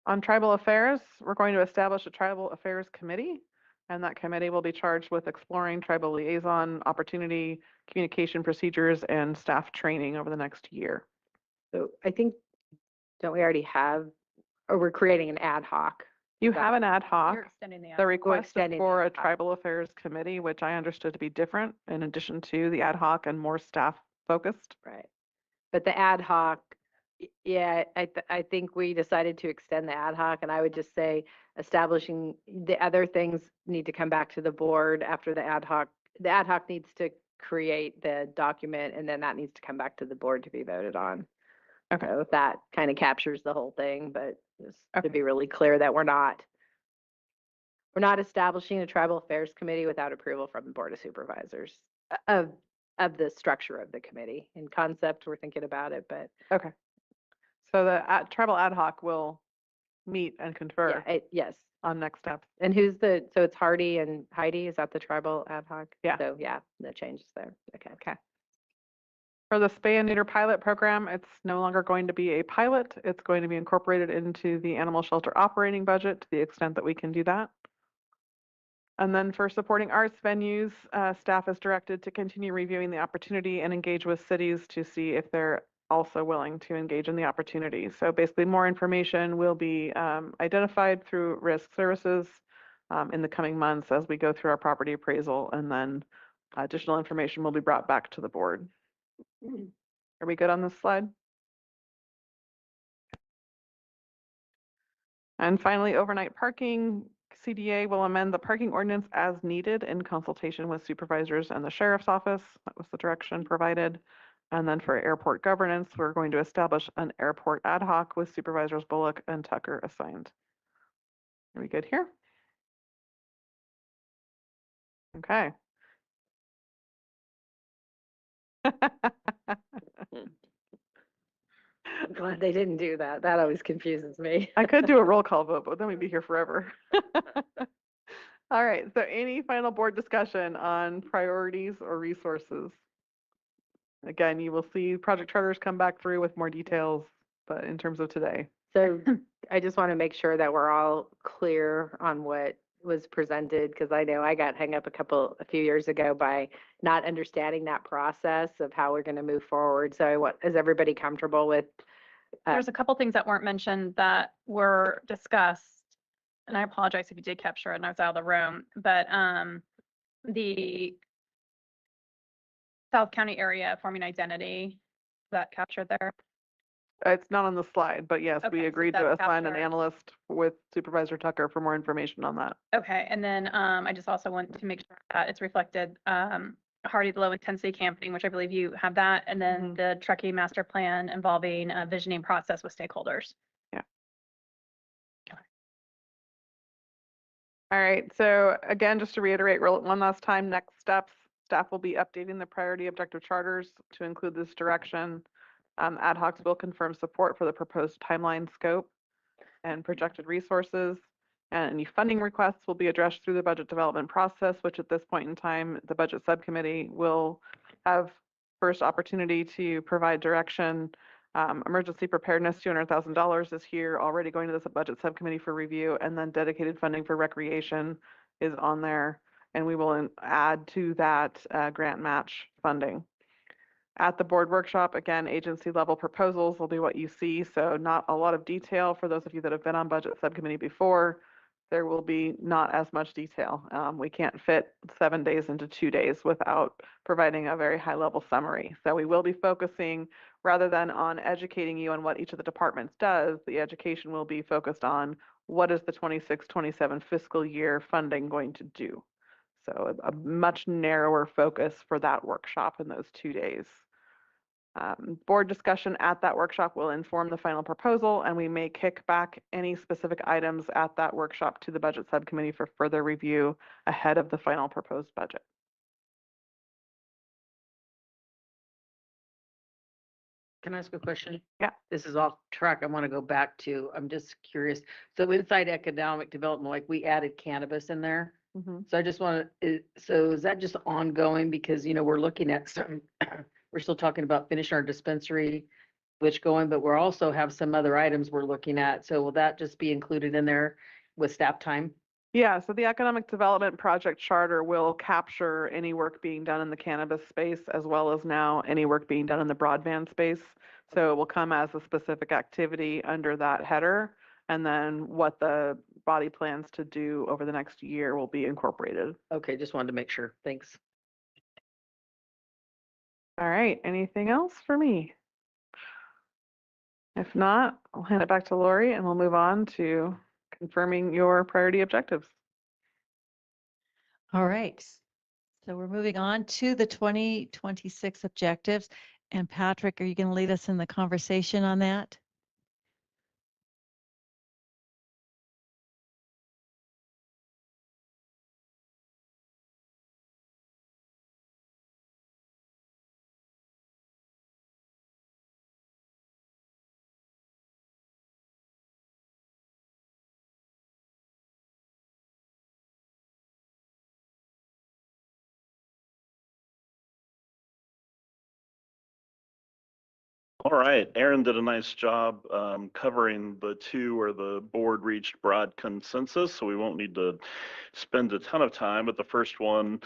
[SPEAKER 11] On tribal affairs, we're going to establish a tribal affairs committee, and that committee will be charged with exploring tribal liaison opportunity, communication procedures, and staff training over the next year.
[SPEAKER 14] So I think, don't we already have, or we're creating an ad hoc?
[SPEAKER 11] You have an ad hoc.
[SPEAKER 9] You're extending the
[SPEAKER 11] The request is for a
[SPEAKER 14] ad hoc.
[SPEAKER 11] tribal affairs committee, which I understood to be different in addition to the ad hoc and more staff focused.
[SPEAKER 14] Right. But the ad hoc, yeah, I think we decided to extend the ad hoc, and I would just say establishing the other things need to come back to the board after the ad hoc. The ad hoc needs to create the document, and then that needs to come back to the board to be voted on.
[SPEAKER 11] Okay.
[SPEAKER 14] So if that kind of captures the whole thing, but just to be really clear that we're not establishing a tribal affairs committee without approval from the Board of Supervisors of the structure of the committee. In concept, we're thinking about it, but
[SPEAKER 11] Okay. So the tribal ad hoc will meet and confer
[SPEAKER 14] yes.
[SPEAKER 11] on next steps.
[SPEAKER 14] And who's so it's Hardy and Heidi, is that the tribal ad hoc?
[SPEAKER 11] Yeah.
[SPEAKER 14] So yeah, the changes there. Okay.
[SPEAKER 11] Okay. For the spay and neuter pilot program, it's no longer going to be a pilot. It's going to be incorporated into the animal shelter operating budget to the extent that we can do that. And then for supporting arts venues, staff is directed to continue reviewing the opportunity and engage with cities to see if they're also willing to engage in the opportunity. So basically more information will be identified through risk services in the coming months as we go through our property appraisal, and then additional information will be brought back to the board. Are we good on this slide? And finally, overnight parking. CDA will amend the parking ordinance as needed in consultation with supervisors and the sheriff's office. That was the direction provided. And then for airport governance, we're going to establish an airport ad hoc with supervisors Bullock and Tucker assigned. Are we good here? Okay.
[SPEAKER 14] I'm glad they didn't do that. That always confuses me.
[SPEAKER 11] I could do a roll call vote, but then we'd be here forever. All right, so any final board discussion on priorities or resources? Again, you will see project charters come back through with more details, but in terms of today.
[SPEAKER 14] So I just want to make sure that we're all clear on what was presented, because I know I got hung up a few years ago by not understanding that process of how we're going to move forward. So is everybody comfortable with?
[SPEAKER 9] There's a couple things that weren't mentioned that were discussed, and I apologize if you did capture it and I was out of the room, but the South County area forming identity, is that captured there?
[SPEAKER 11] It's not on the slide, but yes, we
[SPEAKER 9] Okay, so
[SPEAKER 11] agreed to
[SPEAKER 9] that's
[SPEAKER 11] assign an
[SPEAKER 9] captured.
[SPEAKER 11] analyst with Supervisor Tucker for more information on that.
[SPEAKER 9] Okay, and then I just also want to make sure that it's reflected, Hardy low intensity camping, which I believe you have that, and then the trucking master plan involving a visioning process with stakeholders.
[SPEAKER 11] Yeah. All right, so again, just to reiterate one last time, next steps, staff will be updating the priority objective charters to include this direction. Ad hocs will confirm support for the proposed timeline scope and projected resources. And any funding requests will be addressed through the budget development process, which at this point in time, the budget subcommittee will have first opportunity to provide direction. Emergency preparedness, $200,000 is here already going to this budget subcommittee for review, and then dedicated funding for recreation is on there. And we will add to that grant match funding. At the board workshop, again, agency level proposals will be what you see. So not a lot of detail for those of you that have been on budget subcommittee before. There will be not as much detail. We can't fit 7 days into 2 days without providing a very high level summary. So we will be focusing, rather than on educating you on what each of the departments does, the education will be focused on what is the 26-27 fiscal year funding going to do. So a much narrower focus for that workshop in those 2 days. Board discussion at that workshop will inform the final proposal, and we may kick back any specific items at that workshop to the budget subcommittee for further review ahead of the final proposed budget.
[SPEAKER 6] Can I ask a question?
[SPEAKER 11] Yeah.
[SPEAKER 6] This is off track. I want to go back to, I'm just curious. So inside economic development, like we added cannabis in there. So I just want to, so is that just ongoing? Because, we're looking at some, we're still talking about finishing our dispensary, which going, but we're also have some other items we're looking at. So will that just be included in there with staff time?
[SPEAKER 11] Yeah, so the economic development project charter will capture any work being done in the cannabis space, as well as now any work being done in the broadband space. So it will come as a specific activity under that header, and then what the body plans to do over the next year will be incorporated.
[SPEAKER 6] Okay, just wanted to make sure. Thanks.
[SPEAKER 11] All right, anything else for me? If not, I'll hand it back to Lori and we'll move on to confirming your priority objectives.
[SPEAKER 20] All right. So we're moving on to the 2026 objectives. And Patrick, are you going to lead us in the conversation on that?
[SPEAKER 18] All right, Aaron did a nice job covering the two where the board reached broad consensus, so we won't need to spend a ton of time. But the first one,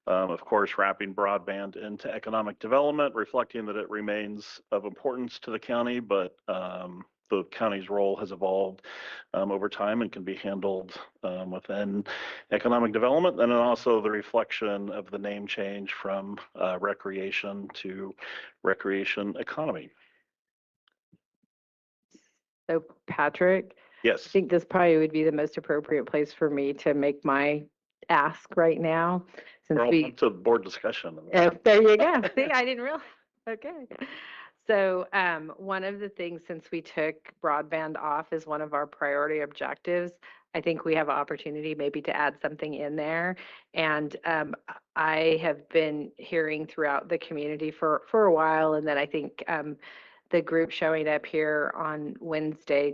[SPEAKER 18] of course, wrapping broadband into economic development, reflecting that it remains of importance to the county, but the county's role has evolved over time and can be handled within economic development. And then also the reflection of the name change from recreation to recreation economy.
[SPEAKER 14] So Patrick,
[SPEAKER 18] Yes.
[SPEAKER 14] I think this probably would be the most appropriate place for me to make my ask right now, since
[SPEAKER 18] We're all
[SPEAKER 14] we.
[SPEAKER 18] up to board discussion.
[SPEAKER 14] There you go. See, I didn't realize. Okay. So one of the things, since we took broadband off as one of our priority objectives, I think we have an opportunity maybe to add something in there. And I have been hearing throughout the community for a while, and then I think the group showing up here on Wednesday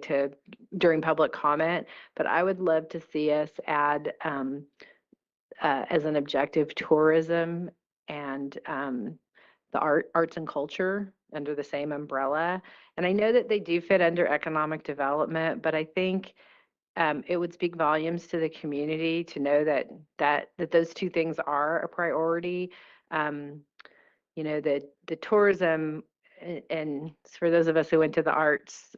[SPEAKER 14] during public comment, but I would love to see us add as an objective tourism and the arts and culture under the same umbrella. And I know that they do fit under economic development, but I think it would speak volumes to the community to know that those two things are a priority. You know, the tourism, and for those of us who went to the arts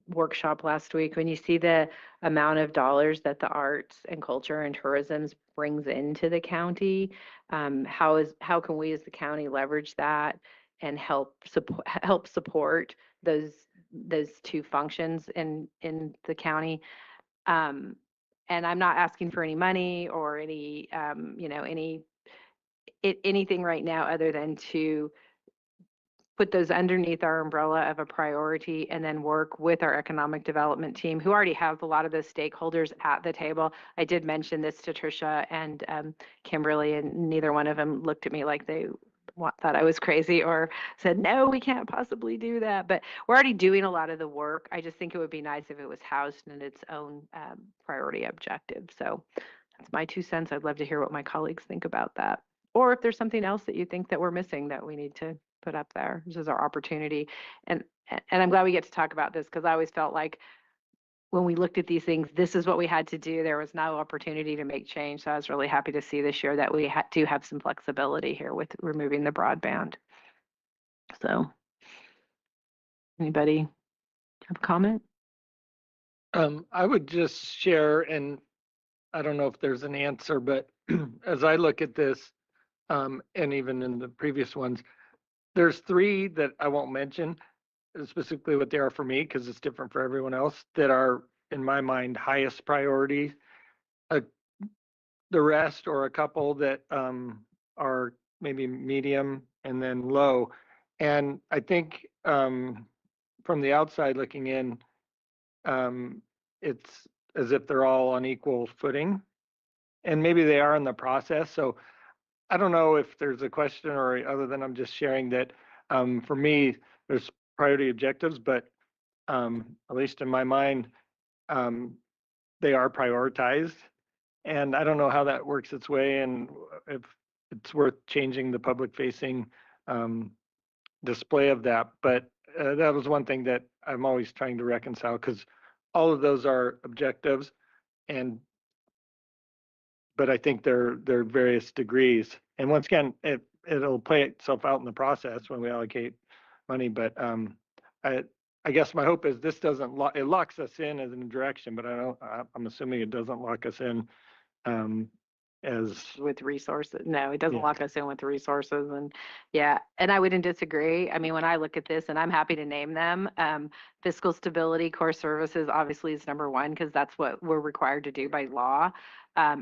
[SPEAKER 14] workshop last week, when you see the amount of dollars that the arts and culture and tourism brings into the county, how can we as the county leverage that and help support those two functions in the county? And I'm not asking for any money or any anything right now other than to put those underneath our umbrella of a priority and then work with our economic development team who already have a lot of those stakeholders at the table. I did mention this to Tricia and Kimberly, and neither one of them looked at me like they thought I was crazy or said, no, we can't possibly do that. But we're already doing a lot of the work. I just think it would be nice if it was housed in its own priority objective. So that's my 2 cents. I'd love to hear what my colleagues think about that. Or if there's something else that you think that we're missing that we need to put up there. This is our opportunity. And I'm glad we get to talk about this, because I always felt like when we looked at these things, this is what we had to do. There was no opportunity to make change. So I was really happy to see this year that we do have some flexibility here with removing the broadband. So anybody have a comment?
[SPEAKER 1] I would just share, and I don't know if there's an answer, but as I look at this, and even in the previous ones, there's 3 that I won't mention specifically what they are for me, because it's different for everyone else, that are in my mind highest priority. The rest, or a couple that are maybe medium and then low. And I think from the outside looking in, it's as if they're all on equal footing, and maybe they are in the process. So I don't know if there's a question, or other than I'm just sharing that for me, there's priority objectives, but at least in my mind, they are prioritized. And I don't know how that works its way, and if it's worth changing the public facing display of that. But that was one thing that I'm always trying to reconcile, because all of those are objectives, but I think they're various degrees. And once again, it'll play itself out in the process when we allocate money. But I guess my hope is this doesn't it locks us in as a direction, but I'm assuming it doesn't lock us in as,
[SPEAKER 14] with resources. No, it doesn't
[SPEAKER 1] Yeah.
[SPEAKER 14] lock us in with resources and yeah, and I wouldn't disagree. I mean, when I look at this, and I'm happy to name them, fiscal stability, core services obviously is number one because that's what we're required to do by law.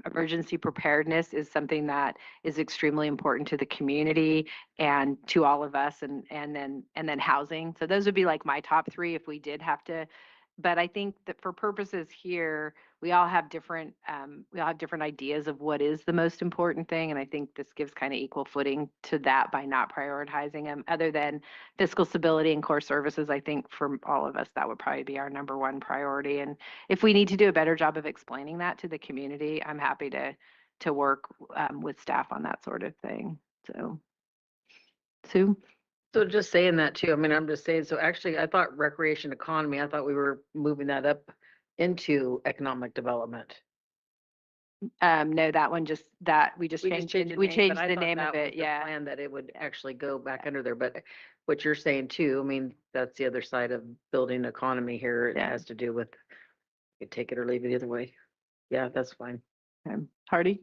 [SPEAKER 14] Emergency preparedness is something that is extremely important to the community and to all of us and then housing. So those would be like my top three if we did have to. But I think that for purposes here, we all have different ideas of what is the most important thing. And I think this gives kind of equal footing to that by not prioritizing them. Other than fiscal stability and core services, I think for all of us, that would probably be our number one priority. And if we need to do a better job of explaining that to the community, I'm happy to work with staff on that sort of thing. So, Sue?
[SPEAKER 6] So just saying that too, I mean, I'm just saying, so actually, I thought recreation economy, I thought we were moving that up into economic development.
[SPEAKER 14] No, that one we just changed
[SPEAKER 6] changed
[SPEAKER 14] it. We
[SPEAKER 6] but
[SPEAKER 14] changed
[SPEAKER 6] I
[SPEAKER 14] the
[SPEAKER 6] thought
[SPEAKER 14] name
[SPEAKER 6] that
[SPEAKER 14] of
[SPEAKER 6] was
[SPEAKER 14] it.
[SPEAKER 6] the
[SPEAKER 14] Yeah.
[SPEAKER 6] plan that it would actually go back under there, but what you're saying too, I mean, that's the other side of building economy here. It
[SPEAKER 14] Yeah.
[SPEAKER 6] has to do with, you take it or leave it either way. Yeah, that's fine.
[SPEAKER 14] Hardy?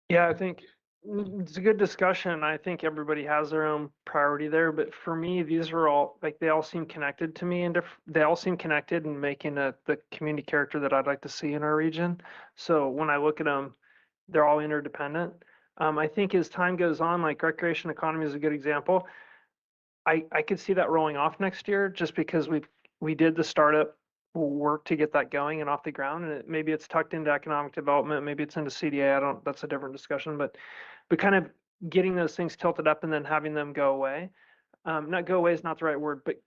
[SPEAKER 21] Yeah, I think it's a good discussion. I think everybody has their own priority there, but for me, these are all like they all seem connected to me, and they all seem connected in making the community character that I'd like to see in our region. So when I look at them, they're all interdependent. I think as time goes on, like recreation economy is a good example. I could see that rolling off next year just because we did the startup work to get that going and off the ground, and maybe it's tucked into economic development, maybe it's into CDA. That's a different discussion, but kind of getting those things tilted up and then having them go away. Not go away is not the right word, but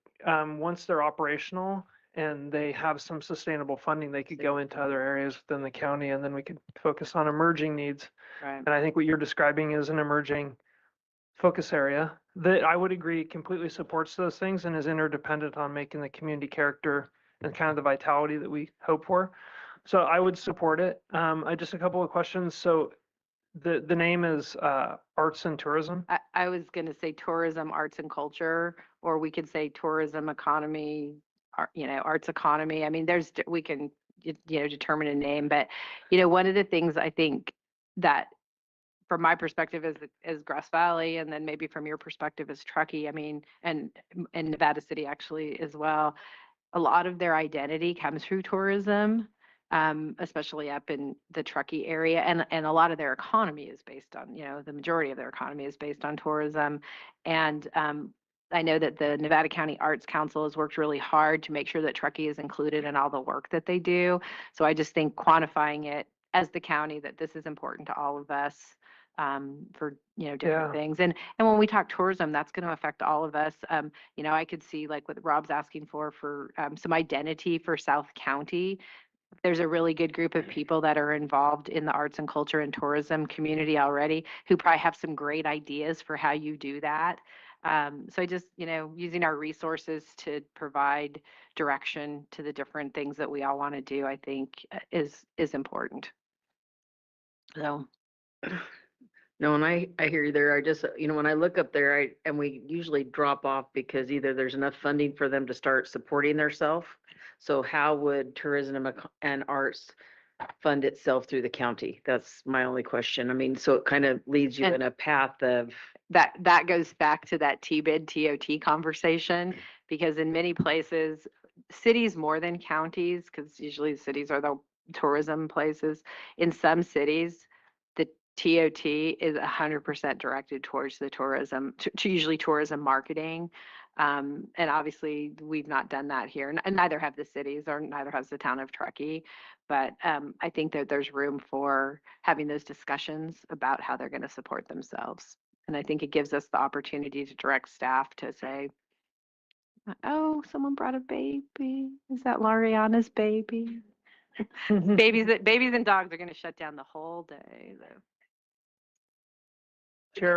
[SPEAKER 21] once they're operational and they have some sustainable funding, they could go into other areas within the county, and then we could focus on emerging needs.
[SPEAKER 14] Right.
[SPEAKER 21] And I think what you're describing is an emerging focus area that I would agree completely supports those things and is interdependent on making the community character and kind of the vitality that we hope for. So I would support it. I just a couple of questions. So the name is Arts and Tourism.
[SPEAKER 14] I was going to say tourism, arts and culture, or we could say tourism economy, arts economy. I mean, we can, determine a name, but, one of the things I think that from my perspective as Grass Valley, and then maybe from your perspective as Truckee, I mean, and Nevada City actually as well, a lot of their identity comes through tourism, especially up in the Truckee area, and a lot of their economy is based on, the majority of their economy is based on tourism, and I know that the Nevada County Arts Council has worked really hard to make sure that Truckee is included in all the work that they do. So I just think quantifying it as the county that this is important to all of us for different things. And when we talk tourism, that's going to affect all of us. I could see like what Rob's asking for some identity for South County. There's a really good group of people that are involved in the arts and culture and tourism community already who probably have some great ideas for how you do that. So I just, using our resources to provide direction to the different things that we all want to do, I think is important. So.
[SPEAKER 6] No, and I hear you there. I just, when I look up there, and we usually drop off because either there's enough funding for them to start supporting themselves. So how would tourism and arts fund itself through the county? That's my only question. I mean, so it kind of leads you in a path of.
[SPEAKER 14] That goes back to that TBID TOT conversation, because in many places, cities more than counties, because usually cities are the tourism places. In some cities, the TOT is 100% directed towards the tourism, to usually tourism marketing. And obviously we've not done that here, and neither have the cities, or neither has the town of Truckee. But I think that there's room for having those discussions about how they're going to support themselves. And I think it gives us the opportunity to direct staff to say, oh, someone brought a baby. Is that Lariana's baby? Babies and dogs are going to shut down the whole day, though.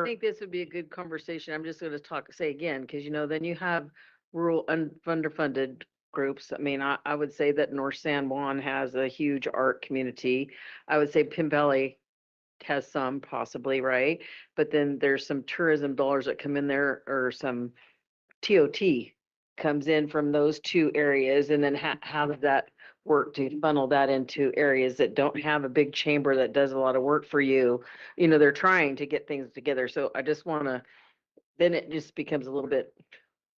[SPEAKER 6] I think this would be a good conversation. I'm just going to say again, because then you have rural underfunded groups. I mean, I would say that North San Juan has a huge art community. I would say Pin Valley has some possibly, right? But then there's some tourism dollars that come in there, or some TOT comes in from those two areas. And then how does that work to funnel that into areas that don't have a big chamber that does a lot of work for you. You know, they're trying to get things together. So I just want to, then it just becomes a little bit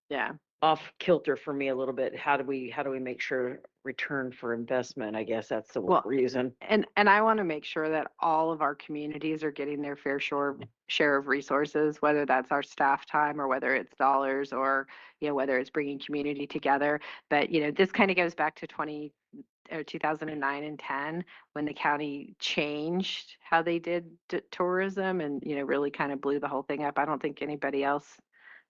[SPEAKER 14] Yeah.
[SPEAKER 6] off kilter for me a little bit. How do we make sure return for investment? I guess that's the
[SPEAKER 14] Well,
[SPEAKER 6] reason.
[SPEAKER 14] And I want to make sure that all of our communities are getting their fair share of resources, whether that's our staff time or whether it's dollars or, you know, whether it's bringing community together. But, you know, this kind of goes back to 2009 and 10 when the county changed how they did tourism and, you know, really kind of blew the whole thing up. I don't think anybody else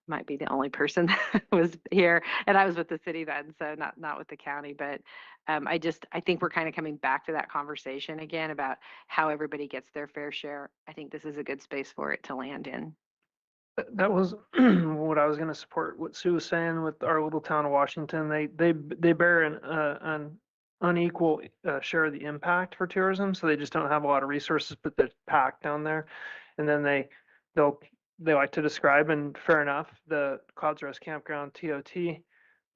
[SPEAKER 14] might be the only person that was here, and I was with the city then, so not with the county. But I think we're kind of coming back to that conversation again about how everybody gets their fair share. I think this is a good space for it to land in.
[SPEAKER 21] That was what I was going to support. What Sue was saying with our little town of Washington, they bear an unequal share of the impact for tourism, so they just don't have a lot of resources, but they're packed down there, and then they like to describe, and fair enough, the Clouds Rest Campground TOT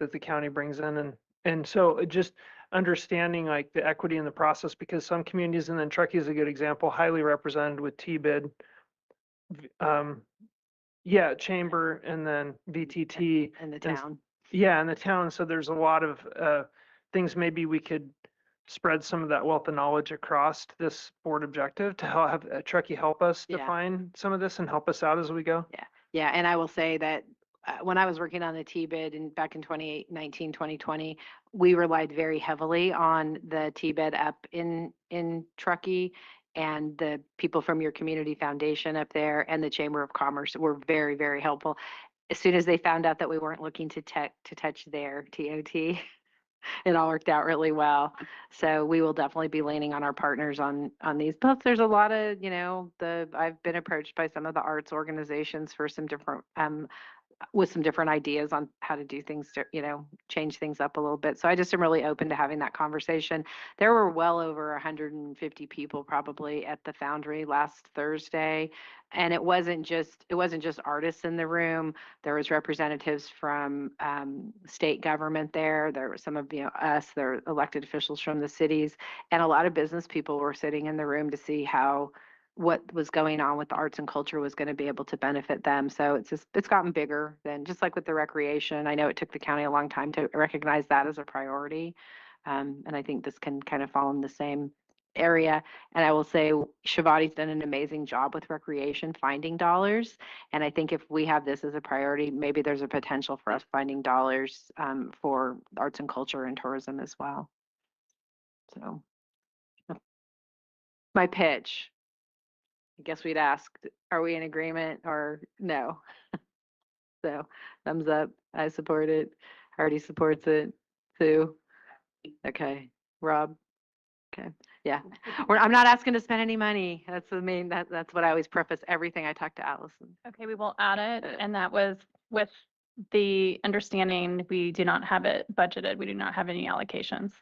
[SPEAKER 21] that the county brings in, and so it just understanding like the equity in the process, because some communities, and then Truckee is a good example, highly represented with T-bid, chamber, and then VTT
[SPEAKER 14] in the town.
[SPEAKER 21] In the town. So there's a lot of things maybe we could spread some of that wealth of knowledge across this board objective to have Truckee help us define some of this and help us out as we go.
[SPEAKER 14] Yeah, and I will say that when I was working on the T-bid back in 2019, 2020, we relied very heavily on the T-bid up in Truckee, and the people from your community foundation up there and the Chamber of Commerce were very, very helpful. As soon as they found out that we weren't looking to touch their TOT, it all worked out really well. So we will definitely be leaning on our partners on these. Plus, there's a lot of, you know, I've been approached by some of the arts organizations for some different with some different ideas on how to do things to, you know, change things up a little bit. So I just am really open to having that conversation. There were well over 150 people probably at the Foundry last Thursday. And it wasn't just artists in the room. There was representatives from state government there. There were some of, you know, us, there were elected officials from the cities, and a lot of business people were sitting in the room to see how what was going on with the arts and culture was going to be able to benefit them. So it's gotten bigger than just like with the recreation. I know it took the county a long time to recognize that as a priority. And I think this can kind of fall in the same area. And I will say Shivati's done an amazing job with recreation, finding dollars. And I think if we have this as a priority, maybe there's a potential for us finding dollars for arts and culture and tourism as well. So my pitch. I guess we'd ask, are we in agreement or no? So thumbs up, I support it. Hardy supports it. Sue? Okay. Rob? Okay. Yeah. I'm not asking to spend any money. That's that's what I always preface everything I talk to Allison.
[SPEAKER 9] Okay, we will add it, and that was with the understanding we do not have it budgeted. We do not have any allocations.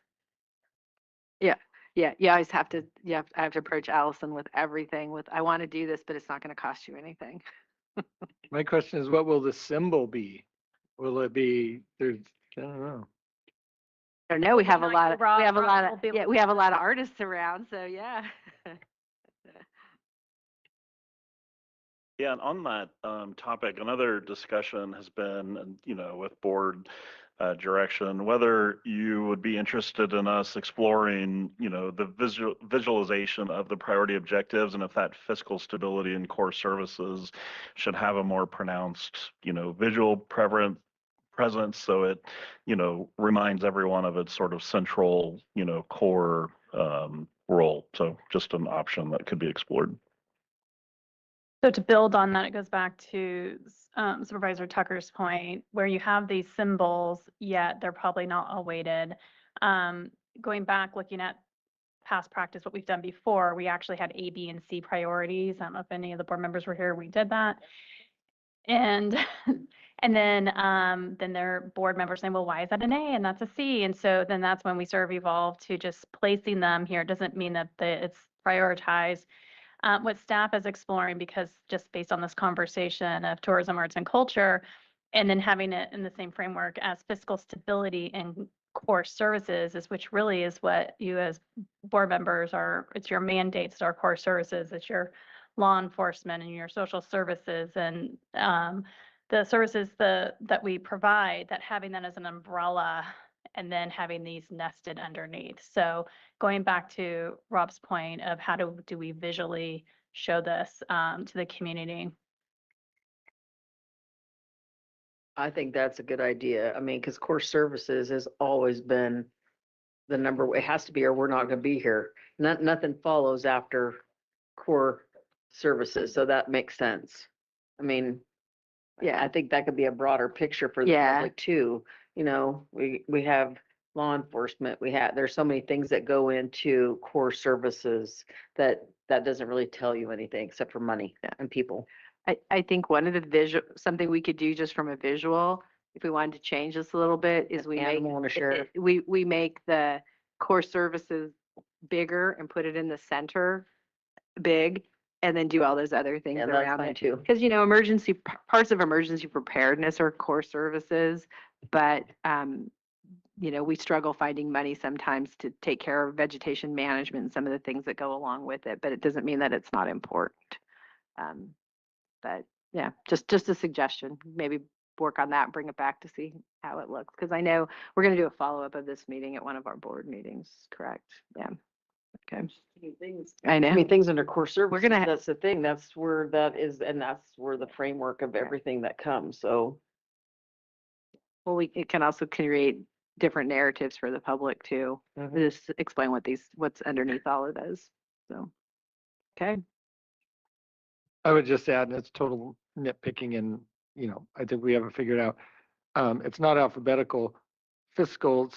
[SPEAKER 14] Yeah, you always have to, I have to approach Allison with everything with, I want to do this, but it's not going to cost you anything.
[SPEAKER 1] My question is, what will the symbol be? Will it be, I don't know.
[SPEAKER 14] I don't know, we have a lot of,
[SPEAKER 9] Rob-
[SPEAKER 14] we have a
[SPEAKER 9] Rob
[SPEAKER 14] lot
[SPEAKER 9] will
[SPEAKER 14] of,
[SPEAKER 9] be-
[SPEAKER 14] we have a lot of artists around, so yeah.
[SPEAKER 18] Yeah, and on that topic, another discussion has been, you know, with board direction, whether you would be interested in us exploring, you know, the visualization of the priority objectives, and if that fiscal stability and core services should have a more pronounced, you know, visual presence, so it, you know, reminds everyone of its sort of central, you know, core role. So just an option that could be explored.
[SPEAKER 9] So to build on that, it goes back to Supervisor Tucker's point, where you have these symbols, yet they're probably not all weighted. Going back, looking at past practice, what we've done before, we actually had A, B, and C priorities. I don't know if any of the board members were here. We did that. And then their board members saying, well, why is that an A and that's a C? And so then that's when we sort of evolved to just placing them here. It doesn't mean that it's prioritized. What staff is exploring, because just based on this conversation of tourism, arts, and culture, and then having it in the same framework as fiscal stability and core services is, which really is what you as board members are, it's your mandates, our core services, it's your law enforcement and your social services and the services that we provide, that having that as an umbrella and then having these nested underneath. So going back to Rob's point of how do we visually show this to the community?
[SPEAKER 6] I think that's a good idea. I mean, because core services has always been the number, it has to be, or we're not gonna be here. Nothing follows after core services, so that makes sense. I mean, yeah, I think that could be a broader picture for the
[SPEAKER 14] Yeah.
[SPEAKER 6] public too. You know, we have law enforcement, there's so many things that go into core services that doesn't really tell you anything except for money and people.
[SPEAKER 14] I think one of the something we could do just from a visual, if we wanted to change this a little bit, is we make,
[SPEAKER 6] Animal and a sheriff.
[SPEAKER 14] we make the core services bigger and put it in the center, big, and then do all those other things
[SPEAKER 6] Yeah, that's
[SPEAKER 14] around
[SPEAKER 6] fine
[SPEAKER 14] it.
[SPEAKER 6] too.
[SPEAKER 14] Because, parts of emergency preparedness are core services, but, we struggle finding money sometimes to take care of vegetation management and some of the things that go along with it, but it doesn't mean that it's not important. But yeah, just a suggestion, maybe work on that, bring it back to see how it looks. Because I know we're going to do a follow-up of this meeting at one of our board meetings, correct? Yeah. Okay. I know.
[SPEAKER 6] I mean, things under core services,
[SPEAKER 14] gonna
[SPEAKER 6] that's the thing, that's where that is, and that's where the framework of everything that comes, so.
[SPEAKER 14] Well, it can also create different narratives for the public too. Just explain what's underneath all of those. So, okay.
[SPEAKER 1] I would just add, and it's total nitpicking and, I think we haven't figured out. It's not alphabetical. Fiscal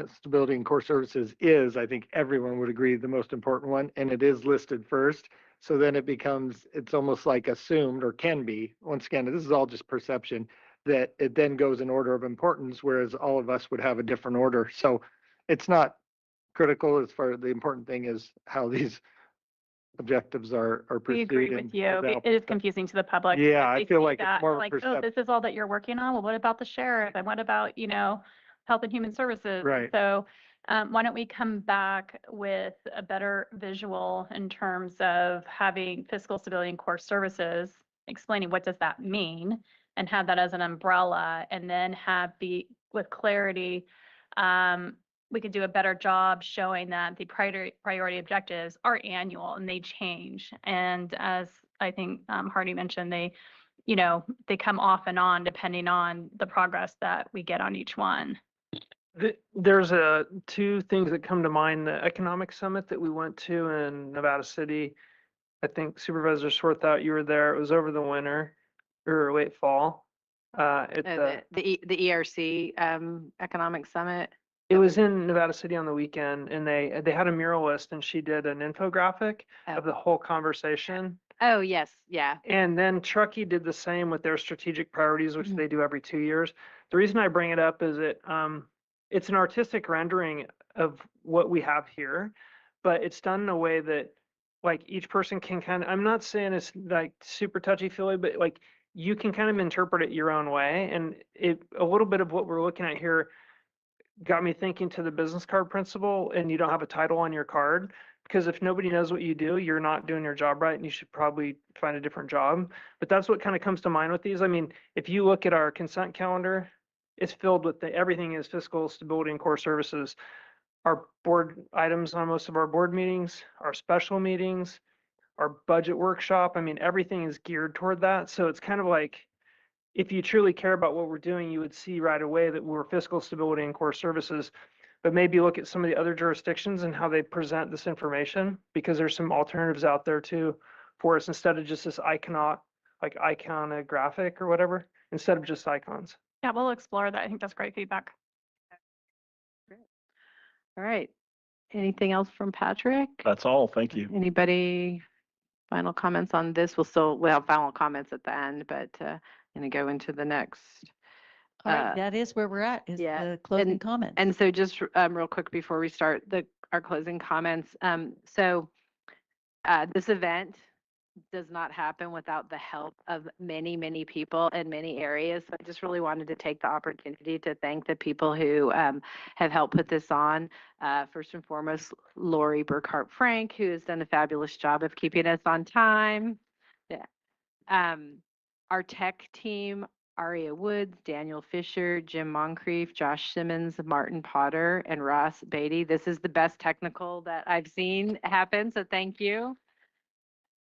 [SPEAKER 1] stability and core services is, I think everyone would agree, the most important one, and it is listed first. So then it's almost like assumed, or can be, once again, this is all just perception, that it then goes in order of importance, whereas all of us would have a different order. So it's not critical as far as the important thing is how these objectives are
[SPEAKER 9] We
[SPEAKER 1] pursued.
[SPEAKER 9] agree with you. It is confusing to the public.
[SPEAKER 1] Yeah,
[SPEAKER 9] If
[SPEAKER 1] I
[SPEAKER 9] they
[SPEAKER 1] feel
[SPEAKER 9] see
[SPEAKER 1] like it's
[SPEAKER 9] that,
[SPEAKER 1] more
[SPEAKER 9] they're
[SPEAKER 1] of a
[SPEAKER 9] like, oh,
[SPEAKER 1] perception.
[SPEAKER 9] this is all that you're working on? Well, what about the sheriff? And what about, health and human services?
[SPEAKER 1] Right.
[SPEAKER 9] So why don't we come back with a better visual in terms of having fiscal stability and core services, explaining what does that mean, and have that as an umbrella, and then with clarity, we could do a better job showing that the priority objectives are annual and they change. And as I think Hardy mentioned, they come off and on depending on the progress that we get on each one.
[SPEAKER 21] There's two things that come to mind. The economic summit that we went to in Nevada City, I think Supervisor Swarthout, you were there. It was over the winter or late fall.
[SPEAKER 14] The ERC Economic Summit.
[SPEAKER 21] It was in Nevada City on the weekend, and they had a mural list, and she did an infographic of the whole conversation.
[SPEAKER 14] Oh, yes. Yeah.
[SPEAKER 21] And then Truckee did the same with their strategic priorities, which they do every 2 years. The reason I bring it up is it's an artistic rendering of what we have here, but it's done in a way that like each person can I'm not saying it's like super touchy-feely, but like you can kind of interpret it your own way. And a little bit of what we're looking at here got me thinking to the business card principle, and you don't have a title on your card, because if nobody knows what you do, you're not doing your job right, and you should probably find a different job. But that's what kind of comes to mind with these. I mean, if you look at our consent calendar, it's filled with everything is fiscal stability and core services. Our board items on most of our board meetings, our special meetings, our budget workshop, I mean, everything is geared toward that. So it's kind of like, if you truly care about what we're doing, you would see right away that we're fiscal stability and core services, but maybe look at some of the other jurisdictions and how they present this information, because there's some alternatives out there too for us, instead of just this iconographic or whatever, instead of just icons.
[SPEAKER 9] Yeah, we'll explore that. I think that's great feedback.
[SPEAKER 14] All right. Anything else from Patrick?
[SPEAKER 18] That's all. Thank you.
[SPEAKER 14] Anybody final comments on this? We'll have final comments at the end, but going to go into the next.
[SPEAKER 20] All right, that is where we're at, is the closing comments.
[SPEAKER 14] And so just real quick before we start our closing comments. So this event does not happen without the help of many, many people in many areas. So I just really wanted to take the opportunity to thank the people who have helped put this on. First and foremost, Lori Burkhart Frank, who has done a fabulous job of keeping us on time. Yeah. Our tech team, Aria Woods, Daniel Fisher, Jim Moncrief, Josh Simmons, Martin Potter, and Ross Beatty. This is the best technical that I've seen happen, so thank you.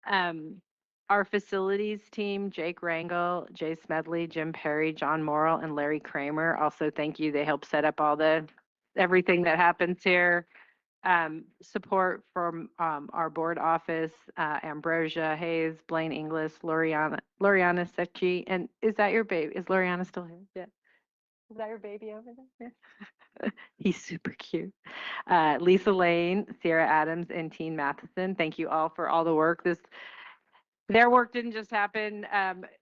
[SPEAKER 14] Our facilities team, Jake Rangel, Jay Smedley, Jim Perry, John Morrill, and Larry Kramer. Also, thank you. They helped set up all the everything that happens here. Support from our board office, Ambrosia Hayes, Blaine Inglis, Loriana Secchi. And is that your baby? Is Loriana still here? Yeah. Is that your baby over there? Yeah. He's super cute. Lisa Lane, Sarah Adams, and Teen Matheson. Thank you all for all the work. Their work didn't just happen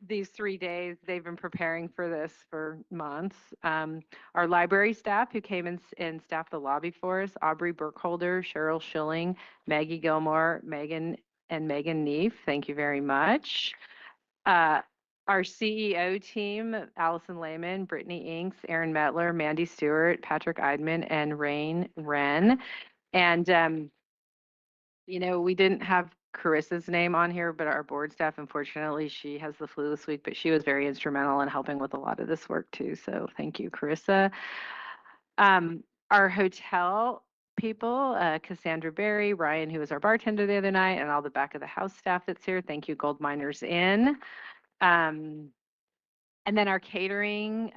[SPEAKER 14] these 3 days. They've been preparing for this for months. Our library staff who came in and staffed the lobby for us, Aubrey Burkholder, Cheryl Schilling, Maggie Gilmore, Megan Neef. Thank you very much. Our CEO team, Allison Lehman, Brittany Inks, Aaron Metler, Mandy Stewart, Patrick Eidman, and Rain Wren. And we didn't have Carissa's name on here, but our board staff, unfortunately, she has the flu this week, but she was very instrumental in helping with a lot of this work too. So thank you, Carissa. Our hotel people, Cassandra Berry, Ryan, who was our bartender the other night, and all the back of the house staff that's here. Thank you, Gold Miners Inn. And then our catering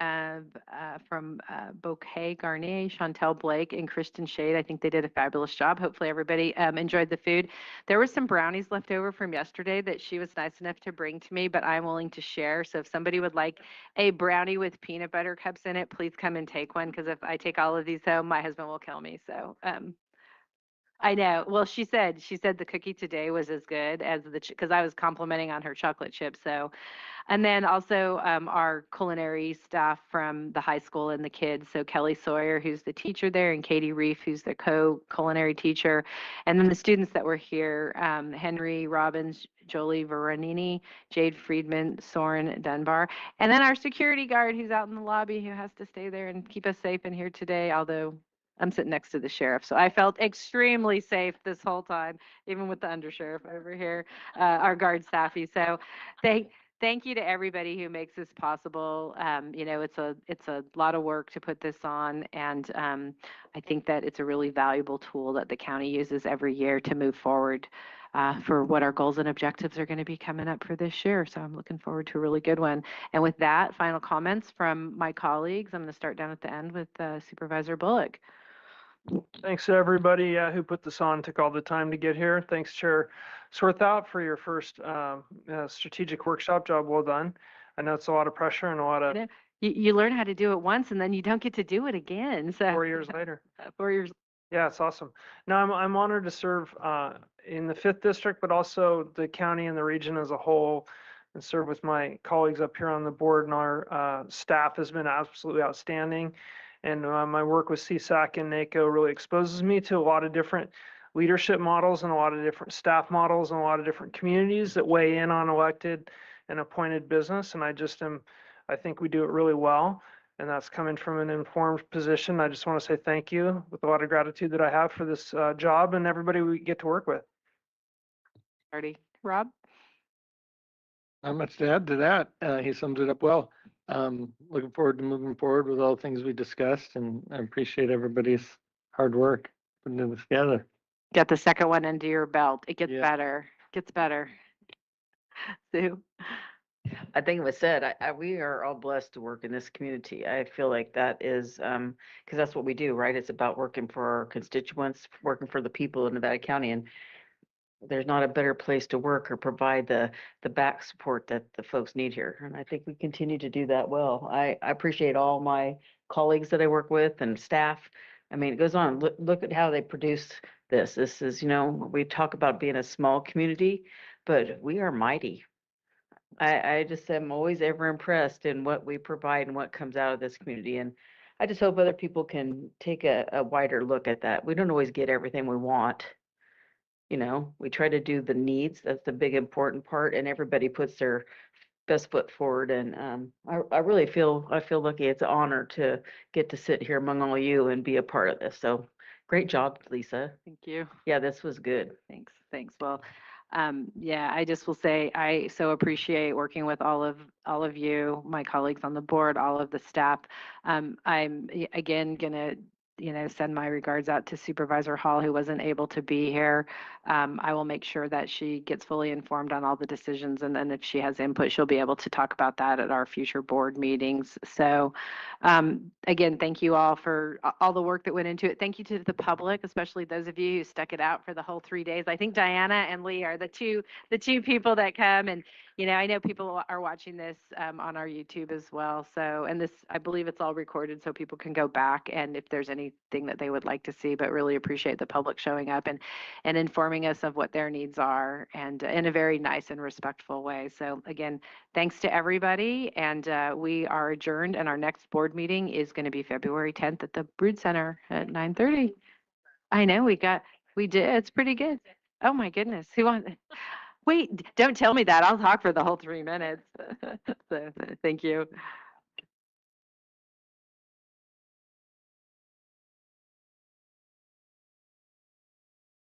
[SPEAKER 14] from Bouquet Garnier, Chantel Blake, and Kristen Shade. I think they did a fabulous job. Hopefully everybody enjoyed the food. There were some brownies left over from yesterday that she was nice enough to bring to me, but I'm willing to share. So if somebody would like a brownie with peanut butter cups in it, please come and take one, because if I take all of these home, my husband will kill me. So I know. Well, she said the cookie today was as good as because I was complimenting on her chocolate chip. So, and then also our culinary staff from the high school and the kids. So Kelly Sawyer, who's the teacher there, and Katie Reef, who's the co-culinary teacher. And then the students that were here, Henry Robbins, Jolie Veronini, Jade Friedman, Soren Dunbar. And then our security guard who's out in the lobby, who has to stay there and keep us safe in here today, although I'm sitting next to the sheriff, so I felt extremely safe this whole time, even with the undersheriff over here, our guard staffy. So thank you to everybody who makes this possible. It's a lot of work to put this on, and I think that it's a really valuable tool that the county uses every year to move forward for what our goals and objectives are going to be coming up for this year. So I'm looking forward to a really good one. And with that, final comments from my colleagues. I'm going to start down at the end with Supervisor Bullock.
[SPEAKER 21] Thanks to everybody who put this on, took all the time to get here. Thanks, Chair Swarthout, for your first strategic workshop. Job well done. I know it's a lot of pressure and a lot of.
[SPEAKER 14] You learn how to do it once, and then you don't get to do it again. So
[SPEAKER 21] 4 years later.
[SPEAKER 14] 4 years.
[SPEAKER 21] Yeah, it's awesome. Now I'm honored to serve in the 5th district, but also the county and the region as a whole, and serve with my colleagues up here on the board. And our staff has been absolutely outstanding. And my work with CSAC and NACO really exposes me to a lot of different leadership models and a lot of different staff models and a lot of different communities that weigh in on elected and appointed business. And I think we do it really well. And that's coming from an informed position. I just want to say thank you with a lot of gratitude that I have for this job and everybody we get to work with.
[SPEAKER 14] Rob?
[SPEAKER 1] Not much to add to that. He summed it up well. Looking forward to moving forward with all the things we discussed, and I appreciate everybody's hard work putting this together.
[SPEAKER 14] Get the second one under your belt. It gets better. Gets better. Sue?
[SPEAKER 6] I think it was said, we are all blessed to work in this community. I feel like that is, because that's what we do, right? It's about working for our constituents, working for the people in Nevada County. And there's not a better place to work or provide the back support that the folks need here. And I think we continue to do that well. I appreciate all my colleagues that I work with and staff. I mean, it goes on. Look at how they produce this. This is, we talk about being a small community, but we are mighty. I just am always ever impressed in what we provide and what comes out of this community. And I just hope other people can take a wider look at that. We don't always get everything we want. you know, we try to do the needs. That's the big important part, and everybody puts their best foot forward. And I really feel lucky. It's an honor to get to sit here among all you and be a part of this. So great job, Lisa.
[SPEAKER 15] Thank you.
[SPEAKER 6] Yeah, this was good.
[SPEAKER 15] Thanks. Well, yeah, I just will say I so appreciate working with all of you, my colleagues on the board, all of the staff. I'm again gonna, send my regards out to Supervisor Hall, who wasn't able to be here. I will make sure that she gets fully informed on all the decisions, and then if she has input, she'll be able to talk about that at our future board meetings. So, again, thank you all for all the work that went into it. Thank you to the public, especially those of you who stuck it out for the whole 3 days. I think Diana and Lee are the two people that come, and I know people are watching this on our YouTube as well. So, and this, I believe it's all recorded so people can go back and if there's anything that they would like to see, but really appreciate the public showing up and informing us of what their needs are, and in a very nice and respectful way. So again, thanks to everybody, and we are adjourned, and our next board meeting is going to be February 10th at the Brood Center at 9:30. I know we did. It's pretty good. Oh my goodness. Who wants? Wait, don't tell me that. I'll talk for the whole 3 minutes. So, thank you.